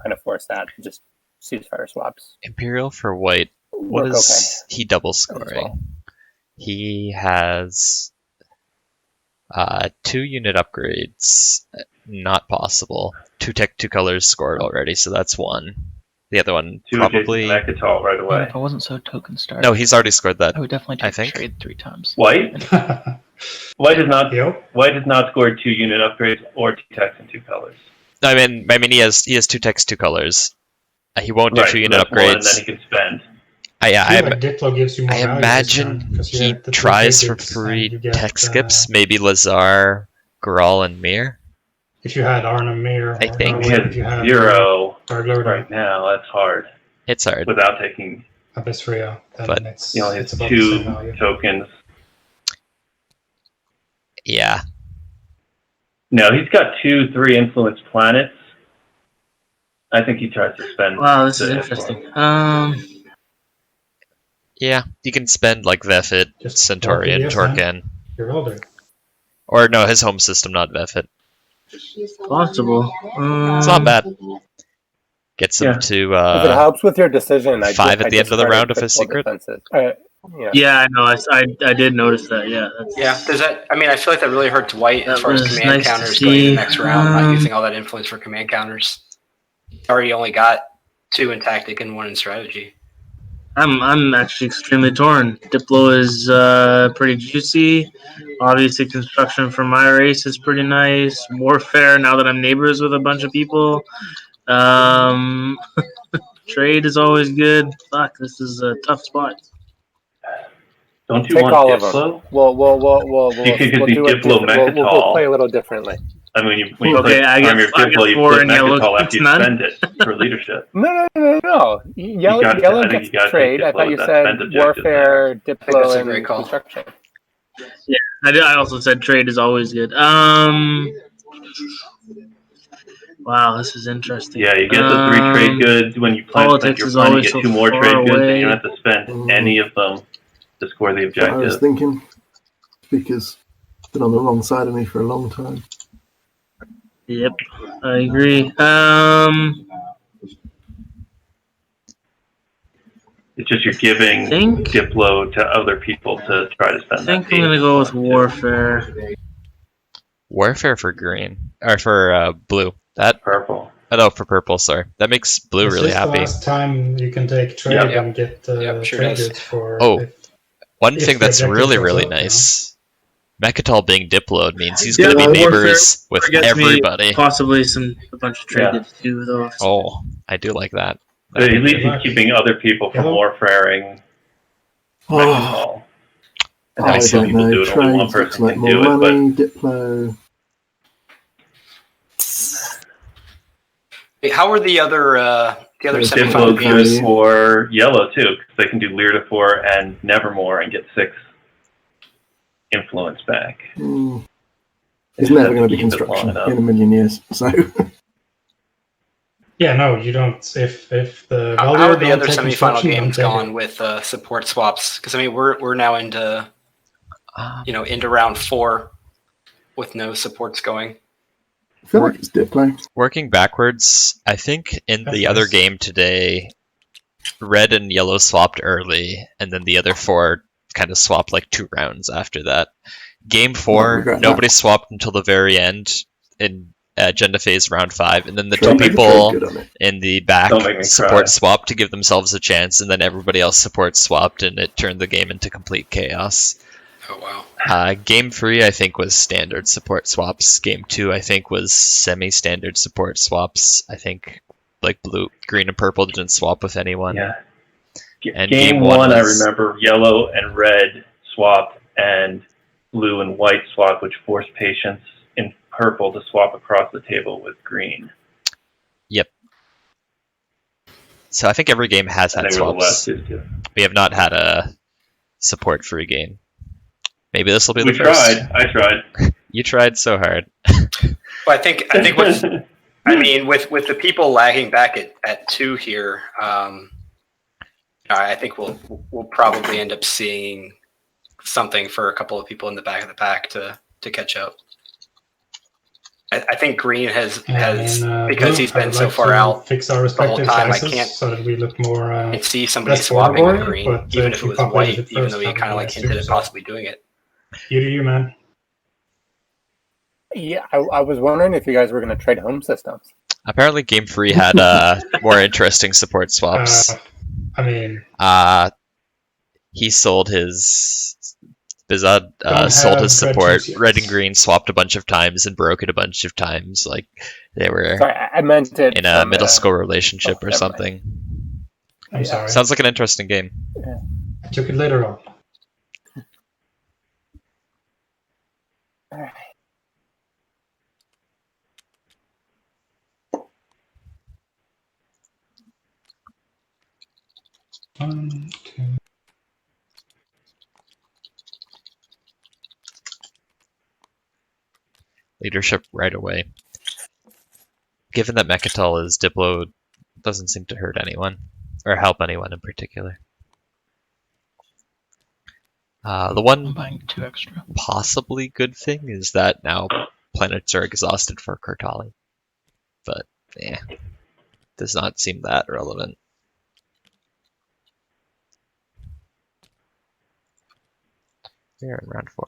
kind of force that. Just ceasefire swaps.
Imperial for White. What is he double scoring? Well. He has 2 unit upgrades. Not possible. 2 tech 2 colors scored already, so that's 1. The other one
to
probably.
Mechatol right away.
If I wasn't so token starved,
No, he's already scored that.
I would definitely
I
take
think.
trade 3 times.
White? White has not.
Yo.
White has not scored 2 unit upgrades or 2 text in 2 colors.
I mean, he has 2 text, 2 colors. He won't do
Right,
2
so
unit
that's one, and
upgrades.
then he can spend.
I feel like Diplo gives you more
I
value this
imagine
turn, 'cause you
he
get the 2
tries for
tickets
free
and you get,
tech skips, maybe Lazar, Grawl, and Mir.
If you had Arnhem Mir,
I think.
He has
if you had
0
Darglord
right now. That's hard.
It's hard.
Without taking,
Abyss Rio, then
But,
it's,
he only
it's
has
about the
2
same value.
tokens.
Yeah.
No, he's got 2, 3 influence planets. I think he tries to spend.
Wow, this is
the
interesting.
Yeah, you can spend like Vefit,
Just
Centaurian,
yes, man.
Torken.
You're older.
Or no, his home system, not Vefit.
Possible.
It's not bad. Gets him
Yeah.
to
If it helps with your decision,
5 at the end of the round of his secret.
Yeah.
Yeah, I know. I did notice that. Yeah. That's,
Yeah, does that? I mean, I feel like that really hurts White as
That
far as
was
command
nice to
counters going into
see.
the next round, not using all that influence for command counters. Already only got 2 in tactic and 1 in strategy.
I'm actually extremely torn. Diplo is pretty juicy. Obviously, construction for my race is pretty nice. Warfare, now that I'm neighbors with a bunch of people. Trade is always good. Fuck, this is a tough spot.
Don't you
Take
want
all of them.
Diplo?
We'll
You could
do
be
it.
Diplo
We'll play
Mechatol.
a little differently.
I mean, when you
Okay,
play
I
Army
get
of Diplo, you
4
put
and yellow
Mechatol
gets
after you
none.
spend it for leadership.
No. Yellow,
I think
gets
you gotta
trade.
take
I thought
Diplo
you
with that
said
spend objective
warfare,
I think
Diplo,
that's a great
and
call.
construction.
I also said trade is always good. Wow, this is interesting.
Yeah, you get the 3 trade goods when you plant
Politics
your
is
plan. You
always
get
so
2 more
far
trade goods, and
away.
you don't have to spend any of them to score the
That's what I was
objective.
thinking. Because it's been on the wrong side of me for a long time.
Yep, I agree.
It's just you're giving
think-
Diplo to other people to try to spend
I think
that.
I'm gonna go with
too.
warfare.
Warfare for green. Or for blue. That.
Purple.
Oh, no, for purple, sorry. That makes blue
This
really
is
happy.
the last time you can take trade
Yep.
and get
sure
trade
does.
goods for.
Oh, One
if
thing
the
that's
objective
really,
goes
really
up, you know?
nice. Mechatol being Diploed means he's
Yeah,
going to be
warfare
neighbors with
gets me
everybody.
Possibly a bunch of trade
Yeah.
goods too, though.
Oh, I do like that.
But at least
luck.
he's keeping other people from
Yellow?
warfaring
Oh,
Mechatol. And
I
some
don't
people
know.
do it. Only one
Trades looks
person
like
can
more
do it, but
money. Diplo.
Hey, how are the other
Diplo
semifinal
good
games?
for yellow too, because they can do Lear-to-4 and Nevermore and get 6 influence back.
It's
They
never
have
going to be
keep it long
construction
enough.
in a million years. So
Yeah, no, you don't. If the
How
Veldyr
are the
don't
other
take
semifinal
construction, don't
games
take it.
gone with support swaps? Because I mean, we're now into into round 4 with no supports going.
I feel like it's Diplo.
Working backwards, I think in
That's
the other
nice.
game today, red and yellow swapped early, and then the other 4 kind of swapped like 2 rounds after that. Game 4,
regret
nobody
that.
swapped until the very end in agenda phase round 5, and then the
Trade
2
good,
people
trade good on it.
in the back
Don't make me
support
cry.
swapped to give themselves a chance, and then everybody else support swapped, and it turned the game into complete chaos.
Oh wow!
Game 3, I think, was standard support swaps. Game 2, I think, was semi-standard support swaps. I think, like blue, green, and purple didn't swap with anyone.
Yeah.
And
game
game one
one, I
was-
remember yellow and red swapped and blue and white swapped, which forced patients in purple to swap across the table with green.
Yep. So I think every game has
And
had
they were the last
swaps.
2 too.
We have not had a support-free game. Maybe this will be
We
the first.
tried. I tried.
You tried so hard.
Well, I think what's I mean with the people lagging back at 2 here, I think we'll probably end up seeing something for a couple of people in the back of the pack to catch up. I think green has because
Blue,
he's been
I'd
so
like
far
to
out
fix our
the whole
respective
time. I
sizes
can't
so that we look more.
I see somebody
less
swapping with
Veldyr,
green,
but,
even
if
if it
you
was
populate
white,
it
even
first,
though you
that'd
kind
be
of
nice
hinted
too,
at
so.
possibly doing it.
You, man.
Yeah, I was wondering if you guys were going to trade home systems.
Apparently, Game Free had more interesting support swaps.
I mean,
he sold his Bizad
Don't
sold
have
his
red
support.
juice yet.
Red and green swapped a bunch of times and broke it a bunch of times. Like they were
Sorry, I meant it
in a
from,
middle school relationship or
never mind.
something.
I'm sorry.
Sounds like an interesting game.
Yeah.
I took it later on.
Alright.
One, two.
Leadership right away. Given that Mechatol is Diplo, doesn't seem to hurt anyone or help anyone in particular. The
I'm
one
buying 2 extra.
possibly good thing is that now planets are exhausted for Kortali. But, does not seem that relevant. We're in round 4.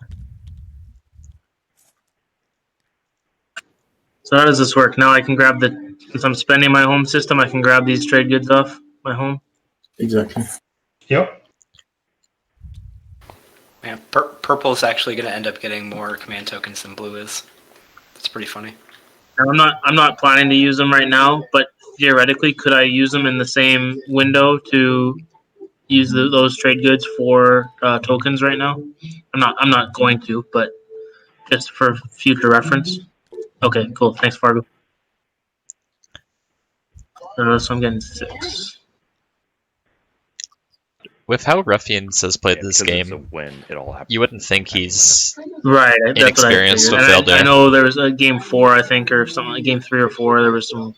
So how does this work? Now I can grab since I'm spending my home system, I can grab these trade goods off my home?
Exactly.
Yep.
Yeah, purple is actually going to end up getting more command tokens than blue is. It's pretty funny.
Now, I'm not planning to use them right now, but theoretically, could I use them in the same window to use those trade goods for tokens right now? I'm not going to, but just for future reference. Okay, cool. Thanks, Fargo. So I'm getting 6.
With how Ruffians has played this
because it's
game,
a win, it all happens
you wouldn't think he's
Right, that's
inexperienced
what I
with
figured.
Veldyr.
I know there was a game 4, I think, or something like game 3 or 4. There was some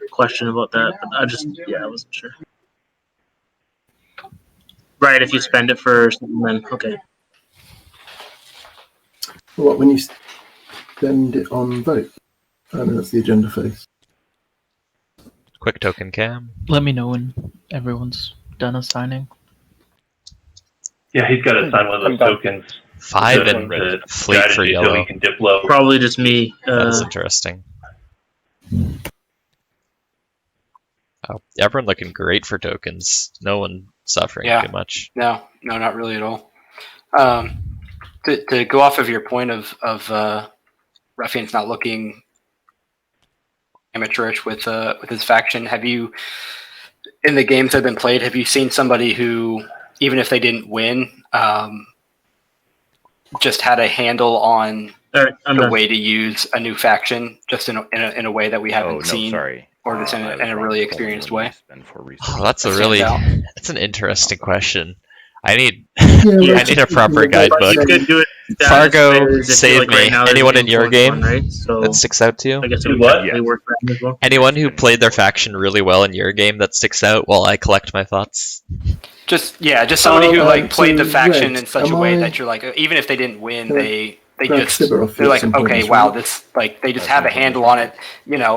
question about that, but I wasn't sure. Right, if you spend it for something, then okay.
What, when you spend it on vote? I mean, that's the agenda phase.
Quick token cam.
Let me know when everyone's done assigning.
Yeah, he's got to sign one of those tokens.
5 and
to
fleet for
strategy so
yellow.
he can dip low.
Probably just me.
That is interesting. Oh, everyone looking great for tokens. No one suffering too much.
No, not really at all. To go off of your point of Ruffians not looking amateurish with his faction, have you, in the games that have been played, have you seen somebody who, even if they didn't win, just had a handle on the way to use a new faction, just in a way that we haven't seen, or just in a really experienced way?
Oh, that's an interesting question. I need I need a proper guidebook. Fargo, save me. Anyone in your game that sticks out to you?
I guess
Anyone who played their faction really well in your game that sticks out while I collect my thoughts?
Just somebody who played the faction in such a way that you're like, even if they didn't win, they're like, okay, wow, this they just have a handle on it,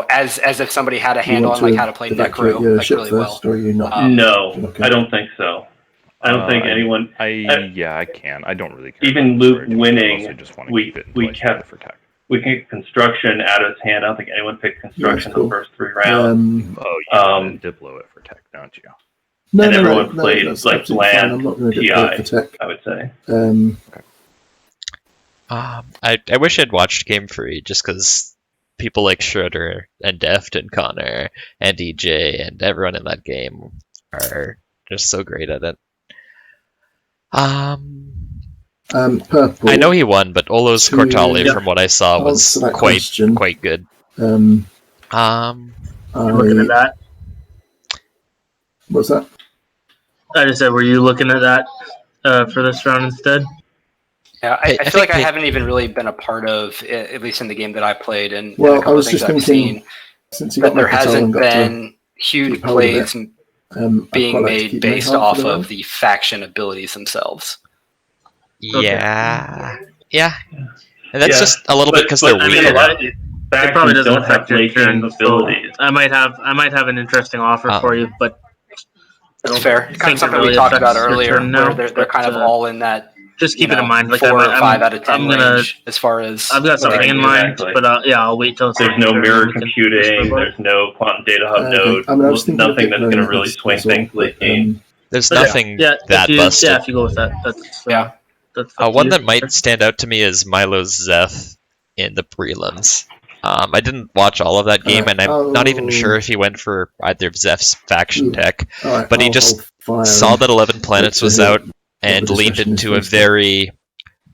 as if somebody had a handle on how to play Necro really well.
No, I don't think so. I don't think anyone.
I can. I don't really care.
Even Luke winning, we kept construction out of his hand. I don't think anyone picked construction the first 3 rounds.
You Diplo it for tech, don't you?
And everyone played bland TI. I would say.
I wish I'd watched Game Free just because people like Schroeder and Deft and Connor and DJ and everyone in that game are just so great at it.
Purple.
I know he won, but Olo's Kortali, from what I saw, was quite good.
Looking at that.
What's that?
I just said, were you looking at that for this round instead?
Yeah, I feel like I haven't even really been a part of, at least in the game that I played, and
well,
a couple
I was
of things
just
I've
thinking,
seen, that there hasn't been huge plays being made based off of the faction abilities themselves.
Yeah. And that's just a little bit because they're weaker.
It probably doesn't affect your turn abilities. I might have an interesting offer for you, but
that's fair. Kind of something we talked about earlier, where they're kind of all in that
just keep it in mind. Like
4 or 5 out of 10
I'm gonna.
range as far as
I've got something in mind, but yeah, I'll wait till.
There's no mirror computing. There's no quantum data hub node. Nothing that's going to really swing things late game.
There's nothing
that busted.
Yeah,
if you go with that, that's That's
one that might stand out to me is Milo's Zeth in the prelims. I didn't watch all of that game, and I'm not even sure if he went for either of Zeph's faction tech, but he just saw that 11 Planets was out and leaned into a very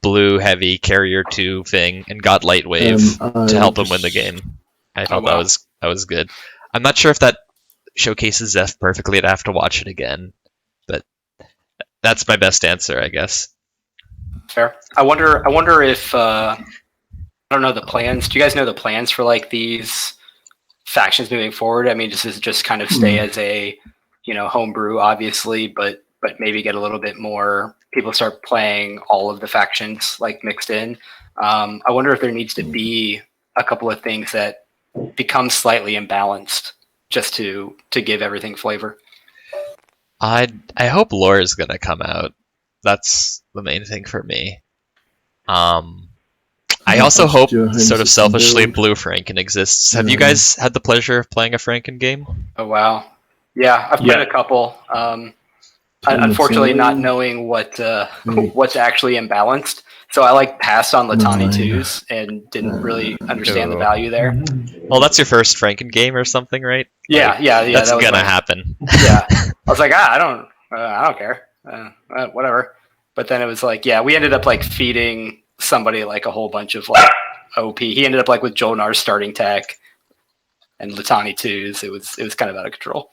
blue-heavy Carrier 2 thing and got Light Wave to help him win the game. I thought that was good. I'm not sure if that showcases Zeph perfectly. I'd have to watch it again, but that's my best answer, I guess.
Fair. I wonder if I don't know the plans. Do you guys know the plans for like these factions moving forward? I mean, does this just kind of stay as a, homebrew, obviously, but maybe get a little bit more people start playing all of the factions like mixed in. I wonder if there needs to be a couple of things that become slightly imbalanced just to give everything flavor.
I hope lore is gonna come out. That's the main thing for me. I also hope, sort of selfishly, Blue Franken exists. Have you guys had the pleasure of playing a Franken game?
Oh wow, yeah, I've played a couple. Unfortunately, not knowing what's actually imbalanced, so I passed on Latani 2s and didn't really understand the value there.
Well, that's your first Franken game or something, right?
Yeah.
That's gonna happen.
Yeah, I was like, I don't care, whatever. But then it was we ended up feeding somebody a whole bunch of OP. He ended up with Jolnar's starting tech and Latani 2s. It was kind of out of control.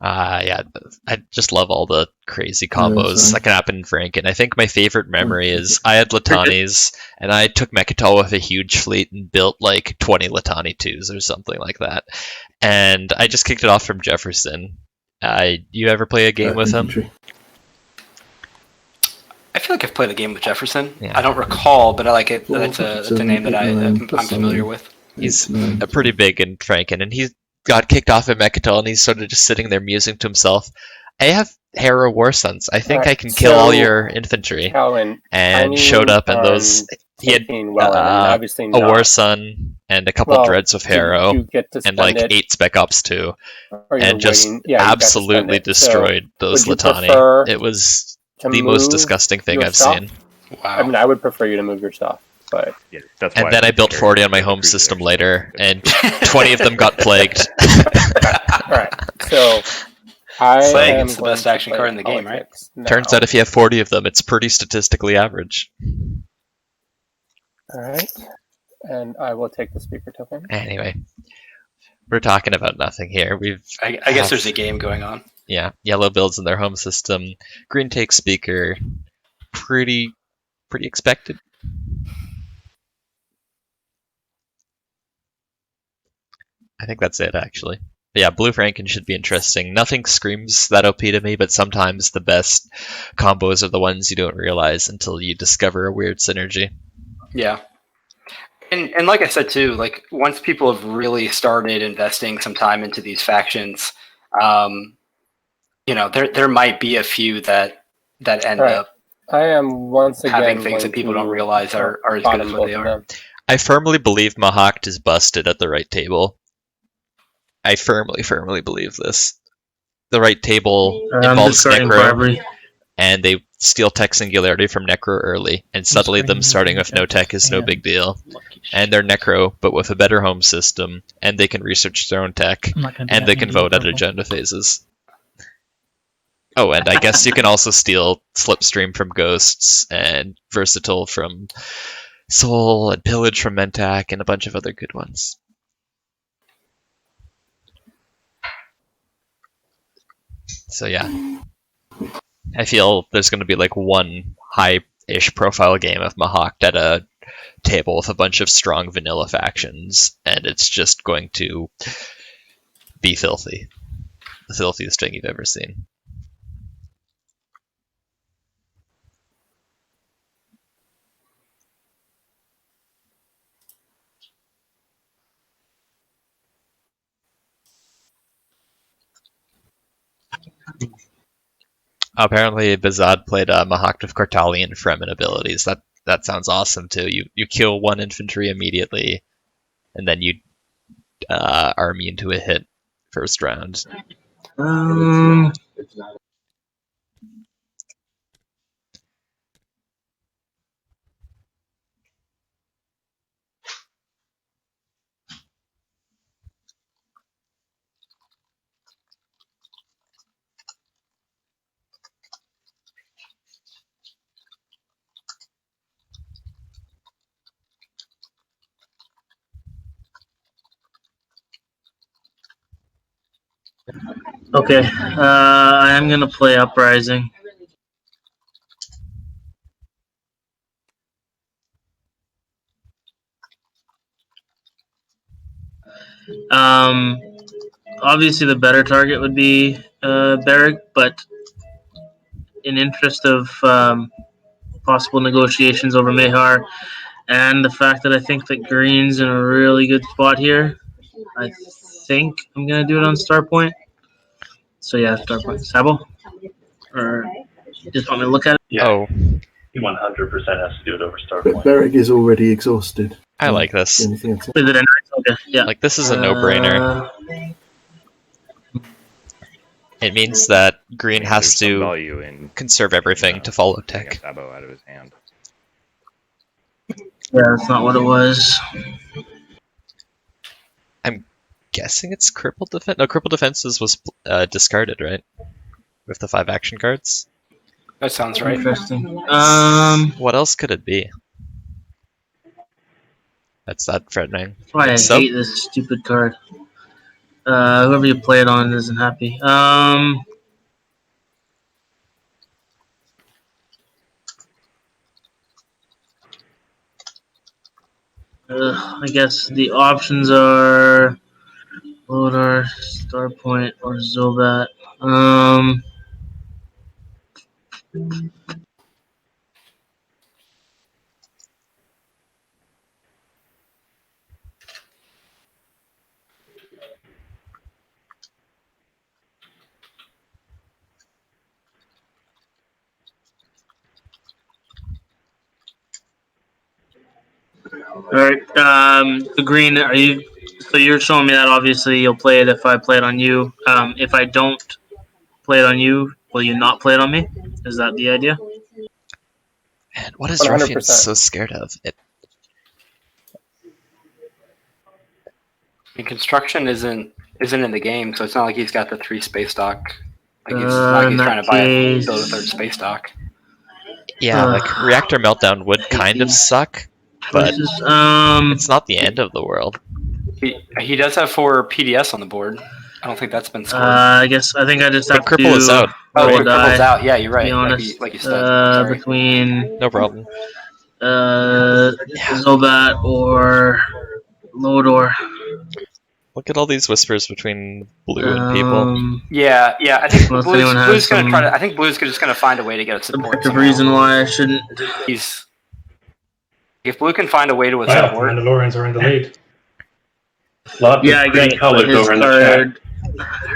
Yeah, I just love all the crazy combos that can happen in Franken. I think my favorite memory is I had Latani's and I took Mechatol with a huge fleet and built 20 Latani 2s or something like that. And I just kicked it off from Jefferson. You ever play a game with him?
I feel like I've played a game with Jefferson. Yeah. I don't recall, but I like it. That's a name that I'm familiar with.
He's a pretty big in Franken, and he got kicked off at Mechatol, and he's sort of just sitting there musing to himself. I have Hera War Sons. I think I can kill all your infantry. And showed up, and he had a War Sun and a couple Dreads of Harrow, and 8 Spec Ops 2, and just absolutely destroyed those Latani. It was the most disgusting thing I've seen.
Wow. I mean, I would prefer you to move your stuff, but
and then I built 40 on my home system later, and 20 of them got plagued.
Alright, so
Plague is the best action card in the game, right?
Turns out if you have 40 of them, it's pretty statistically average.
Alright, and I will take the speaker token.
Anyway, we're talking about nothing here.
I guess there's a game going on.
Yeah, yellow builds in their home system. Green takes speaker. Pretty expected. I think that's it, actually. But yeah, Blue Franken should be interesting. Nothing screams that OP to me, but sometimes the best combos are the ones you don't realize until you discover a weird synergy.
Yeah. And like I said too, once people have really started investing some time into these factions, there might be a few that end up
I am once again
having things that people don't realize are as good as what they are.
I firmly believe Mahakt is busted at the right table. I firmly believe this. The right table involves Necro, and they steal tech Singularity from Necro early, and suddenly them starting with no tech is no big deal. And they're Necro, but with a better home system, and they can research their own tech, and they can vote at agenda phases. Oh, and I guess you can also steal Slipstream from Ghosts, and Versatile from Soul, and Pillage from Mentak, and a bunch of other good ones. So yeah, I feel there's going to be one high-ish profile game of Mahakt at a table with a bunch of strong vanilla factions, and it's just going to be filthy. The filthiest thing you've ever seen. Apparently, Bazad played Mahakt with Kortali and Fremen abilities. That sounds awesome too. You kill one infantry immediately, and then you are immune to a hit first round.
Okay, I am gonna play Uprising. Obviously the better target would be Beric, but in interest of possible negotiations over Mehar, and the fact that I think that Green's in a really good spot here, I think I'm gonna do it on Star Point. So yeah, Star Point. Sabo? Or just want me to look at it?
Yeah.
Oh,
He 100% has to do it over Star
But
Point.
Beric is already exhausted.
I like this.
Anything else?
Is it in? Okay, yeah.
Like, this is a no-brainer. It means that Green has
There's some
to
value in
conserve everything to follow
taking a
tech.
Sabo out of his hand.
Yeah, that's not what it was.
I'm guessing it's crippled defense. No, crippled defenses was discarded, right? With the 5 action cards.
That sounds right.
Interesting.
What else could it be? That's that threatening.
Why I
So-
hate this stupid card. Whoever you play it on isn't happy. I guess the options are Veldyr, Starpoint, or Zobat. Alright, the green, are you, so you're showing me that obviously you'll play it if I play it on you. If I don't play it on you, will you not play it on me? Is that the idea?
Man, what is
100%.
Ruffians so scared of?
Construction isn't in the game, so it's not like he's got the 3 space dock. Like it's not like he's trying to build a 3rd space dock.
Yeah, like Reactor Meltdown would kind of suck, but it's not the end of the world.
He does have 4 PDS on the board. I don't think that's been scored.
I think I just have to
Cripple is out.
Oh,
roll
Cripple's
die,
out. Yeah, you're right.
be honest.
Like you said. Sorry.
Between
No problem.
Zobat or Lodor.
Look at all these whispers between Blue and people.
Yeah. I think
Well, if
Blue's
anyone
going
has
to try to.
some
I think Blue's just going to find a way to get it support.
objective reason why I shouldn't.
If Blue can find a way to
Wow,
support.
Mandalorians are in the lead.
Lots
Yeah, I
of
get
pretty
it.
colors
His
over in the chat.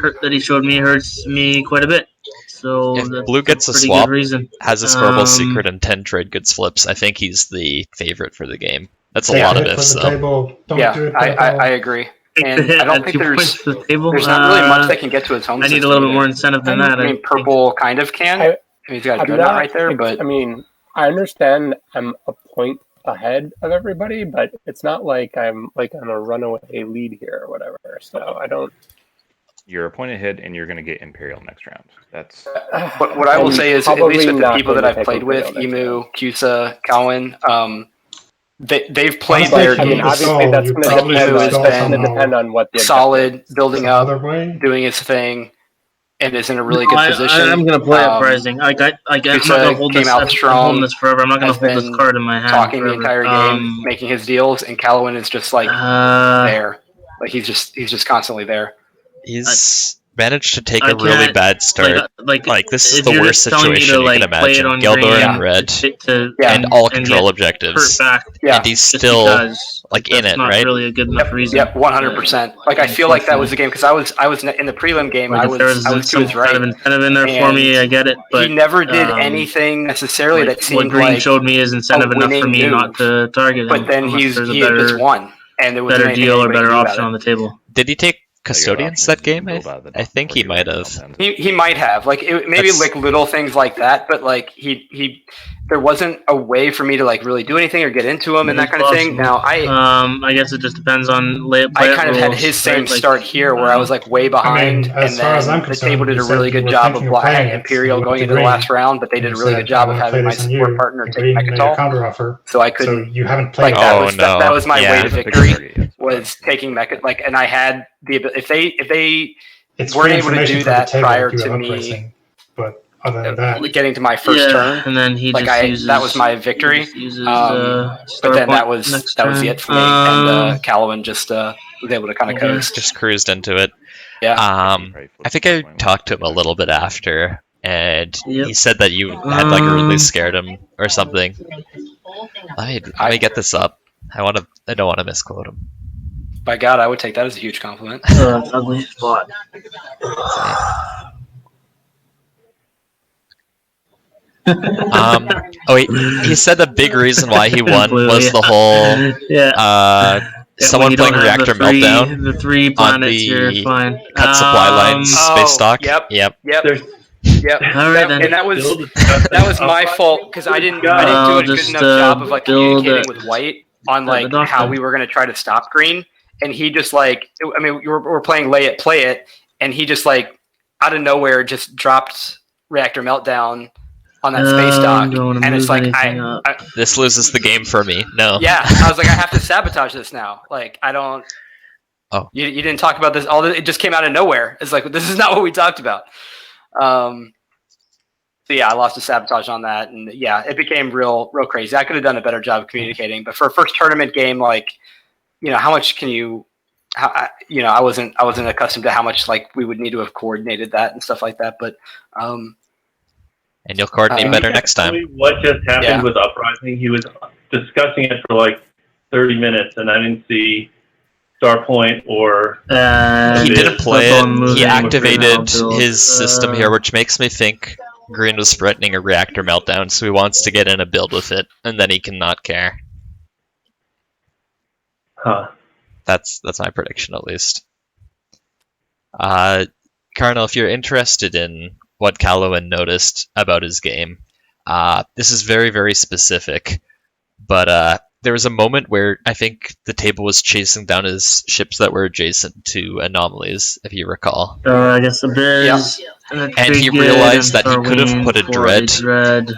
card that he showed me hurts me quite a bit. So
If
that's
Blue gets a
pretty
swap,
good reason.
has a scoreable secret and 10 trade goods flips, I think he's the favorite for the game. That's a
Take
lot
a
of
hit
ifs,
from the
though.
table. Don't
Yeah,
do it.
I agree.
Take
And
the hit
I don't
at
think
2
there's
points to the table.
not really much that can get to his home
I need a
system
little bit
either.
more incentive than that.
I mean, purple kind of can. I mean, he's got a
I'm
dreadnought
not-
right there, but
I mean, I understand I'm a point ahead of everybody, but it's not like I'm like on a runaway lead here or whatever. So I don't.
You're a point ahead, and you're going to get Imperial next round. That's.
But what I will
I'm
say is, at
probably
least with the
not
people
going
that
to
I've
take
played with,
Imperial next
Emu,
round.
Cusa, Caluin, they've played
Honestly,
their
I mean,
games.
obviously that's
you
going to
probably
depend
should
on,
stall
that's going to
somehow.
depend on what the
solid,
objective is.
building
Some
up,
other way.
doing his thing, and is in a really good position.
I'm gonna play Uprising. I'm not gonna hold
came
this.
out
I'm
strong,
holding this forever. I'm not gonna
has
hold this
been
card in my hand
talking
forever.
the entire game, making his deals, and Caluin is just like there. Like he's just constantly there.
He's managed to take a really bad start. Like this is
if
the
you're
worst
just telling me
situation
to,
you can
play it
imagine.
on
Gheldor
green
in red,
and
all
and
control
get
objectives,
hurt back
and he's
just
still
because,
in
that's
it,
not
right?
really a good enough reason.
Yep, 100%. Like I feel like that was the game because I was in the prelim game.
Like,
I
if there
was to
some
his right.
kind of incentive in there for me, I get it. But
he never did anything necessarily that seemed
what green
like
showed me is incentive enough for
winning
me not
move.
to target him.
But then
unless there's
he
a
had just
better,
won, and there was
better
anything
deal or
anybody
better
could do about
option
it.
on the table.
Did he take custodians that game? I think he might have.
He might have maybe like little things like that, but like he there wasn't a way for me to like really do anything or get into him and that kind of thing. Now
I guess it just depends on
I kind of had his same start here where I was like way behind, and then the table did a really good job of having Imperial going into the last round, but they did a really good job of having my support partner take Mechatol, so I couldn't.
So you haven't played.
Like that was my way to victory, was taking Mechat. Like, and I had the if they weren't able to do that prior to me.
But other than that,
getting to my first turn,
and then he
like
just uses,
that was my victory. But then that was it for me, and Caluin just was able to kind of coast.
Just cruised into it.
Yeah.
I think I talked to him a little bit after, and he said that you had like really scared him or something. Let me get this up. I don't want to misquote him.
By God, I would take that as a huge compliment.
Ugly spot.
He said the big reason why he won was the whole someone playing Reactor Meltdown
the 3 planets here, fine.
cut supply lines space stock.
Yep.
Yep.
All right, then.
And that was my fault because I didn't do a good enough job of like communicating with White on like how we were going to try to stop Green, and he just like we're playing lay it play it, and he just like out of nowhere just dropped Reactor Meltdown on that space dock, and it's like
this loses the game for me. No.
Yeah, I was like, I have to sabotage this now. Like, I don't.
Oh.
You didn't talk about this. It just came out of nowhere. It's like, this is not what we talked about. So yeah, I lost a sabotage on that, and yeah, it became real crazy. I could have done a better job of communicating, but for a first tournament game, like, how much can you? I wasn't accustomed to how much like we would need to have coordinated that and stuff like that, but.
And you'll coordinate better next time.
What just happened with Uprising? He was discussing it for like 30 minutes, and I didn't see Starpoint or.
He didn't play it. He activated his system here, which makes me think Green was threatening a Reactor Meltdown, so he wants to get in a build with it, and then he can not care.
Huh.
That's my prediction, at least. Carnal, if you're interested in what Caluin noticed about his game, this is very, very specific, but there was a moment where I think the table was chasing down his ships that were adjacent to anomalies, if you recall.
I guess the Biz,
and he realized that he could have put a dread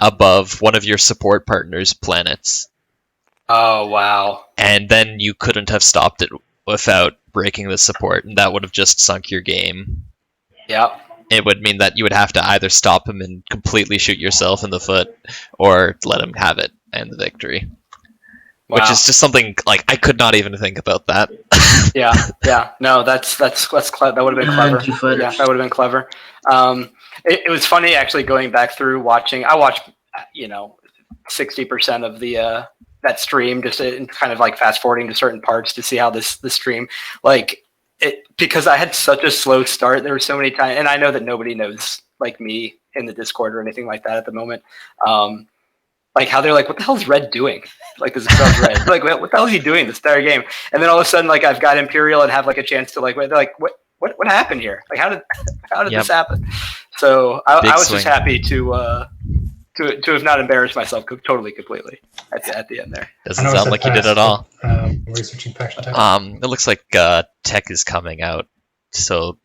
above one of your support partner's planets.
Oh, wow.
And then you couldn't have stopped it without breaking the support, and that would have just sunk your game.
Yep.
It would mean that you would have to either stop him and completely shoot yourself in the foot, or let him have it and the victory. Wow. Which is just something, like, I could not even think about that.
Yeah. No, that's clever. That would have been clever. Yeah, that would have been clever. It was funny, actually, going back through watching. I watched, 60% of the that stream, just kind of like fast forwarding to certain parts to see how the stream, like, because I had such a slow start. There were so many times, and I know that nobody knows like me in the Discord or anything like that at the moment. Like how they're like, what the hell is Red doing? Like this is Red. Like what the hell is he doing this entire game? And then all of a sudden, like I've got Imperial and have like a chance to like, they're like, what happened here? Like how did this happen? So I was just happy to have not embarrassed myself totally completely at the end there.
Doesn't sound like you did at all.
Researching faction tech.
It looks like tech is coming out. So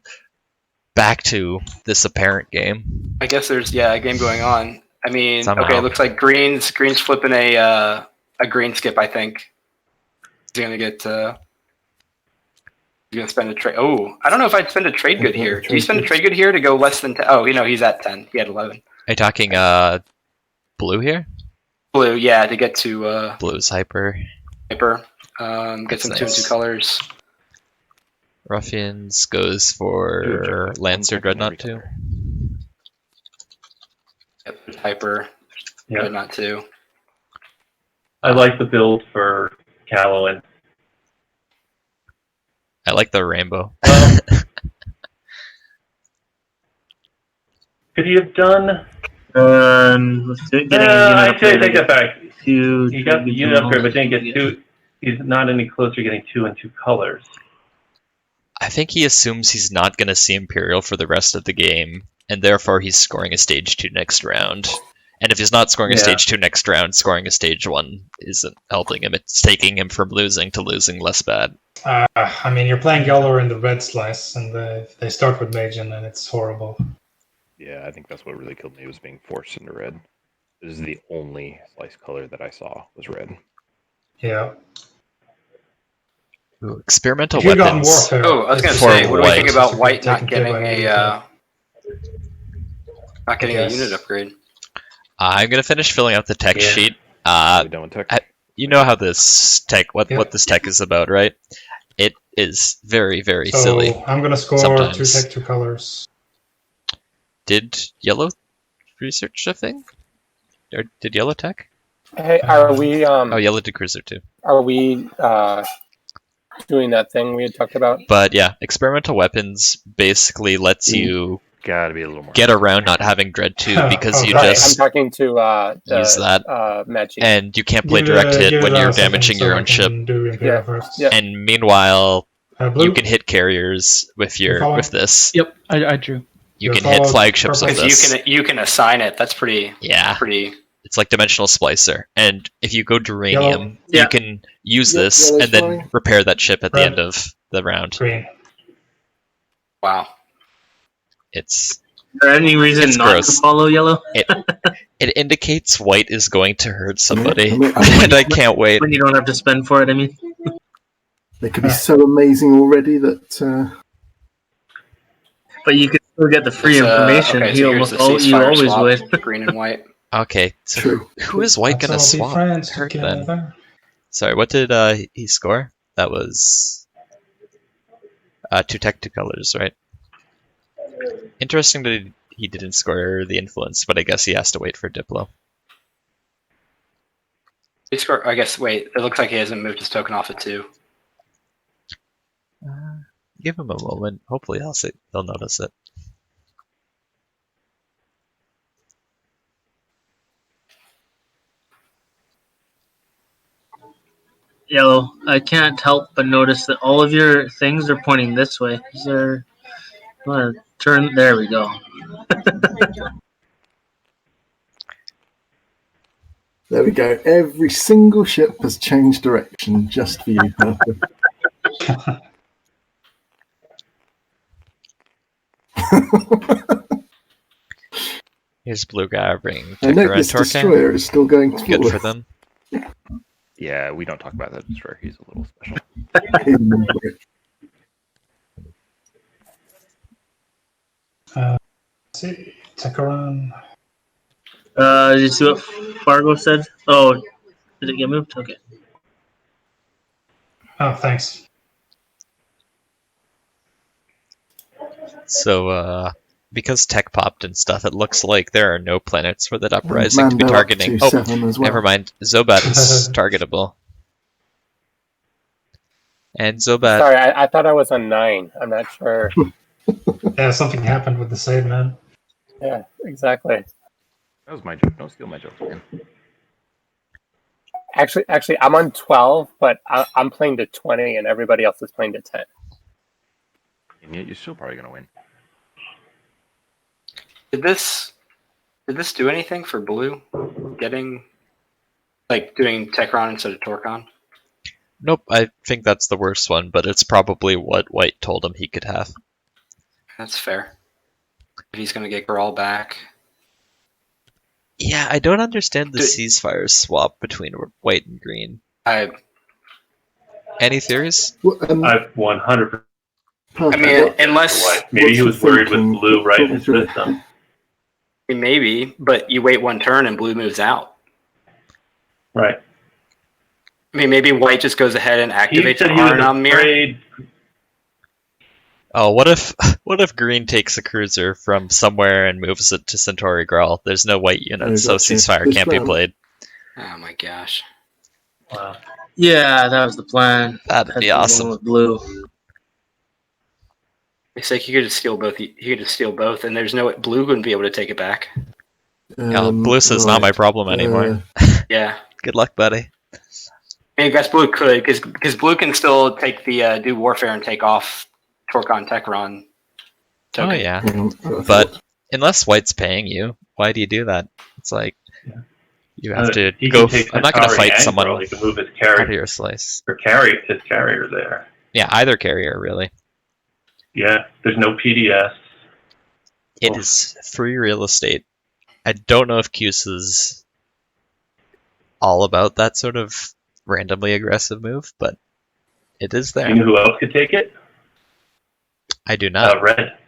back to this apparent game.
I guess there's a game going on. I mean,
Somehow.
Okay, it looks like Green's flipping a green skip. I think he's gonna get. He's gonna spend a trade. Oh, I don't know if I'd spend a trade good here. Do you spend a trade good here to go less than 10? Oh, he's at 10. He had 11.
Are you talking blue here?
Blue, yeah, to get to
blue's hyper.
Get some nice. 2 and 2 colors.
Ruffians goes for Lancer Dreadnought 2.
Yep, Hyper.
Yeah.
Not too.
I like the build for Caluin.
I like the rainbow.
Could he have done?
Let's do it. Getting a unit
actually, I
upgrade
take that back.
to
He got the unit upgrade, but didn't get
Yeah.
two. He's not any closer to getting 2 and 2 colors.
I think he assumes he's not going to see Imperial for the rest of the game, and therefore he's scoring a stage 2 next round. And if he's not scoring a stage 2 next round, scoring a stage 1 isn't helping him. It's taking him from losing to losing less bad.
I mean, you're playing Gheldor in the red slice, and they start with Magian, and it's horrible.
Yeah, I think that's what really killed me, was being forced into red. This is the only slice color that I saw was red.
Yeah.
Ooh, experimental
If you'd gotten
weapons.
Warfare,
Oh, I was gonna
For
say, what do we
white.
think about White
Taken
not getting
care by
a
Yes.
unit upgrade?
I'm going to finish filling out the tech
Yeah.
sheet.
Are we done with tech?
You know how this tech, what this tech is about, right? It is very, very
So
silly.
I'm going to score
sometimes.
2 tech, 2 colors.
Did Yellow research a thing? Or did Yellow tech?
Hey, are we
Oh, Yellow did Cruiser too.
are we doing that thing we had talked about?
But yeah, experimental weapons basically lets you
Gotta be a little more.
get around not having Dread 2 because you
Okay.
I'm
just
talking to
use that.
Madsheep.
And you can't play
Give it
direct
a-
hit
give it
when
a
you're
second
damaging
so
your
I
own ship.
can do Imperial
Yeah.
first.
Yeah.
And meanwhile,
Blue?
you can hit carriers with
following?
with this.
Yep, I drew.
You
You're
can hit
followed
flagships with
purple.
Because
this.
you can assign it. That's pretty.
Yeah,
Pretty.
it's like Dimensional Splicer. And if you go Duranium,
Yellow.
Yeah.
you can use
Yep,
this
yellow's
and then
fine.
repair that ship at the
Red.
end of the round.
Green.
Wow.
It's
Is there any reason
It's
not
gross.
to follow yellow?
it indicates white is going to hurt somebody,
I mean-
and I can't wait.
When you don't have to spend for it, I mean.
They could be so amazing already that
But you could still get the free
It's,
information.
okay,
He
so here's
almost
the
you
ceasefire
always
swap,
would.
green and white.
Okay, so
True.
who is white
Let's
gonna
all be
swap
friends
hurt then?
together.
Sorry, what did he score? That was 2 tech, 2 colors, right? Interesting that he didn't score the influence, but I guess he has to wait for Diplo.
He scored. I guess. Wait. It looks like he hasn't moved his token off at 2.
Give him a moment. Hopefully they'll notice it.
Yellow, I can't help but notice that all of your things are pointing this way. Is there... You want to turn... There we go.
there we go. Every single ship has changed direction just for you, Purple.
Here's Blue Guy bringing
I know
Ticker and
this
Torcan.
destroyer is still going
Good
forward.
for them.
Yeah, we don't talk about that destroyer. He's a little special.
See, Tekaran.
Did you see what Fargo said? Oh, did it get moved? Okay.
Oh, thanks.
So, because tech popped and stuff, it looks like there are no planets for that uprising to be
Mando up
targeting.
to
Oh,
7 as well.
never mind. Zobat is targetable. And Zobat,
Sorry, I thought I was on 9. I'm not sure.
Yeah, something happened with the save, man.
Yeah, exactly.
That was my joke. Don't steal my jokes, man.
Actually, I'm on 12, but I'm playing to 20, and everybody else is playing to 10.
And yet you're still probably gonna win.
Did this do anything for blue? Getting doing Tekron instead of Torcon?
nope, I think that's the worst one, but it's probably what White told him he could have.
That's fair. If he's gonna get Grawl back.
Yeah, I don't understand the
Dude.
ceasefire swap between White and Green.
I
Any theories?
Well,
I've 100%.
I mean, unless
White. Maybe he was worried with blue right in his
Talk me through it.
system.
maybe, but you wait one turn and blue moves out.
Right.
I mean, maybe white just goes ahead and
He
activates
said he was
Arnam Mirror.
afraid.
Oh, what if Green takes a cruiser from somewhere and moves it to Centauri Grawl? There's no white units, so
gotcha.
ceasefire
This
can't be
round-
played.
Oh my gosh.
Wow.
Yeah, that was the plan.
That'd
Had
be
to go
awesome.
with blue.
It's like you could just steal both. You could just steal both, and there's no blue wouldn't be able to take it back.
Blue says not my problem anymore.
Yeah.
Good luck, buddy.
I guess blue could, because blue can still take the do warfare and take off Torcon Techron.
Oh yeah, but unless white's paying you, why do you do that? It's like you have to
he
go.
can take
I'm not going to
Centauri
fight
and
someone
Grawl. He can move his
out of
carrier
your slice.
or carry his carrier there.
Yeah, either carrier really.
Yeah, there's no PDS.
It is free real estate. I don't know if Cusa's all about that sort of randomly aggressive move, but it is there.
You know who else could take it?
I do not.
Red.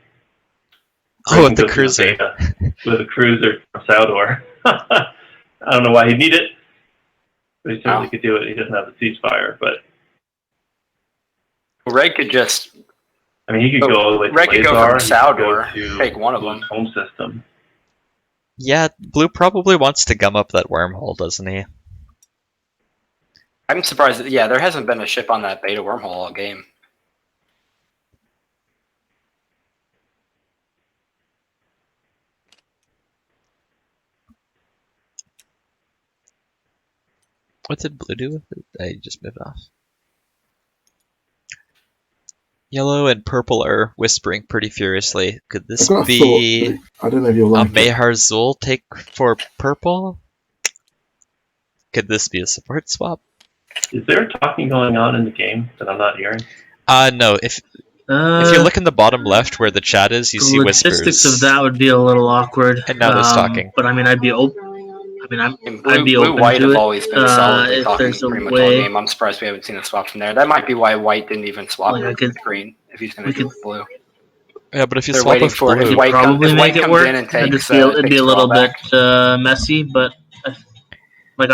Oh, with the cruiser.
With a cruiser from Saldor. I don't know why he'd need it, but he certainly could do it. He doesn't have the ceasefire, but
Red could just.
I mean, he could go all the way to
Red could go from
Veldyr,
Saldor, take one of them.
Home system.
Yeah, Blue probably wants to gum up that wormhole, doesn't he?
I'm surprised that, there hasn't been a ship on that beta wormhole all game.
What did Blue do with it? I just moved off. Yellow and purple are whispering pretty furiously. Could this be
I don't know if you'll like
Mahar Zul take for purple? Could this be a support swap?
Is there talking going on in the game that I'm not hearing?
No. If you look in the bottom left where the chat is, you see whispers.
The logistics of that would be a little awkward.
And now there's talking.
But I mean, I'd be open. I mean, I'd be
Blue
open
White
to
have
it.
always been solidly
if
talking
there's a
pretty much all
way,
game. I'm surprised we haven't seen a swap from there. That might be why White didn't even swap
Like,
with Green if he's going to do Blue.
Yeah, but if you
They're
swap
waiting
with
for it.
Blue,
If White
probably
if
make
White
it
comes
work.
in and takes,
it'd be a little bit
drawback,
messy, but like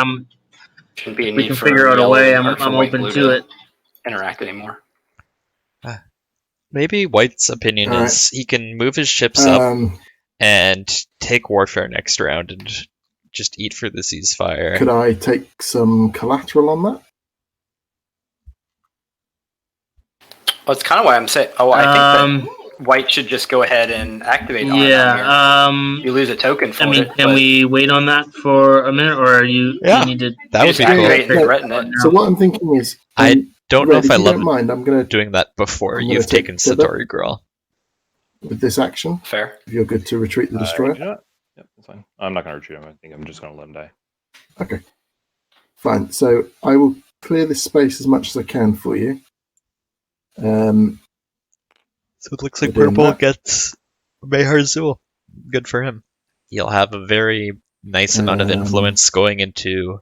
shouldn't be a
we
need
can
for
figure out a
yellow
way.
or
I'm
for White
open
Blue
to it.
interact anymore.
maybe White's opinion is he can move his ships up and take warfare next round and just eat for the ceasefire.
Could I take some collateral on that?
Well, it's kind of why I'm saying. Oh, I think that White should just go ahead and activate. You lose a token for it.
Can we wait on that for a minute, or you need to?
That would be cool.
So what I'm thinking is,
I don't know if I love
mind. I'm gonna
doing that before you've taken Centauri Grawl.
With this action,
fair.
If you're good to retreat the destroyer.
Yep, that's fine. I'm not going to retreat him. I think I'm just going to let him die.
Okay, fine. So I will clear this space as much as I can for you.
So it looks like purple gets Mahar Zul. Good for him. He'll have a very nice amount of influence going into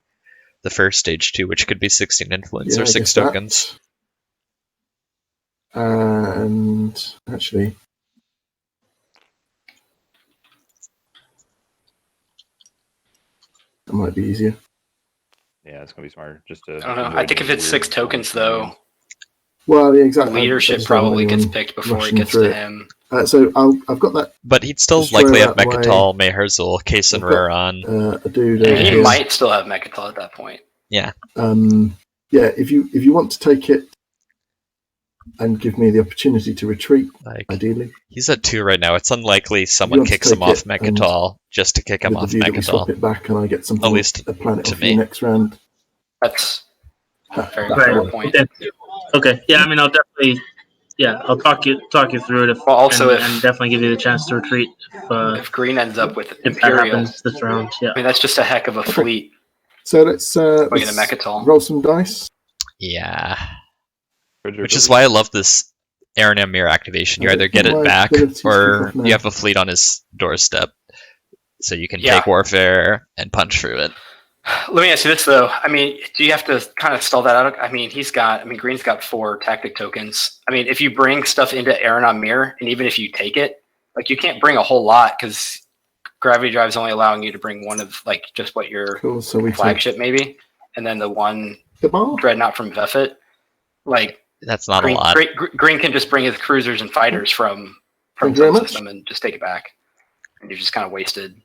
the first stage too, which could be 16 influence or 6 tokens.
And actually, that might be easier.
Yeah, it's going to be smarter. Just to.
I don't know. I think if it's 6 tokens, though.
Well, yeah, exactly.
Leadership probably gets picked before it gets to him.
So I've got that.
But he'd still likely have Mechatol, Mahar Zul, Case and Raron.
He might still have Mechatol at that point.
Yeah.
Yeah. If you want to take it and give me the opportunity to retreat, ideally.
He's at 2 right now. It's unlikely someone kicks him off Mechatol just to kick him off Mechatol.
Swap it back, and I get something.
At least
a planet
to
off
me.
you next round.
That's a very fair point.
Okay. Yeah, I mean, I'll definitely. Yeah, I'll talk you through it. And definitely give you the chance to retreat
if Green ends up with
if
Imperial
that happens this round. Yeah.
I mean, that's just a heck of a fleet.
So let's roll some dice.
Yeah. Which is why I love this Aaron Amir activation. You either get it back or you have a fleet on his doorstep. So you can take warfare and punch through it.
Let me ask you this though. I mean, do you have to kind of stall that out? I mean, Green's got 4 tactic tokens. I mean, if you bring stuff into Aaron Amir, and even if you take it, like you can't bring a whole lot because Gravity Drive's only allowing you to bring one of like just what your flagship maybe, and then the one Dreadnought from Vefet. Like
That's not
green,
a lot.
Green can just bring his cruisers and fighters from
Thank you very
the
much.
system and just take it back, and you just kind of wasted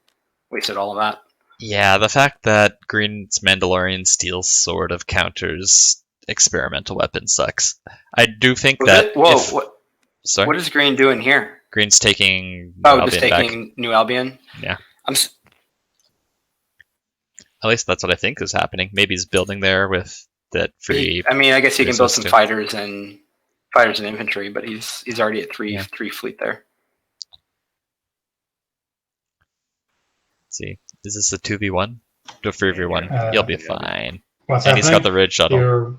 all of that.
Yeah, the fact that Green's Mandalorian steel sword of counters experimental weapon sucks. I do think that.
Whoa!
If, sorry?
What is Green doing here?
Green's taking.
Just taking
back.
New Albion.
Yeah. At least that's what I think is happening. Maybe he's building there with that free.
I mean, I guess he can build some
too.
fighters and infantry, but he's already at three fleet there.
Let's see, is this a 2v1? Do a 3v1. You'll be fine.
What's
and
happening?
He's got the ridge shuttle.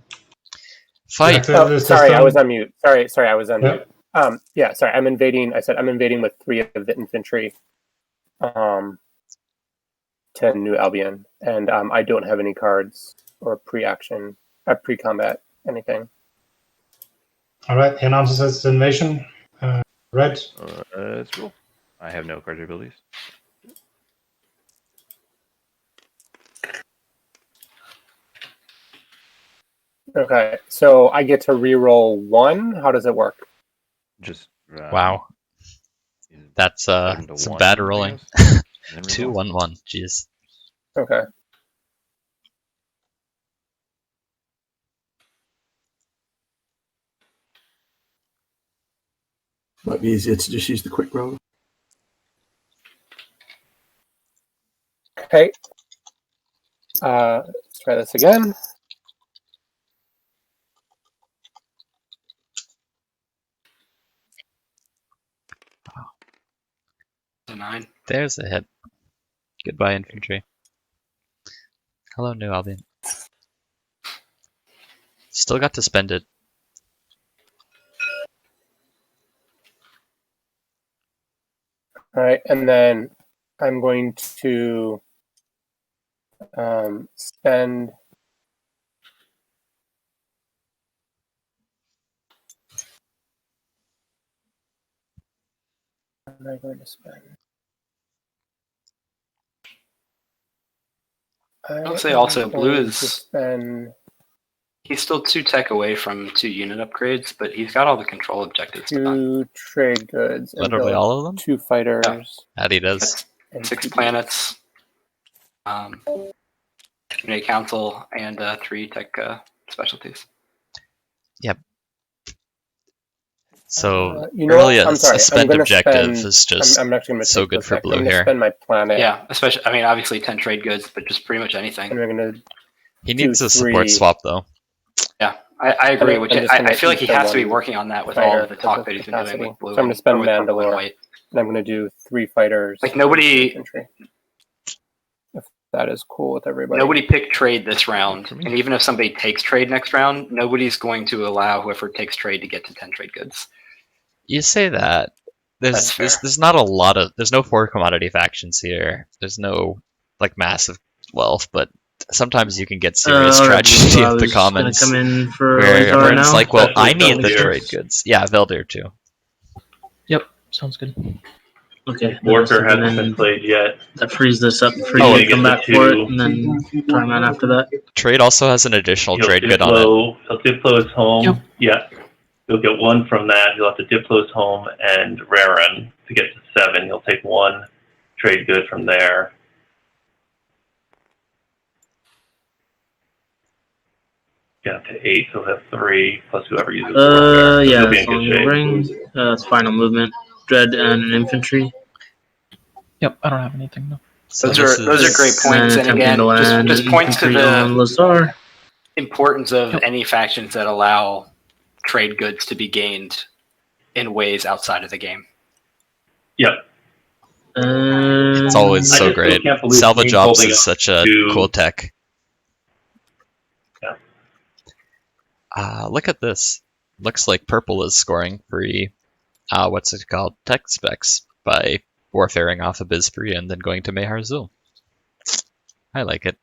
Fight.
Oh, sorry, I was on mute. Sorry, I was on mute. Sorry, I'm invading. I said I'm invading with 3 of the infantry. To New Albion, and I don't have any cards or pre-action, pre-combat anything.
All right, he announces his invasion. Red.
That's cool. I have no card abilities.
Okay, so I get to reroll 1. How does it work?
Just
wow. That's some bad rolling. 2-1-1. Jeez.
Okay.
Might be easier to just use the quick roll.
Okay. Let's try this again.
A 9.
There's a hit. Goodbye, infantry. Hello, New Albion. Still got to spend it.
All right, and then I'm going to spend. What am I going to spend?
I'll say also blue is
spend...
he's still 2 tech away from 2 unit upgrades, but he's got all the control objectives.
2 trade goods.
Literally all of them?
2 fighters.
Yeah.
That he does.
That's 6 planets. Unit council and 3 tech specialties.
Yep. So
really
a spend objective is just
I'm actually gonna
so good for blue
I'm
here.
Spend my planet.
Yeah, especially. I mean, obviously 10 trade goods, but just pretty much anything.
And we're gonna.
He needs a support swap though.
Yeah, I agree. I feel like he has to be working on that with all of the talk that he's been doing with blue.
So I'm gonna spend
with purple and
Mandalore,
white.
and I'm gonna do 3 fighters.
Like nobody.
Infantry. If that is cool with everybody.
Nobody picked trade this round, and even if somebody takes trade next round, nobody's going to allow whoever takes trade to get to 10 trade goods.
You say that. There's not a lot of there's no 4 commodity factions here. There's no like massive wealth, but sometimes you can get serious tragedy of the commons
come in for
where everyone's like, well, I need the
Veldyr.
trade goods. Yeah, Veldyr too.
Yep, sounds good.
Okay.
Warfare
and
hasn't
then
been played yet.
that frees this up for
Oh,
you to come
get
back
the
for it,
2.
and then try man after that.
Trade also has an additional
He'll
trade good on it.
He'll Diplo his home.
Yep.
Yeah. You'll get 1 from that. You'll have to Diplo his home and Raren to get to 7. You'll take 1 trade good from there. Get up to 8, so he'll have 3 plus whoever uses warfare.
Yeah,
He'll be in
as long
good
as
shape.
bring it's final movement, dread and an infantry.
Yep, I don't have anything though.
So
Those are great points, and again, just points to the
Lazar.
importance of any factions that allow trade goods to be gained in ways outside of the game.
Yep.
It's always
I
so
just
great.
can't believe
Salvage
Green
ops
holding
is
up
such a
to-
cool tech.
Yeah.
Look at this. Looks like purple is scoring free. What's it called? Tech specs by warfaring off of Bizfree and then going to Meharzul. I like it.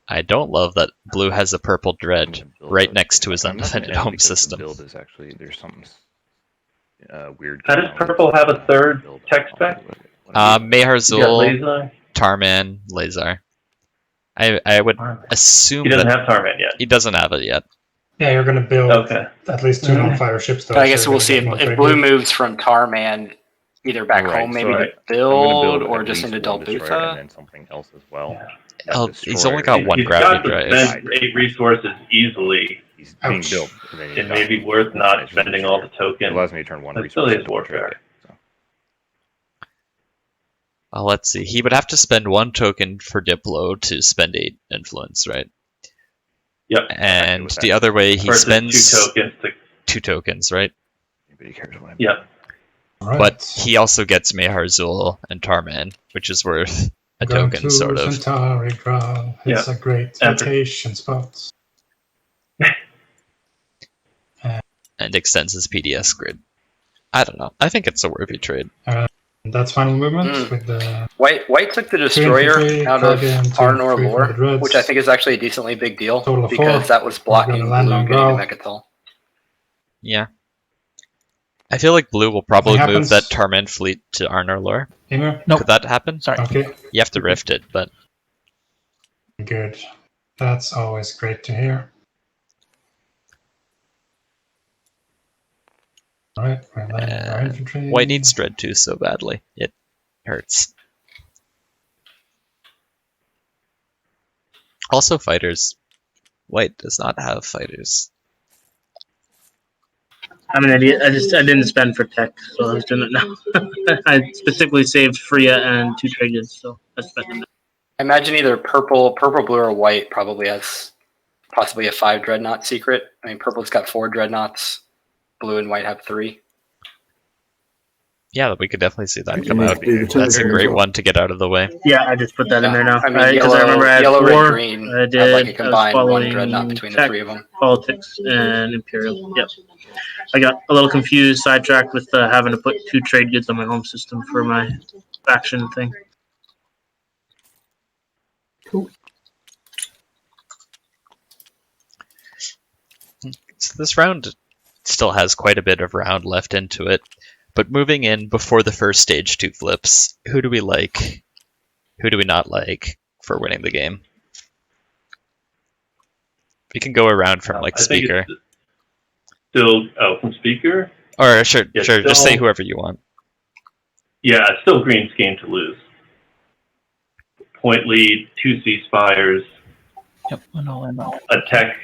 I don't love that blue has a purple dread right next to his undefended home system.
Build is actually there's something weird.
How does purple have a 3rd tech spec?
Meharzul, Tarman, Lazar. I would assume
He doesn't
that
have Tarman yet.
he doesn't have it yet.
Yeah, you're going to build
Okay.
at least 2 non-fire ships, though.
But I guess
so
we'll
you're
see
gonna
if,
get
if
one
Blue
trade
moves from Tarman either back
Right,
home, maybe
so
to
I'm gonna
build,
build
or
at
just
least
into
one destroyer and
Delbutha.
then something else as well.
Yeah.
That
Oh, he's only
destroyer
got one
He's
gravity
got to
drive.
spend 8 resources easily.
He's being
Ouch.
built. And then he
It may
dies.
be worth
That's
not
nice
spending
for
all the
destroyer. It
tokens.
allows me to turn 1
But
resource
still is
into
warfare.
token. So.
Let's see. He would have to spend 1 token for Diplo to spend 8 influence, right?
Yep.
And
with
the
that.
other way, he
Versus
spends
2 tokens to.
2 tokens, right?
Anybody cares what I'm
Yep.
Right.
But he also gets Meharzul and Tarman, which is worth a
Going
token,
to
sort of.
Centauri Growl. It's a great vacation spot.
And extends his PDS grid. I don't know. I think it's a worthy trade.
That's final movement with the
White took the destroyer
infantry,
out of
Guardian,
Arnor
300
lore,
reds.
which I think is actually a decently big deal
Total of
because
4.
that was
We're
blocking
gonna land
Blue
on
getting to
Growl.
Mechatol.
Yeah. I feel like Blue will probably
Nothing
move that
happens.
Tarman fleet to Arnor lore.
Emu?
Nope.
Could that happen?
Sorry.
Okay,
You have to rift it, but
good. That's always great to hear. Alright, we're landing our infantry.
White needs Dread 2 so badly. It hurts. Also fighters. White does not have fighters.
I'm an idiot. I didn't spend for tech, so I was doing it now. I specifically saved Freya and 2 triggers, so I spent them.
I imagine either purple, blue, or white probably has possibly a 5 dreadnought secret. I mean, purple's got 4 dreadnoughts, blue and white have 3.
Yeah, we could definitely see that
You
come
need
out.
to do the
That's a
token as
great
well.
one to get out of the way.
Yeah, I just put that in there now.
I mean,
Because I remember I had
yellow,
4.
red, green
I
have
did.
like a
I was
combined 1
following
dreadnought between the
tech,
3 of them.
politics, and Imperial. Yep. I got a little confused, sidetracked with having to put 2 trade goods on my home system for my faction thing.
Cool.
So this round still has quite a bit of round left into it. But moving in before the first stage 2 flips, who do we like? Who do we not like for winning the game? We can go around from like
I think
speaker.
it's still from speaker.
Or sure,
Yeah,
sure, just say
still-
whoever you want.
Yeah, it's still Green's game to lose. Point lead, 2 ceasefires,
Yep, and I'll end on
a tech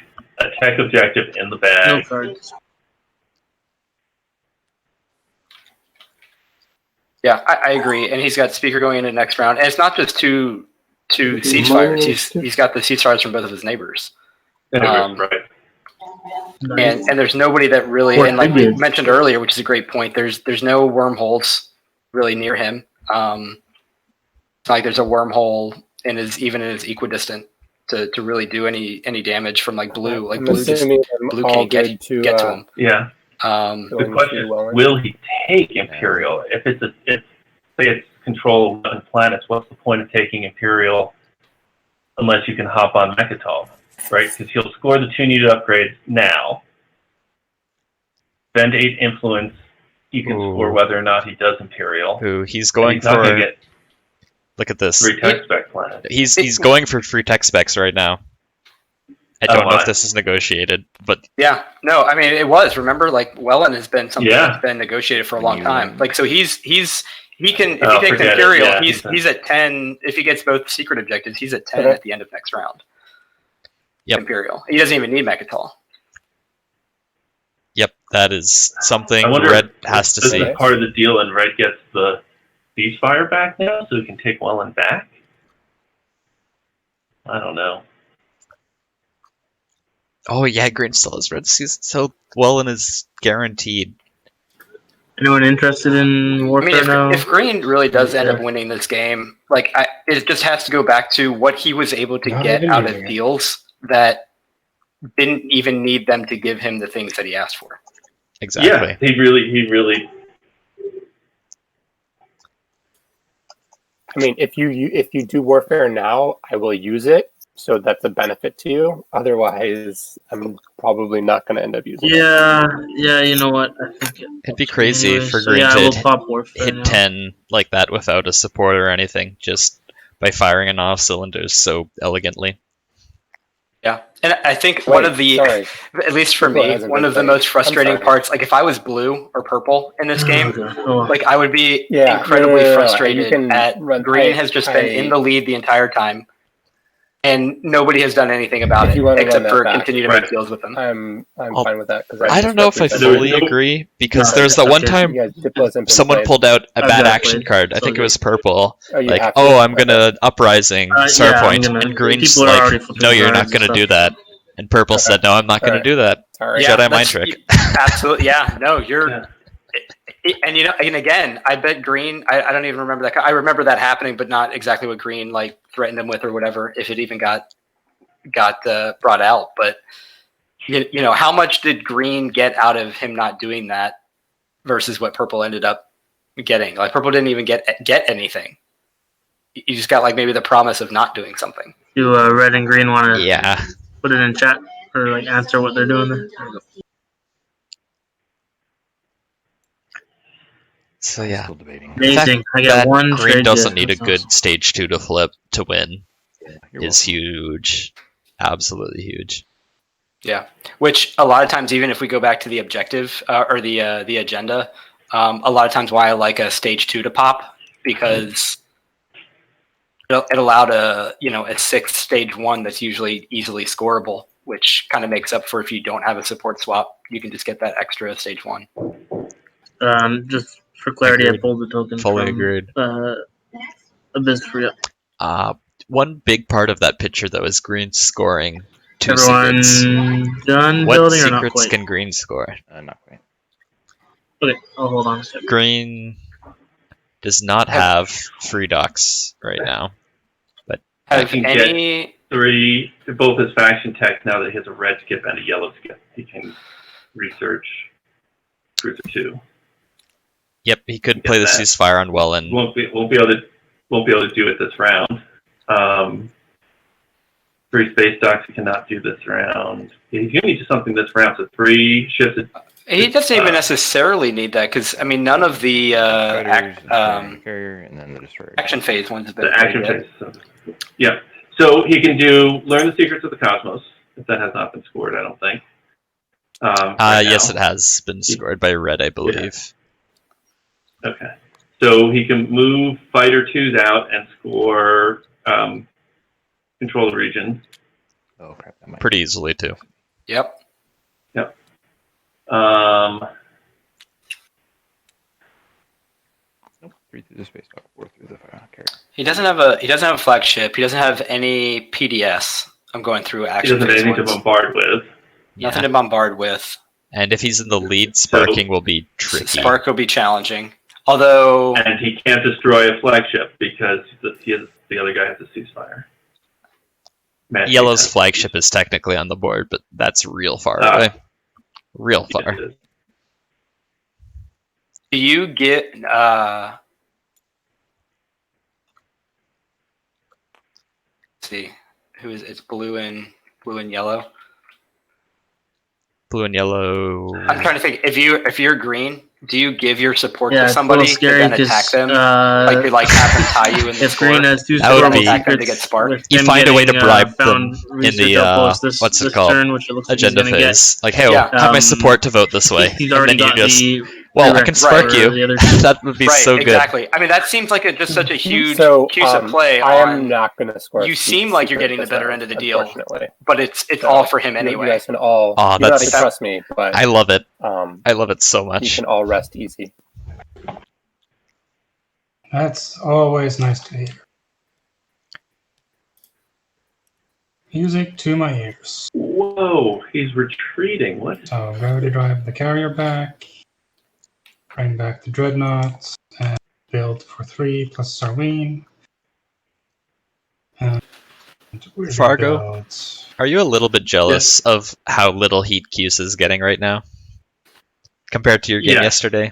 objective in the
No
bag.
cards.
Yeah, I agree. And he's got speaker going into the next round. And it's not just two ceasefires. He's got the ceasefires from both of his neighbors.
Right.
And there's nobody that really, and like we mentioned earlier, which is a great point, there's no wormholes really near him. It's not like there's a wormhole even in his equidistant to really do any damage from like blue. Like blue can't get to him.
Yeah. The question is, will he take Imperial? If say it's control 11 planets, what's the point of taking Imperial unless you can hop on Mechatol, right? Because he'll score the 2 needed upgrades now. Spend 8 influence. He can score whether or not he does Imperial.
Who he's going
he's not
for?
gonna get
Look at this.
3 tech spec planets.
He's going for free tech specs right now. I don't know if this is negotiated, but
yeah, no, I mean it was. Remember, like Wellen has been something that's been negotiated for a long time. Like so, he can if he takes Imperial, he's at 10. If he gets both secret objectives, he's at 10 at the end of next round.
Yep.
Imperial. He doesn't even need Mechatol.
Yep, that is something
I wonder
Red
if
has to
this
see.
is part of the deal, and Red gets the ceasefire back now, so he can take Wellen back. I don't know.
Oh yeah, Green still has Red. So Wellen is guaranteed.
Anyone interested in warfare now?
If Green really does end up winning this game, like it just has to go back to what he was able to get out of deals that didn't even need them to give him the things that he asked for.
Exactly.
Yeah, he really.
I mean, if you do warfare now, I will use it, so that's a benefit to you. Otherwise, I'm probably not going to end up using it.
Yeah, you know what? I think
it'd be crazy
anyway.
for
So,
Green
yeah,
to
we'll pop warfare
hit
now.
10 like that without a support or anything, just by firing on all cylinders so elegantly.
Yeah, and I think one of the, at least for me, one of the most frustrating parts, like if I was blue or purple in this game, like I would be incredibly frustrated at green has just been in the lead the entire time, and nobody has done anything about it except for continue to make deals with them.
I'm fine with that.
I don't know if I fully agree, because there's that one time someone pulled out a bad action card. I think it was purple. Like, oh, I'm gonna Uprising, Starpoint, and Green's like, no, you're not gonna do that. And Purple said, no, I'm not gonna do that. Jedi mind trick.
Absolutely, yeah. No, you're... And you know, and again, I bet Green. I don't even remember that. I remember that happening, but not exactly what Green like threatened him with or whatever. If it even got brought out, but you know, how much did Green get out of him not doing that versus what Purple ended up getting? Like Purple didn't even get anything. You just got like maybe the promise of not doing something.
Do Red and Green want to put it in chat or like answer what they're doing there?
So yeah,
amazing. I get one
Green doesn't need a
That's
good stage 2 to flip to win. Is huge, absolutely huge.
Yeah, which a lot of times, even if we go back to the objective or the agenda, a lot of times why I like a stage 2 to pop, because it allowed a 6th stage 1 that's usually easily scoreable, which kind of makes up for if you don't have a support swap, you can just get that extra stage 1.
Just for clarity, I pulled the token
Fully
from
agreed.
Abyss for you.
One big part of that picture, though, is Green scoring 2
Everyone
secrets.
done
What
building or not
secrets
quite?
can Green score?
Not quite.
Okay, I'll hold on a second.
Green does not have free docks right now, but
Have
he can
any
get 3, both his faction tech now that he has a red skip and a yellow skip. He can research Cruiser 2.
Yep, he could play the ceasefire on Welland.
Won't be able to do it this round. 3 space docks he cannot do this round. He's going to need something this round. So 3 ships.
He doesn't even necessarily need that, because I mean none of the
carrier and then the destroyer.
action phase ones have been
The action phase. Yeah. So he can do Learn the Secrets of the Cosmos, if that has not been scored, I don't think.
Yes, it has been scored by Red, I believe.
Yeah. Okay. So he can move Fighter 2s out and score Control the Region.
Oh, crap.
Pretty easily, too.
Yep.
Yep.
Nope. 3 through the space dock, 4 through the carrier.
He doesn't have a flagship. He doesn't have any PDS. I'm going through
He
action
doesn't have
phase
anything
ones.
to bombard with.
Nothing to bombard with.
And if he's in the lead, sparking will be tricky.
Spark will be challenging. Although...
And he can't destroy a flagship because the other guy has a ceasefire. Madsheep
Yellow's
has
flagship is technically on the board, but that's real far away. Real far.
Do you get... let's see. Who is it's blue and yellow?
Blue and yellow.
I'm trying to think. If you're green, do you give your support
Yeah,
to
it's a
somebody
little scary
and then attack
'cause,
them? Like you have them tie you in the
if Green has 2
That would
scoreable
be-
secrets,
to get sparked.
with
You
him
find a way to
getting,
bribe them
found
in
research
the
outpost this
what's it
this
called?
turn, which it looks like he's
Agenda
gonna
phase. Like, hey,
Yeah.
have my support to vote this way.
He's
And
already
then you
got
just,
the
well, I
prereq
can spark
for
you.
the other
That would be
Right,
so good.
exactly. I mean, that seems like just such a huge
So,
CUSA play.
I am
on-
not going to score.
You seem like you're getting the better end of the deal,
unfortunately.
but it's
So,
all for him
You
anyway.
guys can all.
Aw,
you don't have to
that's-
trust me, but
I love it.
I
love it so
You
much.
can all rest easy.
That's always nice to hear. Music to my ears.
Whoa, he's retreating. What?
So go to drive the carrier back, bring back the dreadnoughts, and build for 3 plus Sarween. And we're
Fargo,
gonna build-
are you a little bit jealous of how little heat Cuse is getting right now? Compared to your game
Yeah.
yesterday?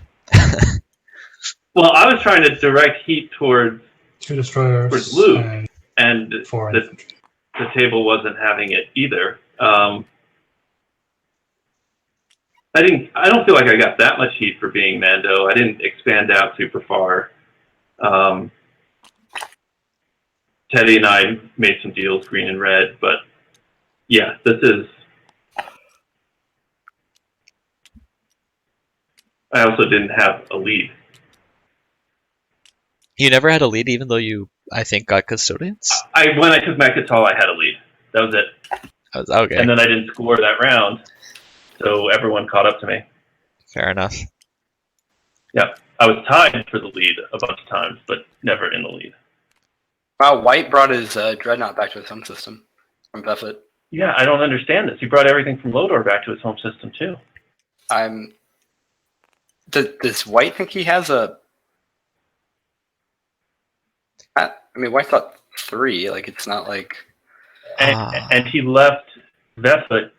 Well, I was trying to direct heat towards
2 destroyers
Luke,
and
and
4
the
infantry.
table wasn't having it either. I don't feel like I got that much heat for being Mando. I didn't expand out super far. Teddy and I made some deals, green and red, but Yeah, this is. I also didn't have a lead.
You never had a lead, even though you, I think, got custodians.
When I took Mechatol, I had a lead. That was it.
Okay.
And then I didn't score that round, so everyone caught up to me.
Fair enough.
Yeah, I was tied for the lead a bunch of times, but never in the lead.
Wow, White brought his Dreadnought back to his home system from Buffett.
Yeah, I don't understand this. He brought everything from Lodor back to his home system too.
Does White think he has a? I mean, White's got 3. Like, it's not like.
And he left Vefut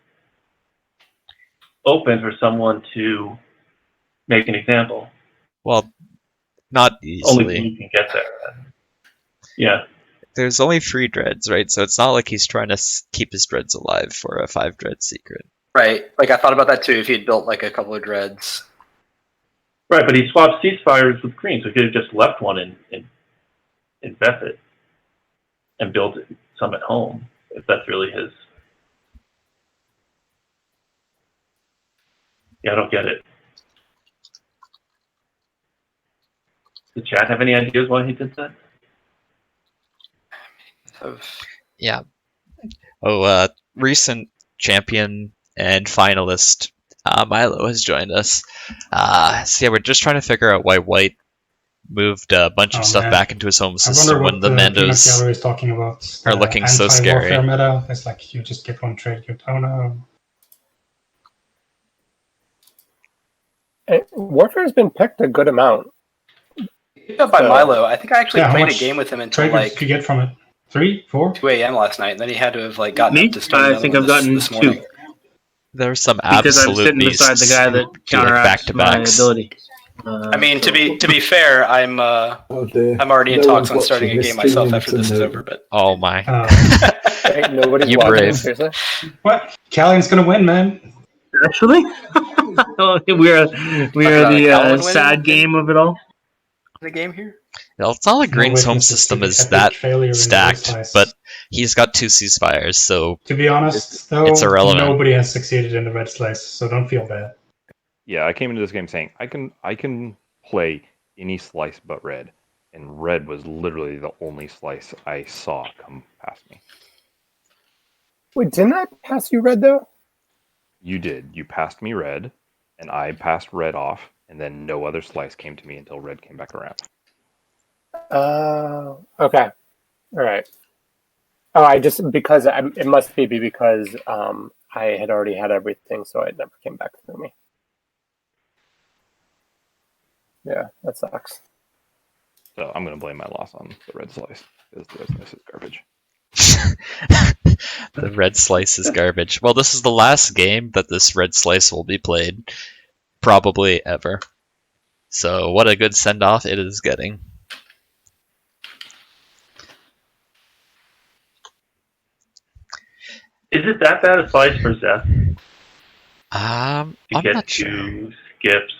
open for someone to make an example.
Well, not easily.
Only you can get there. Yeah.
There's only 3 dreads, right? So it's not like he's trying to keep his dreads alive for a 5 dread secret.
Right. Like, I thought about that too. If he had built like a couple of dreads.
Right, but he swapped ceasefires with green, so he could have just left one in Vefut and built some at home, if that's really his. Yeah, I don't get it. Does chat have any ideas why he did that?
Yeah. Recent champion and finalist Milo has joined us. So yeah, we're just trying to figure out why White moved a bunch of stuff back into his home system when the Mandos
is talking about
are looking so scary.
Meta. It's like you just get one trade, you don't know.
Warfare has been picked a good amount.
Picked up by Milo. I think I actually played a game with him until like
you get from it 3, 4,
2 a.m. last night, and then he had to have like gotten
Me?
up to start.
I think I've gotten
this
2.
morning.
There's some
Because I'm
absolute
sitting beside the guy that counteracts my ability.
I mean, to be fair, I'm already in talks on starting a game myself after this is over. But
oh my,
nobody's
you
watching,
brave.
seriously?
What? Caluin's gonna win, man.
Actually, we are the sad game of it all.
The game here.
Well, it's not like Green's home system is that stacked, but he's got 2 ceasefires, so
to be honest, though,
it's irrelevant.
Nobody has succeeded in the red slice, so don't feel bad.
Yeah, I came into this game saying I can play any slice but red, and red was literally the only slice I saw come past me.
Wait, didn't I pass you red though?
You did. You passed me red, and I passed red off, and then no other slice came to me until red came back around.
Okay. All right. Oh, it must be because I had already had everything, so it never came back through me. Yeah, that sucks.
So I'm going to blame my loss on the red slice, because the red slice is garbage.
The red slice is garbage. Well, this is the last game that this red slice will be played, probably ever. So what a good send-off it is getting.
Is it that bad a slice for Zeth?
I'm
get
not sure.
2 skips.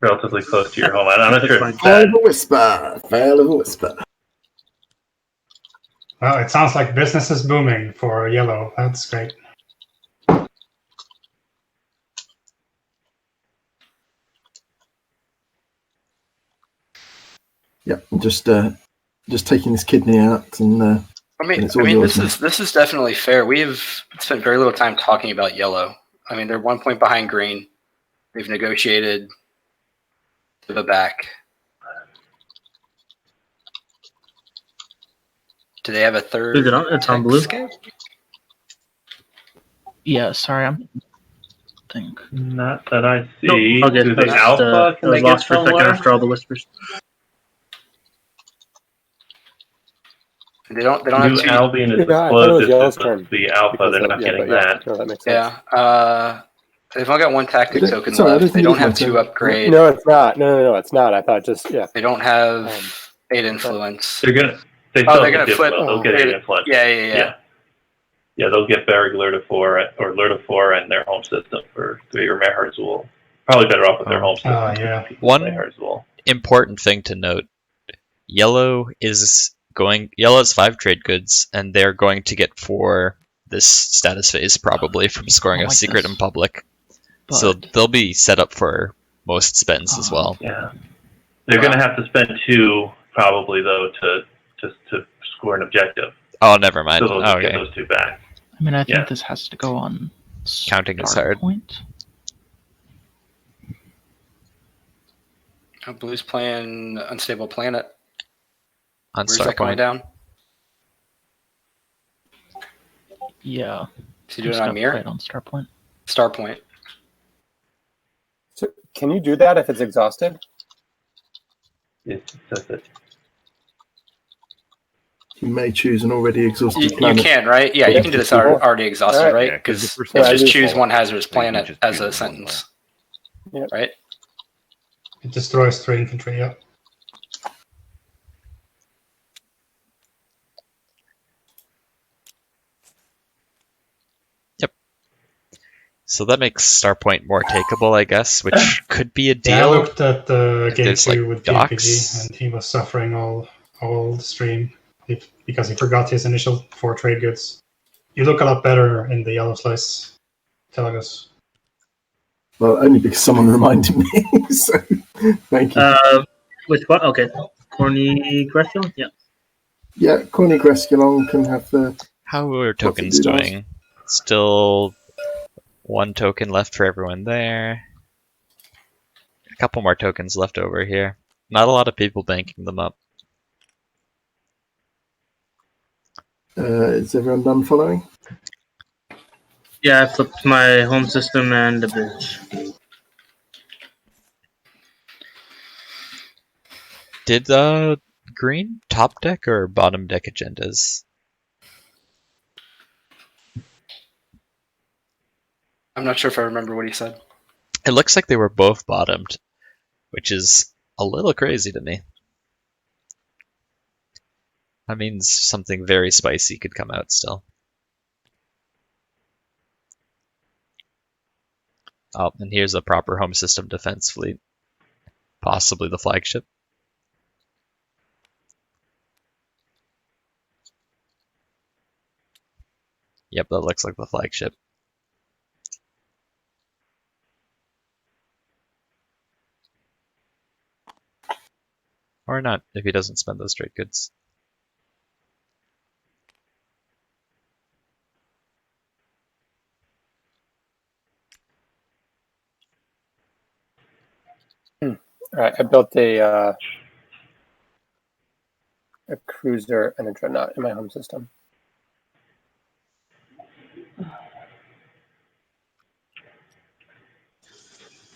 Relatively close to your home. I'm not sure it's
Fail
bad.
of a whisper. Fail of a whisper.
Well, it sounds like business is booming for yellow. That's great.
Yeah, I'm just taking this kidney out and.
I mean, this is definitely fair. We have spent very little time talking about yellow. I mean, they're 1 point behind green. They've negotiated to the back. Do they have a third?
Is it on? It's on blue.
Escape?
Yeah, sorry, I'm. Think.
Not that I see.
Nope. Okay,
Do they alpha? Can
I
they
was
get
lost for a second
somewhere?
after all the whispers.
They don't
New
have two.
Albion is
Yeah, I thought it was Yellow's
closest.
turn.
The alpha, they're not getting that.
No, that makes sense.
Yeah. They've only got 1 tactic token
Sorry, I
left.
didn't
They
think it
don't
was my
have 2
turn.
upgrade.
No, it's not. No, it's not. I thought just
They don't have 8 influence.
They still
they're
get
gonna flip.
They'll get 8 influence.
Yeah.
Yeah, they'll get Berg Lurtifor or Lurtifor and their home system for 3 or Meherzul. Probably better off with their home system.
Yeah.
One
Meherzul.
important thing to note: yellow is Yellow has 5 trade goods, and they're going to get 4 this status phase probably from scoring a secret in public. So they'll be set up for most spends as well.
Yeah, they're going to have to spend 2 probably though to score an objective.
Oh, never mind.
So they'll get those 2 back.
I mean, I think this has to go on
counting is hard.
Point.
Oh, Blue's playing Unstable Planet.
On
Where's that going down?
Yeah.
Is he doing it on Mirror?
On Starpoint.
Starpoint.
So can you do that if it's exhausted?
Yes, that's it.
You may choose an already exhausted
You
planet.
can, right? Yeah, you can do this already exhausted, right? Because you just choose one hazardous planet as a sentence.
Yeah.
Right?
It destroys 3 infantry, yeah.
Yep. So that makes Starpoint more takeable, I guess, which could be a deal.
Yeah, I looked at the game 2 with
docks.
PPG, and he was suffering all the stream because he forgot his initial 4 trade goods. You look a lot better in the yellow slice, Telagos.
Well, only because someone reminded me. So, thank you.
Which one? Okay. Corny Gresculon? Yeah.
Yeah, Corny Gresculon can have the...
How are tokens doing? Still 1 token left for everyone there. A couple more tokens left over here. Not a lot of people banking them up.
Is everyone done following?
Yeah, I flipped my home system and the bridge.
Did green top deck or bottom deck agendas?
I'm not sure if I remember what he said.
It looks like they were both bottomed, which is a little crazy to me. That means something very spicy could come out still. Oh, and here's a proper home system defense fleet. Possibly the flagship. Yep, that looks like the flagship. Or not, if he doesn't spend those trade goods.
Alright, I built a cruiser and a dreadnought in my home system.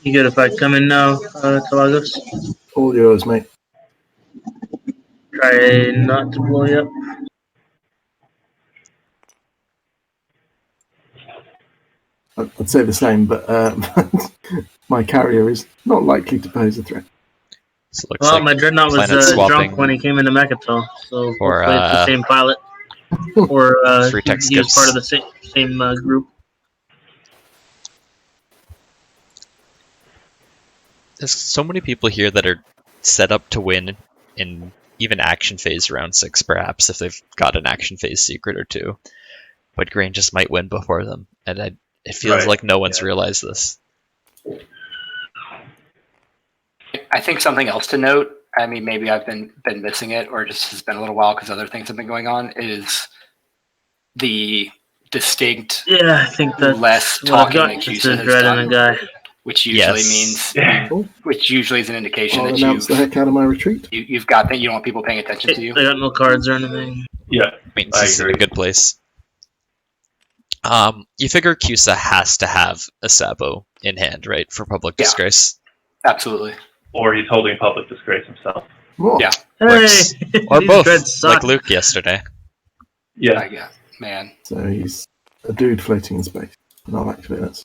You good if I come in now, Telagos?
All yours, mate.
Try not to blow you up.
I'd say the same, but my carrier is not likely to pose a threat.
So it looks
Well,
like
my dreadnought was drunk when he came into Mechatol, so
or,
hopefully it's the same pilot. Or he was part of the same group.
There's so many people here that are set up to win in even action phase round 6, perhaps, if they've got an action phase secret or 2. But Grain just might win before them, and it feels like no one's realized this.
I think something else to note, I mean, maybe I've been missing it, or just has been a little while because other things have been going on, is the distinct
I think that's
less talking that Cusa has done, which usually means, which usually is an indication
I'll
that
announce the heck out of my retreat.
You've got that. You don't want people paying attention to you.
They got no cards or anything.
Yeah,
means he's in a good place. You figure Cusa has to have a Sabo in hand, right, for public disgrace?
Absolutely.
Or he's holding public disgrace himself.
Yeah.
Hey,
or both, like Luke yesterday.
Yeah, man.
So he's a dude floating in space. Not actually, that's...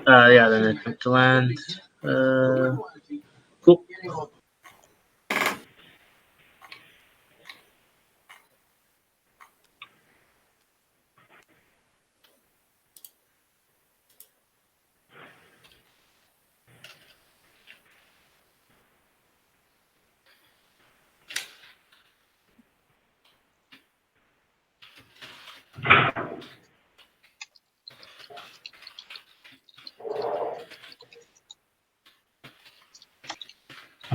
Yeah, then attempt to land. Cool.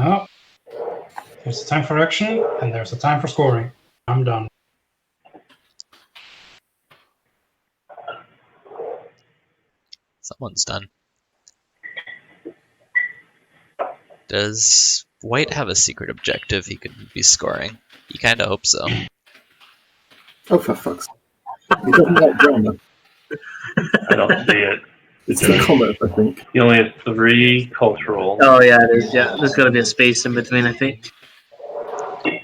Oh, there's a time for action, and there's a time for scoring. I'm done.
Someone's done. Does White have a secret objective he could be scoring? You kind of hope so.
Oh, for fuck's sake. He doesn't like drama.
I don't see it.
It's the commerce, I think.
He only has 3 cultural.
Oh yeah, it is. Yeah, there's got to be a space in between. I think.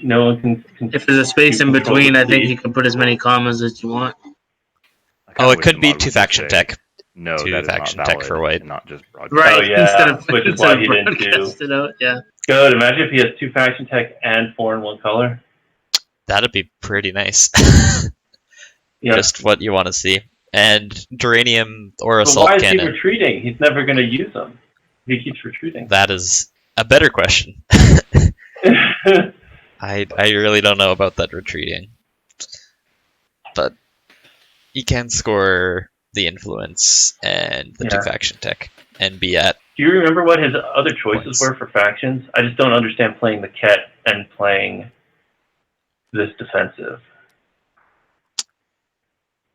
No one can
If there's a space in
control
between,
the
I think
sea.
you can put as many commas as you want.
Oh, it could be 2-faction tech.
No, that is
2-faction
not
tech
valid,
for White.
and not just broadcast.
Right.
Oh, yeah,
Instead of
which is
instead
why
of
he didn't do.
broadcast it out, yeah.
Good. Imagine if he has 2-faction tech and 4 in 1 color.
That'd be pretty nice.
Yeah.
Just what you want to see. And Duranium or
But
Assault
why is he
Cannon.
retreating? He's never going to use them. He keeps retreating.
That is a better question. I really don't know about that retreating. But he can score the influence and the
Yeah.
2-faction tech and be at.
Do you remember what his other choices
Points.
were for factions? I just don't understand playing the Khet and playing this defensive.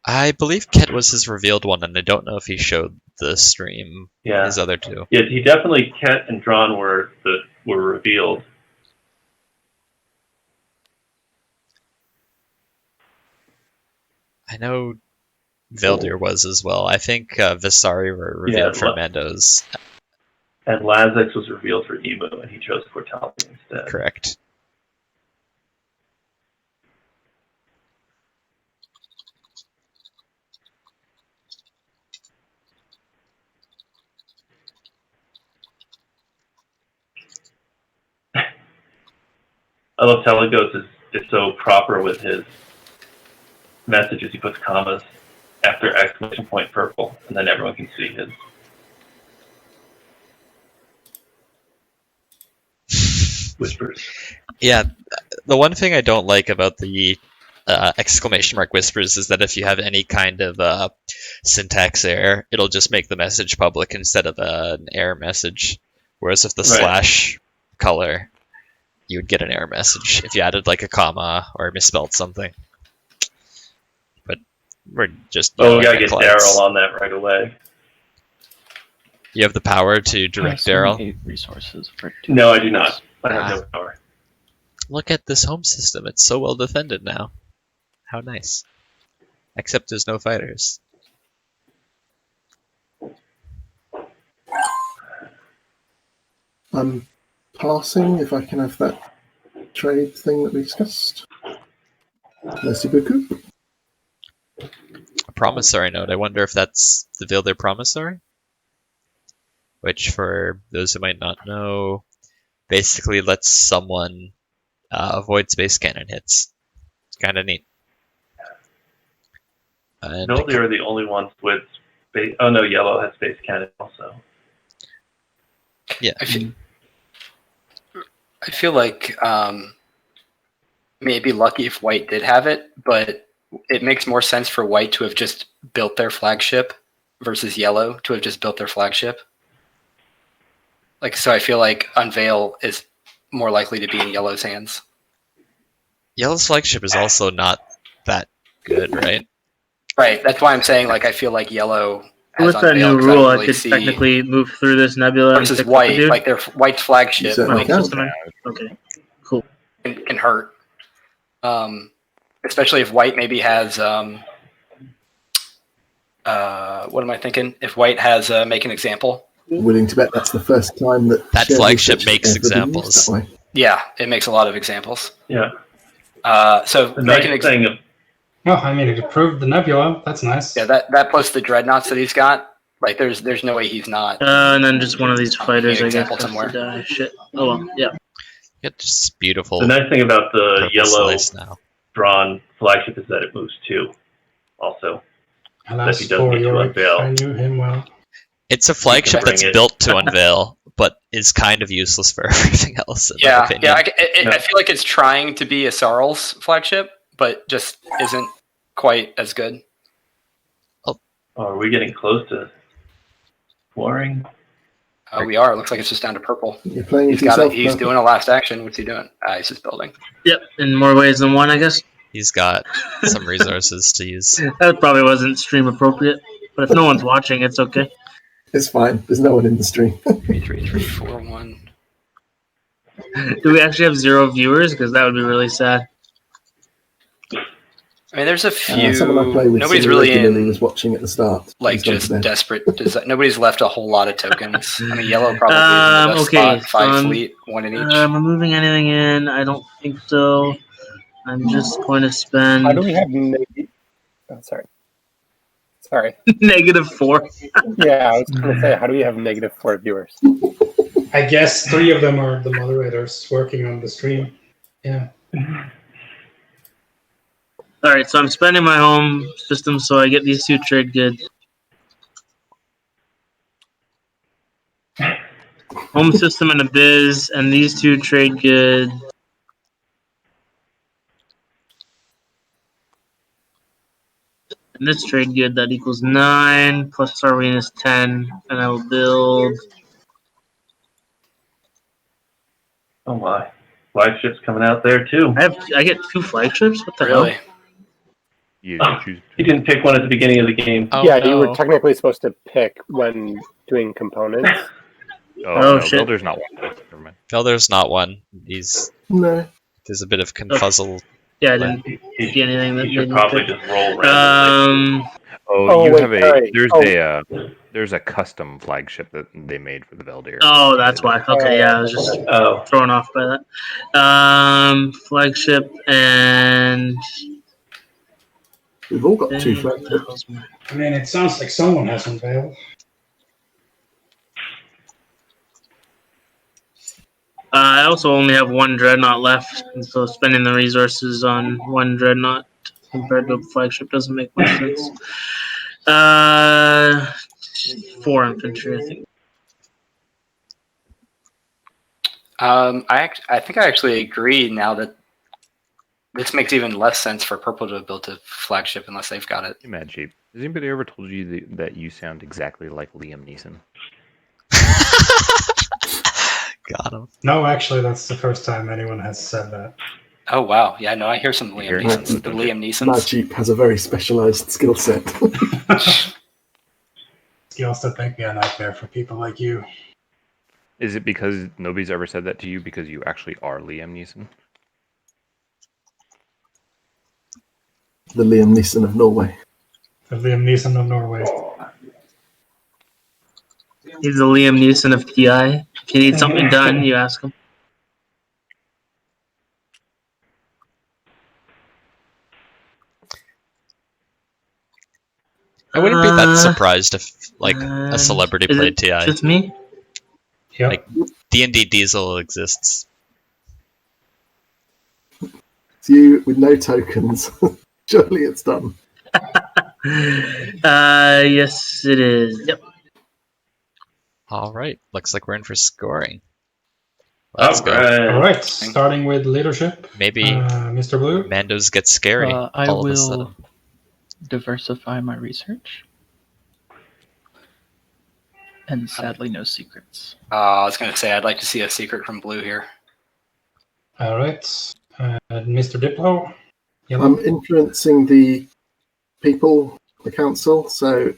I believe Khet was his revealed one, and I don't know if he showed the stream
Yeah.
his other two.
Yeah, he definitely Khet and Drahn were revealed.
I know Veldyr was as well. I think Visari were revealed for Mandos.
And Lazix was revealed for Emu, and he chose Kortali instead.
Correct.
I love Telagos is so proper with his messages. He puts commas after exclamation point purple, and then everyone can see his. Whispers.
Yeah, the one thing I don't like about the exclamation mark whispers is that if you have any kind of syntax error, it'll just make the message public instead of an error message. Whereas with the slash color, you would get an error message if you added like a comma or misspelled something. But we're just
we gotta get Daryl on that right away.
You have the power to direct Daryl.
Resources for
No, I do not. I have no power.
Look at this home system. It's so well defended now. How nice. Except there's no fighters.
I'm passing if I can have that trade thing that we discussed. Merci beaucoup.
A promissory note. I wonder if that's the Veldyr promissory? Which, for those who might not know, basically lets someone avoid space cannon hits. It's kind of neat.
Veldyr are the only ones with space. Oh no, yellow has space cannon also.
Yeah.
I feel like maybe lucky if white did have it, but it makes more sense for white to have just built their flagship versus yellow to have just built their flagship. Like, so I feel like Unveil is more likely to be in yellow's hands.
Yellow's flagship is also not that good, right?
Right. That's why I'm saying, like, I feel like yellow.
With that new rule, I could technically move through this nebula
versus
and pick
white,
up the dude.
like their white's flagship,
Certainly
like,
can.
Okay, cool.
can hurt. Especially if white maybe has what am I thinking? If white has make an example.
Willing to bet that's the first time that shared
flagship
research
makes
has ever been used
examples.
that way.
Yeah, it makes a lot of examples.
Yeah.
So
The
make
nice
an
thing of
Oh, I mean, it improved the Nebula. That's nice.
yeah, that plus the dreadnoughts that he's got. Like, there's no way he's not.
And then just one of these fighters, I guess,
example
has
somewhere.
to die. Shit. Oh well, yeah.
It's just beautiful.
the nice thing about the
purple
yellow
slice now.
Drawn flagship is that it moves 2. Also,
Alas,
he doesn't
for
need to
Yorick,
unveil.
I knew him well.
It's a flagship
bring
that's
it.
built to unveil, but is kind of useless for everything else. In my
Yeah,
opinion.
yeah. I feel like it's trying to be a Sarl's flagship, but just isn't quite as good.
Oh, are we getting close to flooring?
We are. It looks like it's just down to purple.
You're playing
He's
with yourself.
He's doing a last action. What's he doing? He's just building.
Yep, in more ways than one, I guess.
He's got some resources to use.
That probably wasn't stream appropriate, but if no one's watching, it's okay.
It's fine. There's no one in the stream.
33341.
Do we actually have 0 viewers? Because that would be really sad.
I mean, there's a few.
Someone I play with
Nobody's really in.
Was watching at the start.
Like just desperate. Nobody's left a whole lot of tokens. I mean, yellow probably is in the best
okay,
spot. 5 fleet, 1 in each.
Am I moving anything in? I don't think so. I'm just going to spend.
How do we have Oh, sorry.
-4.
Yeah, I was going to say, how do we have -4 viewers?
I guess 3 of them are the moderators working on the stream. Yeah.
All right, so I'm spending my home system so I get these 2 trade goods. Home system and a biz, and these 2 trade goods. And this trade good, that equals 9, plus Sarween is 10, and I will build.
Oh my. Flagship's coming out there too.
I get 2 flagships? What the
Really?
hell?
You choose.
You didn't pick one at the beginning of the game.
Oh,
yeah,
no.
you were technically supposed to pick when doing components.
Oh,
Oh,
no,
shit.
Veldyr's not one. Never mind.
Veldyr's not one. There's a bit of confuzzle.
Yeah, I didn't see anything that
You should
made me
probably
pick.
just roll randomly.
There's a custom flagship that they made for the Veldyr.
Oh, that's why. Okay, yeah, I was just thrown off by that. Flagship and.
We've all got 2 flagships.
I mean, it sounds like someone has unveiled.
I also only have 1 dreadnought left, and so spending the resources on 1 dreadnought compared to a flagship doesn't make much sense. 4 infantry, I think.
I think I actually agree now that this makes even less sense for purple to build a flagship unless they've got it.
Madsheep, has anybody ever told you that you sound exactly like Liam Neeson?
Got him.
No, actually, that's the first time anyone has said that.
Oh wow, yeah, no, I hear some Liam Neesons. The Liam Neesons.
Madsheep has a very specialized skill set.
Skills that make me a nightmare for people like you.
Is it because nobody's ever said that to you because you actually are Liam Neeson?
The Liam Neeson of Norway.
The Liam Neeson of Norway.
He's the Liam Neeson of TI. If you need something done, you ask him.
I wouldn't be that surprised if, like, a celebrity
Is
played
it
TI.
just me?
Yeah.
Like, D&D Diesel exists.
It's you with no tokens. Surely it's done.
Yes, it is. Yep.
All right. Looks like we're in for scoring. Let's go.
All right. Starting with leadership.
Maybe
Mr. Blue.
Mandos get scary.
I
all of a
will
sudden.
diversify my research. And sadly, no secrets.
I was going to say, I'd like to see a secret from blue here.
All right. Mr. Diplo. Yellow.
I'm influencing the people, the council, so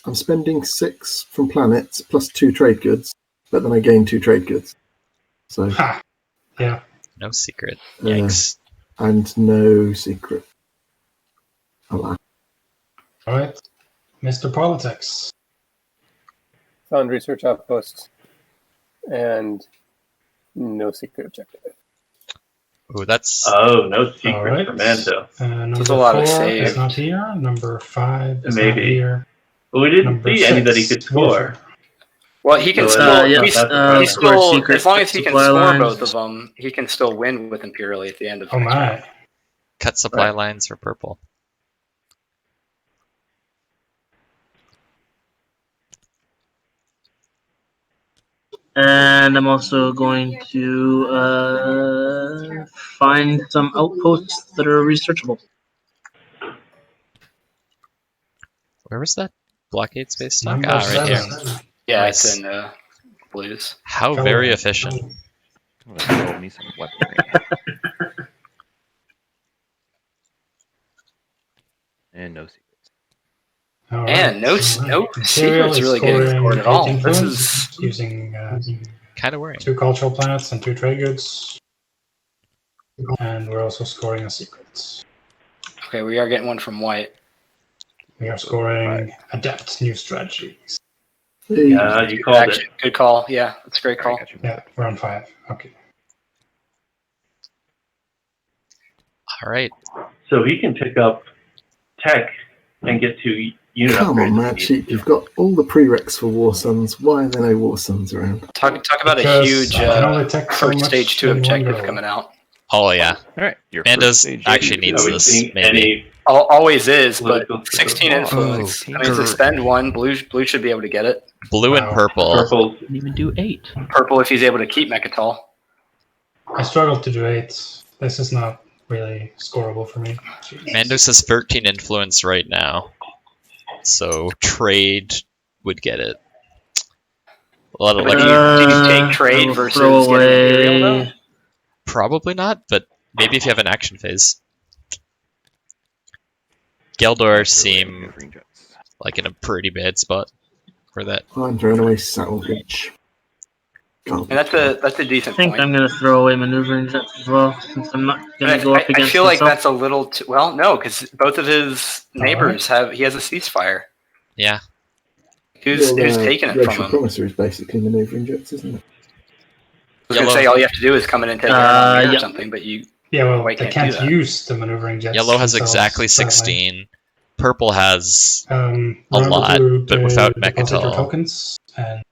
I'm spending 6 from planets plus 2 trade goods, but then I gain 2 trade goods. So
yeah.
No secret. Yikes.
And no secret.
All right. Mr. Politics.
Found research outpost and no secret objective.
Ooh, that's...
Oh, no secret
right.
for Mando.
Number
a lot of
4
saves.
is not here. Number 5 is not
Maybe.
here.
But we didn't
Number
see any that he
6,
could score.
Well, he can
So,
still,
yeah,
he's
that's
still
secret
as long as he can
supply
score
lines.
both of them, he can still win with Imperially at the end of the
Oh
next
my.
round.
Cut supply lines for purple.
And I'm also going to find some outposts that are researchable.
Where was that blockade space stock?
Number
Ah, right here.
7.
Yeah,
Nice.
it's in blues.
How very efficient.
Build me some weaponry. And no secrets.
All
And no
Imperial
secrets
is
really getting
scoring
scored at all.
8
This
influence
is
using
Kind of worrying.
2 cultural planets and 2 trade goods. And we're also scoring a secret.
okay. We are getting one from white.
We are scoring Adept New Strategies.
Yeah, you called it.
Good call. Yeah, that's a great call.
Yeah, we're on 5. Okay.
All right.
So he can pick up tech and get to unit
Come on,
upgrades.
Madsheep, you've got all the prereqs for War Suns. Why are there no War Suns around?
Talk about
Because
a huge
I can only take so
first
much
stage 2
in one
objective
go.
coming out.
Oh yeah.
All right. Your
Mandos
first stage
actually
is-
needs
Are we
this.
seeing
Maybe.
any
Always is, but
political
16 influence.
Oh,
I mean, to spend 1, blue should be able to get it.
Blue and
Wow.
purple.
purples?
Didn't even do 8.
Purple if he's able to keep Mechatol.
I struggled to do 8. This is not really scoreable for me. Jeez.
Mandos has 13 influence right now, so trade would get it. A lot of
But
lucky.
do you take
I
trade
will
versus
throw
getting Imperial though?
away.
Probably not, but maybe if you have an action phase. Gheldor seem
Green jets.
like in a pretty bad spot for that.
I'm throwing away salvage.
And that's a
I
decent
think
point.
I'm gonna throw away maneuvering jets as well, since I'm not gonna
But
go up
I
against
feel like
myself.
that's a little too well. No, because both of his neighbors he has a ceasefire.
Yeah.
Who's taking it from
Racial
him?
Promisor is basically manoeuvring jets, isn't it?
I was gonna say all you have to do is come in and take it on or
yeah.
something, but you
Yeah, well,
White
they
can't do
can't
that.
use the maneuvering jets.
Yellow has
themselves,
exactly
sadly.
16. Purple has a
Remember
lot,
to
but without
deposit your
Mechatol.
tokens and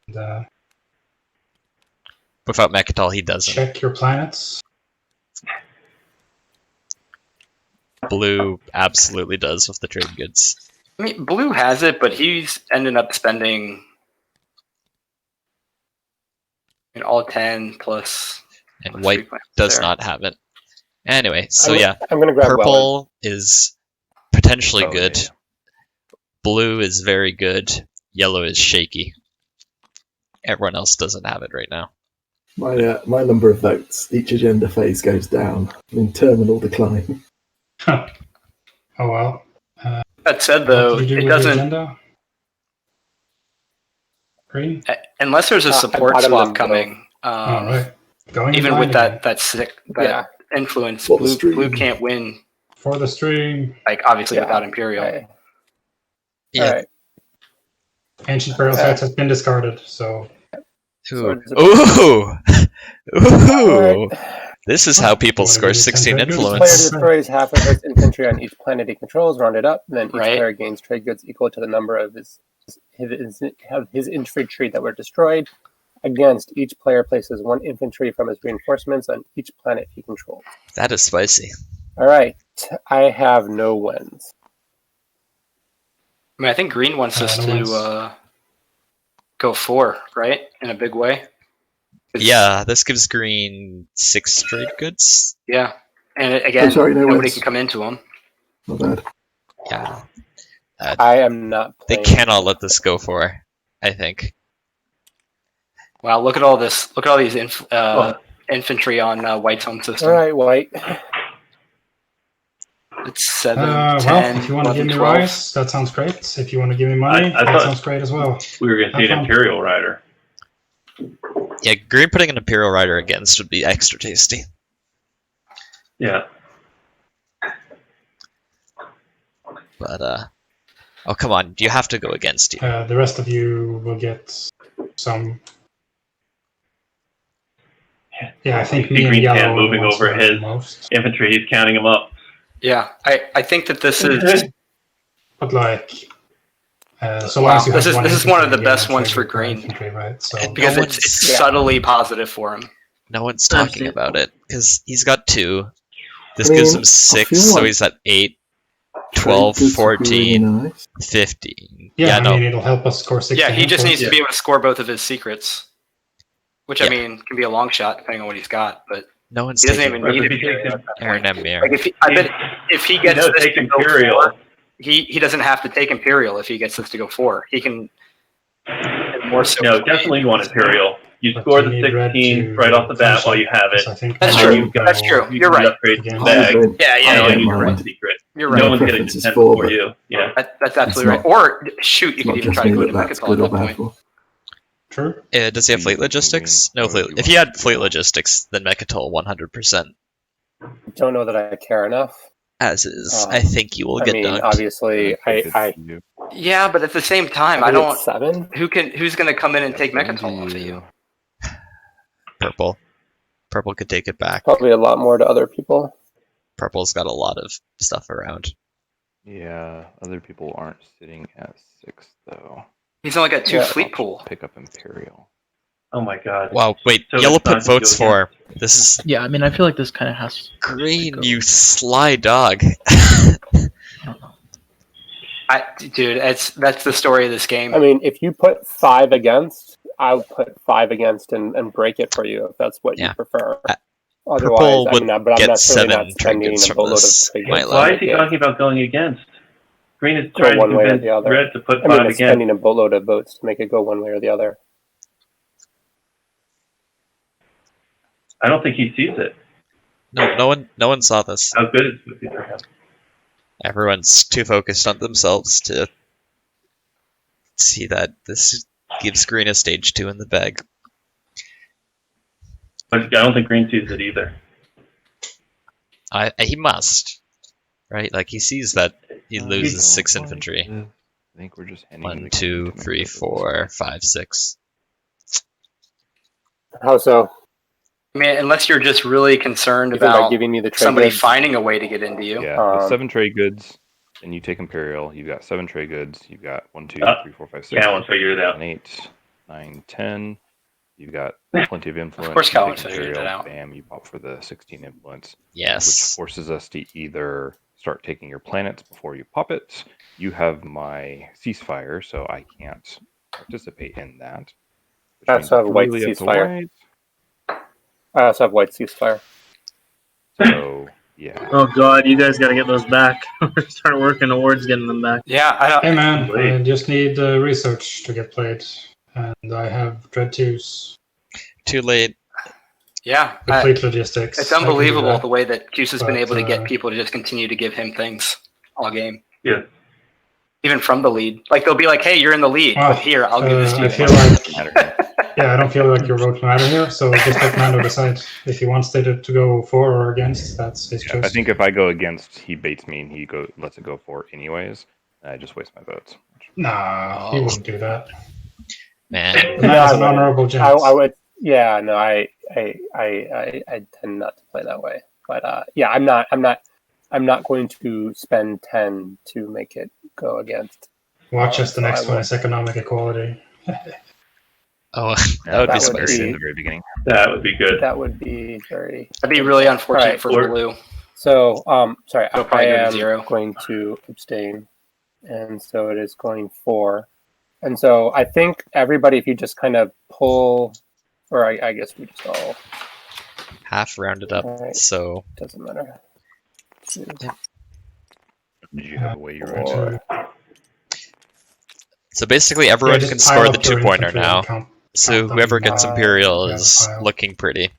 Without Mechatol, he doesn't.
check your planets.
Blue absolutely does with the trade goods.
I mean, blue has it, but he's ended up spending all 10 plus.
And
plus
white
3 planets
does
there.
not have it. Anyway, so
I'm,
yeah,
I'm gonna grab Weller.
purple is potentially
Oh,
good.
yeah.
Blue is very good. Yellow is shaky. Everyone else doesn't have it right now.
My number of votes, each agenda phase goes down in terminal decline.
Oh well.
That said,
What
though,
did you do
it
with the
doesn't.
agenda? Green.
Unless there's a
I
support
bottomed
swap
them
coming,
All right. Going
even
blind
with
again.
that influence,
For the
blue
stream.
can't win.
For the stream.
Like obviously
Yeah.
without Imperial.
Okay.
Yeah.
All right.
Ancient burial sites has been discarded, so
Ooh.
So
Ooh. Ooh.
Alright.
This is how people
Wanna
score
give you
16
10 trade goods?
Each player
influence.
destroys half of his infantry on each planet he controls, rounded up, and then each
Right.
player gains trade goods equal to the number of his infantry that were destroyed. Against each player places 1 infantry from his reinforcements on each planet he controls.
That is spicy.
All right, I have no wins.
I mean, I think Green wants us
no
to
one's-
go 4, right? In a big way. 'Cause-
Yeah, this gives green 6 trade goods.
Yeah. And again,
I'm sorry, no
nobody
wins.
can come into him.
Not bad.
Yeah.
I am not
They
playing.
cannot let this go for, I think.
Wow, look at all this. Look at all these infantry on White's home system.
All right, White.
It's 7,
well,
10,
if you want to
11,
give me
12.
rice, that sounds great. If you want to give me money,
I
that
thought-
sounds great as well.
We were going to see
Have
an
fun.
Imperial Rider.
Yeah, green putting an Imperial Rider against would be extra tasty.
Yeah.
But, oh, come on. You have to go against you.
The rest of you will get some. Yeah, I think
See
me and
Green
Yellow
Can
are the
moving
ones
over
who have the
his
most.
infantry. He's counting them up.
Yeah, I think that this is.
But like, so
Wow,
long as you have
this is one of
infantry,
the
you
best
get
ones
trade
for
good per
green.
infantry, right? So
And
Because
No
it's
one's-
Yeah.
subtly positive for him.
No one's
I've
talking
seen-
about it, because he's got 2. This
I
gives
mean,
him 6,
I feel
so
like
he's at 8,
Trade
12,
goods would be
14,
really nice.
15.
yeah, I
no.
mean, it'll help us score 16.
Yeah, he just needs to
Yeah.
be able to score both of his secrets. Which,
Yeah.
I mean, can be a long shot depending on what he's got, but
No one's
he doesn't
taking
even need
If he
Imperial
takes
at that
Aaron
point.
Emir.
Like I bet if he
He
gets
does
this
take
to go
Imperial.
4, he doesn't have to take Imperial if he gets this to go 4. He can and more so.
No, definitely want Imperial. You
But
score
you
the
need red
16
to
right off the bat
finish
while
it,
you have it.
because I think
That's
and
true.
then you've got,
That's true.
you
You're
can
right.
upgrade the
Again.
bag.
Yeah,
And
yeah,
then you
you're
can
right.
run secret.
You're
No
right.
one's getting
Preference
to
is
10
four,
before
but
you. Yeah.
That's absolutely
It's
right. Or shoot, you
It's
could
not
even
just
try to
me
go
that
to
that's
Mechatol
good
at
or
that
bad
point.
for.
True.
Does he have
So
fleet
you
logistics?
moving,
No
or
fleet.
do you
If he
want
had
to
fleet
go?
logistics, then Mechatol 100%.
Don't know that I care enough.
As is, I think you will
I
get
mean,
dunked.
obviously, I
Yeah, but at the same time, I
think
don't.
it's 7.
Who's going to come in and take
Seven
Mechatol
to
off of you?
Purple. Purple could take it back.
Probably a lot more to other people.
Purple's got a lot of stuff around.
Yeah, other people aren't sitting at 6 though.
He's only got 2
Yeah.
fleet pool.
Pick up Imperial.
Oh my god.
Wow, wait,
So
yellow
it's not
put
gonna
votes
go again.
for. This is
Yeah, I mean, I feel like this kind of has.
green, you sly dog.
Dude, that's the story of this game.
I mean, if you put 5 against, I'll put 5 against and break it for you if that's what you prefer. Otherwise,
Purple
I
would
mean, but I'm
get
not certainly
7
not spending
trinkets
a
from
boatload of
this.
trinkets.
Might
Why
lie.
is he talking about going against? Green is
Go
trying to
one way or
convince
the other.
red to put
I mean,
5
it's
against.
spending a boatload of votes to make it go one way or the other.
I don't think he sees it.
No one saw this.
How good is it for him?
Everyone's too focused on themselves to see that this gives green a stage 2 in the bag.
But I don't think Green sees it either.
He must, right? Like he sees that he loses 6 infantry.
I think we're just handing
1, 2, 3, 4, 5, 6.
How so?
I mean, unless you're just really concerned
You think by
about
giving me the trade
somebody
goods?
finding a way to get into you.
Yeah, with 7 trade goods, and you take Imperial. You've got 7 trade goods. You've got 1, 2, 3, 4, 5, 6.
Calvin figured it out.
7, 8, 9, 10. You've got plenty of influence.
Of course,
You
Calvin
take
figured it
Imperial,
out.
Bam, you pop for the 16 influence.
Yes.
Which forces us to either start taking your planets before you pop it. You have my ceasefire, so I can't participate in that.
I also have a white
Really up to
ceasefire.
white.
I also have white ceasefire.
So, yeah.
Oh god, you guys gotta get those back. Start working towards getting them back.
Yeah, I don't.
Hey man, I just need research to get played, and I have Dread 2s.
Too late.
Yeah,
With fleet logistics.
it's
I can do
unbelievable
that.
the way that Cuse has been
But,
able to get people to just continue to give him things all game.
Yeah.
Even from the lead. Like, they'll be like, hey, you're in the lead,
Well,
but here, I'll give this to you.
I feel like, yeah, I don't feel like your vote matter here, so just let Mando decide. If he wants to go for or against, that's his choice.
I think if I go against, he baits me and he lets it go for anyways. I just waste my votes.
Nah, he wouldn't do that.
Man.
The man is an honorable gent.
I would. Yeah, no, I tend not to play that way. But yeah, I'm not going to spend 10 to make it go against.
Watch as the
so
next
I
one
will.
is economic equality.
Oh, that would be scary.
In the very beginning.
That would be good.
That would be very.
That'd be really unfortunate
Alright.
for Blue.
So, sorry,
It'll
I
probably go to
am
0.
going to abstain, and so it is going 4. And so I think everybody, if you just kind of pull, or I guess we just all
Half rounded up,
Alright.
so
doesn't matter.
Did you have a way you were
so basically everyone
just
can
pile
score the
up your
2-pointer
infantry
now.
and count
So
them,
whoever gets Imperial
yeah,
is
pile.
looking pretty.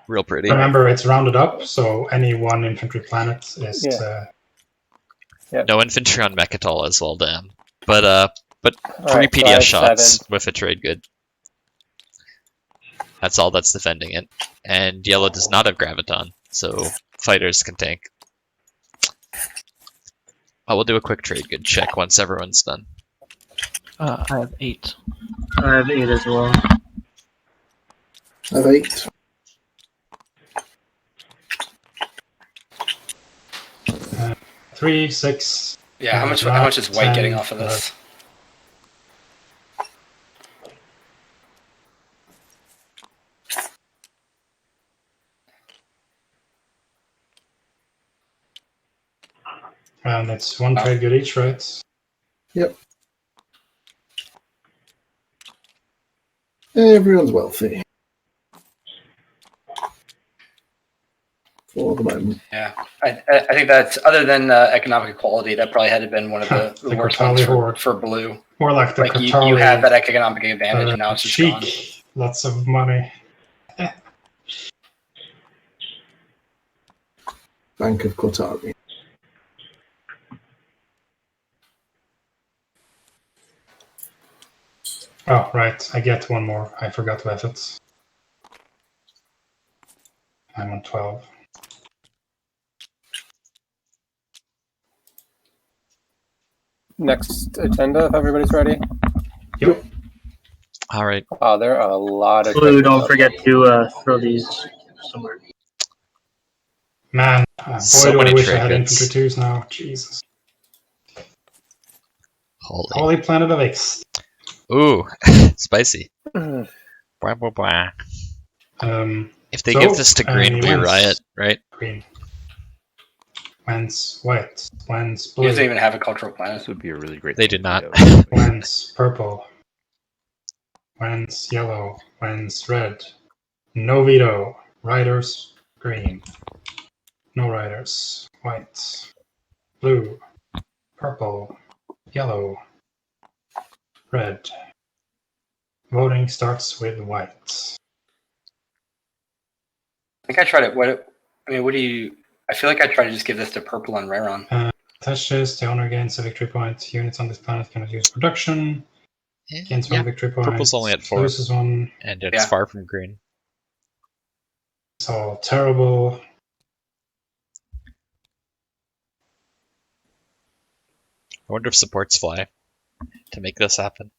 Real pretty.
Remember, it's rounded up, so any one infantry planet is.
No infantry on Mechatol as well, damn. But 3
Alright, so I
PDS
have
shots
7.
with a trade good. That's all that's defending it. And yellow does not have Graviton, so fighters can tank. I will do a quick trade good check once everyone's done.
I have 8.
I have 8 as well.
I have 8.
Uh, 3, 6.
Yeah, how much is white getting off of this?
And it's 1 trade good each, right?
Yep. Everyone's wealthy. For the moment.
Yeah, I think that's, other than economic equality, that probably had to been one of the worst
Kortali
ones
Horde.
for Blue.
Or like the
Like, you
Kortali,
had that economic advantage, and now it's just
cheek
gone.
Lots of money.
Bank of Kortali.
Oh, right. I get one more. I forgot to have it. I'm on 12.
Next agenda, if everybody's ready.
Yep.
All right.
Oh, there are a lot of.
Blue, don't forget to throw these somewhere.
Man, boy,
So
do I
many
wish I had
trinkets.
infantry 2s now. Jesus.
Holy.
Holy Planet of X.
Ooh, spicy. Blah, blah, blah. If they give this to green, we riot, right?
Green. When's white? When's
He
blue?
doesn't even have a cultural planet.
This would be a really great.
They do not.
When's purple? When's yellow? When's red? No veto. Riders, green. No riders. White. Blue. Purple. Yellow. Red. Voting starts with white.
I think I tried it. What do you? I feel like I tried to just give this to purple and Raron.
Touches, the owner gains a victory point. Units on this planet cannot use production. Gains one victory point.
Purple's only at 4.
Loses one.
And it's far from green.
It's all terrible.
I wonder if supports fly to make this happen.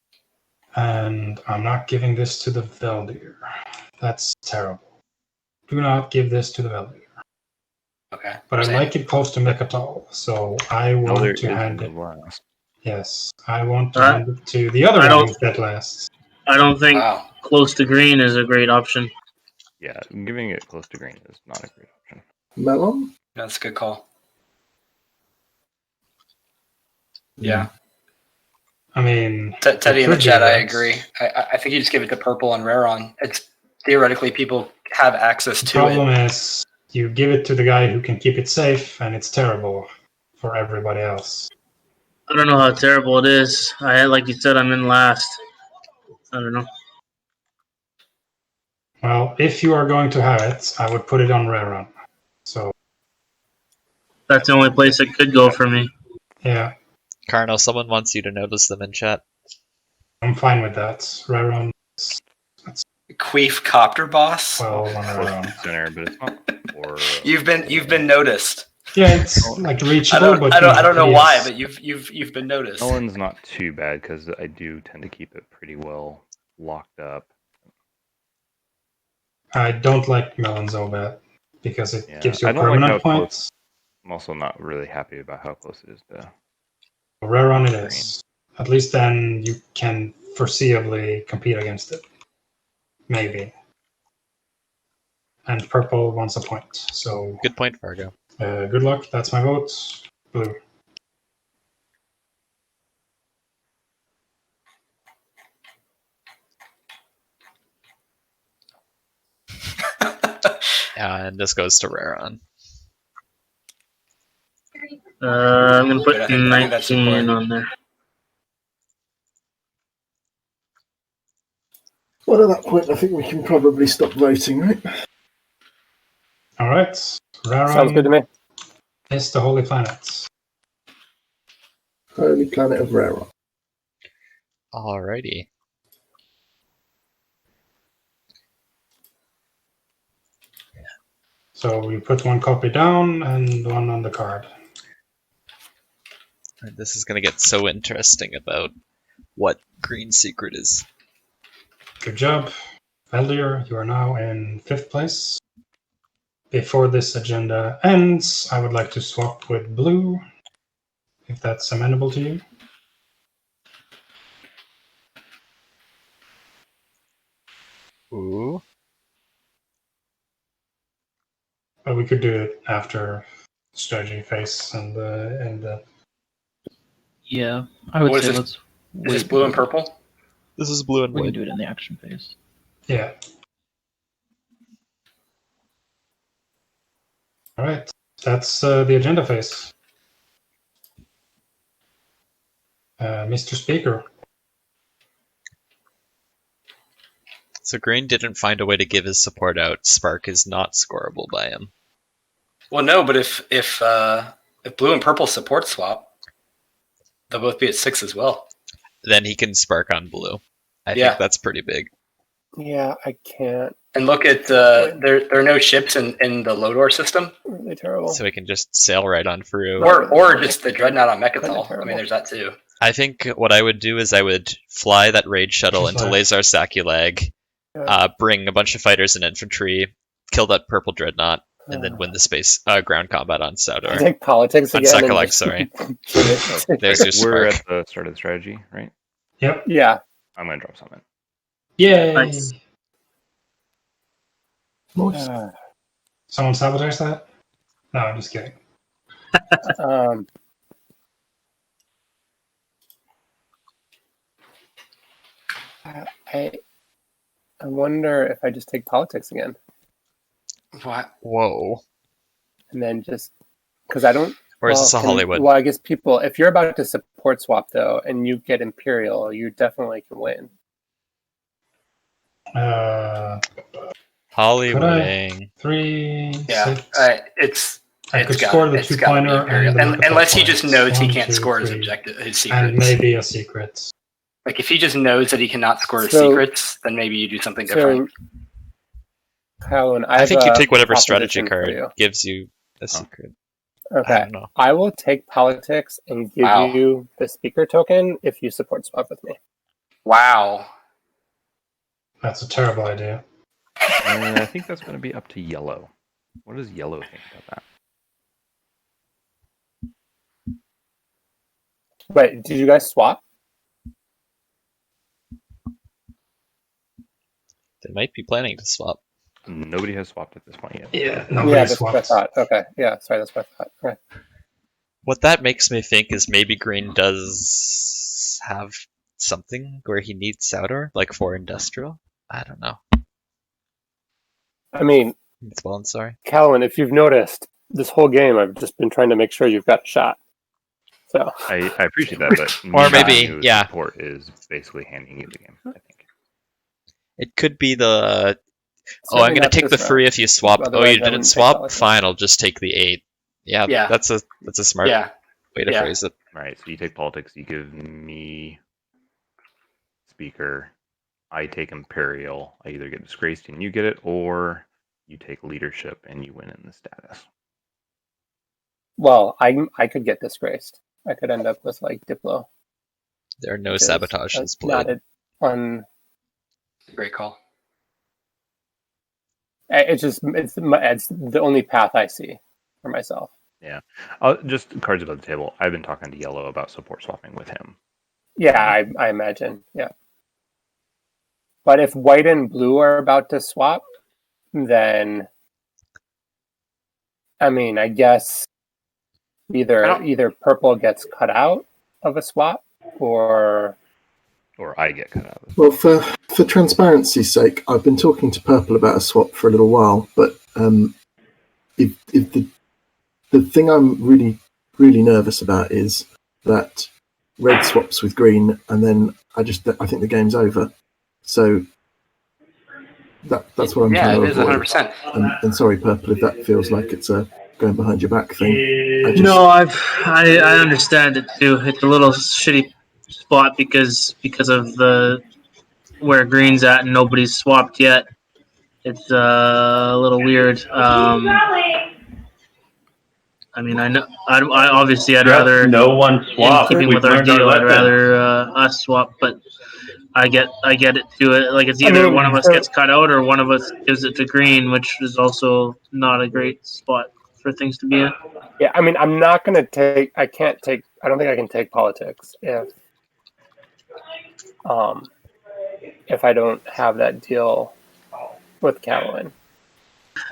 And I'm not giving this to the Veldyr. That's terrible. Do not give this to the Veldyr.
Okay.
But I like it close to Mechatol, so I want to hand it. Yes, I want to hand it to the other one that lasts.
I don't think close to green is a great option.
Yeah, giving it close to green is not a great option.
Melon?
That's a good call. Yeah.
I mean,
Teddy in the chat, I agree. I think you just give it to purple and Raron. It's theoretically people have access to
the problem is you give it to the guy who can keep it safe, and it's terrible for everybody else.
I don't know how terrible it is. Like you said, I'm in last. I don't know.
Well, if you are going to have it, I would put it on Raron. So
that's the only place it could go for me.
Yeah.
Carno, someone wants you to notice them in chat.
I'm fine with that. Raron.
Queef Copter Boss.
Well,
center, but it's not. Or
you've been noticed.
Yeah, it's like reachable, but
I don't know why, but you've been noticed.
Melon's not too bad because I do tend to keep it pretty well locked up.
I don't like Melon so bad because it gives you permanent points.
I'm also not really happy about how close it is to.
Raron it is. At least then you can foreseeably compete against it. Maybe. And purple wants a point. So
good point, Fargo.
Good luck. That's my vote. Blue.
And this goes to Raron.
I'm gonna put 19 on there.
Well, at that point, I think we can probably stop voting, right?
All right. Raron
sounds good to me.
It's the Holy Planet.
Holy Planet of Raron.
Alrighty.
So we put one copy down and one on the card.
This is going to get so interesting about what green secret is.
Good job. Veldyr, you are now in 5th place. Before this agenda ends, I would like to swap with blue, if that's amenable to you.
Ooh.
But we could do it after strategy phase and
Yeah, I would say let's.
Is this blue and purple?
This is blue and
white. We
white.
can do it in the action phase.
Yeah. All right, that's the agenda phase. Mr. Speaker.
So green didn't find a way to give his support out. Spark is not scoreable by him.
Well, no, but if blue and purple support swap, they'll both be at 6 as well.
Then he can spark on blue. I
Yeah.
think that's pretty big.
Yeah, I can't.
And look at there are no ships in the Lodor system.
Really terrible.
So he can just sail right on through.
Or just the Dreadnought on Mechatol.
Terrible.
I mean, there's that too.
I think what I would do is I would fly that raid shuttle into Lazar Sakulag, bring a bunch of fighters and infantry, kill that purple dreadnought, and then win the space ground combat on Saudor.
Take politics
on
again.
Sakulag, sorry. There's your
We're
spark.
at the start of the strategy, right?
Yep.
Yeah.
I'm gonna drop something.
Yay!
Nice.
Someone sabotage that? No, I'm just kidding.
I wonder if I just take politics again.
What?
Whoa.
And then just because I don't.
Or is this a Hollywood?
Well, I guess people, if you're about to support swap though, and you get Imperial, you definitely can win.
Hollywooding.
3,
Yeah,
6. I could score the 2-pointer,
unless he just knows he can't score his objective, his secrets.
And maybe a secret.
Like if he just knows that he cannot score his secrets, then maybe you do something different.
Caluin,
I think you take whatever strategy
proposition for
card gives you a secret.
Okay,
I don't know.
I will take politics and give you the speaker token if you support swap with me.
Wow.
That's a terrible idea.
I think that's going to be up to yellow. What does yellow think about that?
Wait, did you guys swap?
They might be planning to swap.
Nobody has swapped at this point yet.
Yeah,
that's what I thought. Okay, yeah, sorry, that's what I thought. Okay.
What that makes me think is maybe green does have something where he needs Saudor, like for industrial. I don't know.
I mean,
It's well, I'm sorry.
Caluin, if you've noticed, this whole game I've just been trying to make sure you've got a shot. So
I appreciate that, but
or maybe
support is basically handing you the game. I think
it could be the. Oh, I'm gonna take the free if you swap. Oh, you didn't swap? Fine, I'll just take the 8. Yeah. That's a smart way to phrase it.
Right. So you take politics. You give me speaker. I take Imperial. I either get disgraced and you get it, or you take leadership and you win in the status.
well, I could get disgraced. I could end up with like Diplo.
There are no sabotages played.
Great call.
It's the only path I see for myself.
Yeah. Just cards above the table. I've been talking to Yellow about support swapping with him.
Yeah, I imagine. Yeah. But if white and blue are about to swap, then I mean, I guess either purple gets cut out of a swap or
I get cut out.
Well, for transparency's sake, I've been talking to Purple about a swap for a little while, but if the thing I'm really, really nervous about is that red swaps with green, and then I think the game's over. So that's what I'm trying to avoid.
100%.
And sorry, Purple, if that feels like it's a going behind your back thing.
I understand it too. It's a little shitty spot because of where green's at and nobody's swapped yet. It's a little weird. I mean, I know. I'd rather
no one swap.
In keeping with our deal, I'd rather us swap, but I get it too. Like it's either one of us gets cut out or one of us gives it to green, which is also not a great spot for things to be in.
Yeah, I mean, I'm not going to take. I don't think I can take politics if I don't have that deal with Caluin.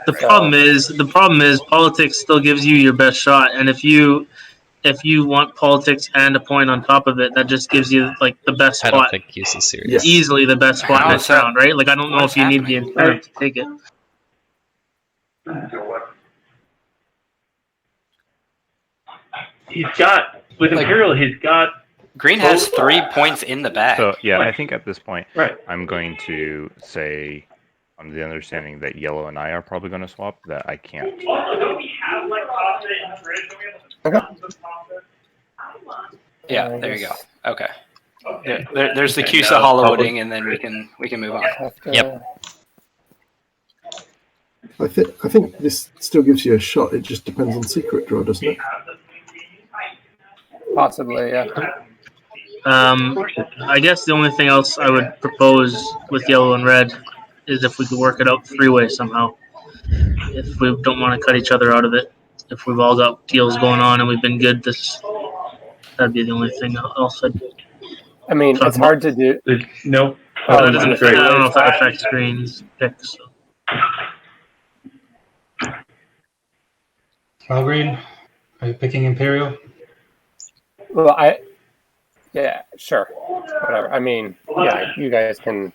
The problem is politics still gives you your best shot, and if you want politics and a point on top of it, that just gives you like the best spot.
I don't think he's serious.
Easily the best spot next round, right? Like I don't know if you need the incentive to take it.
He's got with Imperial. He's got
Green has 3 points in the bag.
So yeah, I think at this point,
Right.
I'm going to say, on the understanding that yellow and I are probably going to swap, that I can't.
Okay.
Yeah, there you go. Okay. There's the CUSA hollowwooding, and then we can move on.
Yep.
I think this still gives you a shot. It just depends on secret draw, doesn't it?
Possibly, yeah.
I guess the only thing else I would propose with yellow and red is if we could work it out three-way somehow. If we don't want to cut each other out of it, if we've all got deals going on and we've been good, that'd be the only thing else I'd.
I mean, it's hard to do.
Nope.
That doesn't affect, I don't know if that affects Green's picks. So.
Well, Green, are you picking Imperial?
Well, yeah, sure, whatever. I mean, yeah, you guys can.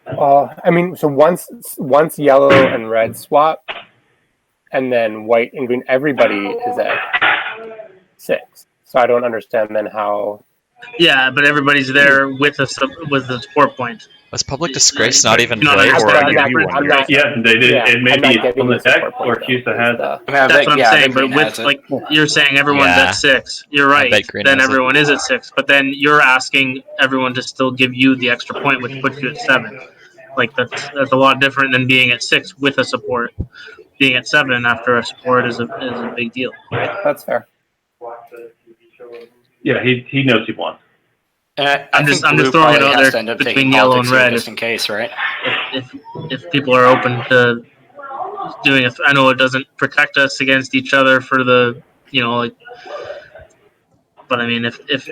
I mean, so once yellow and red swap, and then white and green, everybody is at 6. So I don't understand then how.
Yeah, but everybody's there with the support point.
Was Public Disgrace not even
No,
played?
Yeah, they did. It may be on the deck, or CUSA has it.
That's what I'm saying. But with like you're saying, everyone's at 6. You're right. Then everyone is at 6. But then you're asking everyone to still give you the extra point, which puts you at 7. Like that's a lot different than being at 6 with a support. Being at 7 after a support is a big deal, right?
That's fair.
Yeah, he knows he won.
I'm just throwing it out there between yellow and red,
just in case, right?
If people are open to doing it, I know it doesn't protect us against each other for the but I mean, if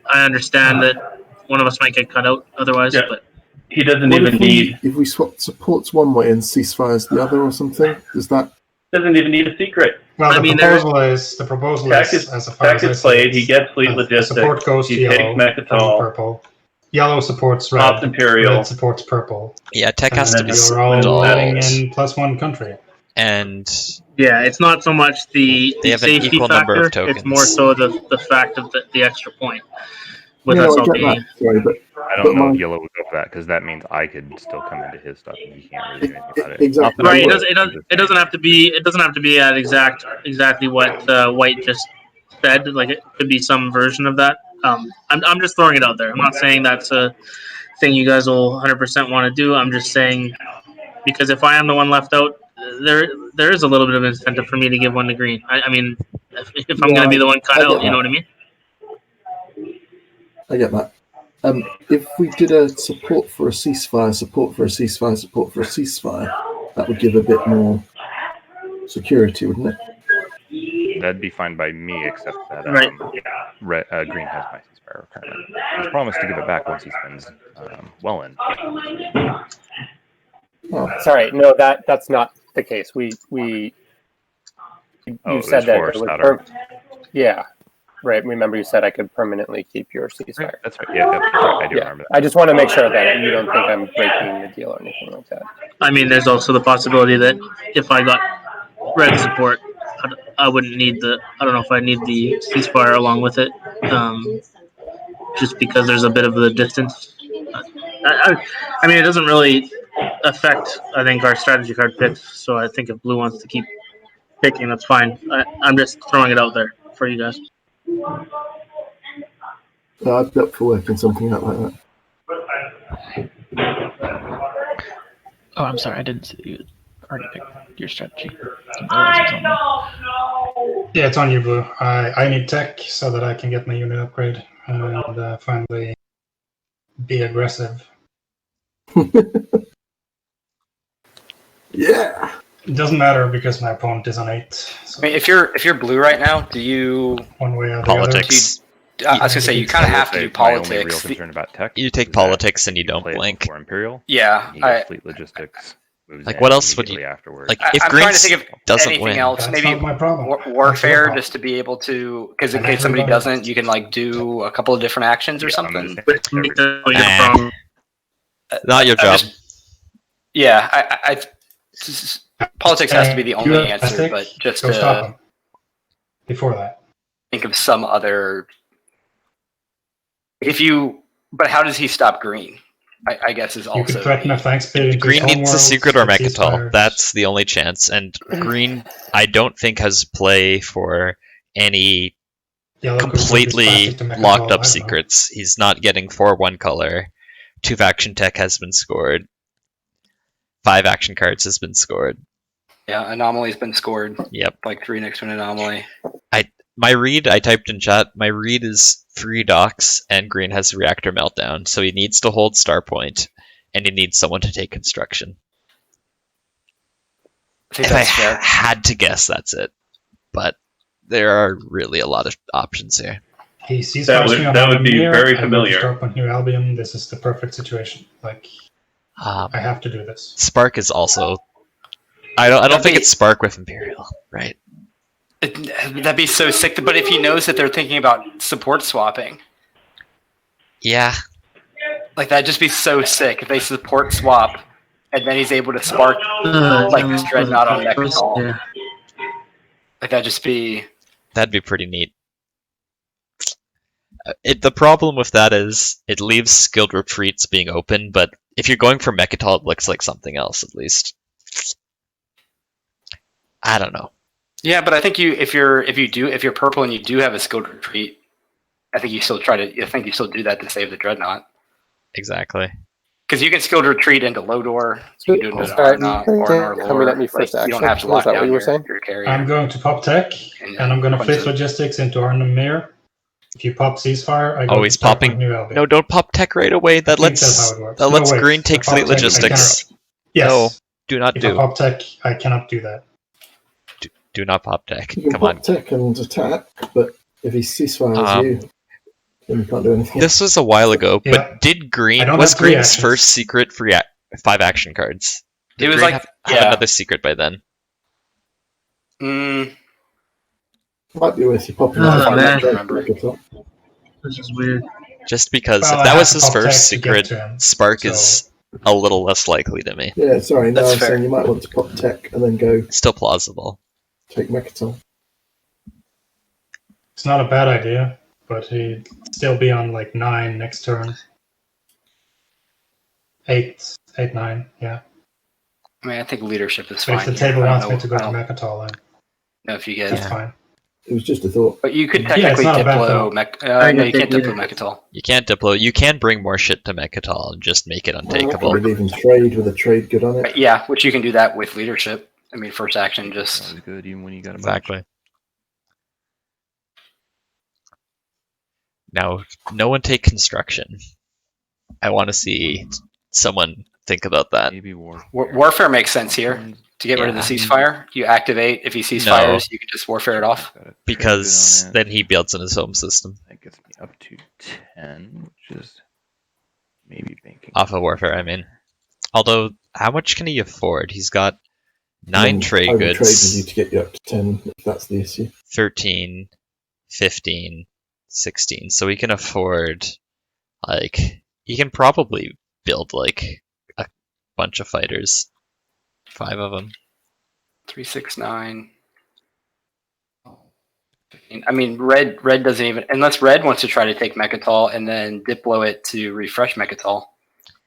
I understand that one of us might get cut out otherwise, but
he doesn't even need.
If we swap supports one way and ceasefires the other, or something, does that?
Doesn't even need a secret.
Well, the proposal is as far as I see,
played. He gets fleet logistics.
Support goes to
he takes Mechatol.
Purple. Yellow supports red.
Imperial.
Red supports purple.
Yeah, tech has to be
you're all betting in +1 country.
And
yeah, it's not so much the
have an
safety
equal
factor.
number of tokens.
It's more so the fact of the extra point. With
I
us
get
all being.
that. Sorry, but
I don't know if yellow would go for that, because that means I could still come into his stuff and he can't really do anything about it.
Exactly.
Right. It doesn't have to be. It doesn't have to be at exactly what White just said. Like it could be some version of that. I'm just throwing it out there. I'm not saying that's a thing you guys will 100% want to do. I'm just saying because if I am the one left out, there is a little bit of incentive for me to give one to Green. I mean, if I'm going to be the one cut out, you know what I mean?
I get that. If we did a support for a ceasefire, support for a ceasefire, support for a ceasefire, that would give a bit more security, wouldn't it?
That'd be fine by me, except that Green has my ceasefire currently. He's promised to give it back once he spends well in.
Oh, sorry, no, that's not the case. You said that it was yeah. Right. Remember, you said I could permanently keep your ceasefire.
That's right. Yeah, that's right. I do remember that.
I just want to make sure that you don't think I'm breaking the deal or anything like that.
I mean, there's also the possibility that if I got red support, I wouldn't need I don't know if I need the ceasefire along with it, just because there's a bit of the distance. I mean, it doesn't really affect, I think, our strategy card picks. So I think if blue wants to keep picking, that's fine. I'm just throwing it out there for you guys.
I'd be up for working something out like that.
Oh, I'm sorry, I didn't see you already picked your strategy.
Yeah, it's on you, Blue. I need tech so that I can get my unit upgrade and finally be aggressive.
Yeah.
It doesn't matter because my opponent is on 8. So
I mean, if you're blue right now, do you
one way or the
politics?
I was gonna say you kind of have to do politics.
My only real concern about tech.
You take politics and you don't blink.
For Imperial.
Yeah,
you get fleet logistics.
Like what else would you
afterwards?
like? If
I'm
Green
trying to think of
doesn't
anything
win,
else,
that's
maybe
not my problem.
warfare, just to be able to, because in case somebody doesn't, you can like do a couple of different actions or something.
Not your job.
Yeah, I politics has to be the only answer, but just
go stop
to
him. Before that,
think of some other But how does he stop green? I guess is also.
You could threaten a flank speed into
Green
his
needs a
homeworld,
secret or
get
Mechatol.
ceasefires.
That's the only chance. And green, I don't think has play for any
Yellow could be
completely
plastic to Mechatol,
locked
I
up
don't know.
secrets. He's not getting 4-1 color. 2 faction tech has been scored. 5 action cards has been scored.
Yeah, anomaly's been scored.
Yep.
Like 3 next to an anomaly.
My read, I typed in chat, my read is 3 docks and green has reactor meltdown. So he needs to hold Starpoint and he needs someone to take construction.
I think
If I
that's fair.
had to guess, that's it. But there are really a lot of options here.
He sees
That would be very familiar.
Starpoint New Albion. This is the perfect situation. Like,
Um,
I have to do this.
Spark is also. I don't think it's Spark with Imperial, right?
That'd be so sick. But if he knows that they're thinking about support swapping,
Yeah.
like that'd just be so sick if they support swap, and then he's able to spark like this dreadnought on Mechatol.
Yeah.
Like that'd just be.
That'd be pretty neat. The problem with that is it leaves skilled retreats being open, but if you're going for Mechatol, it looks like something else at least. I don't know.
Yeah, but I think if you're purple and you do have a skilled retreat, I think you still do that to save the dreadnought.
Exactly.
Because you can skilled retreat into Lodor,
So,
you can do it into
sorry,
Arnott or in our
coming
lore.
at me first
Like, you don't
action.
have to
Is
lock
that what
down
you were saying?
your carrier.
I'm going to pop tech, and I'm going to place logistics into Arnhem Mirror. If you pop ceasefire, I go
He's
to Starpoint
popping.
New Albion.
No, don't pop tech right away. That
I think that's
lets
how it works.
that
No,
lets
wait,
green take
if I
fleet
pop tech, I
logistics.
cannot. Yes.
No, do not
If
do.
I pop tech, I cannot do that.
Do not pop tech.
You can
Come
pop
on.
tech and attack, but if he ceasefires you, then you can't do anything.
This was a while ago,
Yeah.
but did green
I don't
was
have 3
green's
actions.
first secret for 5 action cards? Did
It was
green
like-
have
yeah.
another secret by then?
Might be worth you popping
Oh,
out
man.
This
is weird.
Just because
Well,
if
I
that
have
was
to
his
pop
first
tech to get
secret,
to him,
Spark
so-
is a little less likely to me.
Yeah, sorry. No,
That's
I'm
fair.
saying you might want to pop tech and then go
Still plausible.
take Mechatol.
It's not a bad idea, but he'd still be on like 9 next turn. 8, 9, yeah.
I mean, I think leadership is
But
fine.
if the
here.
table
I
wants
don't
me
know-
to go
I
to
don't
Mechatol, then
know if you guys.
that's fine.
It was just a thought.
But you could
Yeah, it's
technically
not a bad
Diplo
thought.
No, you can't Diplo
leadership.
Mechatol.
You can't Diplo. You can bring more shit to Mechatol and just make it
I
untakeable.
could even trade with a trade good on it.
Yeah, which you can do that with leadership. I mean, first action just.
Sounds good even when you got a bunch.
Exactly. Now, no one take construction. I want to see someone think about that.
Maybe war.
Warfare makes sense here. To get rid of the
Yeah.
ceasefire, you activate. If he ceasefires, you can just warfare it off.
Got a
Because
credit on it.
then he builds in his home system.
That gets me up to 10, which is maybe banking.
Off of Warfare, I mean. Although, how much can he afford? He's got 9
And
trade
I would trade with you
goods,
to get you up to 10 if that's the issue.
13, 15, 16. So he can afford, like, he can probably build, like, a bunch of fighters. 5 of them.
3, 6, 9. I mean, red doesn't even unless red wants to try to take Mechatol and then Diplo it to refresh Mechatol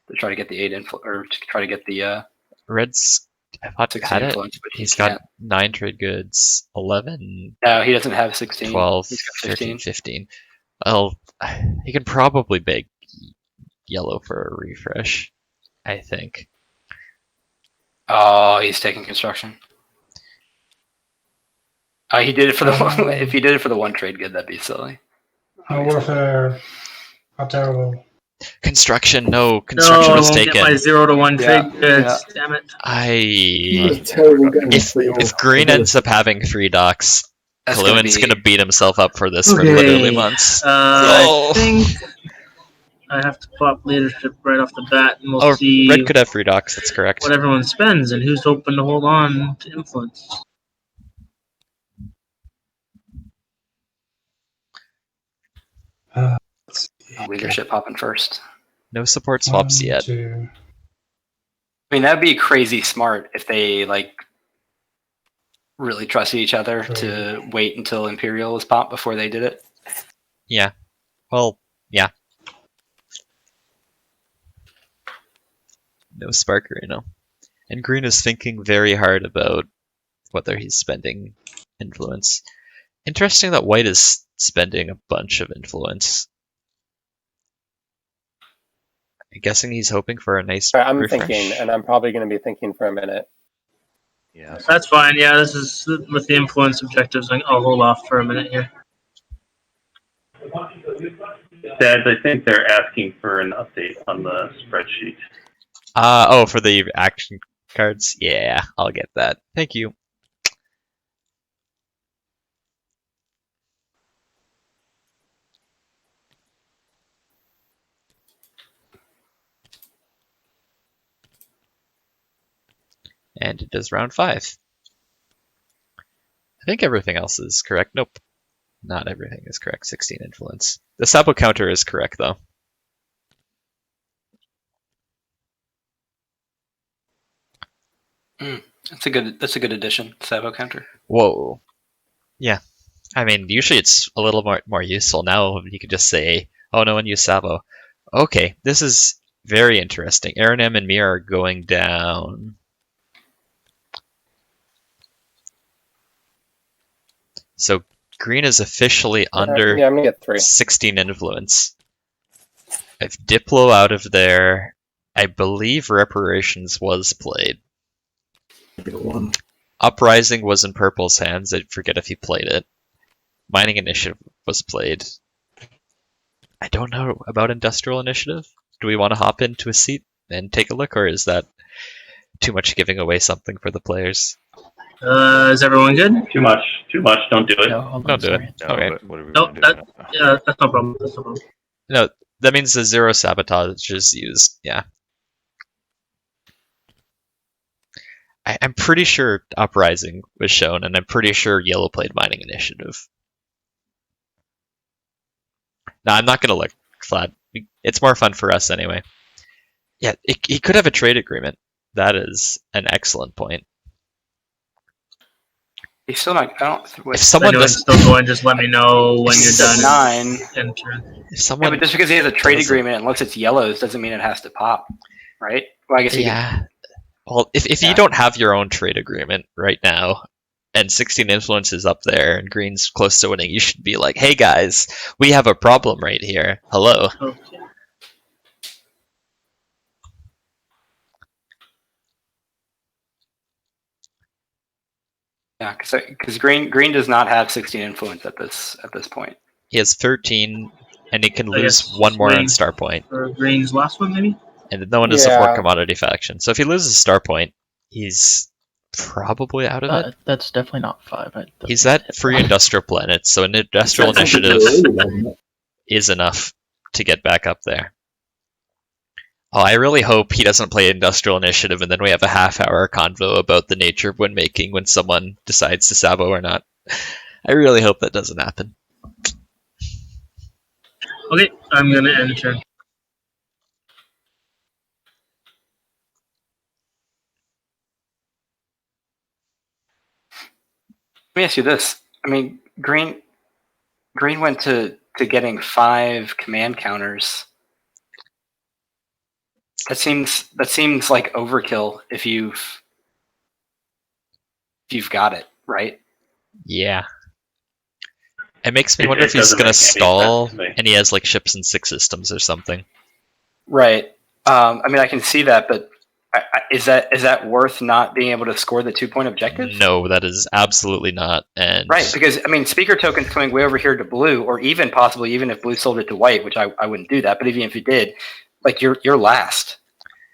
to try to get the 8 influence or to try to get the
Red's, I thought
16
had it.
influence, but he
He's
can't.
got 9 trade goods, 11,
No, he doesn't have 16.
12,
He's got
13,
15.
15. Well, he can probably beg yellow for a refresh, I think.
Oh, he's taking construction. He did it for the one. If he did it for the 1 trade good, that'd be silly.
No Warfare. How terrible.
Construction, no. Construction was
Get my
taken.
0 to 1
Yeah,
trade goods. Damn it.
It was
I.
a terrible game.
If green ends up having 3 docks,
That's
Caluin's
be-
gonna beat himself up for this for
Okay.
literally months.
I think I have to pop leadership right off the bat, and we'll
Oh,
see
red could have 3 docks, that's correct.
what everyone spends and who's hoping to hold on to influence.
Let's see.
leadership popping first.
No support swaps
1,
yet.
2.
I mean, that'd be crazy smart if they like really trusted each other to wait until Imperial was popped before they did it.
Yeah. Well, yeah. No Sparker, And green is thinking very hard about whether he's spending influence. Interesting that white is spending a bunch of influence. I'm guessing he's hoping for a nice
I'm
refresh.
thinking, and I'm probably going to be thinking for a minute.
Yeah.
That's fine. Yeah, this is with the influence objectives. I'll hold off for a minute here.
Dad, I think they're asking for an update on the spreadsheet.
Oh, for the action cards? Yeah, I'll get that. Thank you. And it is round 5. I think everything else is correct. Nope. Not everything is correct. 16 influence. The Sabo counter is correct, though.
That's a good addition, Sabo counter.
Whoa. Yeah. I mean, usually it's a little more useful. Now you can just say, oh, no one used Sabo. Okay, this is very interesting. Aaron M and me are going down. So green is officially under
Yeah, I'm going to get 3.
16 influence. I've Diplo out of there. I believe Reparations was played. Uprising was in Purple's hands. I forget if he played it. Mining Initiative was played. I don't know about Industrial Initiative. Do we want to hop into a seat and take a look, or is that too much giving away something for the players?
Is everyone good?
Too much. Don't do it.
No,
Don't do it.
No,
Okay.
but what are we
No,
gonna do?
yeah, that's no problem. That's no problem.
No, that means the 0 sabotage is used. Yeah. I'm pretty sure Uprising was shown, and I'm pretty sure Yellow played Mining Initiative. No, I'm not going to look, Vlad. It's more fun for us anyway. Yeah, he could have a trade agreement. That is an excellent point.
He's still not. I don't. Wait,
If someone
Anyone's
does,
still going, just let me know when you're
he's
done.
at 9.
Enter.
if
Yeah,
someone,
but just because he has a trade
doesn't-
agreement and looks it's yellows doesn't mean it has to pop, right? Well, I guess he could,
yeah. Well, if
Yeah.
you don't have your own trade agreement right now, and 16 influence is up there, and green's close to winning, you should be like, hey guys, we have a problem right here. Hello.
Okay.
yeah, because green does not have 16 influence at this point.
He has 13, and he can
I
lose
guess
one more on
swing.
star point.
Or green's last one, maybe?
And no one is a 4
Yeah.
commodity faction. So if he loses star point, he's probably out of it.
That's definitely not 5.
He's at free industrial planets, so an industrial
That's something
initiative
to really love.
is enough to get back up there. Oh, I really hope he doesn't play industrial initiative and then we have a half-hour convo about the nature of win making when someone decides to Sabo or not. I really hope that doesn't happen.
Okay, I'm gonna enter.
Let me ask you this. I mean, green went to getting 5 command counters. That seems like overkill if you've got it, right?
Yeah. It makes me
It-
wonder
it
if he's
doesn't
going to
make any sense
stall
to me.
and he has like ships and 6 systems or something.
Right. I mean, I can see that, but is that worth not being able to score the 2-point objective?
No, that is absolutely not. And
Right, because I mean, speaker tokens coming way over here to blue, or even possibly even if blue sold it to white, which I wouldn't do that, but even if you did, like you're last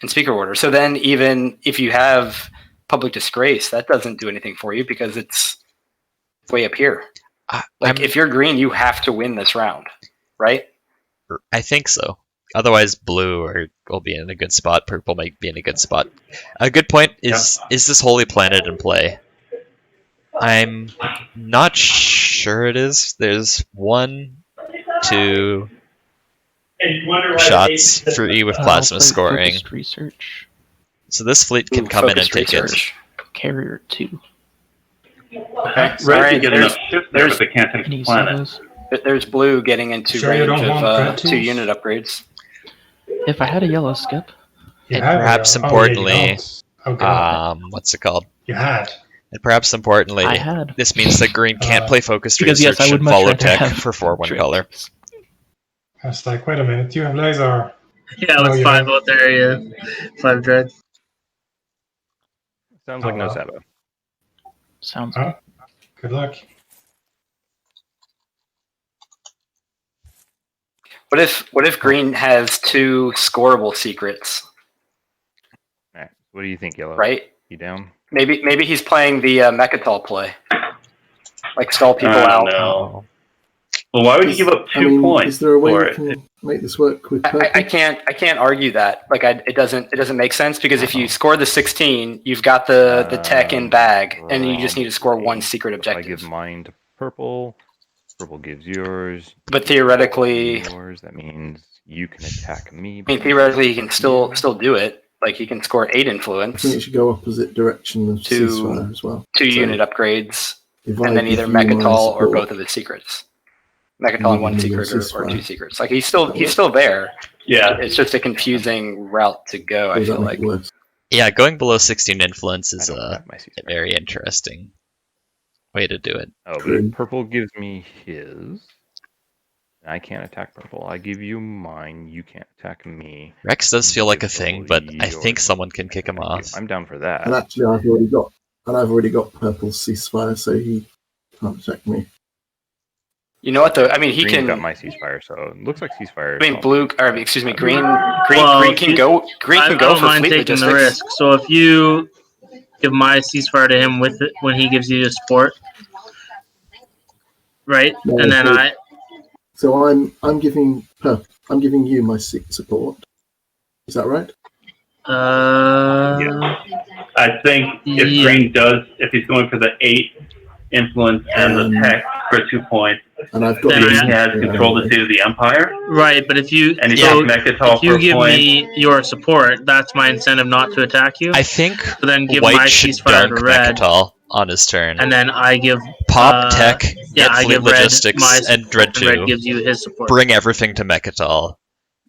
in speaker order. So then even if you have public disgrace, that doesn't do anything for you because it's way up here. Like if you're green, you have to win this round, right?
I think so. Otherwise, blue will be in a good spot. Purple might be in a good spot. A good point is this Holy Planet in play? I'm not sure it is. There's 1, 2 shots for E with plasma scoring.
Focused research.
So this fleet can come in and take it.
Carrier 2.
Okay.
Right, to get enough ships there, but they can't take
Any
the planet.
solos?
There's blue getting into
Sure you
range
don't want
of
Red
2
tools?
unit upgrades.
If I had a yellow skip,
You
And
have
perhaps
AR. Oh,
importantly,
yeah, you don't. Okay.
what's it called?
You had.
And perhaps importantly,
I had.
this means that green can't play focused
Because, yes,
research
I would
and
much
follow
rather
tech
have
for 4/1
trade.
color.
I was like, wait a minute, you have laser.
Yeah,
No,
with
you
5
don't.
out there, yeah. 5 dread.
Sounds like no Sabo.
Sounds
Huh? Good luck.
What if green has 2 scoreable secrets?
Alright, what do you think, Yellow?
Right?
You down?
Maybe he's playing the Mechatol play, like stall people
I
out.
don't know. Well, why would you give up 2 points
Is there a way
for
we
it?
can make this work with purple?
I can't argue that. Like it doesn't make sense because if you score the 16, you've got the tech in bag, and you just need to score 1 secret
If I
objective.
give mine to purple, purple gives yours.
But theoretically,
yours. That means you can attack me.
I mean, theoretically, you can still do it. Like you can score 8
I
influence,
think it should go opposite direction of
Two-
ceasefire as well.
2
So
unit upgrades,
if I
and then
give
either
you my
Mechatol or
support,
both of his secrets. Mechatol and 1
give me your
secret or 2
ceasefire.
secrets. Like he's still there.
Yeah.
It's just a confusing route to go. I
does that
feel
make
like.
it worse?
Yeah, going below 16 influence is
I don't
a
have my ceasefire.
very interesting way to do it.
Oh, but
Green.
if purple gives me his, and I can't attack purple. I give you mine. You can't attack me.
Rex does feel like a
Give
thing,
purple
but I think
yours.
someone can kick him
Thank you.
off.
I'm down for that.
And actually, I've already got purple's ceasefire, so he can't attack me.
You know what though? I mean, he
Green's
can.
got my ceasefire, so it looks like ceasefire.
I mean,
is
blue, or excuse me, green
Well,
can go. Green
I
can go
don't
for
mind
fleet
taking
logistics.
the risk. So if you give my ceasefire to him with it when he gives you the support, right?
No,
And then
so- So I'm giving you my support. Is that right?
I think if
Yeah.
green if he's going for the 8 influence and the tech for 2 points,
And I've got
Then
the
I-
he has control the state of the empire,
Right, but if you
and he's
so
got Mechatol
if you
for a
give
point.
me your support, that's my incentive not to attack you.
I think
But then give my
White should
ceasefire
dunk
to red,
Mechatol on his turn.
and then I give
Pop tech,
yeah,
get
I
fleet
give red
logistics,
my
and Dread
and red
2.
gives you his support.
Bring everything to Mechatol.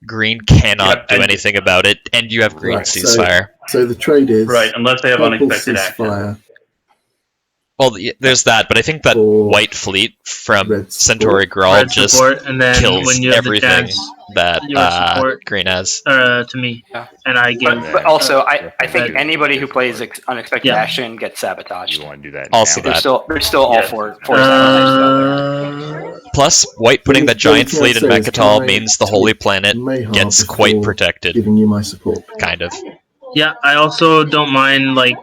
Green cannot
Yep,
do
and-
anything about it, and you have green
Right, so-
ceasefire.
So the trade is
Right, unless they have
purple
unexpected action.
ceasefire,
Well, there's that, but I think that
Or
white fleet from
red
Centauri
support.
Grawl
Red
just
support, and then
kills
when you have the
everything
chance,
that
your support
green has.
to me,
Yeah.
and I give.
But also, I think
Red.
anybody who plays unexpected
Yeah.
action gets sabotaged.
You want to do that?
Also
now?
that.
There's still all
Yes.
four sabotaged out there.
Plus, white putting the
The
giant
only thing
fleet in
I'd say is,
Mechatol
can I
means the Holy Planet
Mayhaw
gets
before
quite protected,
giving you my support.
kind of.
Yeah, I also don't mind like.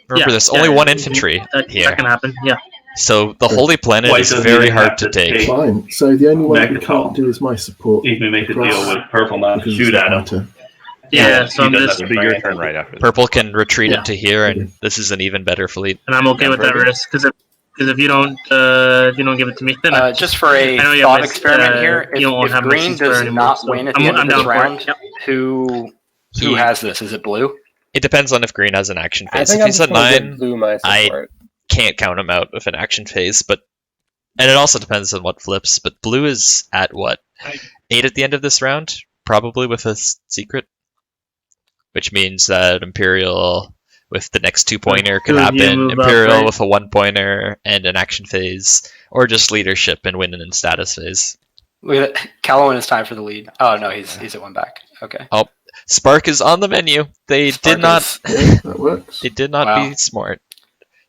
Remember,
Yeah,
there's
yeah,
only
yeah.
one infantry
That
here,
can happen. Yeah.
so the Holy Planet
White
is
doesn't
very
even
hard
have
to
to
take.
take-
Fine. So the only one we
Mechatol.
can't do is my support.
He can make a
across,
deal with purple not to
because
shoot
it's not
at
my
him.
turn.
Yeah, so I'm
he doesn't
just,
have
It'll be your
to
turn right after this.
Purple can retreat
Yeah.
into here, and this is an even better fleet.
and I'm okay with that risk because if you don't give it to me, then
Just for a
I know you
thought
have my,
experiment here,
you won't
if
have my
green
ceasefire
does
anymore,
not
so
win at the
I'm
end of
down
this
for it.
round,
Yep.
who
He-
has this? Is it blue?
It depends on if green has an action
I
phase.
think
If
I'm
he's
just
at
gonna give
9,
blue my
I
support.
can't count him out with an action phase, and it also depends on what flips. But blue is at what, 8 at the end of this round, probably with a secret, which means that Imperial with the next 2-pointer could
Two of you
happen.
move up,
Imperial
right?
with a 1-pointer and an action phase, or just leadership and win in status phase.
Look at it. Caluin is time for the lead. Oh no, he's at 1 back. Okay.
Spark is on the menu. They
Spark
did not.
is-
Yeah, that works.
They did not
Wow.
be smart.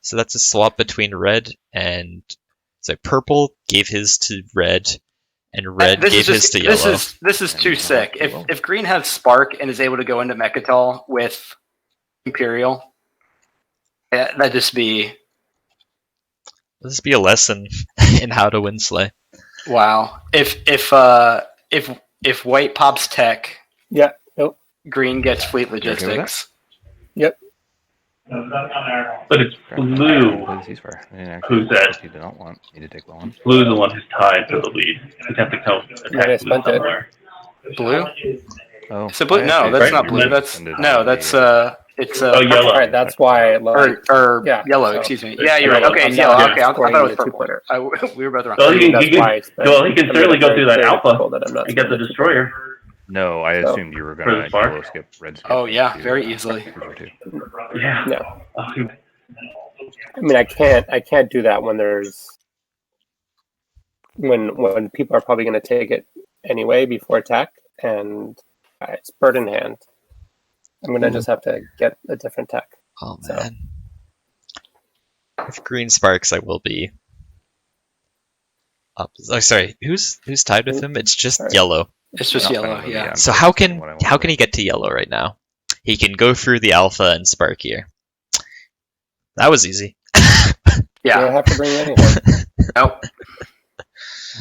So that's a swap between red and so purple gave his to red, and red
This
gave
is
his
just,
to yellow.
this is too sick. If green has Spark and is able to go into Mechatol with Imperial, that'd just be
This be a lesson in how to win Slay.
wow. If white pops tech,
Yeah. Nope.
green gets fleet
okay with that?
logistics.
But it's blue.
Ceasefire.
Who's that?
He did not want me to take one.
Blue's the one who's tied for the lead. He'd have to come
I
attack blue
spent it.
somewhere.
Blue?
Oh,
So blue?
I
No,
actually-
that's
Right,
not blue. That's
and did
no,
not
that's
the,
it's
Oh, yellow.
All right, that's why I like.
or
Yeah,
yellow.
so-
Excuse me. Yeah, you're right.
Yellow.
Okay,
I'm
it's
not
yellow.
just
Okay, I thought
scoring
it was
the
purple.
two-pointer.
We were both wrong.
Well,
I mean, that's why it's been-
well, he can
I mean,
certainly
it's
go
very
through that
clear to
alpha
people that I'm not
and get the
scoring the
destroyer.
No, I
So-
assumed you were
For
going
the
to
spark?
yellow skip, red skip.
Oh yeah,
into,
very easily.
Cruiser 2.
Yeah.
No.
I
mean, I can't do that when there's when people are probably going to take it anyway before attack, and it's bird in hand. I'm going to just have to get a different tech.
Oh
So.
man. If green sparks, I will be up. Oh, sorry. Who's tied with him? It's just
Sorry.
yellow.
It's just
Not
yellow,
fine with me,
yeah.
I'm
So
just
how
saying
can
what I want to
he get to yellow right now? He can go through the alpha and spark here. That was easy.
You don't
Yeah.
have to bring anything.
Nope.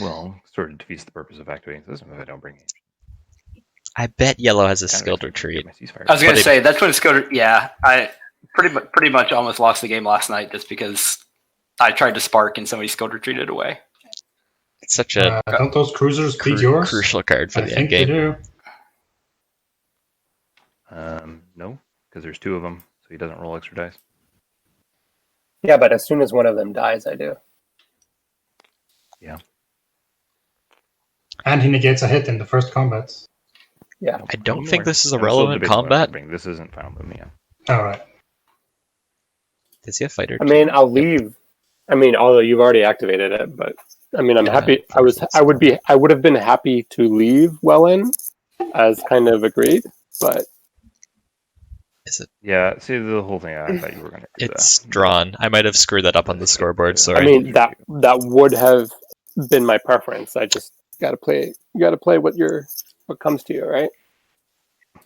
Well, sort of defeats the purpose of activating the system if I don't bring it.
I bet yellow has a
Kind of
skilled
actually
retreat.
get my ceasefire.
I was gonna
But it-
say that's when it's go to. Yeah, I pretty much almost lost the game last night just because I tried to spark and somebody skilled retreated away.
It's such a
Don't those cruisers beat yours?
crucial card for
I
the
think
end
they
game.
do.
No, because there's 2 of them, so he doesn't roll extra dice.
Yeah, but as soon as one of them dies, I do.
Yeah.
And he negates a hit in the first combat.
Yeah.
I don't
One
think
more.
this is a
I'm still
relevant
debating what I'm
combat.
bringing. This isn't final movement yet.
Alright.
Does he have fighter?
I mean, I'll leave. I mean, although you've already activated it, but I mean, I'm
Yeah,
happy. I would have been happy to leave well in, as kind of agreed, but
Is it?
Yeah, see the whole thing. I thought you were going to do
It's
that.
drawn. I might have screwed that up on the scoreboard.
I
Sorry.
mean that would have been my preference. I just gotta play. You gotta play what comes to you, right?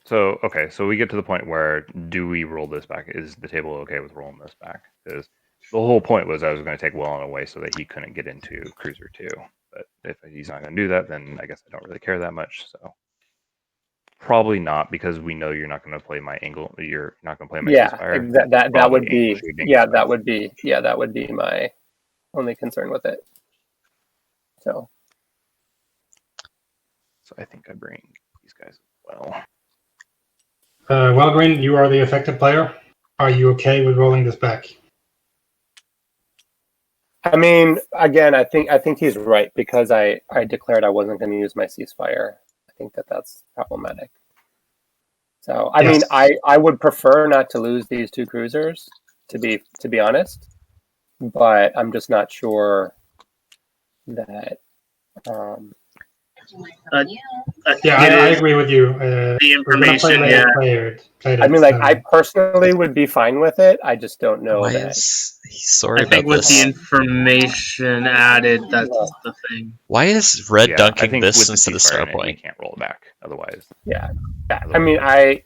So, okay, so we get to the point where do we roll this back? Is the table okay with rolling this back? Because the whole point was I was going to take Wellon away so that he couldn't get into Cruiser 2. But if he's not going to do that, then I guess I don't really care that much. So probably not, because we know you're not going to play my angle. You're not going to play my ceasefire.
That would be
angle shooting
yeah,
stuff.
that would be my only concern with it. So
I think I bring these guys as well.
Well, you are the affected player. Are you okay with rolling this back?
I mean, again, I think he's right because I declared I wasn't going to use my ceasefire. I think that's problematic. So I mean, I would prefer not to lose these 2 cruisers, to be honest, but I'm just not sure that.
Yeah, I agree with you.
The information, yeah.
I mean, like, I personally would be fine with it. I just don't know
Why
that.
is he sorry
I think
about
with
this?
the information added, that's the thing.
Why is red
Yeah, I
dunking
think
this
with the
instead of
ceasefire
star
in it, we
point?
can't roll it back. Otherwise,
Yeah. I mean, I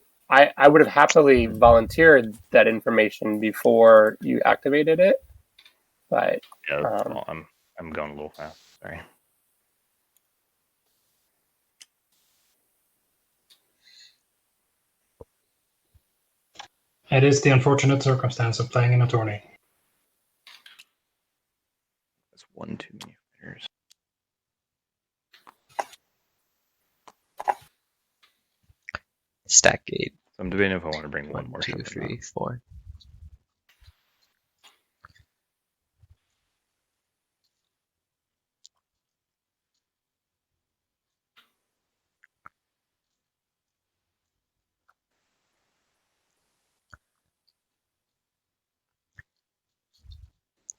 would have happily volunteered that information before you activated it, but
yeah, well, I'm going a little fast. Sorry.
It is the unfortunate circumstance of playing in a tourney.
That's 1 too many fighters.
Stack gate.
So I'm debating if I want to bring 1 more
2,
ship or
3,
not.
4.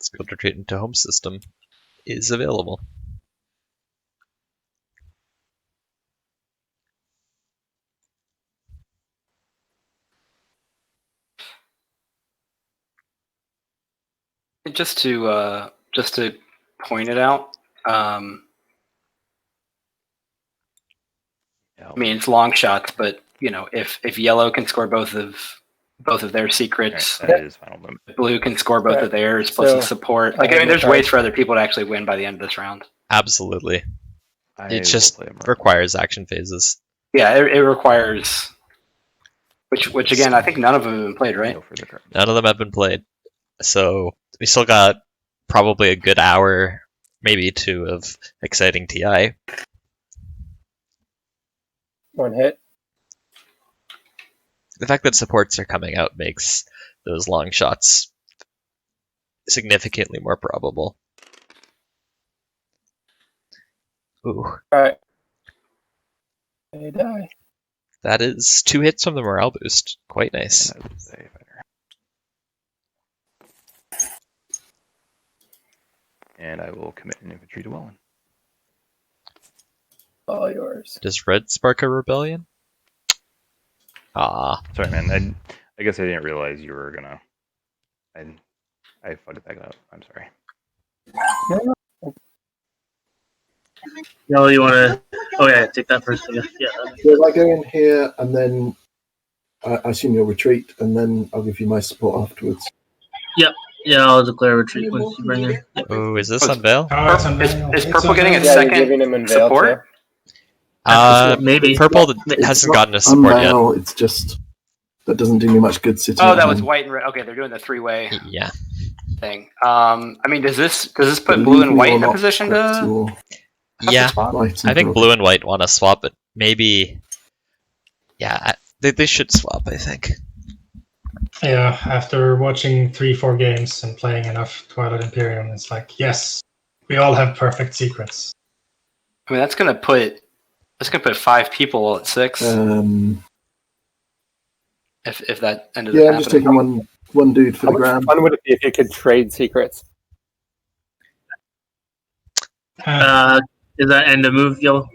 Skilled retreat into home system is available.
Just to point it out. I mean, it's long shots, but you know, if yellow can score both of their secrets,
Right, that is final movement.
blue can score both
Right.
of theirs plus
So,
the support.
I
Like, I
have
mean,
no
there's
cards.
ways for other people to actually win by the end of this round.
Absolutely.
I
It
will
just
play a Merfolk.
requires action phases.
Yeah, it requires. Which again, I think none of them have been played, right?
Go for the card.
None of them have been played. So we still got probably a good hour, maybe 2 of exciting TI.
one hit.
The fact that supports are coming out makes those long shots significantly more probable. Ooh.
All right. They die.
That is 2 hits from the morale boost. Quite nice.
And I lose a fighter. And I will commit an infantry to Wellen.
All yours.
Does red spark a rebellion? Ah.
Sorry, man. I guess I didn't realize you were gonna. I fucked that up. I'm sorry.
No, you want to? Oh yeah, take that first. Yeah.
So if I go in here and then I assume you'll retreat, and then I'll give you my support afterwards.
Yep. Yeah, I'll declare retreat once you bring in. Yep.
Oh, is this Unveil?
Oh, it's Unveil.
Is
It's
purple getting a
Unveil.
Yeah, you're giving him
second
unveil,
support?
Maybe.
Purple hasn't gotten a support yet.
Unveil, it's just that doesn't do me much good sitting.
Oh,
at
that was
home.
white and red. Okay, they're doing the 3-way
Yeah.
thing. I mean, does this put blue and white in a position to?
Yeah.
Right,
I think blue and white want to swap, but maybe. Yeah, they should swap, I think.
Yeah, after watching 3-4 games and playing enough Twilight Imperium, it's like, yes, we all have perfect secrets.
I mean, that's gonna put 5 people at 6. If that ended up
Yeah, I'm just
happening.
taking one dude for
How
the
much
ground.
fun would it be if you could trade secrets?
Is that end a move, Yellow?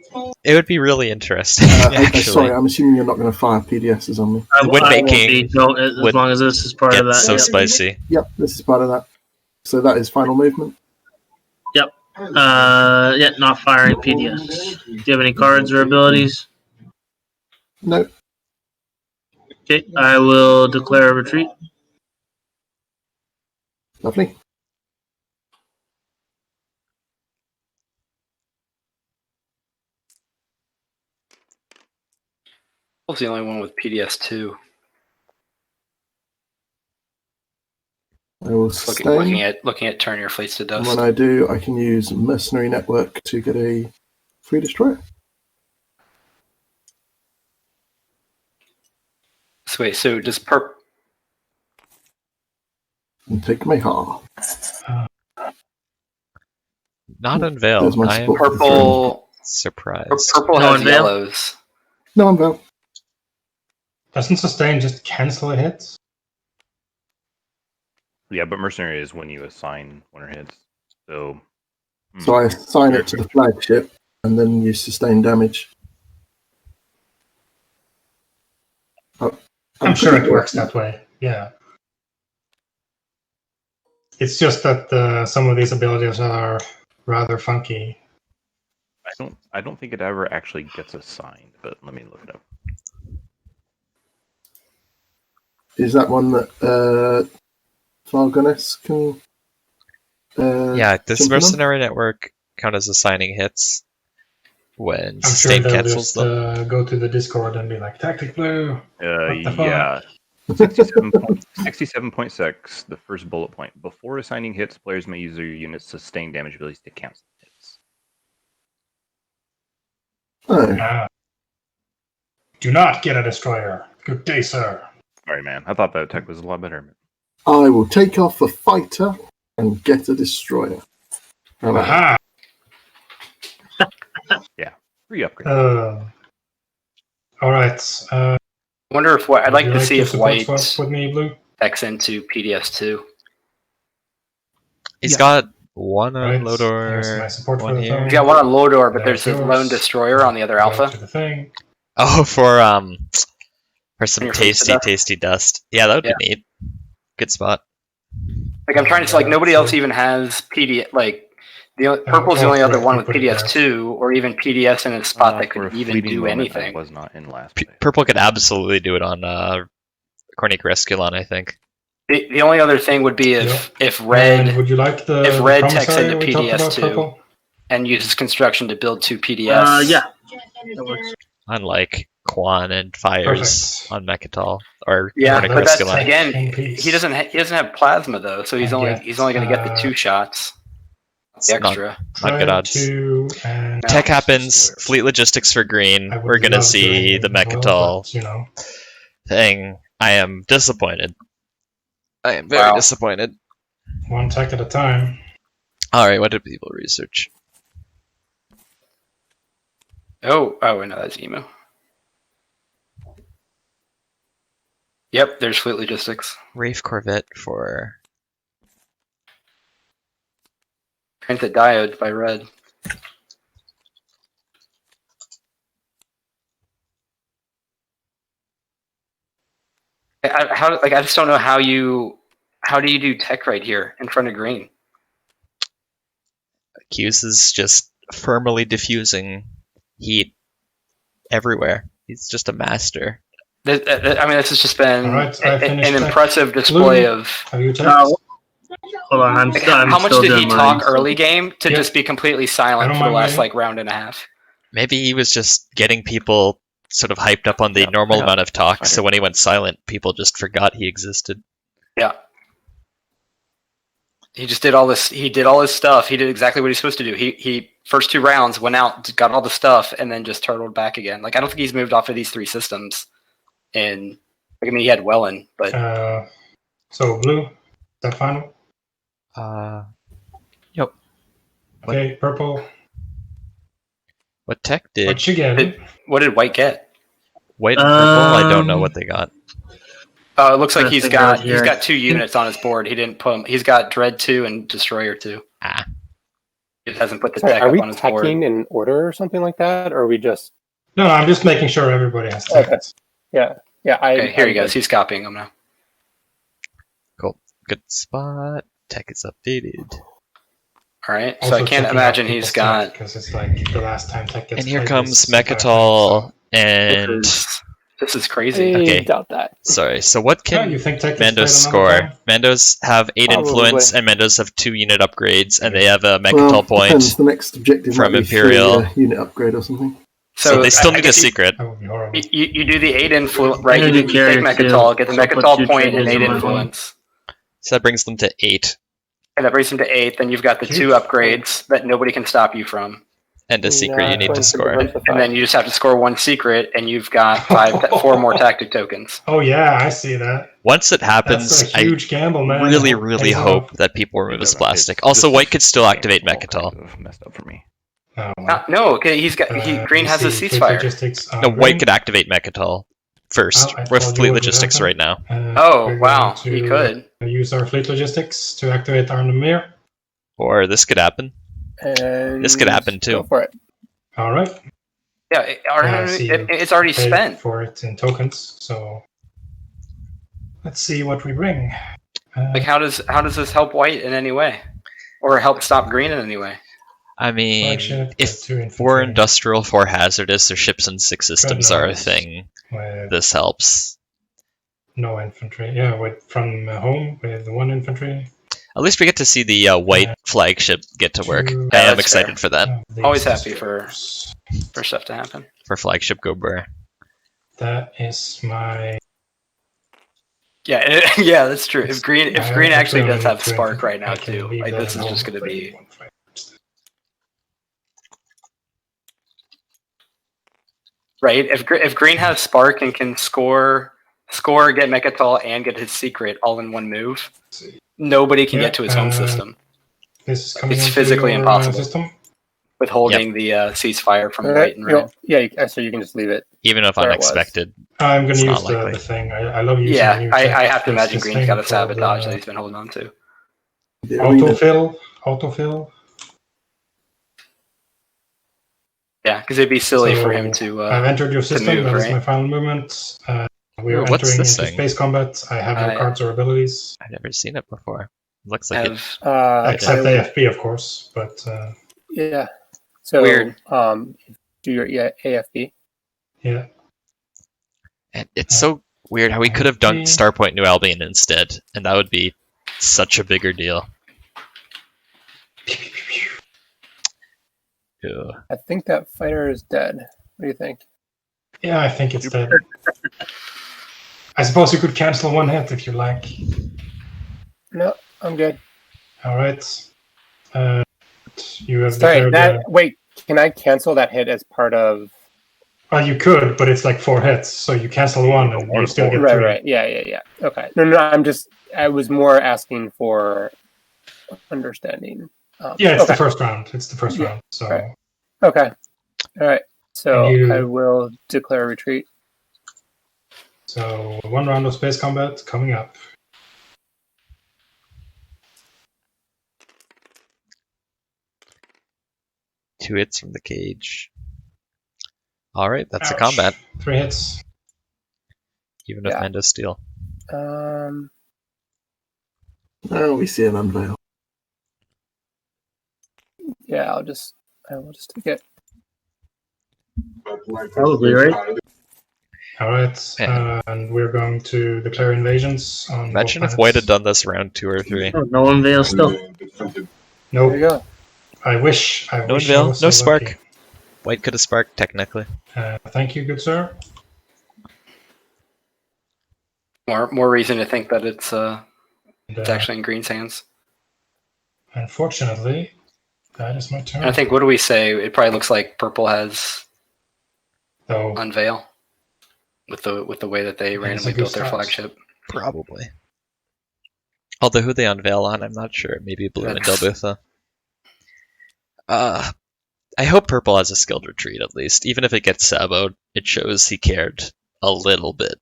It would be really interesting,
Sorry,
actually.
I'm assuming you're not going to fire PDSs on me.
The wood making
as long as this is part of that.
so
Yeah.
spicy.
Yep, this is part of that. So that is final movement.
Yep. Yeah, not firing PDS. Do you have any cards or abilities?
No.
Okay, I will declare a retreat.
Lovely.
Wolf's the only one with PDS 2.
I will sustain.
Looking at turn your fleets to
And
dust.
when I do, I can use Mercenary Network to get a free destroyer.
So wait, so does
And take Mayhaw.
Not Unveil.
There's my
I am
support for the throne.
purple
surprised.
purple
No
has
unveil?
yellows?
No, I'm Vel.
Doesn't sustain just cancel a hit?
Yeah, but mercenary is when you assign one or hits. So.
So I assign it to the flagship, and then you sustain damage.
I'm sure it works that way. Yeah. It's just that some of these abilities are rather funky.
I don't think it ever actually gets assigned, but let me look it up.
Is that one that Fargones can?
Yeah, does
jump in on?
Mercenary Network count as assigning hits when
I'm sure
sustain
they'll
cancels
just
them?
go to the Discord and be like, Tactic Blue.
Yeah. 67.6, the first bullet point. Before assigning hits, players may use their unit's sustain damage abilities to cancel hits.
Oh.
Do not get a destroyer. Good day, sir.
Sorry, man. I thought that tech was a lot better.
I will take off a fighter and get a destroyer.
Aha!
Yeah, free upgrade.
All right.
I wonder if I'd like to see if white
with me, Blue.
X into PDS 2.
He's got one
Right.
on
Here's my
Lodor,
support for
one
the
here.
throne.
You got one on Lodor, but
There's
there's a
yours.
lone destroyer on the other
Go
alpha.
to the thing.
Oh, for some
your face to dust.
tasty dust. Yeah, that would
Yeah.
be neat. Good spot.
Like I'm trying to like nobody else even has PDS. Like purple's the only other one with PDS 2 or even PDS in a spot that
For a
could even
fleeting
do
moment,
anything.
I was not in last place.
Purple could absolutely do it on Cornic Resculon, I think.
The only other thing would be if
And
red
would you like the
if red
the
techs
commissary
into
we talked
PDS
about,
2
Purple?
and uses construction to build 2 PDS.
Yeah. That works.
Unlike Quan and Fires
Perfect.
on Mechatol or
Yeah,
Cornic
but that's
Resculon.
again
In peace.
he doesn't have plasma though, so he's
And
only
yet,
going to get the 2 shots.
It's
The
not-
extra.
Not good odds.
No.
Tech happens. Fleet logistics for green.
I would
We're gonna
love
see
doing
the
it as well,
Mechatol
but, you know,
thing. I am disappointed. I am very
Wow.
disappointed.
one tech at a time.
All right, what did people research?
Oh, no, that's emo. Yep, there's fleet logistics.
Wraith Corvette for...
Transit diode by red. I just don't know how do you do tech right here in front of green?
Q's is just firmly diffusing heat everywhere. He's just a master.
I mean, this has just been an impressive
Blue,
display of.
Have you checked?
Hold on, I'm
How much
still
did he
doing
talk
mine.
early game to
Yeah.
just be completely silent
I
for
don't
the
mind
last
waiting.
round and a half?
Maybe he was just getting people sort of hyped up on the normal amount of talk, so when he went silent, people just forgot he existed.
Yeah. He just did all this. He did all his stuff. He did exactly what he's supposed to do. He first 2 rounds went out, got all the stuff, and then just turtled back again. Like I don't think he's moved off of these 3 systems. And I mean, he had Wellen, but
So blue, is that final?
Yep.
Okay, purple.
What tech did
What you get?
what did White get?
White and purple? I don't know what they got.
It looks like
I
he's
think that was
got
here.
2 units on his board. He didn't put them. He's got Dread 2 and Destroyer 2.
Ah.
He just hasn't put the
Sorry,
tech
are
up
we
on his board.
teching in order or something like that, or are we just?
No, I'm just making sure everybody has
Okay.
tickets.
Yeah.
Okay, here he goes. He's copying them now.
Cool. Good spot. Tech is updated.
All right. So
Also
I can't
checking out
imagine he's
people's tech,
got.
because it's like the last time tech gets
And here
played
comes
was
Mechatol and...
This is crazy.
I
Okay.
doubt that.
Sorry, so what
Oh,
can
you think tech gets
Mandos
played another
score?
time?
Mandos have 8
Probably.
influence, and Mandos have 2 unit upgrades, and they have a
Well,
Mechatol point.
depends. The next objective
from
might be
Imperial.
free, unit upgrade or something.
So they still
I
need a
guess
secret.
That would be horrible.
You do the 8 influence, right?
And
You
do
take
carrier
Mechatol,
too.
get the
So put
Mechatol
2
point and
traders
8
in one
influence.
So that brings them to 8.
And that brings him to 8. Then you've got the 2 upgrades that nobody can stop you from.
And a secret you need to score.
And then you just have to score 1 secret, and you've got 4 more tactic tokens.
Oh yeah, I see that.
Once it happens,
That's a
I
huge gamble, man.
really
Pays
hope
off.
that people remove his
It's-
plastic.
it's
Also,
just
White could still
game
activate
all
Mechatol.
kinds of messed up for me.
Oh, well.
No, okay, he's got Green
let
has
me
a
see, fleet
ceasefire.
logistics on
No, White
green.
could activate Mechatol first.
Oh, I
We're
told you
fleet
what would
logistics
happen.
right now.
Oh,
We're
wow,
going
he
to
could.
use our fleet logistics to activate our Namir.
Or this could happen.
And
This could happen too.
Go for it.
All right.
Yeah,
I see you
it's already
paid
spent.
for it in tokens. So let's see what we bring.
Like, how does this help White in any way, or help stop Green in any way?
I mean,
Flagship,
if
2 infantry
4 industrial, 4 hazardous, or ships and 6 systems are a
Dreadnoughts
thing,
with
this helps.
no infantry. Yeah, from home with 1 infantry.
At least we get to see the White flagship get to work.
Two-
I
Yeah,
am
that's
excited
fair.
for that.
Always happy for stuff to happen.
For flagship Go Burr.
That is my.
Yeah, yeah, that's true. If Green
I
actually does
only
have
two
Spark
infantry.
right now
I can
too,
leave
like
that
this is
at
just
home
going to
for
be.
1 fight.
Right, if Green has Spark and can score, get Mechatol, and get his secret all in 1 move, nobody can
Yeah,
get to his home system
This is coming
It's
into
physically
your,
impossible.
System.
with holding the ceasefire from White and Red.
So you can just leave it.
Even if
Where it was.
unexpected.
I'm going
It's
to
not
use the
likely.
thing. I love using
Yeah,
new
I
tech.
have to
There's
imagine
this
Green's got a
thing
sabotage
called,
that he's been holding on to.
The arena,
autofill.
Yeah, because it'd be silly for
So,
him to.
I've entered your system.
move,
That is
right?
my final movement. We are
Ooh, what's
entering
this
into
thing?
space combat. I have no
yeah.
cards or abilities,
I've never seen it before. Looks like it.
Have
except AFP, of course. But
Yeah. So
Weird.
Do your AFB.
yeah,
And it's so weird how we could have done Starpoint New Albion instead, and that would be such a bigger deal. Ew.
I think that fighter is dead. What do you think?
yeah, I think it's dead. I suppose you could cancel 1 hit if you like.
No, I'm good.
All right. You have
Sorry,
declared.
wait. Can I cancel that hit as part of?
Well, you could, but it's like 4 hits, so you cancel 1 and you still get 3.
Right. Yeah. Okay. No. I was more asking for understanding.
Yeah, it's
okay.
the first round.
Yeah,
So
right. Okay. All right. So
And you-
I will declare retreat.
So 1 round of space combat coming up.
Two hits from the cage. All right, that's a
Ouch.
combat.
3 hits.
Even with Mendo Steel.
Oh, we see an unveil.
Yeah, I will just take it.
Probably, right?
Alright,
Yeah.
and we're going to declare invasions on
Imagine
both
if White had
planets.
done this round 2 or 3.
Oh, no unveil still.
Nope.
There you go.
I wish. I
No
wish I
unveil,
was
no
so
spark.
lucky.
White could have sparked, technically.
Thank you, good sir.
More reason to think that it's
And,
actually in Green's hands.
Unfortunately, that is my turn.
And I think, what do we say? It probably looks like purple has
So,
unveil with the way that they
Yeah, it's a
randomly
good
built their
start.
flagship.
Probably. Although who they unveil on, I'm not sure. Maybe blue and
That's-
Delbutha. I hope purple has a skilled retreat at least. Even if it gets saboed, it shows he cared a little bit.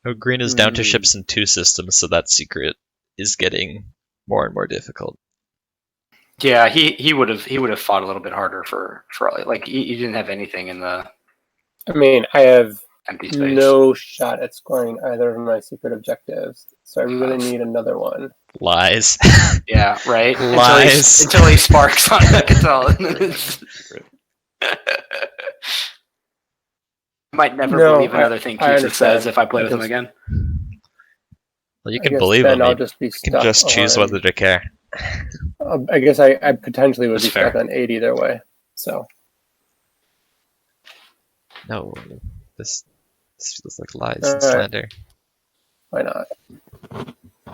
Oh, green is down to ships in 2 systems, so that secret is getting more and more difficult.
Yeah, he would have fought a little bit harder for like he didn't have anything in the
I mean, I have
empty space.
no shot at scoring either of my secret objectives, so I really need another one.
Lies.
Yeah, right.
Lies.
Until he sparks on Drakkol. I might never believe another thing Cusa says if I play with him again.
Well, you can believe him.
I'll just be
You can just choose whether to care.
I guess I potentially would
That's
be stuck on 8 either way. So
No, this feels like lies and
Alright.
slander.
why not?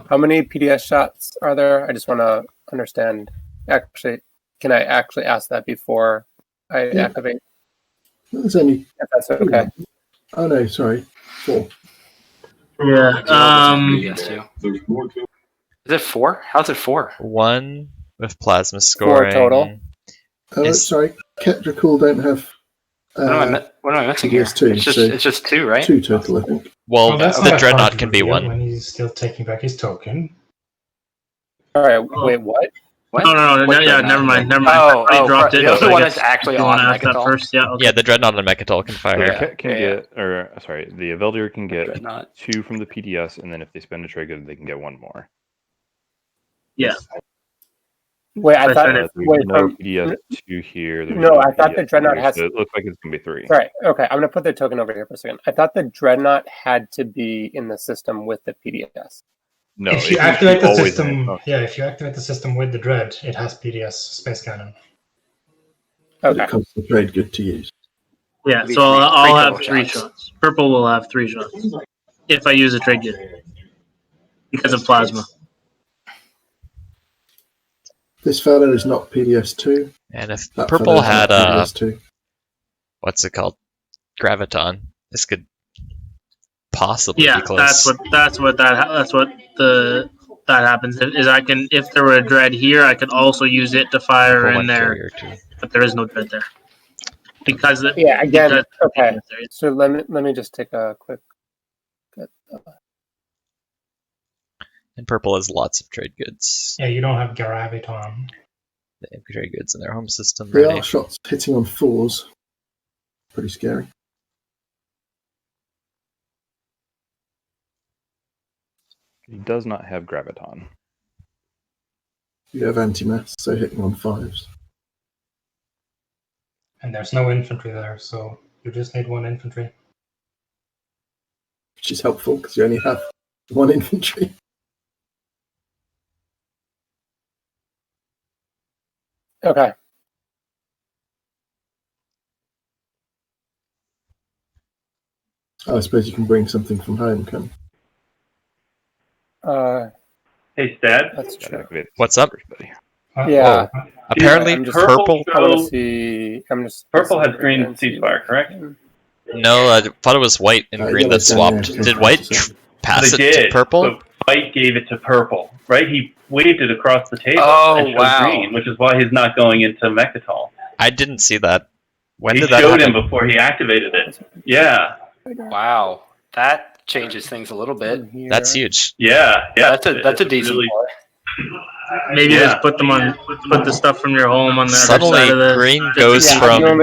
How many PDS shots are there? I just want to understand. Actually, can I actually ask that before I activate?
There's only.
If that's okay.
Oh no, sorry. 4.
Yeah.
Yes, too. Is it 4? How's it 4?
1 with plasma scoring.
4 total.
Oh,
Is-
sorry. Khet Drakkol don't have.
What am I missing here?
It's 2.
It's just 2, right?
2 total, I think.
Well,
that's
the
not hard
Dreadnought
to
can be
reveal
1.
when he's still taking back his token.
All right. Wait, what?
What?
No,
What
yeah,
Dreadnought?
never mind.
Oh,
I dropped
the
it.
other
so I
one
guess
that's actually
you
on
want to ask that
Megatol.
first? Yeah, okay.
Yeah, the Dreadnought and Mechatol can fire.
Yeah,
Yeah.
Khet can get, or sorry, the Veldyr can get
Dreadnought.
2 from the PDS, and then if they spend a trigger, they can get 1 more.
Yeah.
Wait, I thought.
There's
Wait,
no
from,
PDS 2 here. There's
No, I thought the
PDS
Dreadnought
here,
has-
so it looks like it's gonna be 3.
Sorry. Okay, I'm gonna put the token over here for a second. I thought the Dreadnought had to be in the system with the PDS.
No,
if you
it-
activate the
always in
system,
it.
yeah, if you activate the system with the Dread, it has PDS space cannon.
But
Okay.
it comes with trade good to use.
Yeah,
Maybe
so
three
I'll have
total
3
shots.
shots. Purple will have 3 shots if I use a trade kit because of plasma.
This fellow is not PDS 2.
And if
That
purple
fellow's
had
not PDS 2.
what's it called? Graviton. This could possibly
Yeah,
be close.
that's what that happens. Is I can, if there were a dread here, I could also use it to fire
Purple
in
one
there,
carrier too.
but there is no dread there because
Yeah. Again.
because-
Okay. So let me just take a quick.
And purple has lots of trade goods.
Yeah, you don't have Graviton.
They have trade goods in their home system
They
ready.
are shots hitting on 4s. Pretty scary.
He does not have Graviton.
You have anti-mass, so hitting on 5s.
And there's no infantry there, so you just need 1 infantry.
Which is helpful because you only have 1 infantry.
Okay.
I suppose you can bring something from home, can
Hey, Stad.
That's
Gotta
true.
activate
What's up?
everybody.
Yeah.
Apparently,
I'm just-
purple.
I want to see. I'm just.
Purple has green ceasefire, correct?
No, I thought it was white and green that
yellow's down
swapped.
there.
Did white pass
They
it to
did,
purple?
but White gave it to purple, right? He waved it across the table and showed green, which is why he's not going into Mechatol.
I didn't see that. When
he
did that
showed
happen?
him before he activated it. Yeah.
Wow, that changes things a little bit.
That's huge.
Yeah,
That's a decent
really,
play.
Maybe just put the stuff from your home on the
Suddenly,
other side of the
green goes
Yeah,
from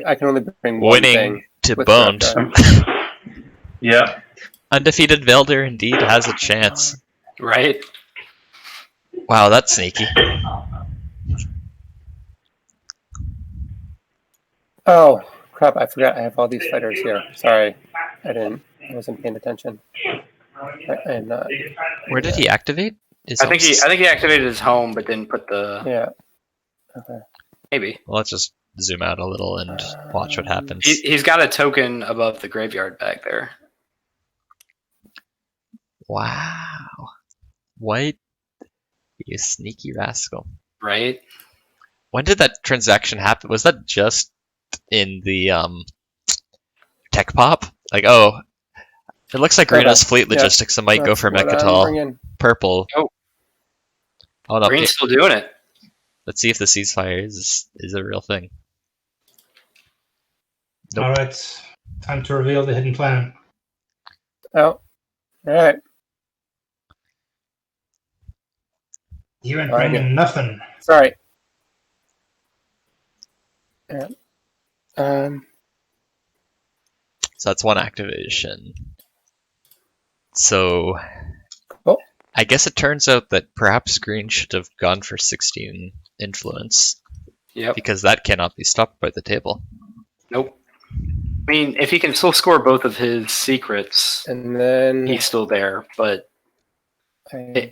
I can only bring one
winning
thing
to
with
boned.
Drahn.
Yeah.
Undefeated Veldyr indeed has a chance.
Right?
Wow, that's sneaky.
Oh crap! I forgot. I have all these fighters here. Sorry, I wasn't paying attention. I'm not.
Where did he activate?
I think he activated his home, but didn't put the.
Yeah. Okay.
Maybe.
Well, let's just zoom out a little and watch what happens.
He's got a token above the graveyard back there.
Wow. White, you sneaky rascal.
Right?
When did that transaction happen? Was that just in the tech pop? Like, oh, it looks like green has fleet logistics, so might go for Mechatol. Purple. Oh no,
Green's still doing it.
Let's see if the ceasefire is a real thing. Nope.
All right, time to reveal the hidden plan.
Oh, all right.
You ain't bringing nothing.
Sorry. Yeah.
So that's one activation. So I guess it turns out that perhaps green should have gone for 16 influence.
Yep.
Because that cannot be stopped by the table.
Nope. I mean, if he can still score both of his secrets,
and then
he's still there. But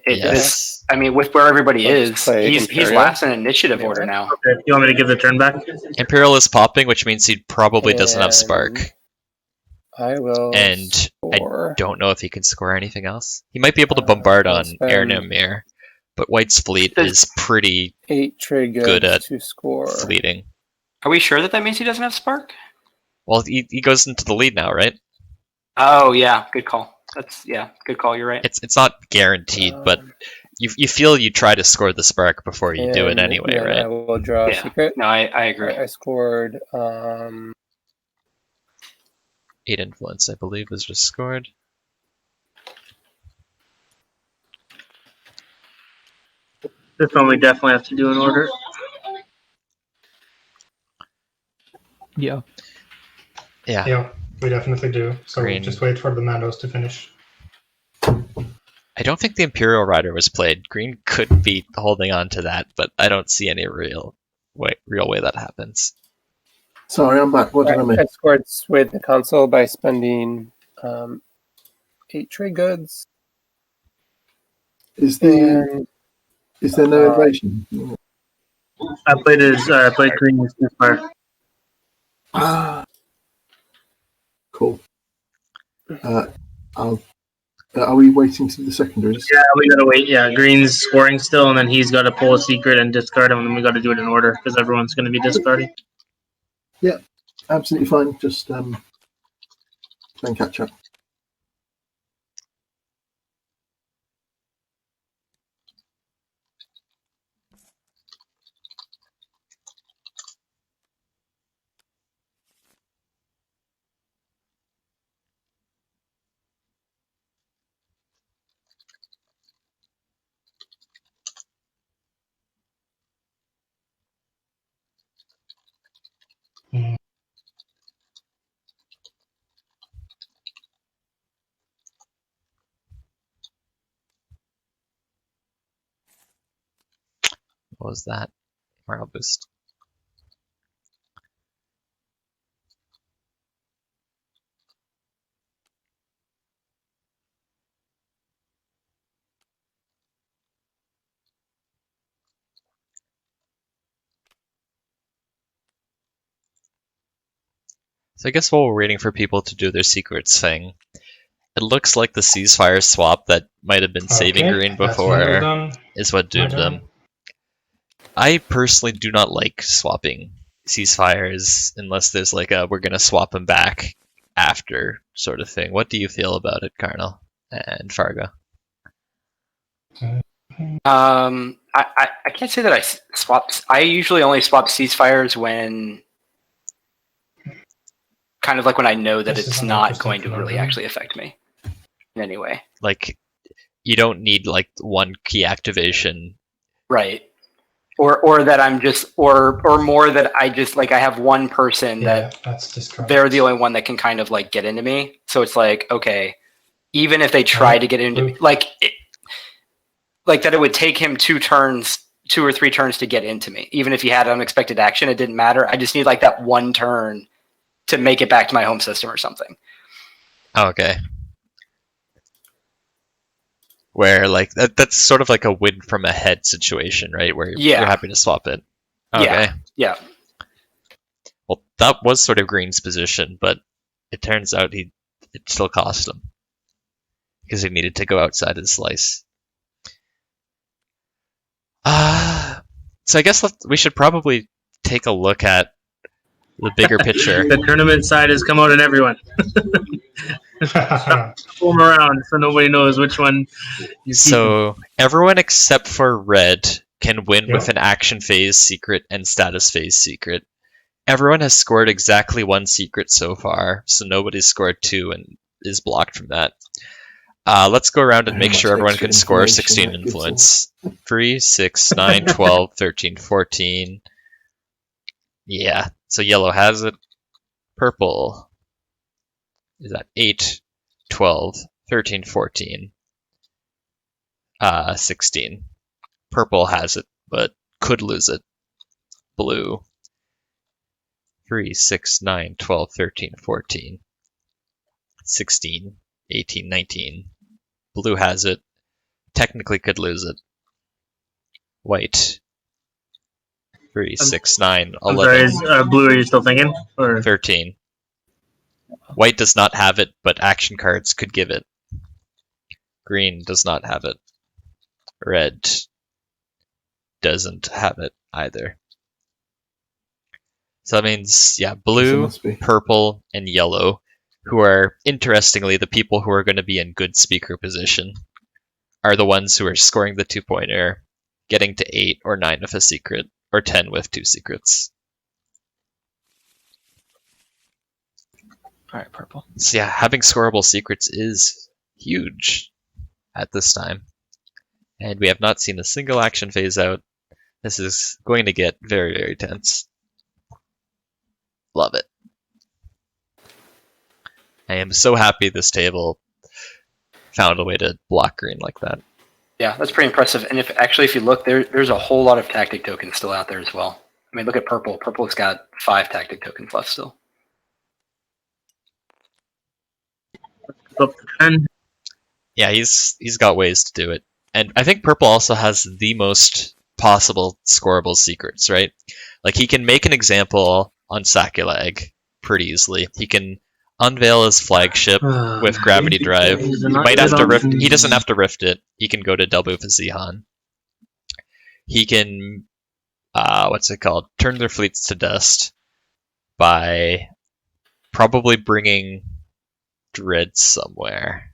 yes.
I mean, with where everybody is, he's last in initiative order now.
Okay. You want me to give the turn back?
Imperial is popping, which means he probably doesn't have Spark.
I will.
And I don't know if he can score anything else. He might be able to bombard on Airnamir, but White's fleet is pretty
8 trade
good at
to score.
fleeting.
Are we sure that means he doesn't have Spark?
Well, he goes into the lead now, right?
Oh yeah, good call. Good call. You're right.
It's not guaranteed, but you feel you try to score the Spark before you do it anyway, right?
I will draw a secret.
No, I agree.
I scored
8 influence, I believe, was just scored.
This one we definitely have to do in order.
Yeah.
Yeah, we definitely do. So just wait for the Mandos to finish.
I don't think the Imperial Rider was played. Green could be holding on to that, but I don't see any real way that happens.
Sorry, I'm back. What did I miss?
I scored with the console by spending 8 trade goods.
Is there no invasion?
I played green as ceasefire.
Ah, cool. Are we waiting to the secondaries?
Yeah, we gotta wait. Yeah, green's scoring still, and then he's got to pull a secret and discard him, and then we got to do it in order because everyone's going to be discarding.
Yeah, absolutely fine. Just playing catch up.
What was that? Morale boost. So I guess while we're waiting for people to do their secrets thing, it looks like the ceasefire swap that might have been saving green before is what doomed them. I personally do not like swapping ceasefires unless there's like a we're gonna swap them back after sort of thing. What do you feel about it, Carnal and Fargo?
I can't say that I swap. I usually only swap ceasefires when, kind of like when I know that it's not going to really actually affect me in any way.
Like, you don't need like one key activation,
right? Or that I'm just, or more that I just like I have one person that they're the only one that can kind of like get into me. So it's like, okay, even if they try to get into me, like that it would take him 2 or 3 turns to get into me. Even if he had unexpected action, it didn't matter. I just need like that one turn to make it back to my home system or something.
Okay. Where like that's sort of like a win from a head situation, right? Where you're happy to swap it. Okay.
Yeah.
Well, that was sort of Green's position, but it turns out it still cost him because he needed to go outside his slice. So I guess we should probably take a look at the bigger picture.
The tournament side has come out in everyone. Pull them around so nobody knows which one.
So everyone except for Red can win with an action phase secret and status phase secret. Everyone has scored exactly 1 secret so far, so nobody's scored 2 and is blocked from that. Let's go around and make sure everyone can score 16 influence. 3, 6, 9, 12, 13, 14. Yeah, so yellow has it. Purple is at 8, 12, 13, 14, 16. Purple has it, but could lose it. Blue, 3, 6, 9, 12, 13, 14, 16, 18, 19. Blue has it. Technically could lose it. White, 3, 6, 9, 11.
Sorry, blue, are you still thinking? Or
13. White does not have it, but action cards could give it. Green does not have it. Red doesn't have it either. So that means, yeah, blue, purple, and yellow, who are, interestingly, the people who are going to be in good speaker position, are the ones who are scoring the 2-pointer, getting to 8 or 9 with a secret, or 10 with 2 secrets.
Alright, purple.
So yeah, having scoreable secrets is huge at this time. And we have not seen a single action phase out. This is going to get very, very tense. Love it. I am so happy this table found a way to block green like that.
Yeah, that's pretty impressive. And if you look, there's a whole lot of tactic tokens still out there as well. I mean, look at purple. Purple's got 5 tactic tokens left still.
Yeah, he's got ways to do it. And I think purple also has the most possible scoreable secrets, right? Like, he can make an example on Sakulag pretty easily. He can unveil his flagship with Gravity Drive. He might have to rift. He doesn't have to rift it. He can go to Delbu for Zihan. He can, turn their fleets to dust by probably bringing Dread somewhere.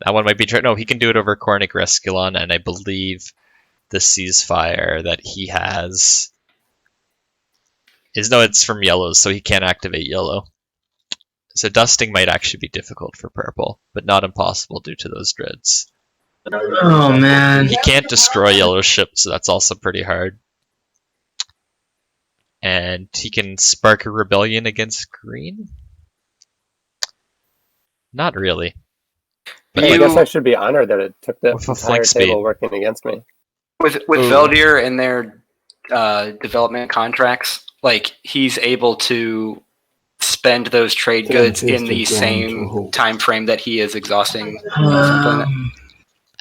That one might be true. No, he can do it over Kornik Resculon, and I believe the ceasefire that he has is, no, it's from yellows, so he can't activate yellow. So dusting might actually be difficult for purple, but not impossible due to those dreads.
Oh man.
He can't destroy yellow ships, so that's also pretty hard. And he can spark a rebellion against green? Not really.
But I guess I should be honored that it took the entire
speed.
table working against me.
With Veldyr and their development contracts, like, he's able to spend those trade goods in the same time frame that he is exhausting.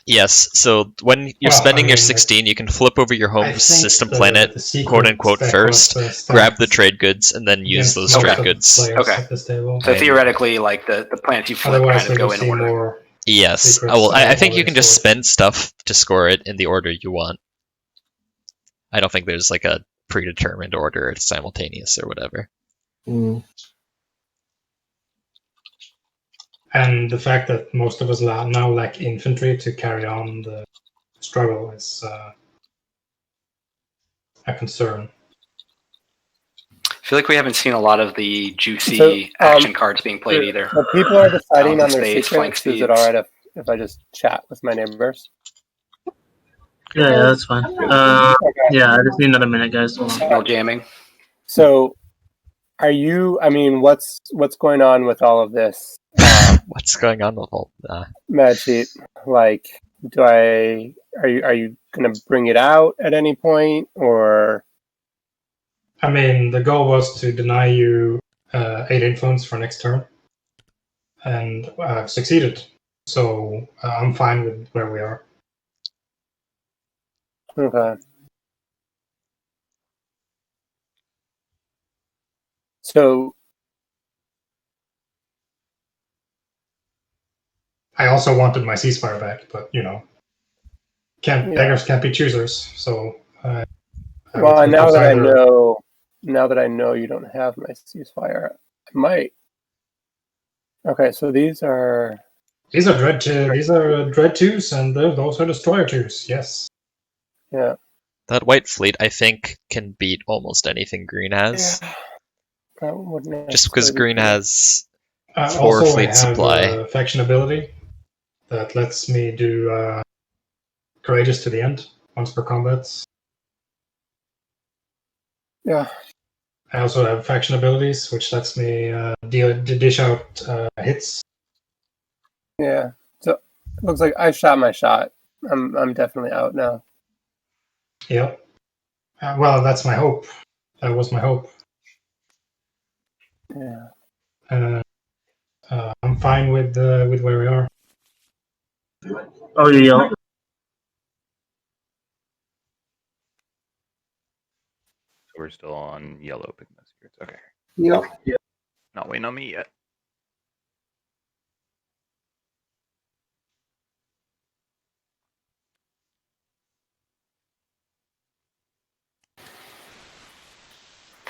Yes, so when you're spending your 16, you can flip over your home system planet, quote-unquote, first, grab the trade goods, and then use those trade goods.
Okay. So theoretically, like, the planets you flip kind of go in order.
Yes. I think you can just spend stuff to score it in the order you want. I don't think there's, like, a predetermined order, it's simultaneous or whatever.
And the fact that most of us now lack infantry to carry on the struggle is a concern.
I feel like we haven't seen a lot of the juicy action cards being played either.
So people are deciding on their
Spades, flank
secrets. Is it alright if I just chat with my neighbors?
Yeah, that's fine. Yeah, I just need another minute, guys. Hold on.
Signal jamming.
So, are you? I mean, what's going on with all of this?
What's going on with all
Madsheep? Like, are you gonna bring it out at any point, or?
I mean, the goal was to deny you 8 influence for next turn, and I've succeeded. So I'm fine with where we are.
Okay. So
I also wanted my ceasefire back, but beggars can't be choosers. So
well, now that I know you don't have my ceasefire, I might. Okay, so these are
Dread 2s, and those are Destroyer 2s. Yes.
Yeah.
That white fleet, I think, can beat almost anything green has.
Yeah.
Just because green has 4
also,
fleet
I have
supply.
A faction ability that lets me do courageous to the end once per combat.
Yeah.
I also have faction abilities, which lets me dish out hits.
Yeah. So it looks like I shot my shot. I'm definitely out now.
Yep. Well, that's my hope. That was my hope.
Yeah.
I'm fine with where we are.
Oh, yeah.
So we're still on yellow pigment secrets. Okay.
Yep.
Not waiting on me yet.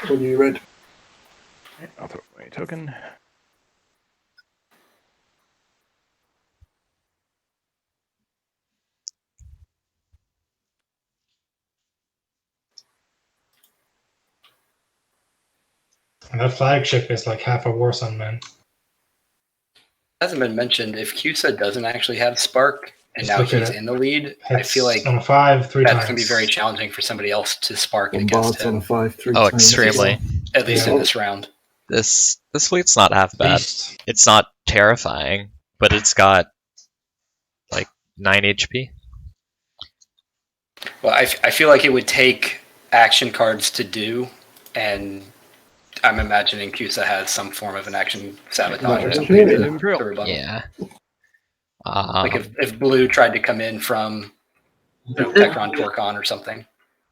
When you read.
I'll throw away a token.
And that flagship is like half a Warsun, man.
Hasn't been mentioned. If CUSA doesn't actually have Spark, and
Just
now
look at
he's
it.
in the lead, I
Hits
feel like
on a 5 3
that's
times.
going to be very challenging for somebody else to Spark against
Bombards on
him.
a 5 3
Oh,
times.
extremely.
At least
Yeah.
in this round.
This fleet's not half bad.
Beast.
It's not terrifying, but it's got like 9 HP.
Well, I feel like it would take action cards to do, and I'm imagining CUSA has some form of an action sabotage or something to rebuttal.
Yeah.
Like if blue tried to come in from Tekron Torcon or something.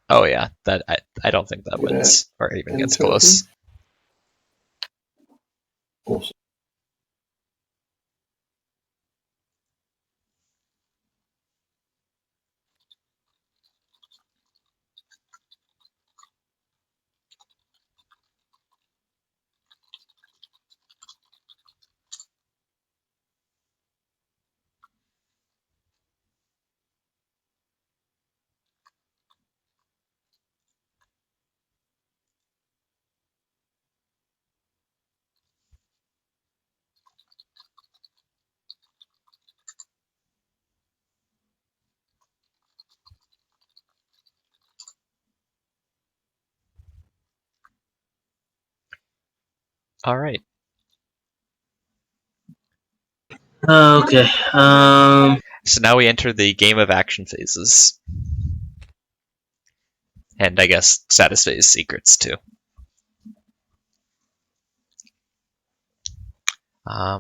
Oh yeah, that I don't think that wins or even gets close.
Awesome.
All right.
Okay.
So now we enter the game of action phases. And I guess status phase secrets too. I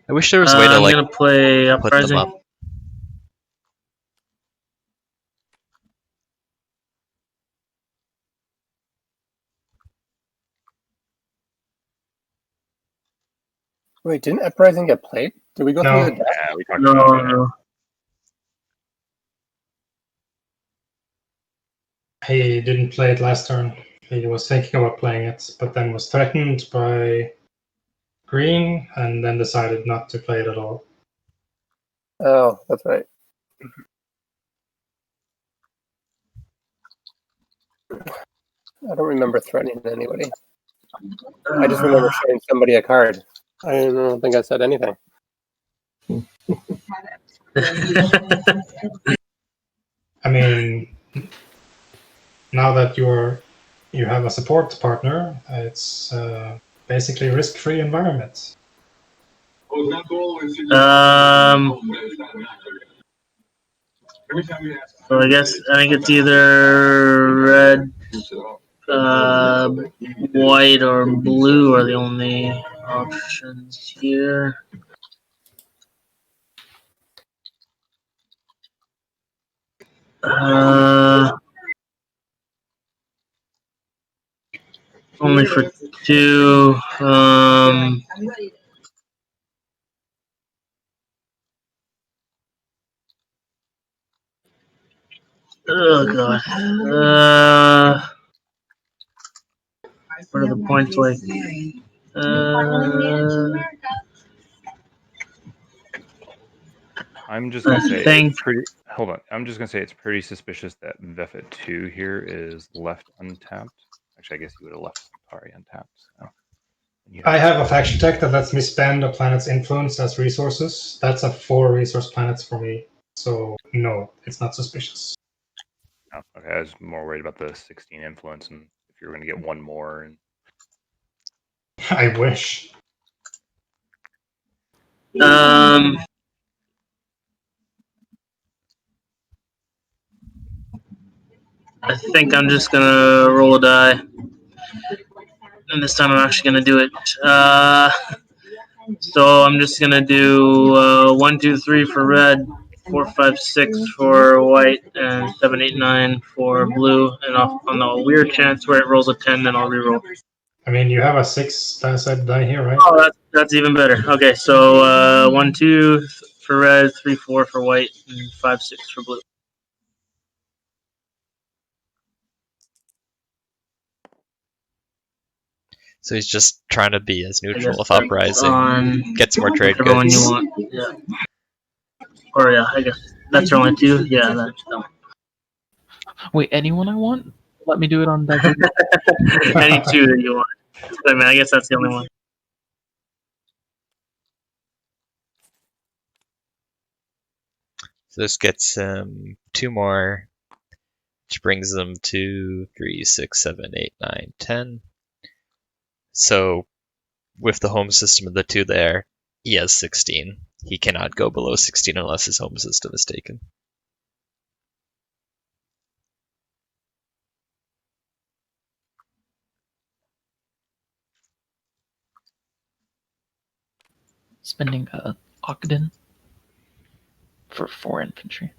wish there was a way to
I'm
like
gonna play
put them
Uprising.
up.
Wait, didn't Uprising get played? Did we go
No.
through the deck?
Yeah, we talked
No,
about that.
no.
He didn't play it last turn. He was thinking about playing it, but then was threatened by green, and then decided not to play it at all.
Oh, that's right. I don't remember threatening anybody. I just remember showing somebody a card. I don't think I said anything.
I mean, now that you have a support partner, it's basically risk-free environment.
So I think it's either red, white, or blue are the only options here. Only for 2. Oh god. What are the points like?
I'm just gonna say it's pretty. Hold on. I'm just gonna say it's pretty suspicious that Vefit 2 here is left untapped. Actually, I guess you would have left Centauri untapped. So.
I have a faction tech that lets me spend a planet's influence as resources. That's a 4 resource planets for me. So no, it's not suspicious.
Oh, okay, I was more worried about the 16 influence and if you were going to get one more. And...
I wish.
I think I'm just gonna roll a die. And this time I'm actually gonna do it. So I'm just gonna do 1, 2, 3 for red, 4, 5, 6 for white, and 7, 8, 9 for blue. And on the weird chance where it rolls a 10, then I'll reroll.
I mean, you have a 6-sided die here, right?
Oh, that's even better. Okay, so 1, 2 for red, 3, 4 for white, and 5, 6 for blue.
So he's just trying to be as neutral with Uprising, gets more trade goods.
One you want. Yeah. Or yeah, I guess that's your only 2. Yeah, that's done.
Wait, anyone I want? Let me do it on that.
Any 2 that you want. I mean, I guess that's the only one.
So this gets 2 more, which brings them to 3, 6, 7, 8, 9, 10. So with the home system of the 2 there, he has 16. He cannot go below 16 unless his home system is taken.
Spending Ogden for 4 infantry.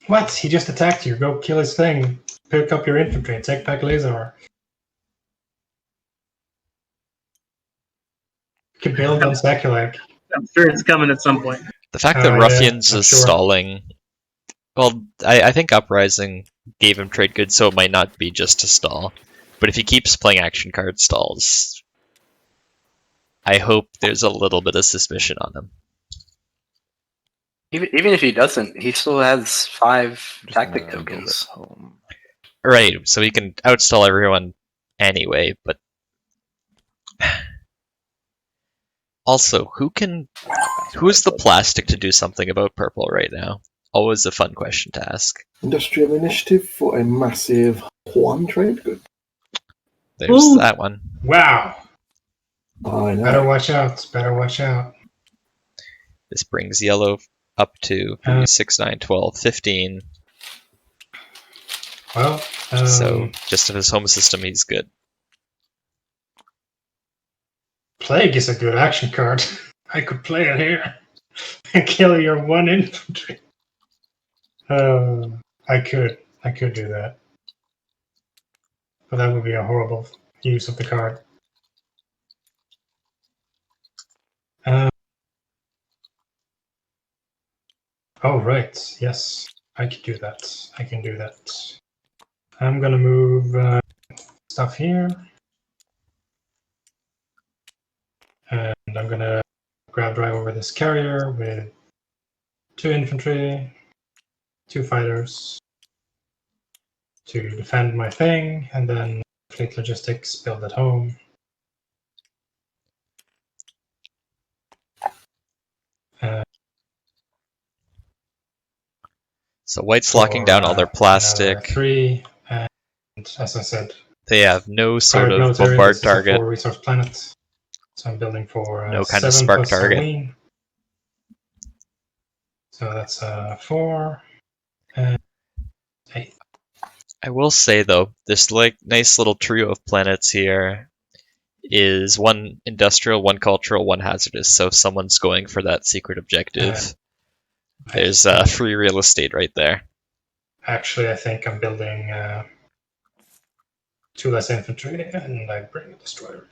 What? He just attacked you. Go kill his thing. Pick up your infantry. Take back laser. You can build on Sakulag.
I'm sure it's coming at some point.
The fact that Ruffians is stalling... Well, I think Uprising gave him trade goods, so it might not be just to stall. But if he keeps playing action card stalls, I hope there's a little bit of suspicion on him.
Even if he doesn't, he still has 5 tactic tokens.
Right, so he can outstall everyone anyway, but... Also, who is the plastic to do something about purple right now? Always a fun question to ask.
Industrial initiative for a massive 1 trade good.
There's that one.
Wow.
I know.
Better watch out. Better watch out.
This brings yellow up to 3, 6, 9, 12, 15.
Well,
so just in his home system, he's good.
Plague is a good action card. I could play it here and kill your 1 infantry. I could do that. But that would be a horrible use of the card. Oh, right. Yes, I can do that. I can do that. I'm gonna move stuff here. And I'm gonna grab drive over this carrier with 2 infantry, 2 fighters. to defend my thing, and then fleet logistics build at home.
So white's locking down all their plastic.
3, and as I said,
they have no sort of
military,
bombard
this
target.
Is a 4 resource planet, so I'm building for
No kind
7
of spark
plus
target.
Caluin. So that's 4 and 8.
I will say though, this like nice little trio of planets here is 1 industrial, 1 cultural, 1 hazardous. So if someone's going for that secret objective, there's free real estate right there.
Actually, I think I'm building 2 less infantry, and I bring a destroyer.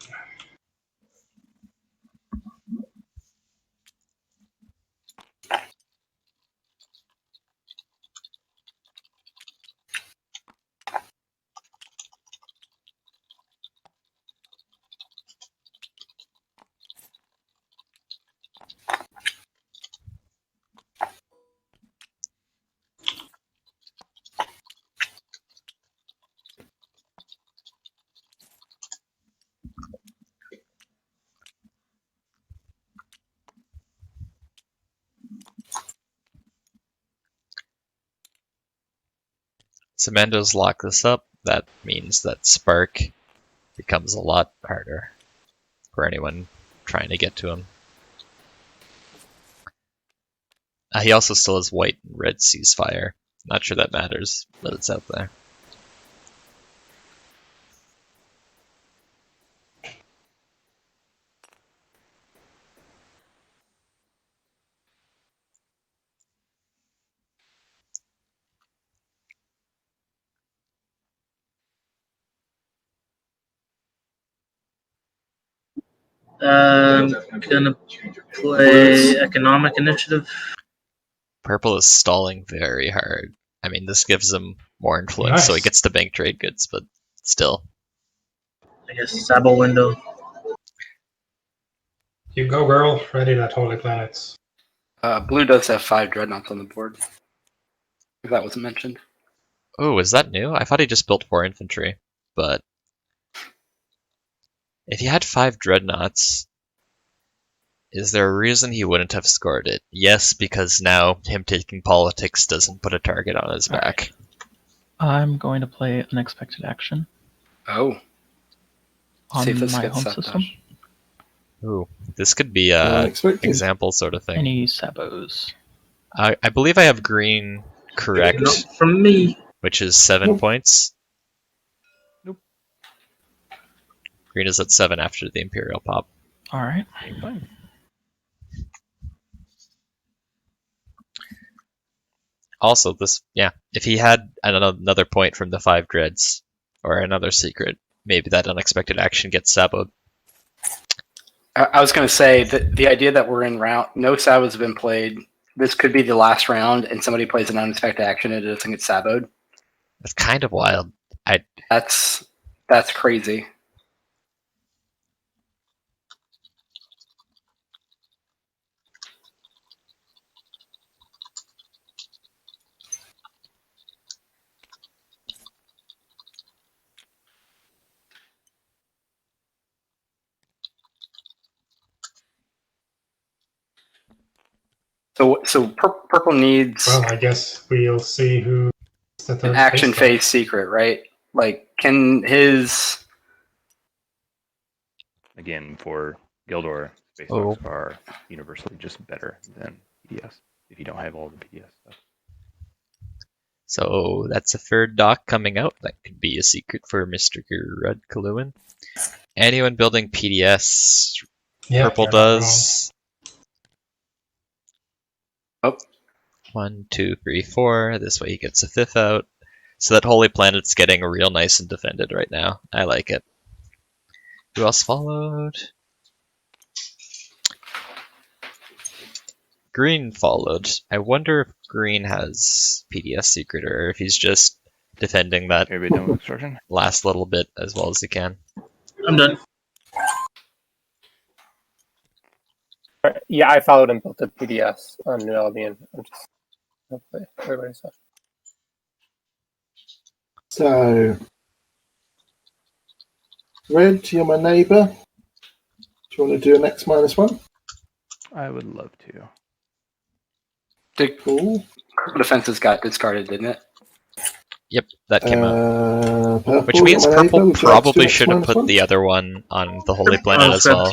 So Mando's lock this up. That means that Spark becomes a lot harder for anyone trying to get to him. He also still has white and red ceasefire. Not sure that matters, but it's out there.
Gonna play economic initiative.
Purple is stalling very hard. I mean, this gives him more influence, so he
Nice.
gets to bank trade goods, but still.
I guess Sabo window.
You go, girl. Ready that holy planet.
Blue does have 5 dreadnoughts on the board. If that wasn't mentioned.
Oh, is that new? I thought he just built 4 infantry, but if he had 5 dreadnoughts, is there a reason he wouldn't have scored it? Yes, because now him taking politics doesn't put a target on his back.
I'm going to play unexpected action.
Oh.
On
See if this
my
gets
home
set
system.
Ooh, this could be a example sort of thing.
Any sabos?
I believe I have green correct,
Not from me.
which is 7 points.
Nope.
Green is at 7 after the Imperial pop.
All right.
Fine.
Also, if he had another point from the 5 dreads, or another secret, maybe that unexpected action gets saboed.
I was going to say that the idea that we're in round, no sabos have been played. This could be the last round, and somebody plays an unexpected action and it doesn't get saboed.
That's kind of wild.
That's crazy. So purple needs.
Well, I guess we'll see who.
An action phase secret, right? Like, can his.
Again, for Gheldor, space dogs are universally just better than PDS if you don't have all the PDS stuff.
So that's a 3rd dock coming out. That could be a secret for Mr. Red Caluin. Anyone building PDS, purple does.
Oh.
1, 2, 3, 4. This way he gets a 5th out. So that holy planet's getting real nice and defended right now. I like it. Who else followed? Green followed. I wonder if Green has PDS secret or if he's just defending that last little bit as well as he can.
I'm done.
Yeah, I followed and built a PDS on New Albion. I'm just hopefully everybody saw.
So, Red, you're my neighbour. Do you want to do an X-1?
I would love to.
Cool.
Defenses got discarded, didn't it?
Yep, that came up.
Purple,
Which means
you're my
purple
neighbour. Would you like to do
probably
an
should have put
X-1?
the other one on the Holy Planet as well.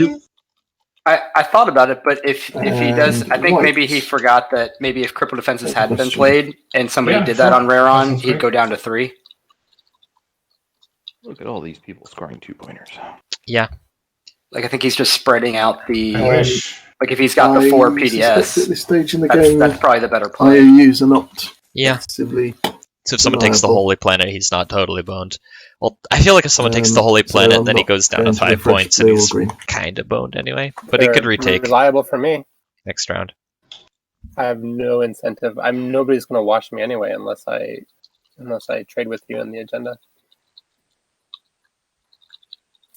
I thought about it, but if he does, I think
white.
maybe he forgot that maybe if Cripple Defenses hadn't been played and somebody
Yeah,
did that
sure.
on Raron,
Sounds
he'd
great.
go down to 3.
Look at all these people scoring 2-pointers.
Yeah.
Like I think he's just spreading out the.
I wish.
Like if he's got the 4
I suspect at
PDS,
this stage in the
that's,
game,
that's probably the better play.
IOUs are not
Yeah.
massively.
So if someone takes the
reliable.
Holy Planet, he's not totally boned. Well, I feel like if someone takes the Holy
so
Planet,
I'm
then he
not
goes down to
going to
5
refresh
points and
blue or
he's
green.
kind of boned anyway. But he
They're
could retake
reliable for me.
next round.
I have no incentive. Nobody's going to watch me anyway unless I trade with you in the agenda.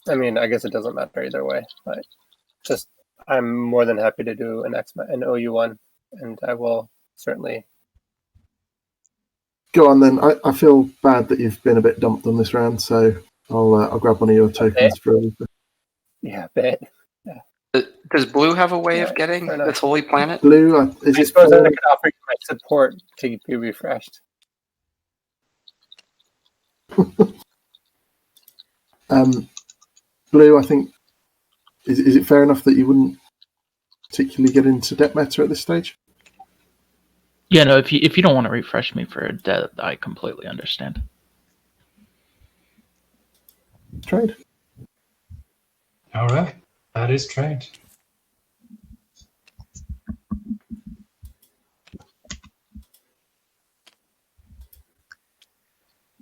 I mean, I guess it doesn't matter either way. But just I'm more than happy to do an OU1, and I will certainly.
Go on then. I feel bad that you've been a bit dumped on this round, so I'll grab one of your tokens for a Reaper.
Yeah, bet.
Does Blue have a way of
Yeah,
getting
fair enough.
this Holy Planet?
Blue, is
I
it
suppose I
for-
could offer you my support to be refreshed.
Blue? I think is it fair enough that you wouldn't particularly get into debt meta at this stage?
Yeah, no. If you don't want to refresh me for a debt, I completely understand.
Trade.
All right, that is trade.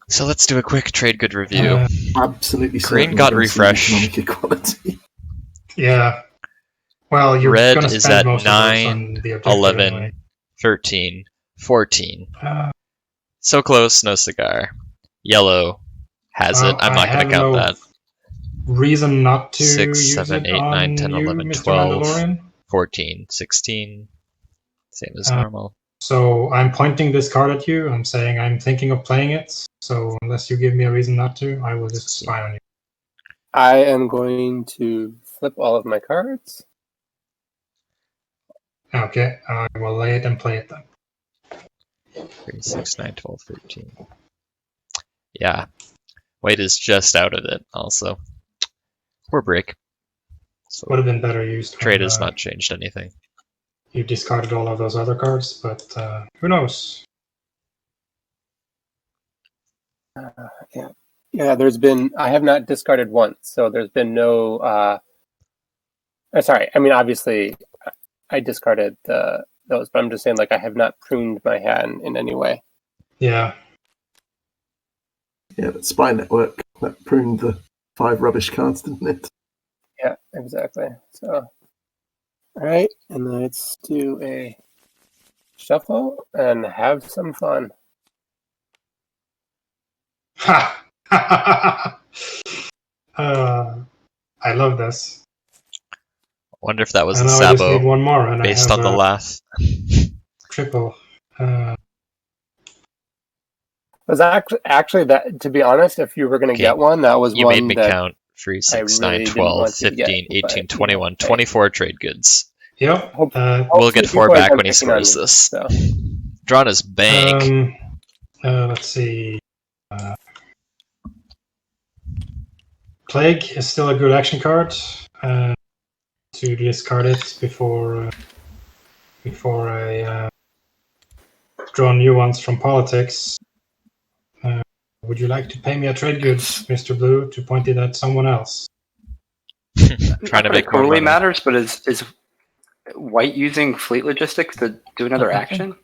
So let's do a quick trade good review.
Absolutely.
Green
certain
got
we're gonna see
refresh.
economic equality.
Yeah. Well, you're
Red
gonna
is
spend
at
most of those
9,
on the objective
11,
anyway.
13, 14.
Uh,
So close, no cigar. Yellow has it. I'm
I
not going
have
to count
no
that.
reason not to
6,
use
7,
it
8, 9,
on
10,
you,
11,
Mr.
12,
Mandalorian.
14, 16. Same as
Uh,
normal.
So I'm pointing this card at you. I'm saying I'm thinking of playing it. So unless you give me a reason not to, I will just spy on you.
I am going to flip all of my cards.
Okay, I will lay it and play it then.
3, 6, 9, 12, 13. Yeah. White is just out of it, also. Poor break. So
Would have been better used.
trade
when,
has not changed anything.
You discarded all of those other cards, but who knows?
Yeah. I have not discarded once, so there's been no. Sorry, I mean obviously, I discarded those, but I'm just saying like I have not pruned my hand in any way.
Yeah.
Yeah, but Spy Network that pruned the 5 rubbish cards, didn't it?
Yeah, exactly. So, all right, and let's do a shuffle and have some fun.
Ha! I love this.
Wonder if that was a
And now I just need
Sabo
one more, and
based
I have
on the laugh.
triple.
Was actually that, to be honest, if you were going to
Okay,
get one, that was
You
one
made me
that
count 3, 6,
really
9,
didn't
12,
want you to
15,
get,
18,
but,
21,
hey.
24 trade goods.
Yep.
We'll
Hopefully
get 4
people are
back
done
when he
picking on
scores
me,
this.
so.
Drahn is bank.
Let's see. Plague is still a good action card. To discard it before I draw new ones from politics. Would you like to pay me a trade goods, Mr. Blue, to point it at someone else?
Trying to
Not that
make
it
more
totally
money.
matters, but is White using fleet logistics to do another
Okay.
action?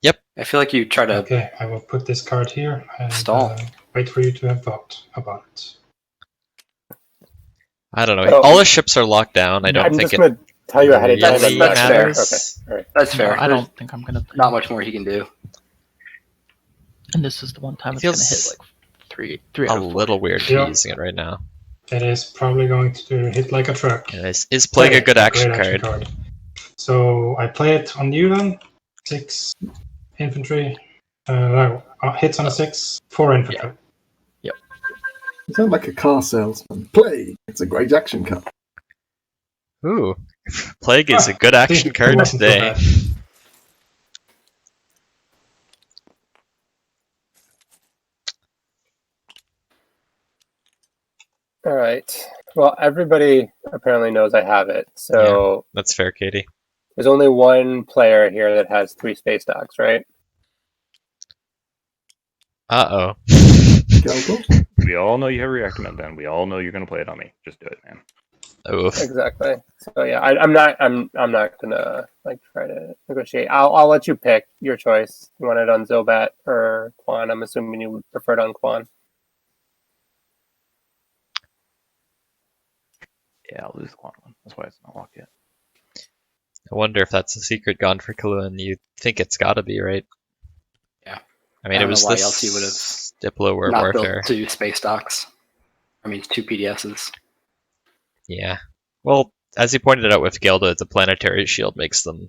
Yep.
I feel like you try to.
Okay, I will put this card here and
Stall.
wait for you to have thought about it.
I don't know.
Oh.
All the ships are locked down. I don't
I'm
think
just
it
going to tell you ahead of time.
really
That's fair.
matters.
Okay, all right.
That's fair.
No, I
There's
don't think I'm gonna.
not much more he can do.
And this is the one time
It
it's gonna
feels
hit like three
A
out of 4.
little weird to
Yeah.
be using it right now.
It is probably going to hit like a truck.
Is playing a good
Great
action card.
So I play it on you then. 6 infantry. hits on a 6, 4 infantry.
Yep.
You sound like a car salesman. Plague. It's a great action card.
Ooh, Plague is a good action card
wasn't so
today.
bad.
All right. Well, everybody apparently knows I have it. So
That's fair, Katie.
there's only one player here that has 3 space docks, right?
Uh-oh.
Gheldor?
We all know you have Reactament, then. We all know you're going to play it on me. Just do it, man.
Oof.
Exactly. So yeah, I'm not gonna like try to negotiate. I'll let you pick your choice. You want it on Zobat or Quan? I'm assuming you would prefer it on Quan.
Yeah, I'll lose the Quan one. That's why it's not locked yet.
I wonder if that's a secret gone for Caluin. You think it's gotta be, right?
Yeah.
I mean,
I
it
don't
was
know why
this
else he would have
Diplo War
not
Warfare.
built 2 space docks. I mean, 2 PDSs.
Yeah. Well, as he pointed out with Gheldor, the planetary shield makes them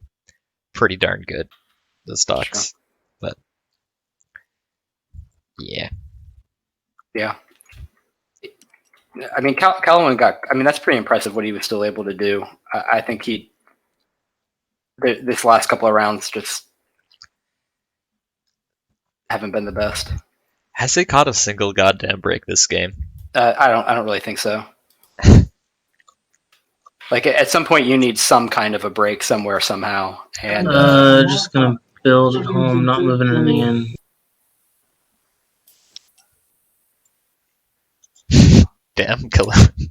pretty darn good, the stocks. But yeah.
Yeah. I mean, Caluin got. I mean, that's pretty impressive what he was still able to do. I think this last couple of rounds just haven't been the best.
Has he caught a single goddamn break this game?
I don't really think so. Like at some point, you need some kind of a break somewhere somehow. And
just gonna build at home, not moving anything in.
Damn, Caluin.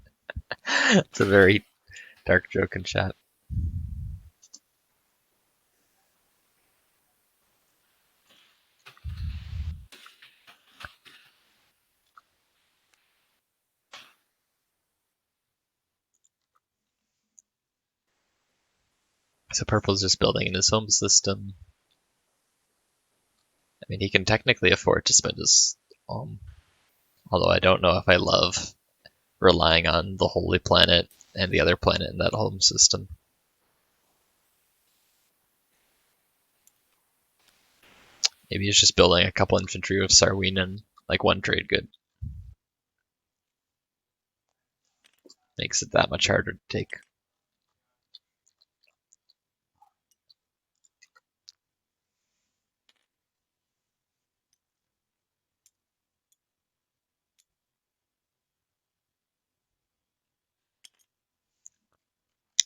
It's a very dark joke in chat. So Purple's just building in his home system. I mean, he can technically afford to spend his although I don't know if I love relying on the Holy Planet and the other planet in that home system. Maybe he's just building a couple infantry with Sarween and like 1 trade good. Makes it that much harder to take.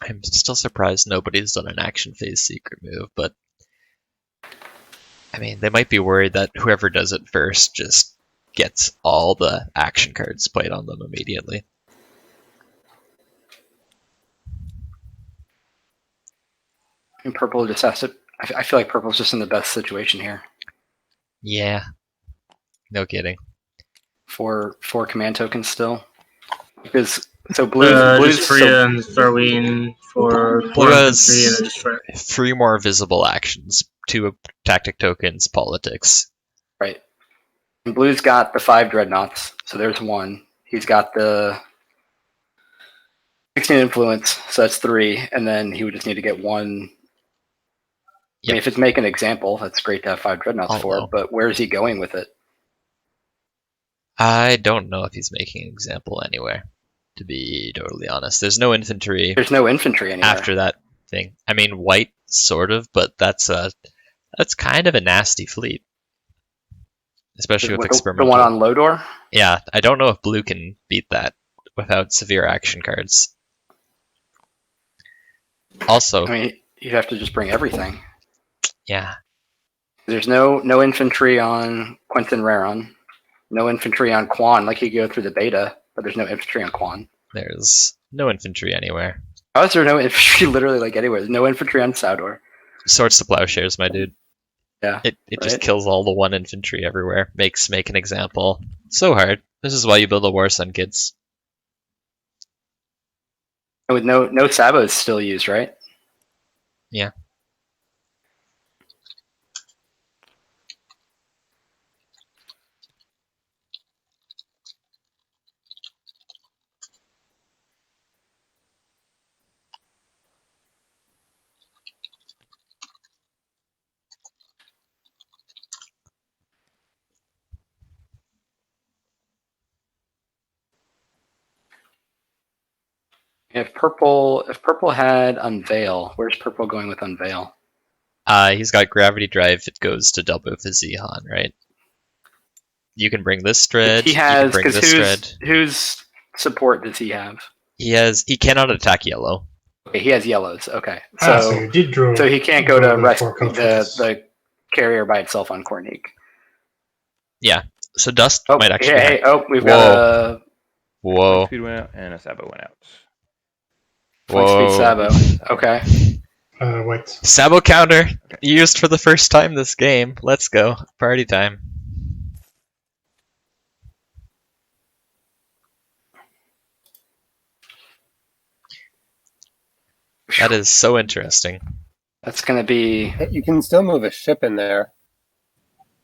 I'm still surprised nobody's done an action phase secret move, but I mean, they might be worried that whoever does it first just gets all the action cards played on them immediately.
And Purple just has to. I feel like Purple's just in the best situation here.
Yeah. No kidding.
For 4 command tokens still. Because so blue's
just Freya and Starween for
Blue
4
has
infantry and
3 more visible actions, 2 tactic tokens, politics.
Right. And blue's got the 5 dreadnoughts, so there's 1. He's got the 16 influence, so that's 3, and then he would just need to get 1.
Yep.
I mean, if it's make an example, that's great to have 5 dreadnoughts for, but where is he going with it?
I don't know if he's making an example anywhere, to be totally honest. There's no infantry.
There's no infantry anywhere.
After that thing. I mean, white, sort of, but that's kind of a nasty fleet. Especially with experimental.
The one on Lodor?
Yeah, I don't know if blue can beat that without severe action cards. Also,
I mean, you have to just bring everything.
Yeah.
There's no infantry on Quentin Raron. No infantry on Quan. Like you go through the beta, but there's no infantry on Quan.
There's no infantry anywhere.
How is there no infantry literally like anywhere? There's no infantry on Saudor.
Swords to plowshares, my dude.
Yeah.
It just kills all the 1 infantry everywhere. Make an example. So hard. This is why you build a war sun, kids.
And with no sabos still used, right?
Yeah.
If purple had Unveil, where's purple going with Unveil?
He's got Gravity Drive. It goes to double with his Zehan, right? You can bring this thread.
He has,
you can bring this thread.
Whose support does he have?
He cannot attack yellow.
Okay, he has yellows. Okay,
so you did draw.
So he can't go to rescue
cultures.
the carrier by itself on Kortnik.
Yeah. So Dust might actually.
We've got a.
Whoa.
Speed went out and a Sabo went out.
Point speed Sabo. Okay.
Wait.
Sabo counter used for the first time this game. Let's go. Party time. That is so interesting.
That's gonna be.
You can still move a ship in there.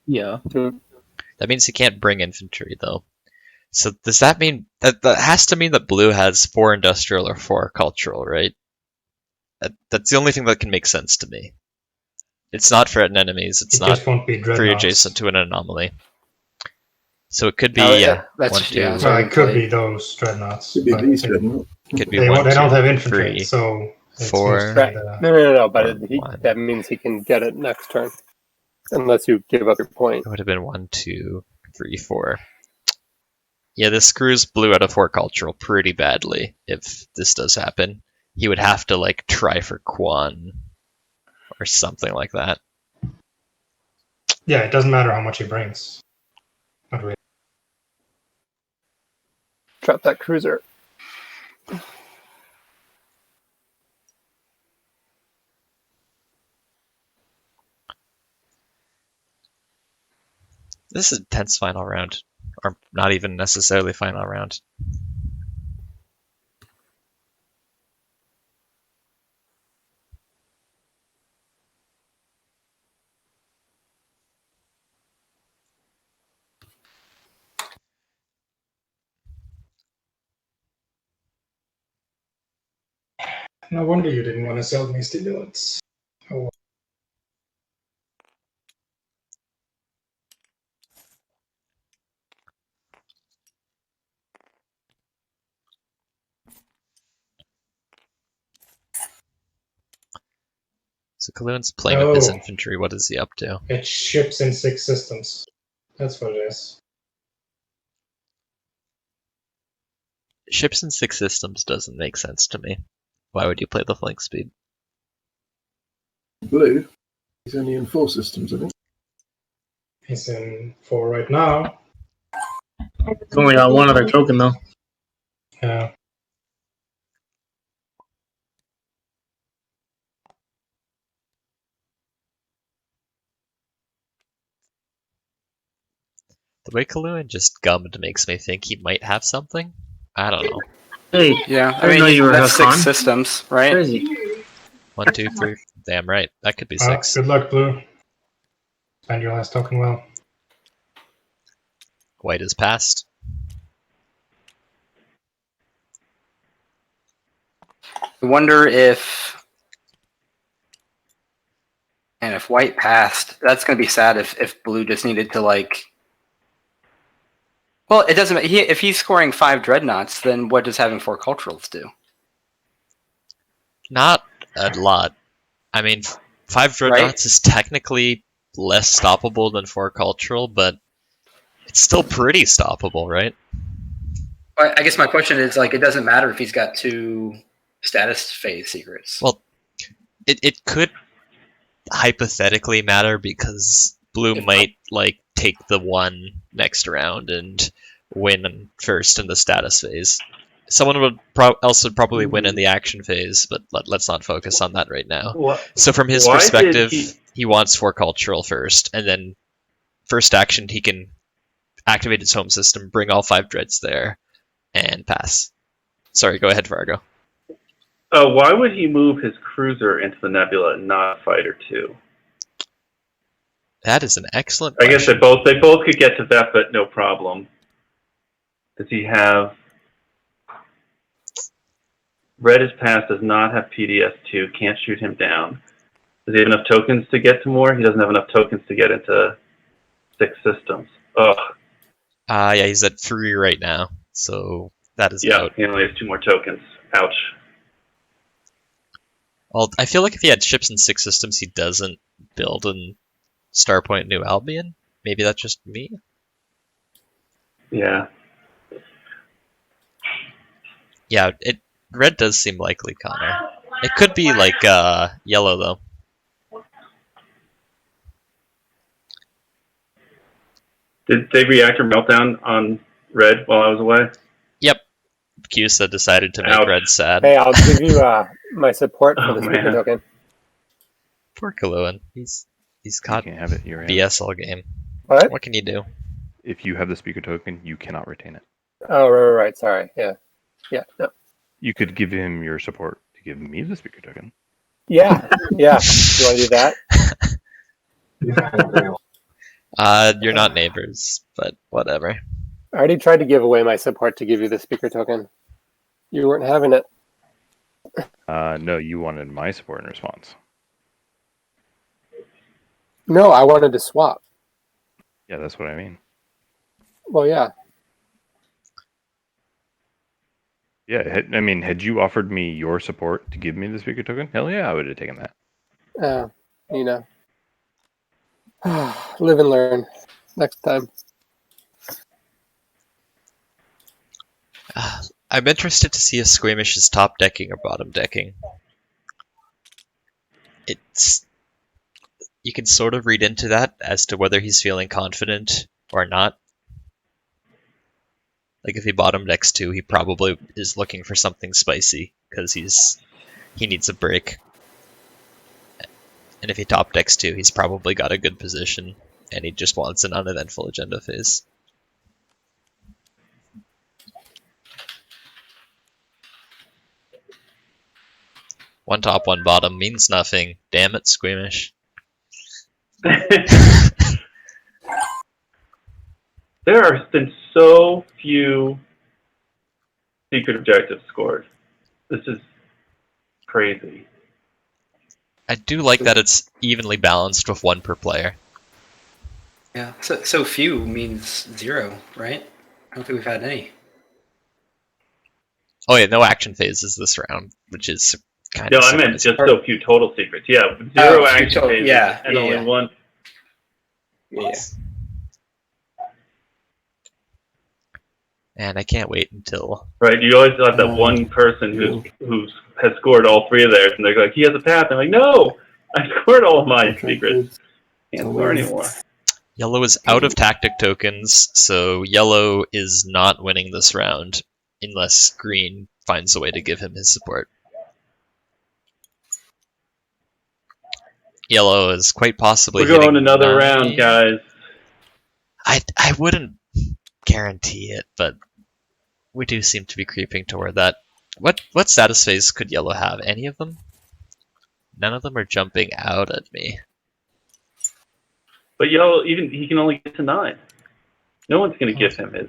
Yeah.
That means he can't bring infantry though. So does that mean that has to mean that blue has 4 industrial or 4 cultural, right? That's the only thing that can make sense to me. It's not threaten enemies. It's not free adjacent to an anomaly. So it could be 1, 2.
It could be those dreadnoughts.
Could be these dreadnoughts.
Could be
they
1, 2,
don't have infantry,
3,
so
4.
No. But that means he can get it next turn, unless you give up your point.
It would have been 1, 2, 3, 4. Yeah, this screws blue out of 4 cultural pretty badly if this does happen. He would have to like try for Quan or something like that.
Yeah, it doesn't matter how much he brings. Not really.
Drop that cruiser.
This is a tense final round. Or not even necessarily final round.
No wonder you didn't want to sell me stimulants. Oh, well.
So Caluin's playing with his infantry. What is he up to?
It's ships in 6 systems. That's what it is.
Ships in 6 systems doesn't make sense to me. Why would you play the flank speed?
Blue? He's only in 4 systems, I think.
He's in 4 right now.
It's only got 1 other token though.
Yeah.
The way Caluin just gummed makes me think he might have something. I don't know.
Hey,
Yeah,
I didn't know you were
that's 6
Huskon.
systems, right?
Crazy.
1, 2, 3. Damn right. That could be 6.
Good luck, blue. Spend your last token well.
White is passed.
I wonder if white passed, that's going to be sad if blue just needed to like. Well, it doesn't. If he's scoring 5 dreadnoughts, then what does having 4 culturals do?
Not a lot. I mean, 5 dreadnoughts is technically less stoppable than 4 cultural, but it's still pretty stoppable, right?
I guess my question is like, it doesn't matter if he's got 2 status phase secrets.
Well, it could hypothetically matter because blue might like take the 1 next round and win first in the status phase. Someone would else would probably win in the action phase, but let's not focus on that right now. So from his perspective, he wants 4 cultural first, and then first action he can activate his home system, bring all 5 dreads there, and pass. Sorry, go ahead, Vargo.
Why would he move his cruiser into the nebula and not fighter 2?
That is an excellent
question. I guess they both could get to that, but no problem. Does he have... Red is passed, does not have PDS2, can't shoot him down. Does he have enough tokens to get to more? He doesn't have enough tokens to get into 6 systems. Ugh.
Yeah, he's at 3 right now, so that is out.
He only has 2 more tokens. Ouch.
Well, I feel like if he had ships in 6 systems, he doesn't build in Starpoint New Albion. Maybe that's just me.
Yeah.
Yeah, red does seem likely, Connor. It could be like yellow though.
Did they reactor meltdown on red while I was away?
Yep. Cusa decided to make
Ouch.
red sad.
Hey, I'll give you my support for
Oh,
the speaker
man.
token.
Poor Caluin. He's caught
You can have it. You're in.
BS all game.
What?
What can you do?
If you have the speaker token, you cannot retain it.
Oh, right. Sorry. Yeah. No.
You could give him your support to give me the speaker token.
Yeah. You want to do that?
You're not neighbors, but whatever.
I already tried to give away my support to give you the speaker token. You weren't having it.
No, you wanted my support in response.
No, I wanted to swap.
Yeah, that's what I mean.
Well, yeah.
Yeah, had you offered me your support to give me the speaker token, hell yeah, I would have taken that.
You know. Live and learn. Next time.
I'm interested to see if Squeamish is top decking or bottom decking. You can sort of read into that as to whether he's feeling confident or not. Like if he bottom decks 2, he probably is looking for something spicy because he needs a break. And if he top decks 2, he's probably got a good position and he just wants an uneventful agenda phase. One top, one bottom means nothing. Damn it, Squeamish.
There have been so few secret objectives scored. This is crazy.
I do like that it's evenly balanced with 1 per player.
Yeah, so few means 0, right? I don't think we've had any.
Oh yeah, no action phases this round, which is kind of.
No, I meant just so few total secrets. Yeah, 0 action phases
yeah,
and only 1.
Yeah.
And I can't wait until.
Right, you always have that one person who has scored all 3 of theirs, and they're like, he has a path. I'm like, no, I scored all of my secrets. Can't score anymore.
Yellow is out of tactic tokens, so yellow is not winning this round unless green finds a way to give him his support. Yellow is quite possibly.
We're going another round, guys.
I wouldn't guarantee it, but we do seem to be creeping toward that. What status phase could yellow have? Any of them? None of them are jumping out at me.
But yellow, even he can only get to 9. No one's going to give him his.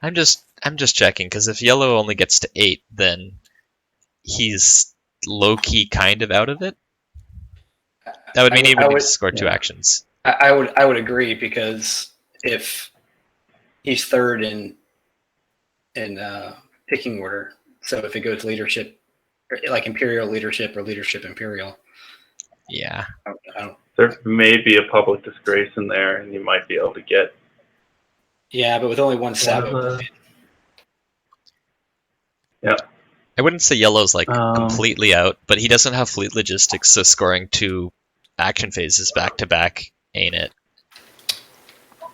I'm just checking because if yellow only gets to 8, then he's low key kind of out of it. That would mean he would need to score 2 actions.
I would agree, because if he's 3rd in picking order, so if it goes leadership, like Imperial leadership or leadership Imperial.
Yeah.
There may be a public disgrace in there, and you might be able to get.
Yeah, but with only 1 Sabo.
Yeah.
I wouldn't say yellow's like completely out, but he doesn't have fleet logistics, so scoring 2 action phases back to back ain't it.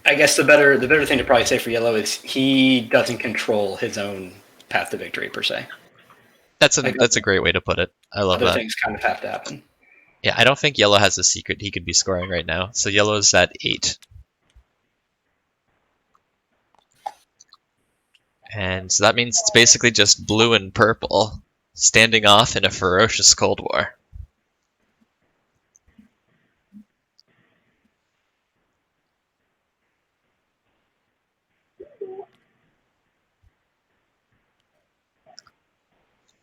I guess the better thing to probably say for yellow is he doesn't control his own path to victory per se.
That's a great way to put it. I love that.
Other things kind of have to happen.
Yeah, I don't think yellow has a secret he could be scoring right now. So yellow's at 8. And so that means it's basically just blue and purple standing off in a ferocious Cold War.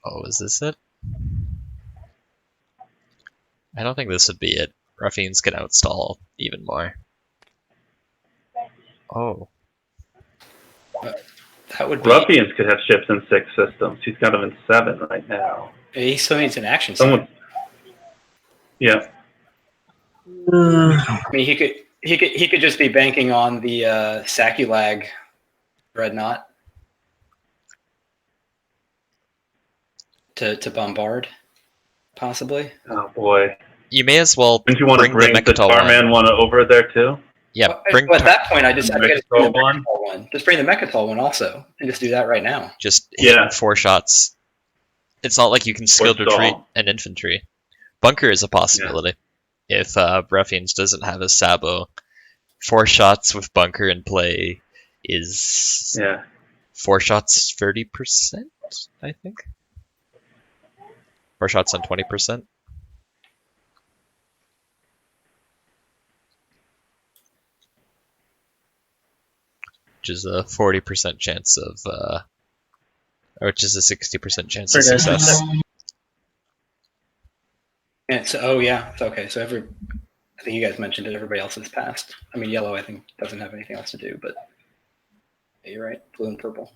Oh, is this it? I don't think this would be it. Ruffians can outstall even more. Oh.
That would be...
Ruffians could have ships in 6 systems. He's got them in 7 right now.
He still needs an action.
Yeah.
I mean, he could just be banking on the Saculag Dreadnought to bombard, possibly.
Oh boy.
You may as well
Don't you want to bring the Tarman one over there too?
Yeah,
Well, at that point, I just bring the
Mechatol one?
Mechatol one. Just bring the Mechatol one also, and just do that right now.
Just hit 4 shots. It's not like you can skilled
stall.
retreat and infantry. Bunker is a possibility. If Ruffians doesn't have a Sabo, 4 shots with Bunker in play is 4 shots 30%, I think. 4 shots on 20%. Which is a 40% chance of, or which is a 60% chance of success.
And so, oh yeah, it's okay. So I think you guys mentioned it. Everybody else has passed. I mean, yellow, I think, doesn't have anything else to do, but yeah, you're right. Blue and purple.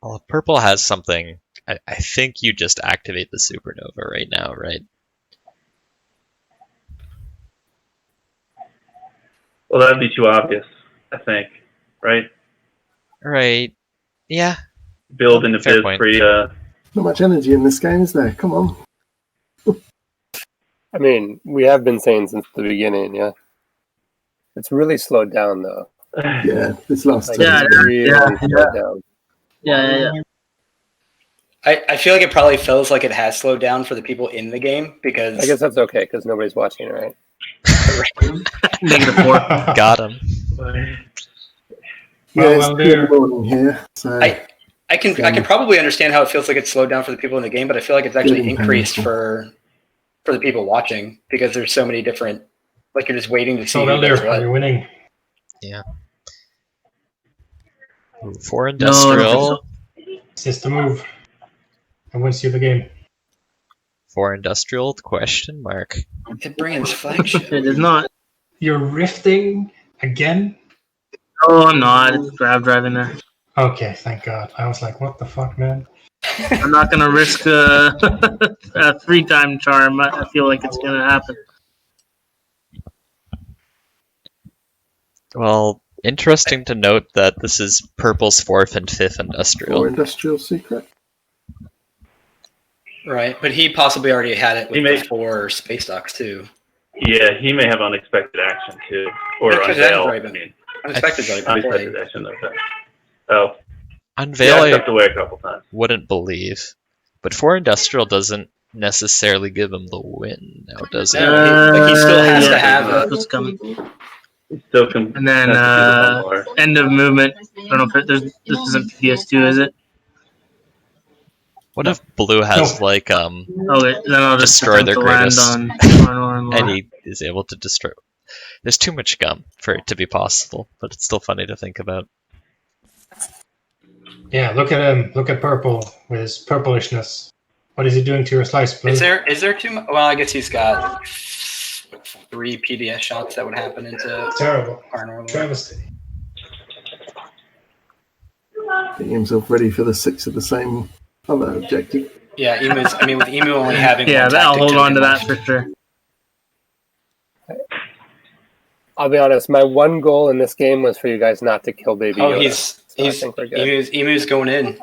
Well, if purple has something, I think you just activate the supernova right now, right?
Well, that'd be too obvious, I think, right?
Right. Yeah.
Build into
Fair
biz
point.
pre.
Not much energy in this game, is there? Come on.
I mean, we have been saying since the beginning, yeah. It's really slowed down, though.
Yeah, this last
Like,
time.
it's really slowed down.
Yeah.
I feel like it probably feels like it has slowed down for the people in the game because
I guess that's okay because nobody's watching, right?
-4.
Got him.
Yeah,
Well,
it's 2 in the morning here. So
I can probably understand how it feels like it's slowed down for the people in the game, but I feel like it's actually
Getting
increased
painful.
for the people watching because there's so many different. Like you're just waiting to see.
So
who does
Veldyr,
what.
are you winning?
Yeah. Ooh, 4 industrial.
It's the move. And wins you the game.
4 industrial? Question mark.
It brings flagship.
It is not.
You're rifting again?
Oh, I'm not. It's grab driving there.
Okay, thank God. I was like, what the fuck, man?
I'm not gonna risk a 3-time charm. I feel like it's gonna happen.
Well, interesting to note that this is purple's 4th and 5th industrial.
4 industrial secret.
Right, but he possibly already had it with
He may-
the 4 space docks too.
Yeah, he may have unexpected action too, or
Unexpected action's
unveil.
already
I
been-
mean,
Unexpected's already been played.
unexpected action. Okay. Oh,
Unveil
I
I
stepped away a couple times.
wouldn't believe. But 4 industrial doesn't necessarily give him the win now, does it?
No, he still has to have
that's
a.
what's coming.
He still can.
And then
has to do the Veldyr.
end of movement. I don't know if this isn't PS2, is it?
What if blue has like
Okay, then I'll just
destroy their
attempt to
greatest
land on
and he is able to destroy. There's too much gum for it to be possible, but it's still funny to think about.
Yeah, look at him. Look at purple with his purplishness. What is he doing to your slice, blue?
Is there too much? Well, I guess he's got 3 PDS shots that would happen into
Terrible.
Arnor.
Travesty.
Getting himself ready for the 6 of the same other objective.
Yeah, Emu's. I mean, with Emu only having.
Yeah,
one
I'll
tactic
hold on to
token
that for sure.
I'll be honest, my one goal in this game was for you guys not to kill Baby
Oh,
Yoda.
he's
I think we're good.
Emu's going in.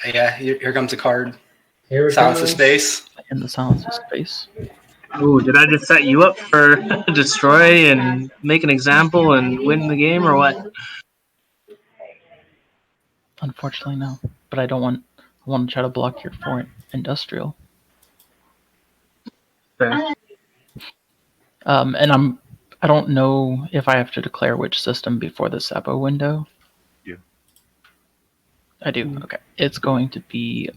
Yeah, here comes a card.
Here it
Silence of
goes.
Space.
In the silence of space.
Ooh, did I just set you up for destroy and make an example and win the game, or what?
Unfortunately, no. But I don't want. I want to try to block your 4 industrial.
Fair.
And I don't know if I have to declare which system before the Sabo window.
You.
I do. Okay. It's going to be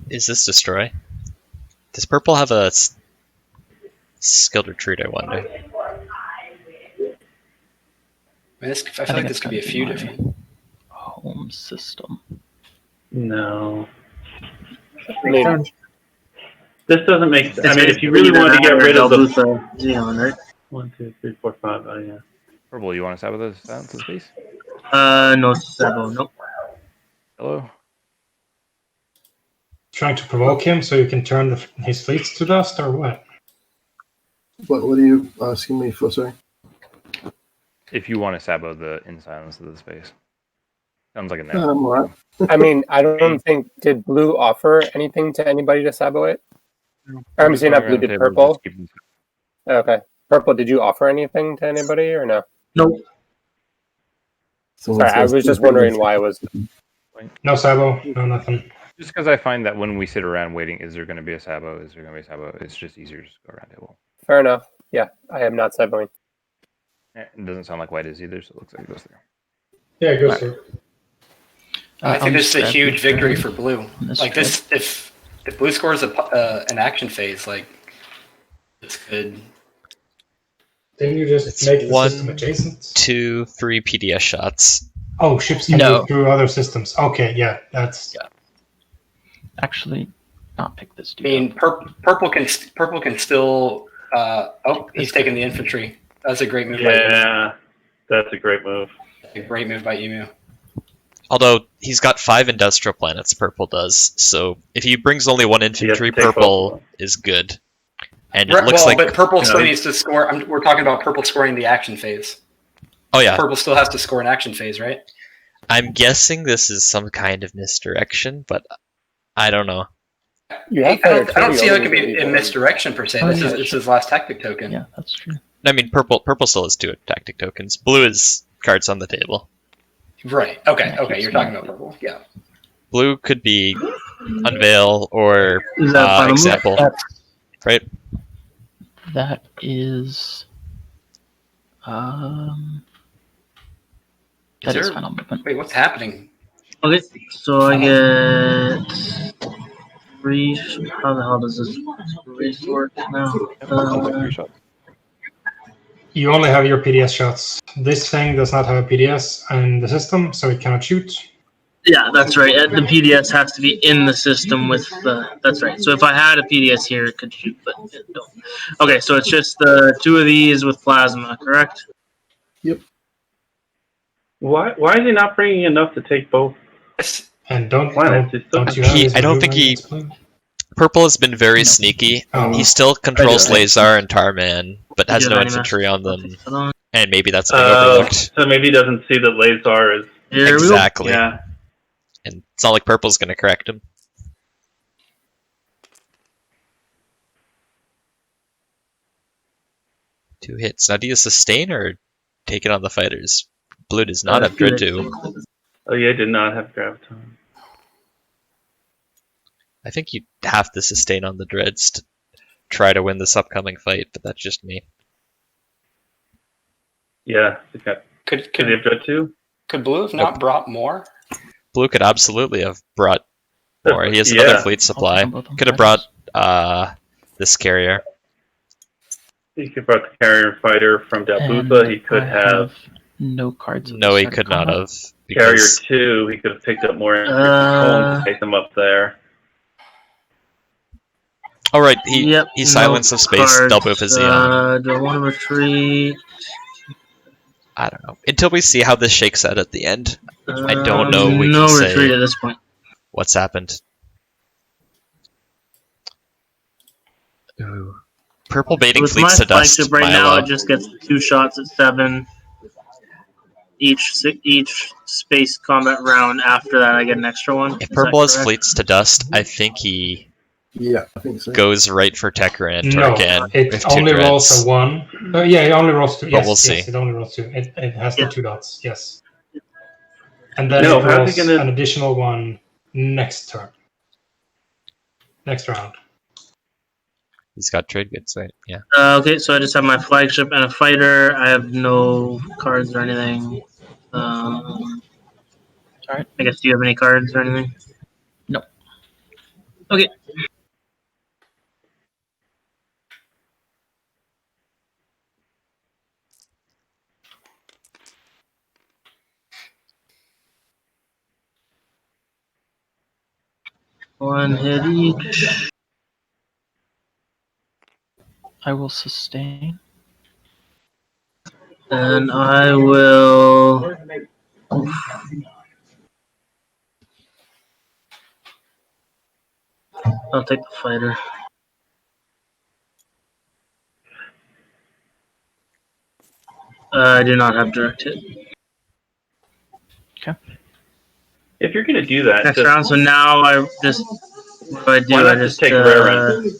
Is this destroy? Does purple have a skilled retreat, I wonder?
I feel like this could be a few different.
home system.
No.
I mean,
This doesn't make sense. I mean, if you really wanted to get rid of the.
Xeon, right?
1, 2, 3, 4, 5. Oh yeah.
Purple, you want to stab with us down to the space?
No, Sabo, nope.
Hello?
Trying to provoke him so you can turn his fleets to dust, or what?
What are you asking me for, sorry?
If you want to sabo the in silence of the space. Sounds like a no.
I'm alright.
I mean, I don't think, did Blue offer anything to anybody to sabo it? I'm saying not Blue, did Purple? Okay. Purple, did you offer anything to anybody or no?
Nope.
Sorry, I was just wondering why it was.
No sabo, no nothing.
Just because I find that when we sit around waiting, is there going to be a sabo? Is there going to be a sabo? It's just easier to just go around table.
Fair enough. Yeah, I am not saboing.
It doesn't sound like white is either, so it looks like it goes through.
Yeah, it goes through.
I think this is a huge victory for Blue. Like this, if Blue scores an action phase, like it's good.
Didn't you just make the system adjacent?
2, 3 PDS shots.
Oh, ships can move through other systems. Okay, yeah, that's.
Yeah. Actually, not pick this dude.
I mean, purple can still. Oh, he's taking the infantry. That's a great move.
Yeah, that's a great move.
A great move by Emu.
Although he's got 5 industrial planets, Purple does. So if he brings only 1 infantry, Purple is good. And it looks like,
but Purple still needs to score. We're talking about Purple scoring the action phase.
Oh yeah,
Purple still has to score an action phase, right?
I'm guessing this is some kind of misdirection, but I don't know.
I don't see how it could be a misdirection per se. This is his last tactic token.
Yeah, that's true.
I mean, purple still has 2 tactic tokens. Blue is cards on the table.
Right. Okay. Okay. You're talking about purple. Yeah.
Blue could be Unveil or Example, right?
That is. That is final movement.
Wait, what's happening?
Okay, so I get 3. How the hell does this race work now?
You only have your PDS shots. This thing does not have a PDS in the system, so it cannot shoot.
Yeah, that's right. The PDS has to be in the system with the. That's right. So if I had a PDS here, it could shoot, but it don't. Okay, so it's just the 2 of these with plasma, correct?
Yep.
Why is he not bringing enough to take both?
And don't you
I don't think he. Purple has been very sneaky. He still controls Lazar and Tarman, but has no infantry on them. And maybe that's been overlooked.
So maybe he doesn't see that Lazar is...
Exactly.
Yeah.
And it's not like Purple's going to correct him. Two hits. Now do you sustain or take it on the fighters? Blue does not have Dread 2.
Oh yeah, did not have Graviton.
I think you have to sustain on the Dreads to try to win this upcoming fight, but that's just me.
Yeah. Could they have Dread 2?
Could Blue have not brought more?
Blue could absolutely have brought more. He has another fleet supply. Could have brought this carrier.
He could have brought the carrier fighter from Dalbuza. He could have
no cards.
No, he could not have.
Carrier 2, he could have picked up more to take them up there.
All right, he Silence of Space, double Vizion.
Do I want to retreat?
I don't know. Until we see how this shakes out at the end, I don't know. We
no
can
retreat
say
at this point.
What's happened. Ooh. Purple baiting
With
fleets
my
to dust.
flagship right now, it just gets 2 shots at 7. Each space combat round. After that, I get an extra one.
If Purple has fleets to dust, I think he
I think so.
goes right for Tekra and
No,
Tarkan.
it only rolls a 1. Yeah, it only rolls 2.
But
Yes,
we'll see.
It only rolls 2. It has the 2 dots. Yes. And then it rolls an additional 1 next turn. Next round.
He's got trade goods, right? Yeah.
Okay, so I just have my flagship and a fighter. I have no cards or anything.
Alright.
I guess, do you have any cards or anything?
No.
Okay. One hit each.
I will sustain.
And I will. I'll take the fighter. I do not have direct hit.
If you're gonna do that,
Next round, so now I just. What do I do?
why not
I
just take Raren?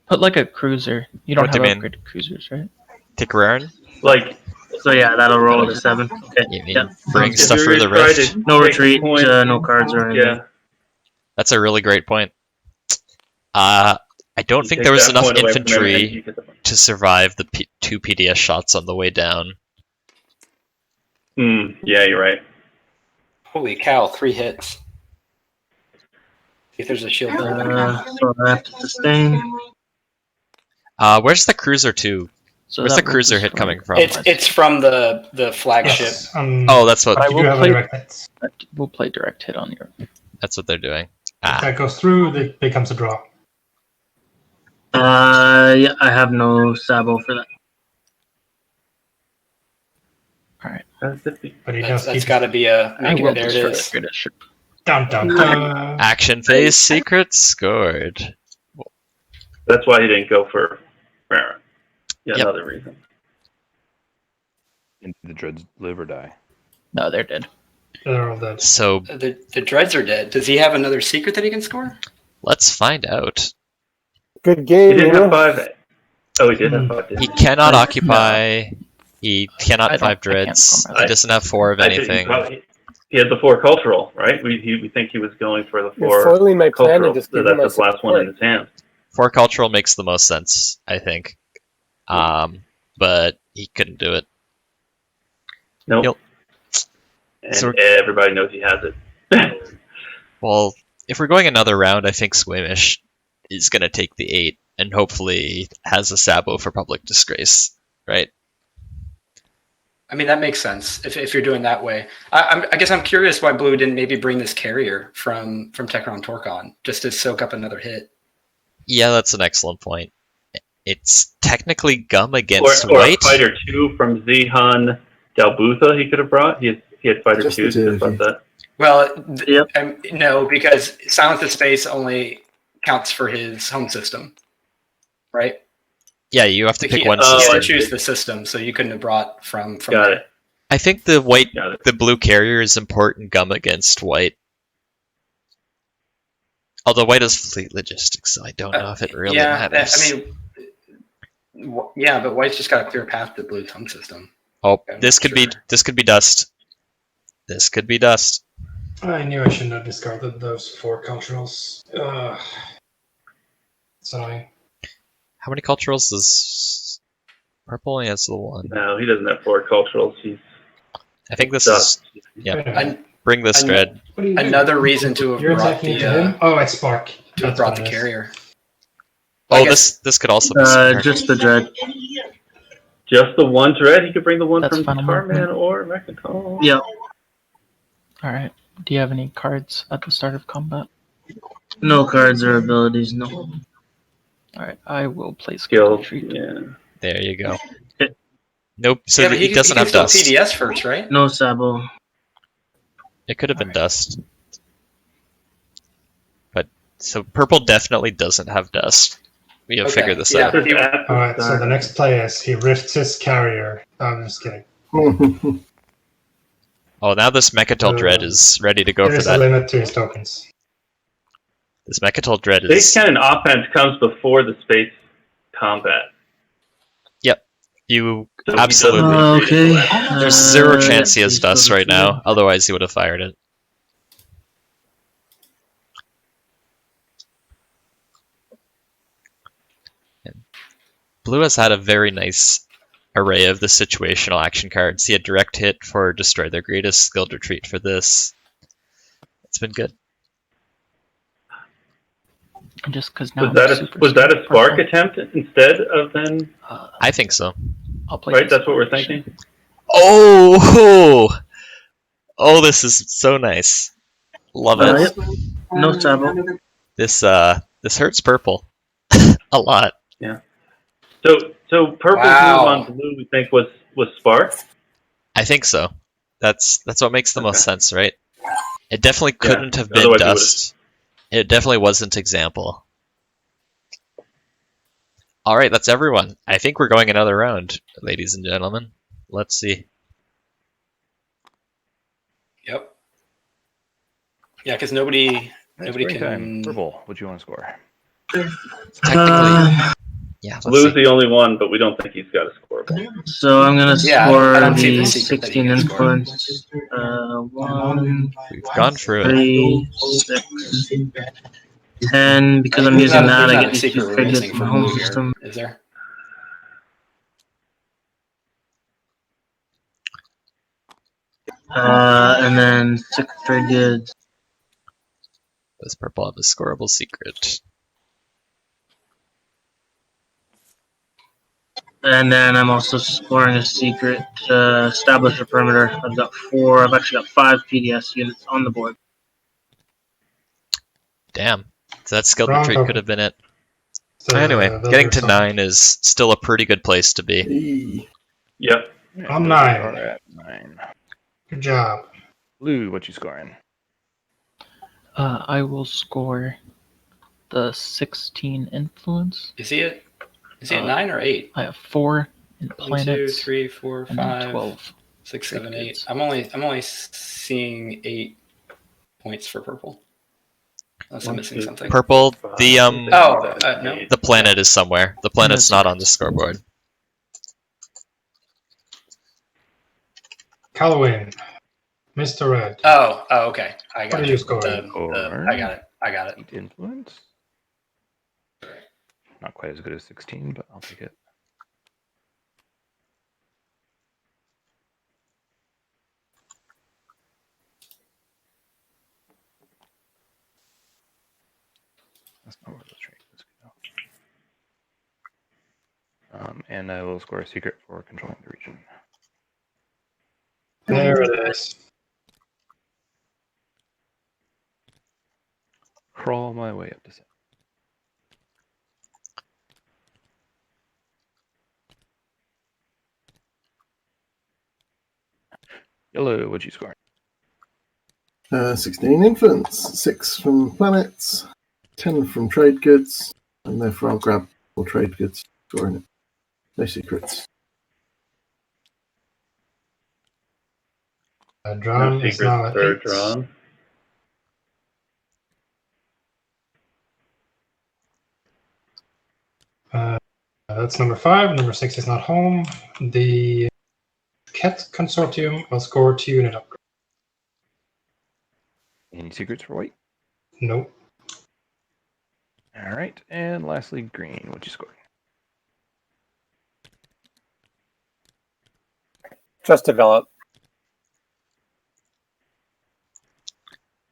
Put like a cruiser. You don't
What do
have
you mean?
upgraded cruisers, right?
Take Raren?
Like,
So yeah, that'll roll to 7. Okay.
You mean
Yep.
bring
if
stuff
you're
for the
gonna try
rift?
to
No
take
retreat,
point,
no cards or anything.
yeah.
That's a really great point. I don't
You
think
take
there was
that
enough
point away from him, and
infantry
you get the-
to survive the 2 PDS shots on the way down.
Yeah, you're right.
Holy cow, 3 hits. If there's a shield.
So I have to sustain.
Where's the cruiser 2?
So
Where's
that
the
will
cruiser hit
destroy
coming from?
It's from the flagship.
Yes,
Oh, that's what.
but you do have a direct hit.
We'll play direct hit on your.
That's what they're doing.
If that goes through, it becomes a draw.
Yeah, I have no sabo for that.
Alright.
But he does
That's
keep
got to be a.
I will
There it
destroy
is.
the greatest ship.
dun dun dun.
Action phase secret scored.
That's why he didn't go for Raren. Yeah,
Yep.
another reason.
And did the dreads live or die?
No, they're dead.
They're all dead.
So
The dreads are dead. Does he have another secret that he can score?
let's find out.
Good
He
game,
didn't
you
have
know?
5. Oh, he did have 5. didn't
He cannot occupy. He
I
cannot
don't-
5
I can't
dreads.
combat.
He doesn't have 4 of
I think
anything.
he had the 4 cultural, right? We think he was going for the
You're
4
foiling my plan
cultural.
and just
So
giving
that's his
my
last one in his hand.
4 cultural makes the most sense, I think. But he couldn't do it.
Nope.
Yep.
And
So-
everybody knows he has it.
Well, if we're going another round, I think Squeamish is going to take the 8 and hopefully has a Sabo for public disgrace, right?
I mean, that makes sense if you're doing that way. I guess I'm curious why Blue didn't maybe bring this carrier from Techron Torcon just to soak up another hit.
Yeah, that's an excellent point. It's technically gum against
or
white.
a fighter 2 from Zihan Dalbutha he could have brought. He had fighter
Just the
2s.
two
Just
of
about
you.
that.
Well,
Yep.
no, because Silence of Space only counts for his home system, right?
Yeah, you have to pick
He
one
had to
system.
choose the system, so you couldn't have brought from
Got
there.
it.
I think the blue carrier is important gum against white. Although white is fleet logistics, so I don't know if it really matters.
I mean, yeah, but White's just got a clear path to Blue's home system.
Oh,
I'm
this
not
could be
sure.
dust. This could be dust.
I knew I shouldn't have discarded those 4 culturals. It's annoying.
How many culturals does purple only has the 1?
No, he doesn't have 4 culturals. He's
I think this
dust.
is yeah.
An-
Bring this
an-
dread.
What are you doing?
Another reason to have
You're
brought
attacking
the
into him? Oh, it's Spark.
to have
That's
brought
what
the
it is.
carrier.
Oh,
I guess-
this could also be Spark.
Just the dread.
Just the 1 dread. He could bring the 1
That's
from
final
Starman
movement.
or Mechacol.
Yep.
Alright. Do you have any cards at the start of combat?
No cards or abilities, no.
Alright, I will play
Skills.
retreat.
Yeah.
There you go.
Okay.
Nope. So
Yeah, but
he doesn't have
can still
dust.
PDS first, right?
No sabo.
It could have been dust. But so purple definitely doesn't have dust. We have
Okay,
figured this
yeah.
out.
Alright, so the next play is he rifts his carrier. Oh, I'm just kidding.
Oh, now this Mechatol Dread is ready to go for
There's a
that.
limit to his tokens.
This Mechatol Dread
Space
is.
Cannon offense comes before the space combat.
Yep. You
So he
absolutely.
doesn't retreat
Okay.
into that.
There's zero chance he has dust right now. Otherwise, he would have fired it. Blue has had a very nice array of the situational action cards. He had direct hit for Destroy Their Greatest, Skilled Retreat for this. It's been good.
Just because now
Was that a spark attempt instead of then?
I think so.
I'll play
Right, that's what we're thinking.
Oh, this is so nice. Love it.
No sabo.
This hurts purple a lot.
Yeah. So purple's
Wow.
move on blue we think was Was Spark?
I think so. That's what makes the most sense, right? It definitely couldn't have been
otherwise it
Dust. It definitely wasn't Example. All right, that's everyone. I think we're going another round, ladies and gentlemen. Let's see.
Yep. Yeah, because nobody
Scoring
can.
time. Purple, what do you want to score?
Technically, yeah. Let's
Blue's
see.
the only one, but we don't think he's got a scorable.
So I'm gonna
Yeah,
score
I don't see
the
the secret that he
16
can score.
influence. 1,
We've gone through it.
3, 6, 10. Because I'm
There's
using
not-
that,
there's
I
not
get
a
these
secret
two
we're
trinkets
missing
from the
for
home
blue here,
system.
is there?
And then 6 trinkets.
Does purple have a scoreable secret?
And then I'm also scoring a secret to establish a perimeter. I've got 4. I've actually got 5 PDS units on the board.
Damn. So that skilled
Wrong
retreat
token.
could have been it.
So,
Anyway,
Veldyr
getting to
song.
9 is still a pretty good place to be.
Eee.
Yep.
On
we
9.
are at 9.
Good job.
Blue, what you scoring?
I will score the 16 influence.
Is he at 9 or 8?
I have 4 in
1,
planets.
2, 3, 4,
and then
5,
12.
6, 7, 8. I'm only seeing 8 points for purple. Unless I'm missing something.
Purple, the
no.
the planet is somewhere. The planet's not on the scoreboard.
Caluin. Mr. Red.
Oh, okay. I got
What are
it.
you scoring?
I got it.
8 influence. Not quite as good as 16, but I'll take it. That's not where those traits go. And I will score a secret for controlling the region.
There it is.
Crawl my way up to 7. Yellow, what'd you score?
16 influence, 6 from planets, 10 from trade goods, and therefore I'll grab more trade goods, scoring it. No secrets.
Drahn
No
is now
secrets
at
for
8.
Drahn.
That's number 5. Number 6 is not home. The Khet Consortium will score 2 unit upgrade.
Any secrets for white?
Nope.
All right, and lastly, green. What'd you score?
Just develop.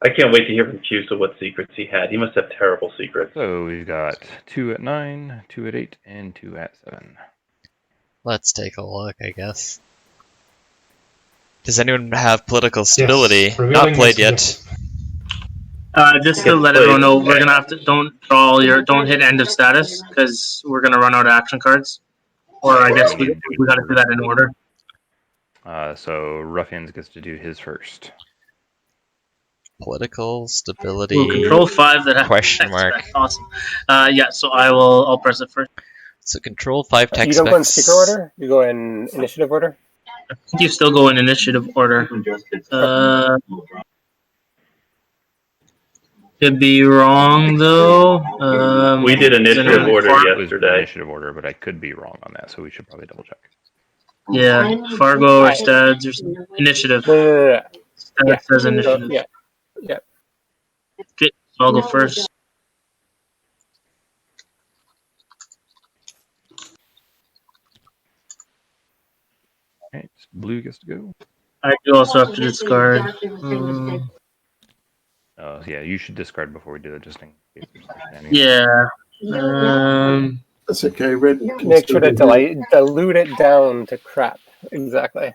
I can't wait to hear from Cusa what secrets he had. He must have terrible secrets.
So we've got 2 at 9, 2 at 8, and 2 at 7.
Let's take a look, I guess. Does anyone have political stability?
Yes,
Not played yet.
Just to let everyone know, we're gonna have to don't hit end of status because we're gonna run out of action cards. Or I guess we gotta do that in order.
So Ruffians gets to do his first.
Political stability.
Ooh, control 5 that
question mark.
Awesome. Yeah, so I'll press it first.
So control 5 text
You don't go in speaker order? You go in initiative order?
I think you still go in initiative order. Could be wrong though.
We did initiative order yesterday.
Initiative order, but I could be wrong on that, so we should probably double check.
Yeah, Fargo or Stads or initiative.
Yeah.
Says initiative.
Yeah.
Okay, so I'll go first.
Alright, blue gets to go.
I do also have to discard.
Yeah, you should discard before we do it, just in case there's something.
Yeah.
That's okay, red.
Make sure to dilute it down to crap. Exactly.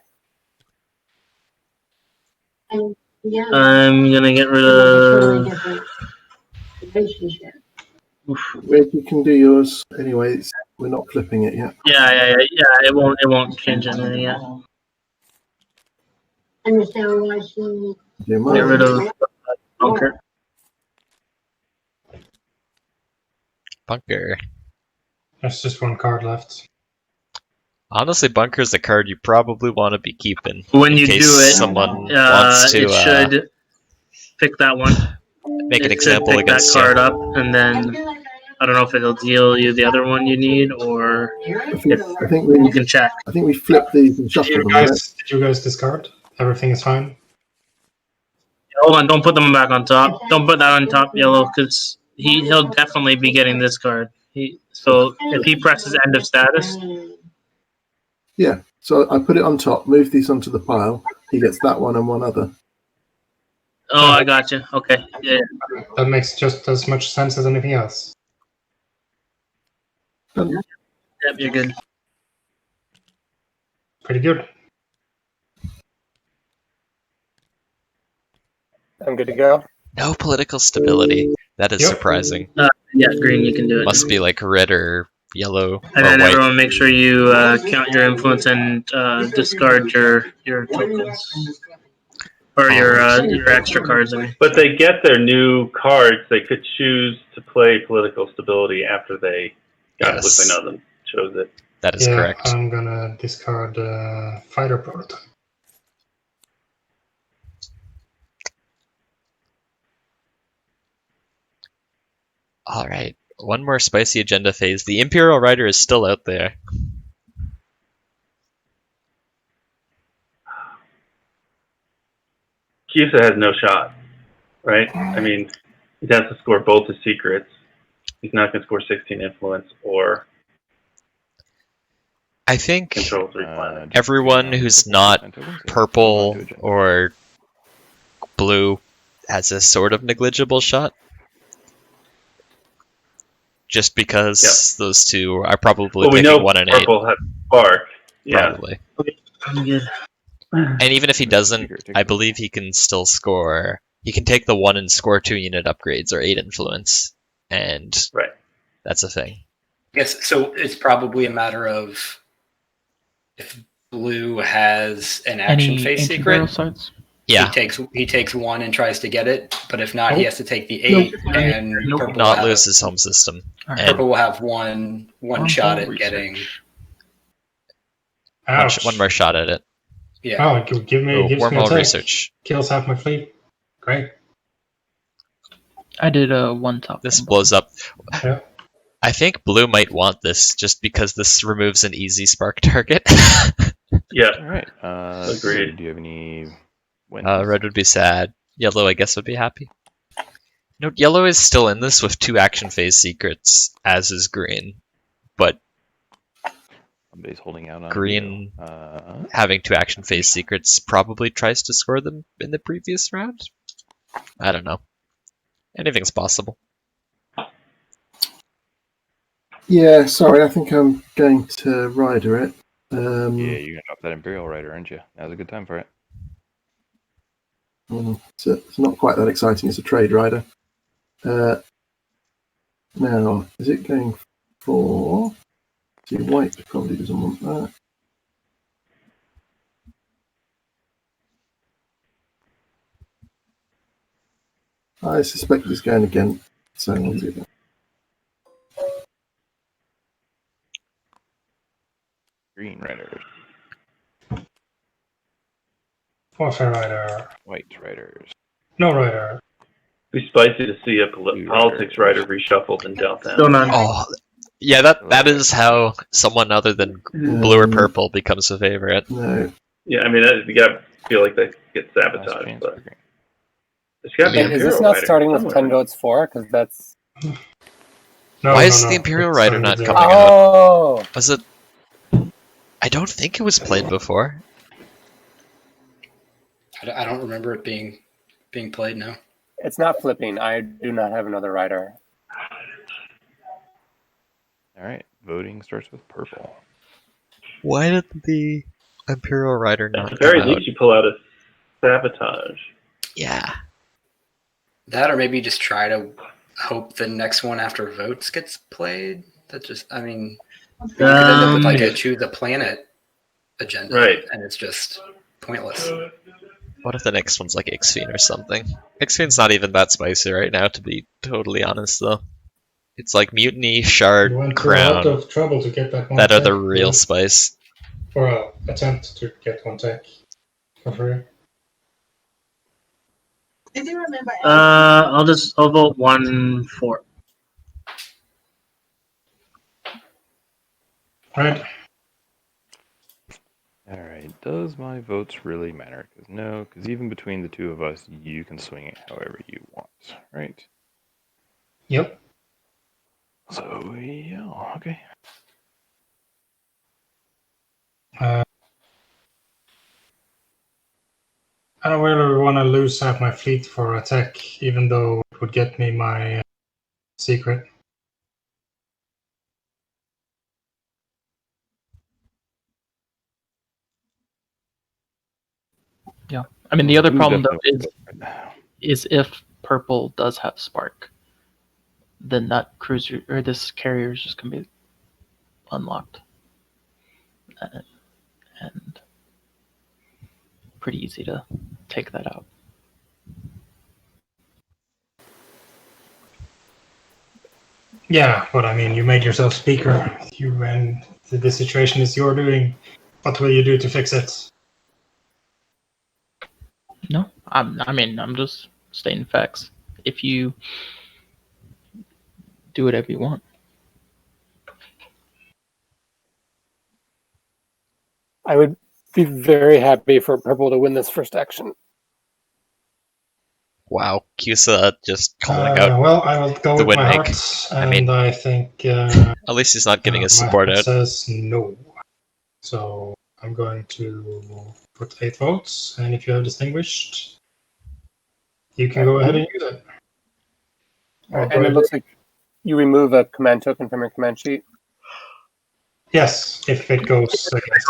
I'm gonna get rid of.
Red, you can do yours anyways. We're not flipping it yet.
Yeah. It won't change anything yet. Get rid of bunker.
Bunker.
There's just one card left.
Honestly, Bunker's a card you probably want to be keeping.
When
in
you
case
do it,
someone wants to
it should pick that one.
make an
It should
example
pick
against
that card
you.
up, and then I don't know if it'll deal you the other one you need, or
I
if
think we
you can check.
I think we flipped these and shuffled them. Right?
Did you guys discard? Everything is fine?
Hold on, don't put them back on top. Don't put that on top, Yellow, because he'll definitely be getting this card. So if he presses end of status.
Yeah. So I put it on top, move these onto the pile. He gets that one and one other.
Oh, I got you. Okay. Yeah.
That makes just as much sense as anything else.
Yep, you're good.
Pretty good.
I'm good to go.
No political stability. That is surprising.
Yeah, green, you can do it.
Must be like red or yellow
And
or
then
white.
everyone make sure you count your influence and discard your tokens. Or your extra cards, I mean.
But they get their new cards. They could choose to play political stability after they got it, which they know them chose it.
That is correct.
I'm gonna discard fighter prototype.
Alright, one more spicy agenda phase. The Imperial Rider is still out there.
Cusa has no shot, right? I mean, he has to score both his secrets. He's not going to score 16 influence or
I think
control 3 planets.
everyone who's not purple or blue has a sort of negligible shot. Just because those two are probably
we
picking
know
1 and 8.
purple has spark. Yeah.
Probably.
I'm good.
And even if he doesn't, I believe he can still score. He can take the 1 and score 2 unit upgrades or 8 influence. And that's a thing.
Yes, so it's probably a matter of if blue has an action phase secret.
Yeah.
He takes 1 and tries to get it, but if not, he has to take the 8 and purple
Not
will
lose his home system. And
purple will have one shot at getting.
one more shot at it.
Yeah.
Oh, give me
wormhole
a take.
research.
Kills half my fleet. Great.
I did a 1 top.
This blows up.
Yeah.
I think blue might want this just because this removes an easy spark target.
Yeah.
All right.
Agreed.
Do you have any wins?
Red would be sad. Yellow, I guess, would be happy. Note, yellow is still in this with 2 action phase secrets, as is green. But
somebody's holding out on
green having 2 action phase secrets probably tries to score them in the previous round. I don't know. Anything's possible.
Yeah, sorry, I think I'm going to rider it.
Yeah, you're gonna drop that Imperial Rider, aren't you? Now's a good time for it.
It's not quite that exciting as a trade rider. Now, is it going for... See, white probably doesn't want that. I suspect it's going again, so I'll do that.
Green Riders.
Warfare Rider.
White Riders.
No Rider.
It'd be spicy to see a politics rider reshuffled and dealt down.
Still none.
Oh, yeah, that is how someone other than blue or purple becomes a favorite.
No.
Yeah, I mean, you gotta feel like they get sabotaged, but it's gotta be
Is this
Imperial
not
Rider
starting with
somewhere.
10 votes for? Because that's.
Why is the Imperial Rider not coming out? Was it? I don't think it was played before.
I don't remember it being played now.
It's not flipping. I do not have another rider.
All right, voting starts with purple.
Why did the Imperial Rider
At
not
the very
come out?
least, you pull out a sabotage.
Yeah.
That, or maybe just try to hope the next one after votes gets played. That just, I mean, You could end up with like a choose a planet agenda,
Right.
and it's just pointless.
What if the next one's like Ixfian or something? Ixfian's not even that spicy right now, to be totally honest, though. It's like Mutiny, Shard,
You went through a lot
Crown
of trouble to get that one
that are the
tech,
real spice.
or attempt to get one tech for free.
I'll vote 1-4.
Right.
Alright, does my votes really matter? Because no, because even between the two of us, you can swing it however you want, right?
Yep.
So, yeah, okay.
I don't really want to lose half my fleet for a tech, even though it would get me my secret.
Yeah, I mean the other
Blue
problem though
definitely
is if purple does have spark, then that cruiser or this carrier is just gonna be unlocked, and pretty easy to take that out.
Yeah, but I mean, you made yourself speaker. You and the situation is your doing. What will you do to fix it?
No, I'm just stating facts. If you do whatever you want.
I would be very happy for purple to win this first action.
Wow, Cusa just calling out
Well, I will go
the
with my
windmake.
heart, and
I mean,
I think
at least he's not giving his
my
support
heart
out.
says no. So I'm going to put 8 votes, and if you have distinguished, you can go ahead and use it.
And it looks like you remove a command token from your command sheet.
Yes, if it goes against.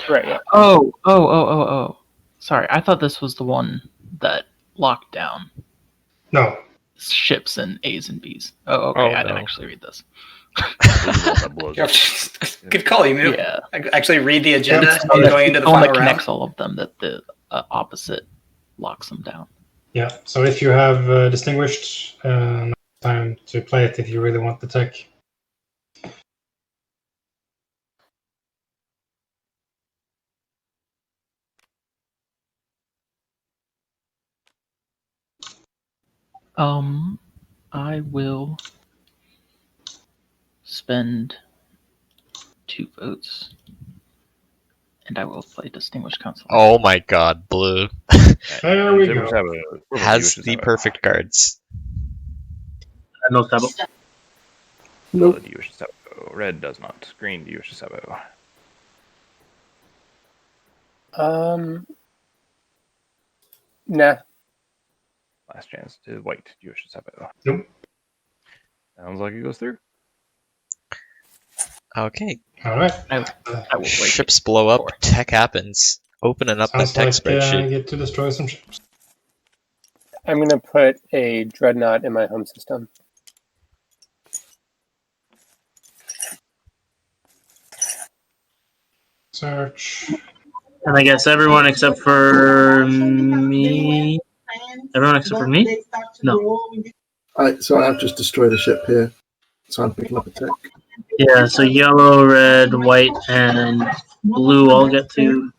Right. Yeah.
Oh. Sorry, I thought this was the one that locked down.
No.
Ships and A's and B's. Oh, okay. I didn't
no.
actually read this.
Good call, Emu.
Yeah.
Actually, read the agenda
It's the one
going into the
one that
final round.
connects all of them that the opposite locks them down.
Yeah, so if you have distinguished, time to play it if you really want the tech.
I will spend 2 votes, and I will play Distinguished Council.
Oh my god, blue.
There we go.
Has the perfect cards.
No Sabo.
Nope. Do you wish to Sabo? Red does not. Green, do you wish to Sabo?
Nah.
Last chance to white. Do you wish to Sabo?
Nope.
Sounds like it goes through.
Okay.
Alright.
Ships blow up, tech happens. Opening up
Sounds
that tech
like
spreadsheet.
I get to destroy some ships.
I'm going to put a dreadnought in my home system.
Search.
And I guess everyone except for me. Everyone except for me? No.
So I've just destroyed a ship here. So I'm picking up a tech.
Yeah, so yellow, red, white, and blue all get to.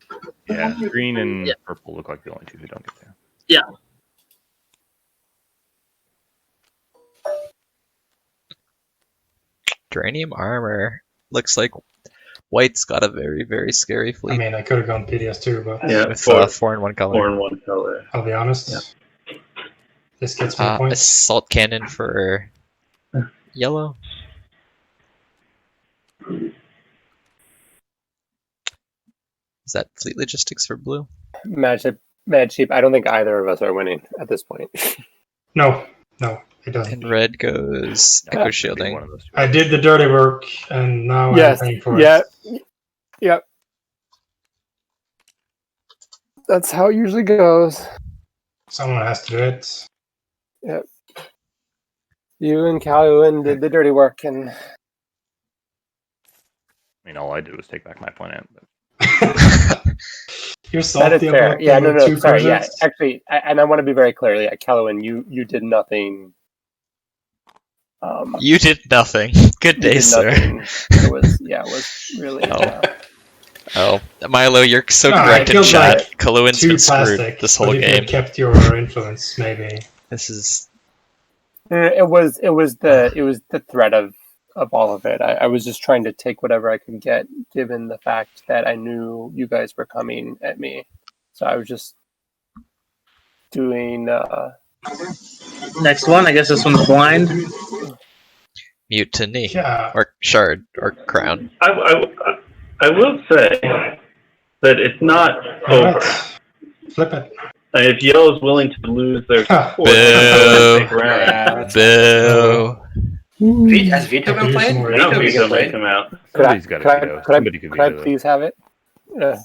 Yeah, green and purple look like the only two who don't get to.
Yeah.
Dranium armor. Looks like white's got a very, very scary fleet.
I mean, I could have gone PDS too, but
with 4 and 1 color.
4 and 1 color.
I'll be honest. This gets me points.
Assault cannon for yellow. Is that fleet logistics for blue?
Madsheep, I don't think either of us are winning at this point.
No, it doesn't.
And red goes echo shielding.
I did the dirty work, and now I'm paying for it.
Yep. That's how it usually goes.
Someone has to do it.
Yep. You and Caluin did the dirty work, and
mean, all I did was take back my planet. But...
You're
That is
salty
fair.
about
Yeah,
the
no,
two
sorry. Yeah,
projects?
actually, and I want to be very clear. Yeah, Caluin, you did nothing.
You did nothing. Good day, sir.
It was really.
Oh, Milo, you're so
No, I
correct in
feel
chat.
like
Kaluin's
too
been screwed
plastic,
this whole
but if you
game.
had kept your influence, maybe.
This is.
It was the threat of all of it. I was just trying to take whatever I could get, given the fact that I knew you guys were coming at me. So I was just doing.
Next one, I guess this one's blind.
Mutiny.
Yeah.
Or shard. Or crown.
I will say that it's not over.
Flip it.
If Yellow's willing to lose their support,
Boo.
big round.
Boo.
Has Veto been played?
I know Veto may come out.
Somebody's got a veto. Somebody could
Could I
veto.
please have it? No,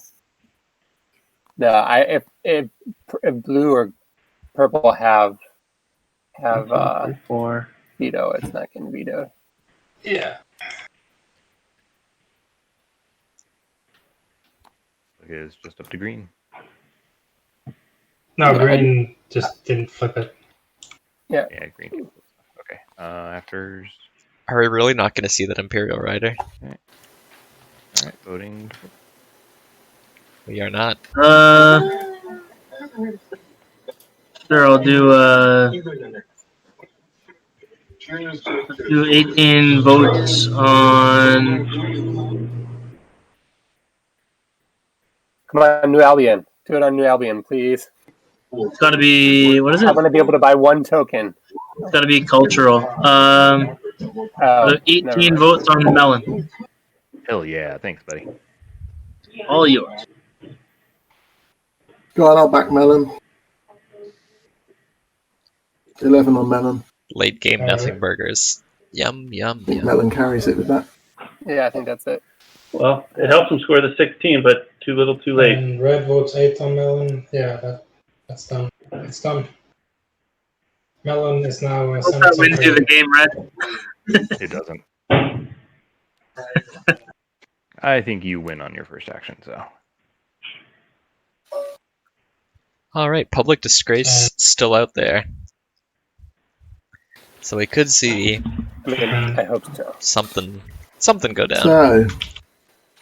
if blue or purple have veto, it's not getting vetoed.
Yeah.
Okay, it's just up to green.
No, green just didn't flip it.
Yeah.
Yeah, green. Okay. Afters.
Are we really not going to see that Imperial Rider?
Alright, voting.
We are not.
Sure, I'll do 18 votes on.
Come on, New Albion. Do it on New Albion, please.
It's got to be, what is it?
I want to be able to buy one token.
It's got to be cultural. 18 votes on Melon.
Hell yeah, thanks, buddy.
All yours.
Go on, I'll back Melon. 11 on Melon.
Late game, nothing burgers. Yum, yum,
I think
yum.
Melon carries it with that.
Yeah, I think that's it.
Well, it helps them score the 16, but too little, too late.
And red votes 8 on Melon. Yeah, that's done. It's done. Melon is now a
Hope that wins you the game, Red.
It doesn't. I think you win on your first action, so.
Alright, public disgrace still out there. So we could see
I hope so.
something go down.
So,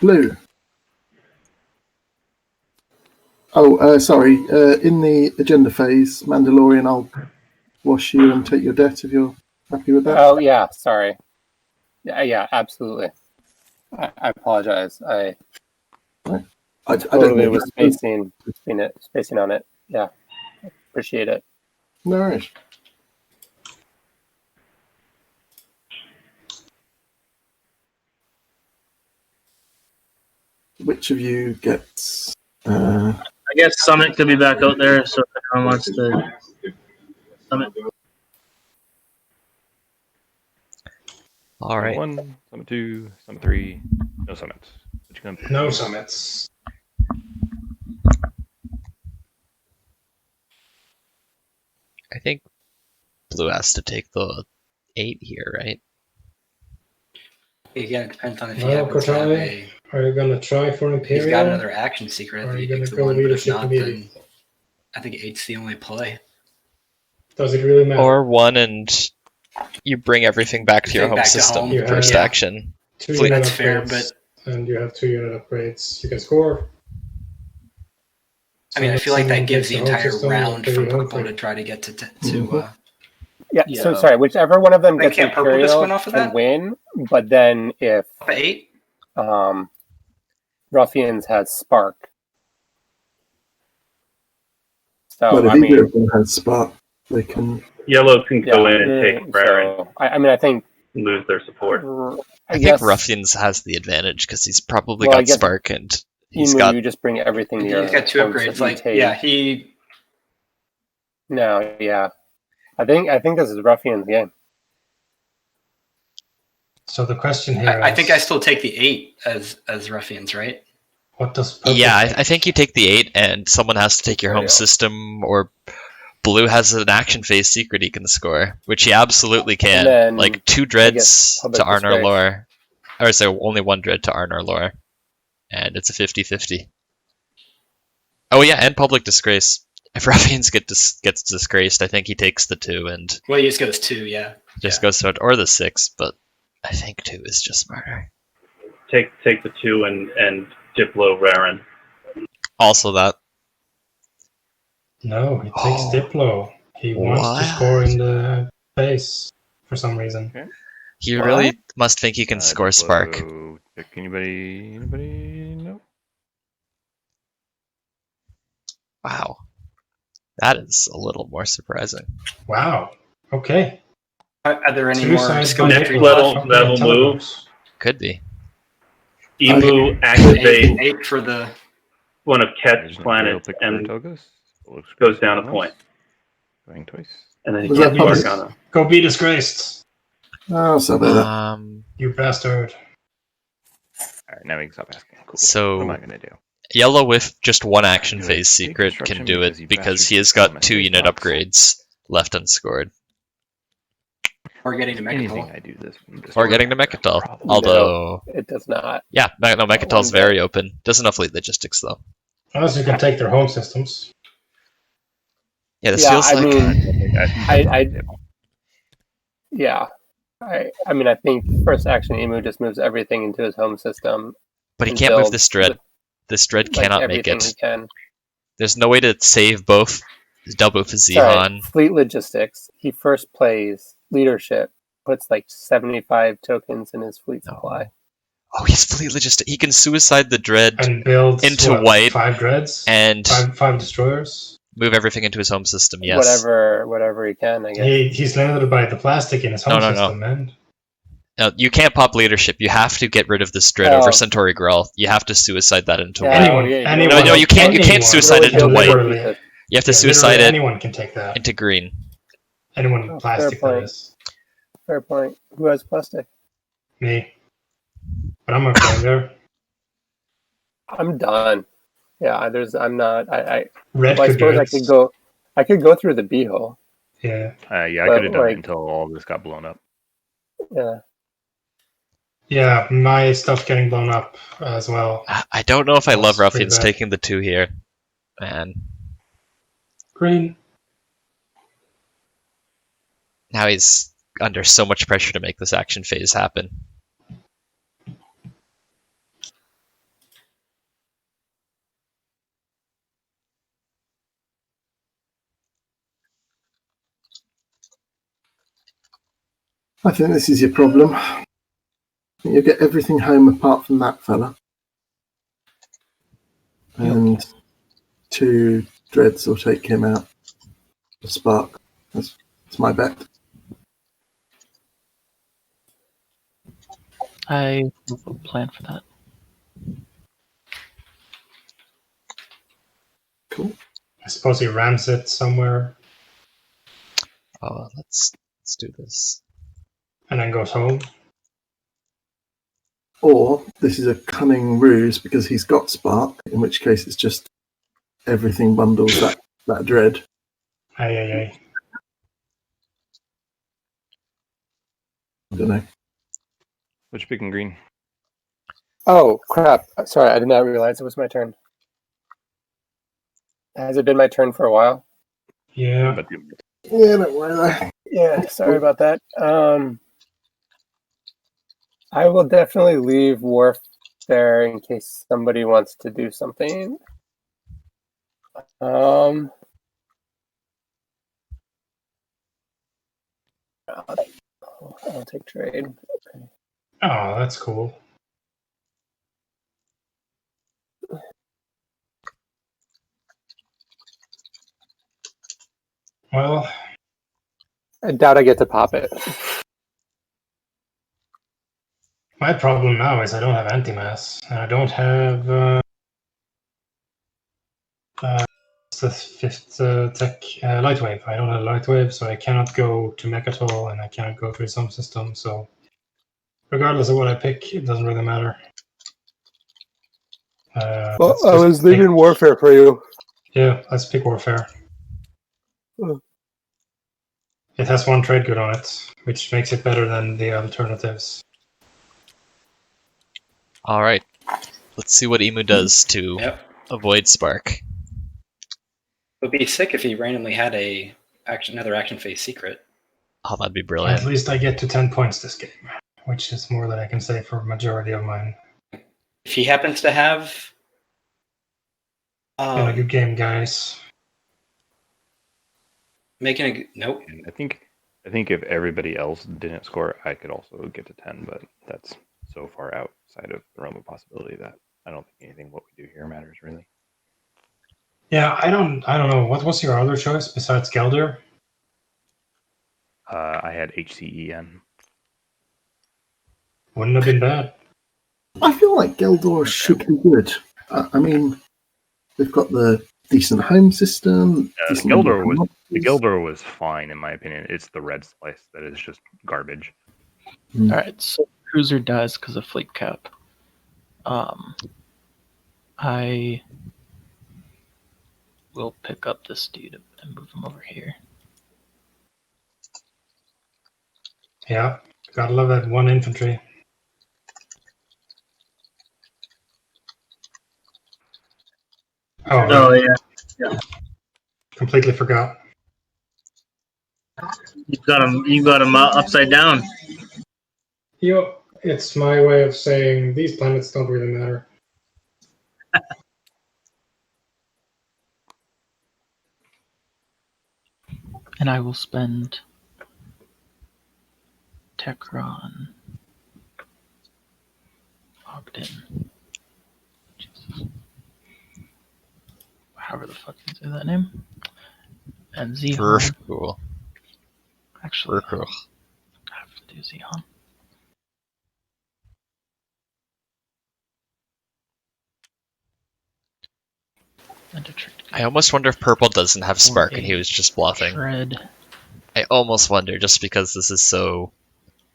blue. Oh, sorry. In the agenda phase, Mandalorian, I'll wash you and take your debt if you're happy with that.
Oh yeah, sorry. Yeah, absolutely. I apologize. I totally was spacing on it. Yeah, appreciate it.
No worries. Which of you gets?
I guess Summit could be back out there, so if anyone wants to Summit.
Alright.
Summit 1, Summit 2, Summit 3, no summits. What you gonna pick?
No summits.
I think blue has to take the 8 here, right?
Yeah, it depends on if you
Well,
happen to have
Kortali, are you gonna try for Imperial?
He's got another action secret.
Or are
He
you gonna
picks the
go
one, but if
leadership
not,
immediately?
then I think 8's the only play.
Does it really matter?
Or 1 and you bring everything back to your
Take
home
back to
system
home.
first
Yeah.
action.
2
Fleet.
unit
That's fair,
upgrades, and you have 2 unit upgrades. You can score.
I mean, I feel like that gives the entire round for purple
purple
to try to get to
Yeah.
Yeah.
So sorry. Whichever one of them
They
gets
can't purple just
Imperial
win off of
can
that?
win, but then if
8.
Ruffians has Spark. So
But if
I mean,
either of them has Spark, they can.
Yellow can go in and take Baron,
so, I mean, I think
lose their support.
I
guess
think Ruffians has the advantage because he's probably
Well, I
got
guess
Spark and he's
you
got.
you just bring everything to your.
He's got 2
home
upgrades.
system,
Like,
take-
yeah, he.
No, yeah. I think this is Ruffian's game.
So the question here
I
is,
think I still take the 8 as Ruffians, right?
what does purple
Yeah,
take?
I think you take the 8 and someone has to take your home
Yeah.
system, or blue has an action phase secret he can score, which he absolutely can.
then
Like 2
I guess
dreads
public
to Arnor
disgrace.
lore. or so only one dread to Arnor lore, and it's a 50-50. Oh yeah, and public disgrace. If Ruffians gets disgraced, I think he takes the 2 and
Well, he just goes 2, yeah.
just goes to it, or the 6, but I think 2 is just smarter.
Take the 2 and Diplo Raren.
Also that.
No, he takes Diplo. He wants to score in the face for some reason.
Okay.
He really must think he can score
Diplo,
Spark.
Pick anybody? No.
Wow. That is a little more surprising.
Wow. Okay.
Are there any
Suicide
more skill
Next
trees
level
left?
level moves.
Could be.
Emu activates
8 for the
one of Khet's
There's an
planets
Imperial
and
pick for Telagos.
goes down a point.
Going twice.
And then he
Was
can't
that
mark
public?
on him.
Go be disgraced,
Oh, so about that.
you bastard.
Alright, now we can stop asking. Cool.
So-
what am I gonna do?
Yellow with just one action
Do it.
phase
Take
secret
construction
can do
because
it
you
because
bastards
he has
just fell in
got
my
2
face
unit
box.
upgrades left unscored.
or getting to
Anything
Mechatol.
I do this.
Or getting to Mechatol.
Problem.
Although,
It does not.
yeah, no, Mechatol's
one bit.
very open. Doesn't have fleet logistics though.
Unless you can take their home systems.
Yeah, this
Yeah,
feels
I
like
mean, I mean, I think first action Emu just moves everything into his home system.
but he
and
can't move
builds
this dread. This dread
like,
cannot make
everything
it.
He can.
There's no way to save both double for
Sorry,
Zihan.
fleet logistics. He first plays leadership, puts like 75 tokens in his fleet supply.
Oh, he's fleet logistic. He can suicide the dread
And builds
into white
5 dreads?
and
Five destroyers?
move everything into his home system. Yes.
Whatever he can, I guess.
He's limited by the plastic in his home
No.
system, man.
No, you can't pop leadership. You have to get rid of this dread over Centauri Grawl. You have to suicide that into
Yeah,
white.
Anyone.
No, you can't suicide it into white.
Literally.
You have to suicide it
Anyone can take that.
into green.
Anyone
Oh,
plastic
fair
that
point.
is.
Fair point. Who has plastic?
Me. But I'm okay there.
I'm done. Yeah, I'm not.
Red
Well, I
could do
suppose
it.
I could go through the beehole.
Yeah.
Yeah, I
But,
could have done
like-
it until all this got blown up.
Yeah.
Yeah, my stuff getting blown up as well.
I don't know if I love
That's pretty
Ruffians
bad.
taking the 2 here. Man.
Green.
Now he's under so much pressure to make this action phase happen.
I think this is your problem. You get everything home apart from that fella. And 2 dreads will take him out. A spark. That's my bet.
I will plan for that.
Cool.
I suppose he rams it somewhere
Oh, let's do this.
and then goes home.
Or this is a cunning ruse because he's got spark, in which case it's just everything bundles that dread.
Aye.
I don't know.
Which picking green?
Oh crap! Sorry, I did not realize it was my turn. Has it been my turn for a while?
Yeah.
But
Yeah, don't worry though.
Yeah, sorry about that. I will definitely leave Wharf there in case somebody wants to do something. I'll take trade. Okay.
Oh, that's cool. Well,
I doubt I get to pop it.
my problem now is I don't have anti-mass, and I don't have the 5th tech Lightwave. I don't have Lightwave, so I cannot go to Mechatol, and I cannot go to some system, so regardless of what I pick, it doesn't really matter.
Well,
let's
I
just
was leaving
pick-
Warfare for you.
Yeah, let's pick Warfare.
Oh.
It has 1 trade good on it, which makes it better than the alternatives.
Alright. Let's see what Emu does to avoid Spark.
It would be sick if he randomly had another action phase secret.
Oh, that'd be brilliant.
At least I get to 10 points this game, which is more than I can say for majority of mine.
If he happens to have...
Been a good game, guys.
Nope.
I think if everybody else didn't score, I could also get to 10, but that's so far outside of the realm of possibility that I don't think anything what we do here matters really.
Yeah, I don't know. What was your other choice besides Gheldor?
I had HCEN.
Wouldn't have been bad.
I feel like Gheldor should be good. I mean, they've got the decent home system.
The Gheldor was fine in my opinion. It's the red slice that is just garbage.
Alright, so Cruiser dies because of fleet cap. I will pick up this dude and move him over here.
Yeah, gotta love that one infantry.
Oh yeah.
Completely forgot.
You got him upside down.
It's my way of saying these planets don't really matter.
And I will spend Tekron, Ogden, Jesus. However the fuck you say that name, and Zihon.
Cool.
Actually,
cool.
I have to do Zihon.
I almost wonder if Purple doesn't have Spark and he was just bluffing.
Shred.
I almost wonder, just because this is so...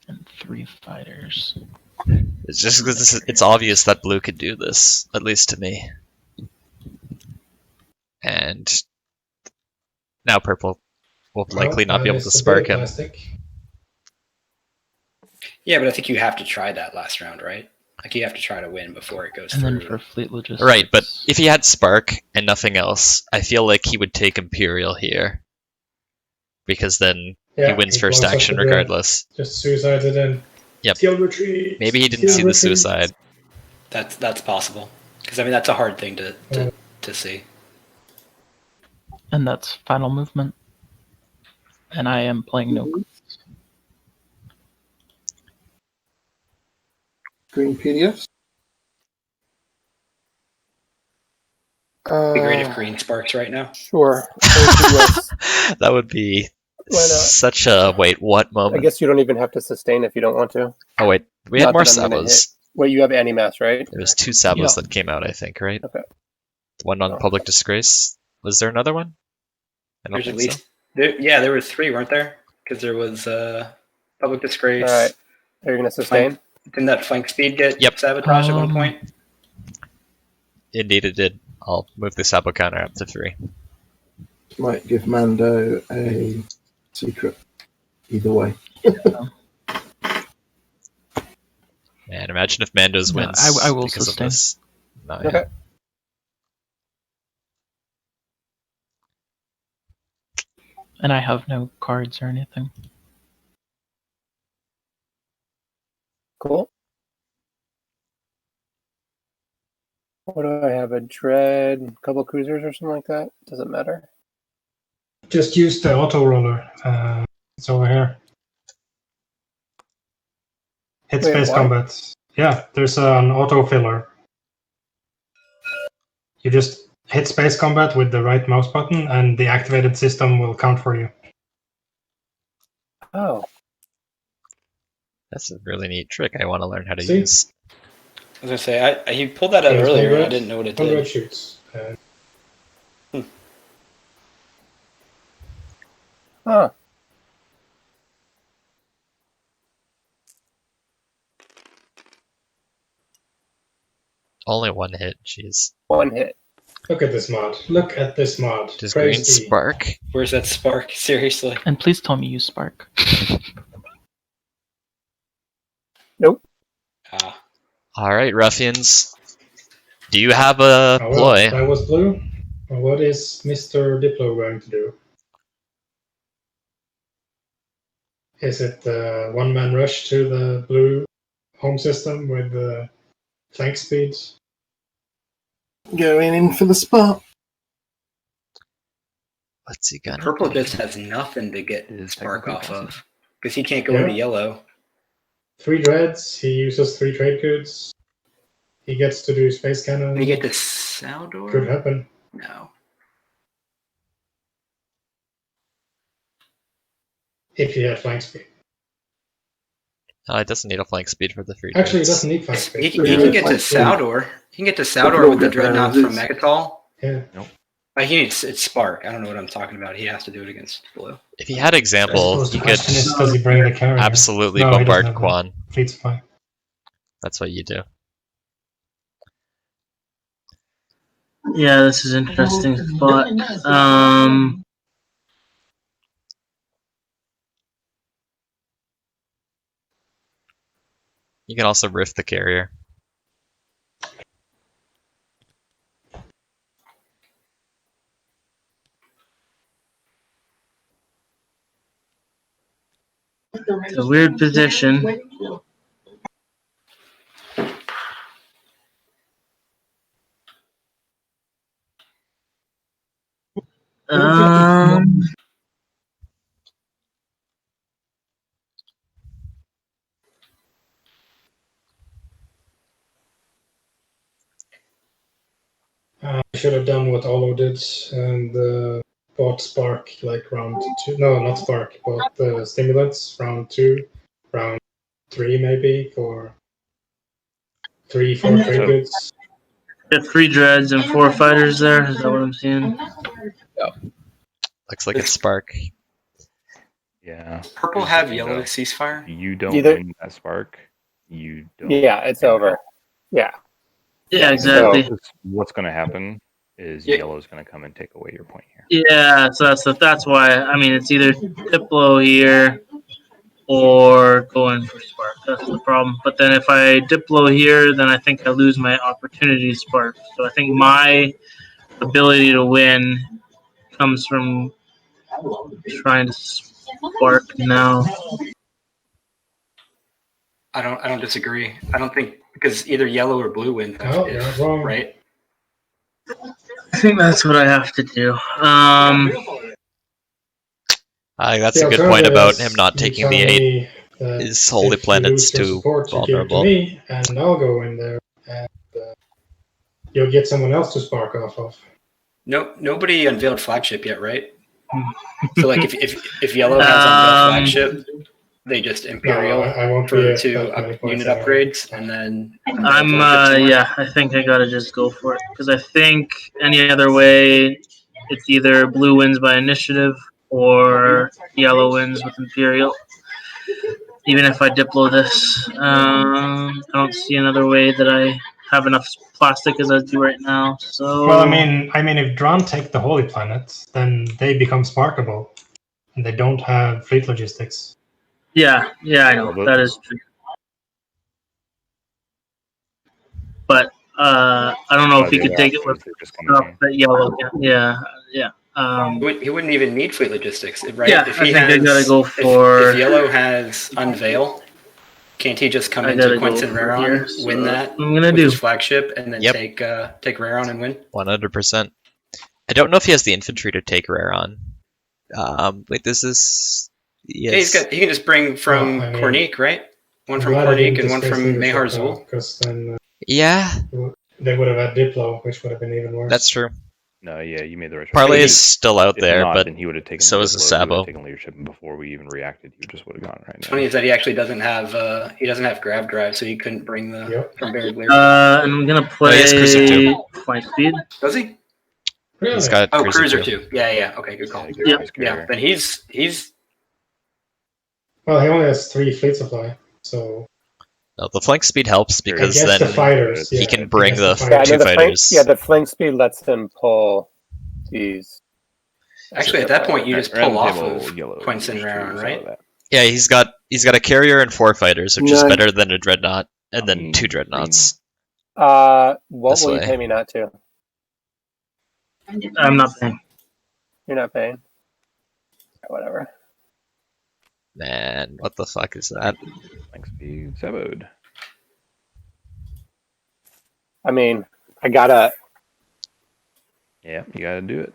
And 3 fighters.
It's just because it's obvious that Blue could do this, at least to me. And now Purple will likely not be able to Spark him.
Yeah, but I think you have to try that last round, right? Like you have to try to win before it goes through.
And then for fleet logistics.
Right, but if he had Spark and nothing else, I feel like he would take Imperial here. Because then he wins first action regardless.
Just suicides it in.
Yep.
Skill retreat.
Maybe he didn't see the suicide.
That's possible. Because I mean that's a hard thing to see.
And that's final movement. And I am playing no.
Green PDFs?
It'd be great if green sparks right now.
Sure.
That would be such a wait, what moment?
I guess you don't even have to sustain if you don't want to.
Oh wait, we had more Sabos.
Wait, you have anti-mass, right?
There was 2 Sabos that came out, I think, right?
Okay.
One on Public Disgrace. Was there another one? I don't
There's
think
at least there were 3, weren't there? Because there was Public Disgrace.
All right. Are you going to sustain?
Didn't that flank speed get sabotaged at one point?
Indeed it did. I'll move the Sabo counter up to 3.
Might give Mando a secret. Either way.
Man, imagine if Mando's wins.
I will
because
sustain.
Of this. No,
Okay.
And I have no cards or anything.
Cool. What do I have? A dread, a couple cruisers or something like that? Doesn't matter.
Just use the auto roller. It's over here. Hit space combat. Yeah, there's an auto filler. You just hit space combat with the right mouse button and the activated system will count for you.
Oh.
That's a really neat trick I want to learn how to
See?
use.
I was gonna say he pulled that out earlier and I didn't know what it did.
Shoots.
Huh.
Only 1 hit, jeez.
1 hit.
Look at this mod. Look at this mod.
Does green spark?
Where's that spark? Seriously.
And please tell me you spark.
Nope.
All right, Ruffians. Do you have a
Oh, well,
ploy?
that was blue. Well, what is Mr. Diplo going to do? Is it the one-man rush to the blue home system with the flank speeds?
Going in for the spot.
What's he gonna
Purple
do?
just has nothing to get
It is
spark
technically
off
possible.
of because he can't go
Yeah.
into yellow.
3 dreads, he uses 3 trade goods. He gets to do space cannon.
Can he get to Saldor?
Could happen.
No.
If he had flank speed.
Oh, it doesn't need a flank speed for the 3
Actually, he
dreads.
doesn't need flank speed.
He can get to Saldor. He can get to Saldor with the dreadnought from Mechatal.
Yeah.
He needs it's spark. I don't know what I'm talking about. He has to do it against blue.
If he had example,
The
he could
question is, does he bring the carrier?
absolutely
No, he doesn't
bombard
have the
Quan.
Fleet supply.
That's what you do.
Yeah, this is an interesting spot.
You can also rift the carrier.
It's a weird position.
I should have done what Olo did and bought Spark like round 2. No, not Spark. Bought the stimulants round 2, round 3 maybe for 3-4 trade goods.
Got 3 dreads and 4 fighters there. Is that what I'm seeing?
Looks like it's Spark.
Yeah.
Purple
Here's the
have
thing,
yellow
though.
ceasefire.
You don't
Either-
win that spark. You don't.
Yeah, it's over. Yeah.
Yeah, exactly.
So what's going to happen is
Yeah.
yellow's going to come and take away your point here.
Yeah, so that's why. I mean, it's either Diplo here or going for Spark. That's the problem. But then if I Diplo here, then I think I lose my opportunity Spark. So I think my ability to win comes from trying to Spark now.
I don't disagree. I don't think because either yellow or blue wins.
Oh, you're not wrong.
Right.
I think that's what I have to do.
That's
The
a good point
alternative
about
is
him not
you
taking
tell
the 8.
me that
His holy
if you
planet's
lose your
too
support, you give it to
vulnerable.
me, and I'll go in there, and you'll get someone else to spark off of.
No, nobody unveiled flagship yet, right? So like if yellow has unveiled flagship, they just Imperial
No, I won't be
for
at
2
that many points
unit
anyway.
upgrades, and then
I'm yeah, I think I gotta just go for it because I think any other way, it's either blue wins by initiative or yellow wins with Imperial. Even if I Diplo this, I don't see another way that I have enough plastic as I do right now. So
Well, I mean, if Drahn take the holy planet, then they become sparkable, and they don't have fleet logistics.
yeah, I know that is true. But I don't know if he could take it with stuff that yellow. Yeah.
He wouldn't even need fleet logistics, right?
Yeah,
if
I
he
think I
has,
gotta go for.
if yellow has unveil, can't he just come
I
into
gotta
Quince
go
and
for
Raron,
here, so
win
that's
that
what I'm gonna
with
do.
his flagship, and then
Yep.
take Raron and win?
100%. I don't know if he has the infantry to take Raron. Wait, this is... Yes.
Yeah, he can just bring from
Well, I mean,
Kornik, right? One from
Glad I didn't
Kornik and one
displace
from
leadership,
Mehar
though,
Zul.
because then
Yeah,
they would have had Diplo, which would have been even worse.
that's true.
No, yeah, you made the right choice.
Parlay is
If
still out there,
not,
but
then he would have taken
so
the
is the
Diplo, he would have
Sabo.
taken leadership, and before we even reacted, he just would have gone right now.
Funny is that he actually doesn't have grab drive, so he couldn't bring the from Buried Leader.
And I'm gonna play
has Cruiser too.
flight speed.
Does he?
Really?
He's got
Cruiser too. Yeah. Okay, good call.
Yeah,
Yeah, then he's
Well, he only has 3 fleet supply, so
No, the flank speed helps because
he gets the
then
fighters.
he
yeah,
can bring
gets
the
fighters.
two fighters.
The flank speed lets him pull these.
actually at that point you just
Round
pull off
table,
of
yellow,
Quince and
just
Raron,
choose
right?
all that.
Yeah, he's got a carrier and 4 fighters, which is
No.
better than a dreadnought. And then 2 dreadnoughts.
What
This
will
way.
you pay me not to?
I'm not paying.
You're not paying. Whatever.
Man, what the fuck is that?
Thanks be severed.
I mean, I gotta.
Yeah, you gotta do it.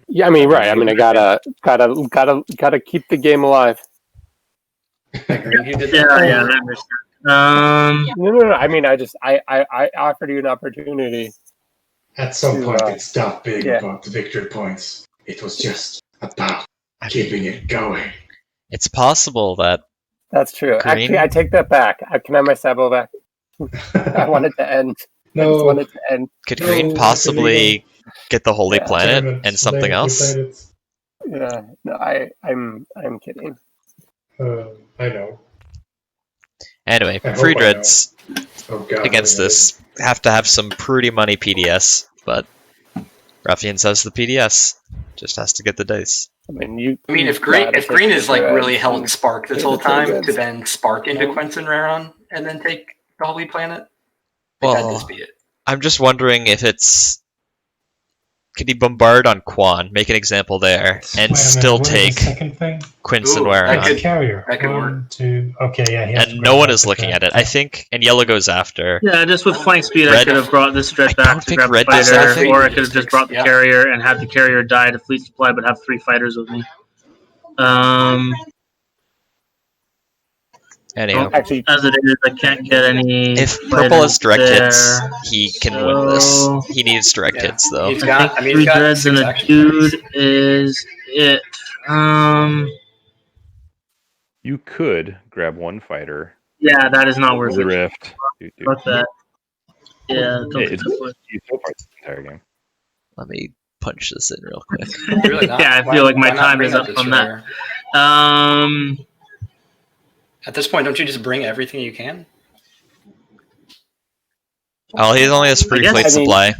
Yeah, I mean, right. I mean, I gotta keep the game alive.
I agree. You did that.
Yeah, I understand.
No. I mean, I offered you an opportunity.
At some
To,
point, it stopped being
yeah.
about the victory points. It was just about keeping it going.
It's possible that
That's true.
Green?
Actually, I take that back. Can I have my Sabo back? I want it to end. I just want it to end.
could Green possibly get the Holy
Yeah.
Planet
Damn it,
and something
they
else?
played it.
Yeah, no, I'm kidding.
I know.
Anyway,
I hope
free
I
dreads
Oh god.
against
I know.
this have to have some pretty money PDS, but Ruffians has the PDS. Just has to get the dice.
I mean,
if green is like really held Spark this whole time to then Spark into Quentin Raron and then take the Holy Planet, that'd just be it.
I'm just wondering if it's... Could he bombard on Quan, make an example there, and still take Quinson Waron?
Carrier.
That could work.
1, 2. Okay, yeah. He has to
And
grab
no one
that
is
to
looking
grab
at it.
that.
I think, and yellow goes after.
Yeah, just with flank speed, I
Red-
could have brought this dread
I
back
don't
to
think
grab the
red does
fighter,
anything.
or I could have just brought the
Yeah.
carrier and had the carrier die to fleet supply, but have 3 fighters with me.
Anyhow,
Actually,
As it is, I can't get any.
if purple has direct hits,
there.
he can win this.
So-
He needs direct
Yeah.
hits, though.
He's
I
got-
think
he's
3
got
dreads and
6
a
action
dude is it.
You could grab 1 fighter.
Yeah, that is not
over
worth
the
it.
rift.
Fuck that. Yeah, don't
It's
think that's worth
used so far this entire game.
Let me punch this in real quick.
Really not.
Yeah, I
Why-
feel like my
why not
time
bring
is
a
up on that.
destroyer? At this point, don't you just bring everything you can?
Oh, he only has free
I guess-
fleet
I mean-
supply.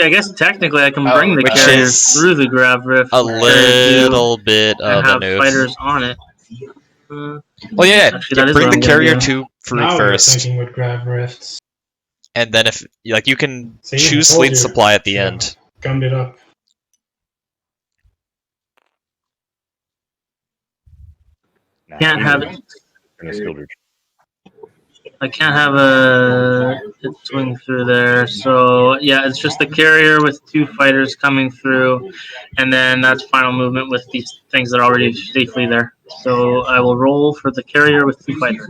I guess technically I can
Oh,
bring the
which
carrier
is
through the grab rift.
A
and
little bit
do-
of
and
a
have
noof.
fighters on it.
Well, yeah,
Actually, that is
bring
what
the
I'm gonna
carrier
do.
to free
Now we're
first,
thinking with grab rifts.
and then if like you can
See, I
choose
told
fleet
you.
supply at the
Yeah.
end.
Gummed it up.
Nah,
Can't
you
have
know,
it.
in a skilled retreat.
I can't have a swing through there. So yeah, it's just the carrier with 2 fighters coming through, and then that's final movement with these things that are already safely there. So I will roll for the carrier with 2 fighters.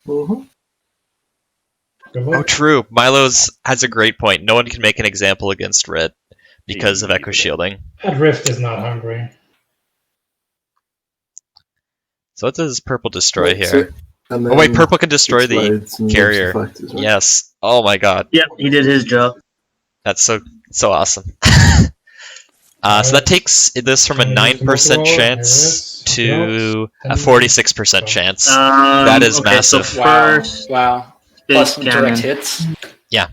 Mm-hmm.
Oh, true. Milo's has a great point. No one can make an example against red because of echo shielding.
That rift is not hungry.
So what does purple destroy
Right,
here?
and
Oh wait,
then
purple can destroy the
explodes and
carrier.
launches the fighters, right?
Yes. Oh my god,
Yep, he did his job.
that's so awesome. So that takes this from a 9% chance to a 46% chance. That is
okay,
massive.
So
Wow.
first,
Wow.
Space
Plus direct
cannon.
hits.
Oh,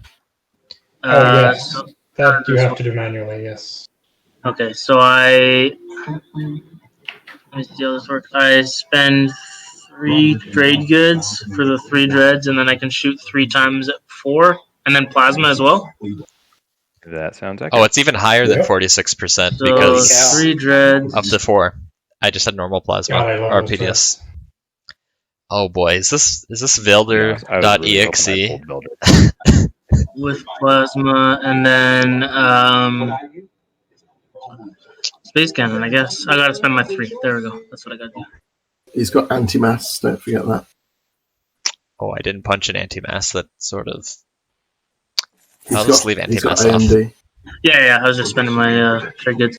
yes.
So-
That you have to do manually, yes.
okay, so let me see how this works. I spend 3 trade goods for the 3 dreads, and then I can shoot 3 times at 4, and then plasma as well.
That sounds accurate.
Oh, it's even higher than
Yep.
46%
So
because
3 dreads.
of the 4. I just had normal plasma
God, I love
or
those
PDS. Oh boy, is this Veldyr
Yeah, I was really
.exe?
hoping I pulled Veldyr.
With plasma, and then space cannon. I guess I gotta spend my 3. There we go. That's what I gotta do.
He's got anti-mass, don't forget that.
Oh, I didn't punch an anti-mass. That sort of.
He's
I'll
got,
just leave
he's got
anti-mass off.
AMD.
Yeah. I was just spending my trade goods.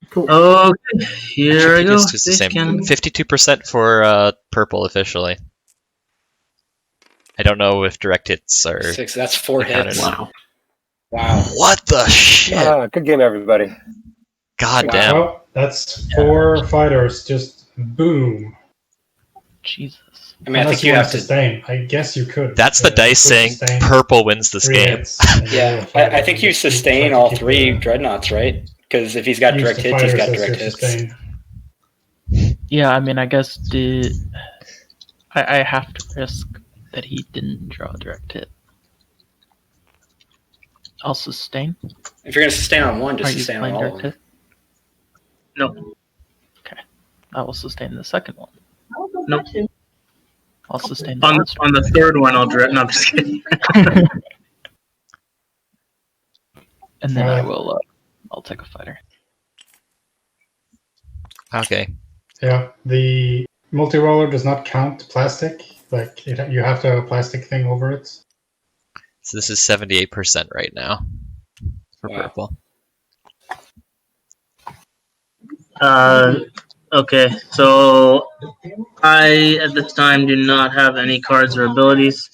Cool.
Okay, here I go.
PDS is the
Space
same.
cannon.
52% for purple officially. I don't know if direct hits are.
6. That's 4
counted.
hits.
Wow.
Wow.
What the shit?
Good game, everybody.
God
Wow.
damn.
Well, that's 4 fighters, just boom.
Jesus.
I mean, I
Unless
think you
want
have to.
sustain. I guess you could.
That's the
You
dice
could
saying
sustain
purple wins this
3
game.
hits, and
Yeah,
you're a fighter,
I think you
just try
sustain
to
all
keep
3
the-
dreadnoughts, right? Because if he's got
use
direct
the
hits, he's
fighters
got
as
direct
your
hits.
sustain.
Yeah, I mean, I guess I have to risk that he didn't draw a direct hit. I'll sustain.
If you're going to sustain on one, just
Are you
sustain on
playing
all of
direct
them.
hit?
No.
Okay. I will sustain the second one.
Nope.
I'll sustain the
On the third one, I'll direct. No, I'm just kidding.
And then I will. I'll take a fighter.
Okay.
Yeah, the multi-roller does not count plastic. Like you have to have a plastic thing over it.
So this is 78% right now for purple.
Okay, so I at this time do not have any cards or abilities.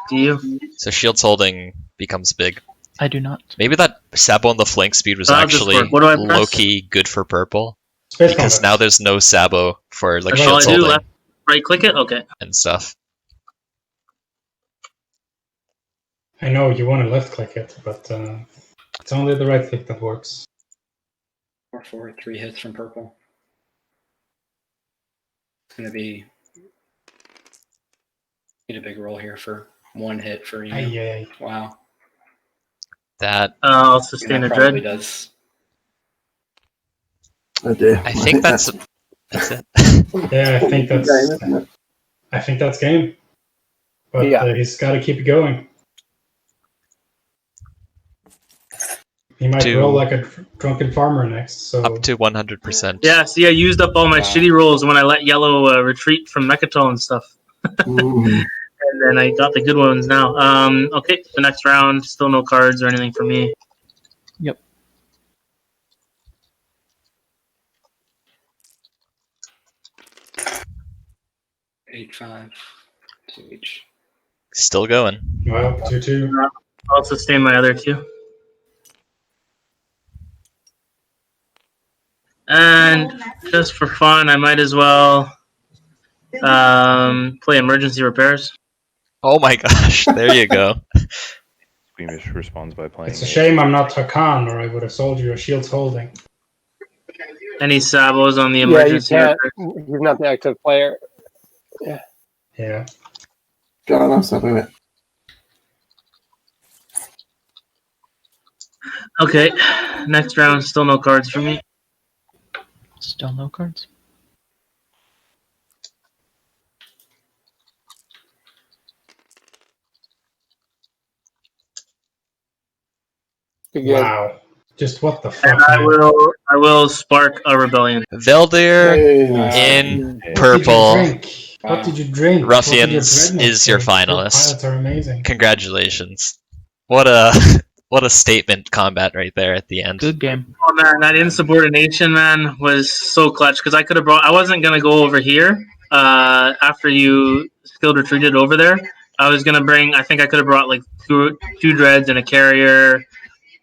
Do you?
So Shield's holding becomes big.
I do not.
Maybe that Sabo on the flank speed was
How's this
actually
work? What do I press?
low-key good for purple.
Space
Because
combat.
now there's no Sabo for like
That's all I
Shield's
do.
holding
Left, right click it. Okay.
and stuff.
I know you want to left click it, but it's only the right click that works.
4/4, 3 hits from purple. It's going to be get a big roll here for 1 hit for you.
Aye.
Wow.
That
I'll sustain a
probably
dread.
does.
Oh dear.
I think that's it.
Yeah, I think that's game. But he's got to keep it going. He might roll like a drunken farmer next. So
up to 100%.
Yeah, see, I used up all my shitty rolls when I let yellow retreat from Mechatol and stuff. And then I got the good ones now. Okay, the next round, still no cards or anything for me.
Yep.
Eight, 5, 2 each.
Still going.
Well, 2/2.
I'll sustain my other 2. And just for fun, I might as well play emergency repairs.
Oh my gosh, there you go.
Squeamish responds by playing.
It's a shame I'm not Hakan, or I would have sold you a Shield's holding.
Any Sabos on the
Yeah, you
emergency
can't.
repairs?
He's not the active player. Yeah.
Yeah.
Go on, I'll stop it.
Okay, next round, still no cards for me.
Still no cards.
Wow. Just what the fuck,
And I will spark a rebellion.
Veldyr in purple.
What did you drink?
Ruffians is your
Pilots
finalist.
are amazing.
Congratulations. What a statement combat right there at the end.
Good game.
Oh man, that insubordination, man, was so clutch because I could have brought. I wasn't gonna go over here after you skilled retreated over there. I was gonna bring. I think I could have brought like two dreads and a carrier,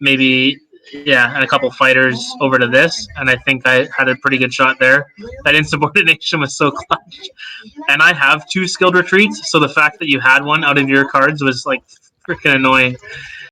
maybe. Yeah, and a couple fighters over to this, and I think I had a pretty good shot there. That insubordination was so clutch. And I have 2 skilled retreats, so the fact that you had one out of your cards was like freaking annoying.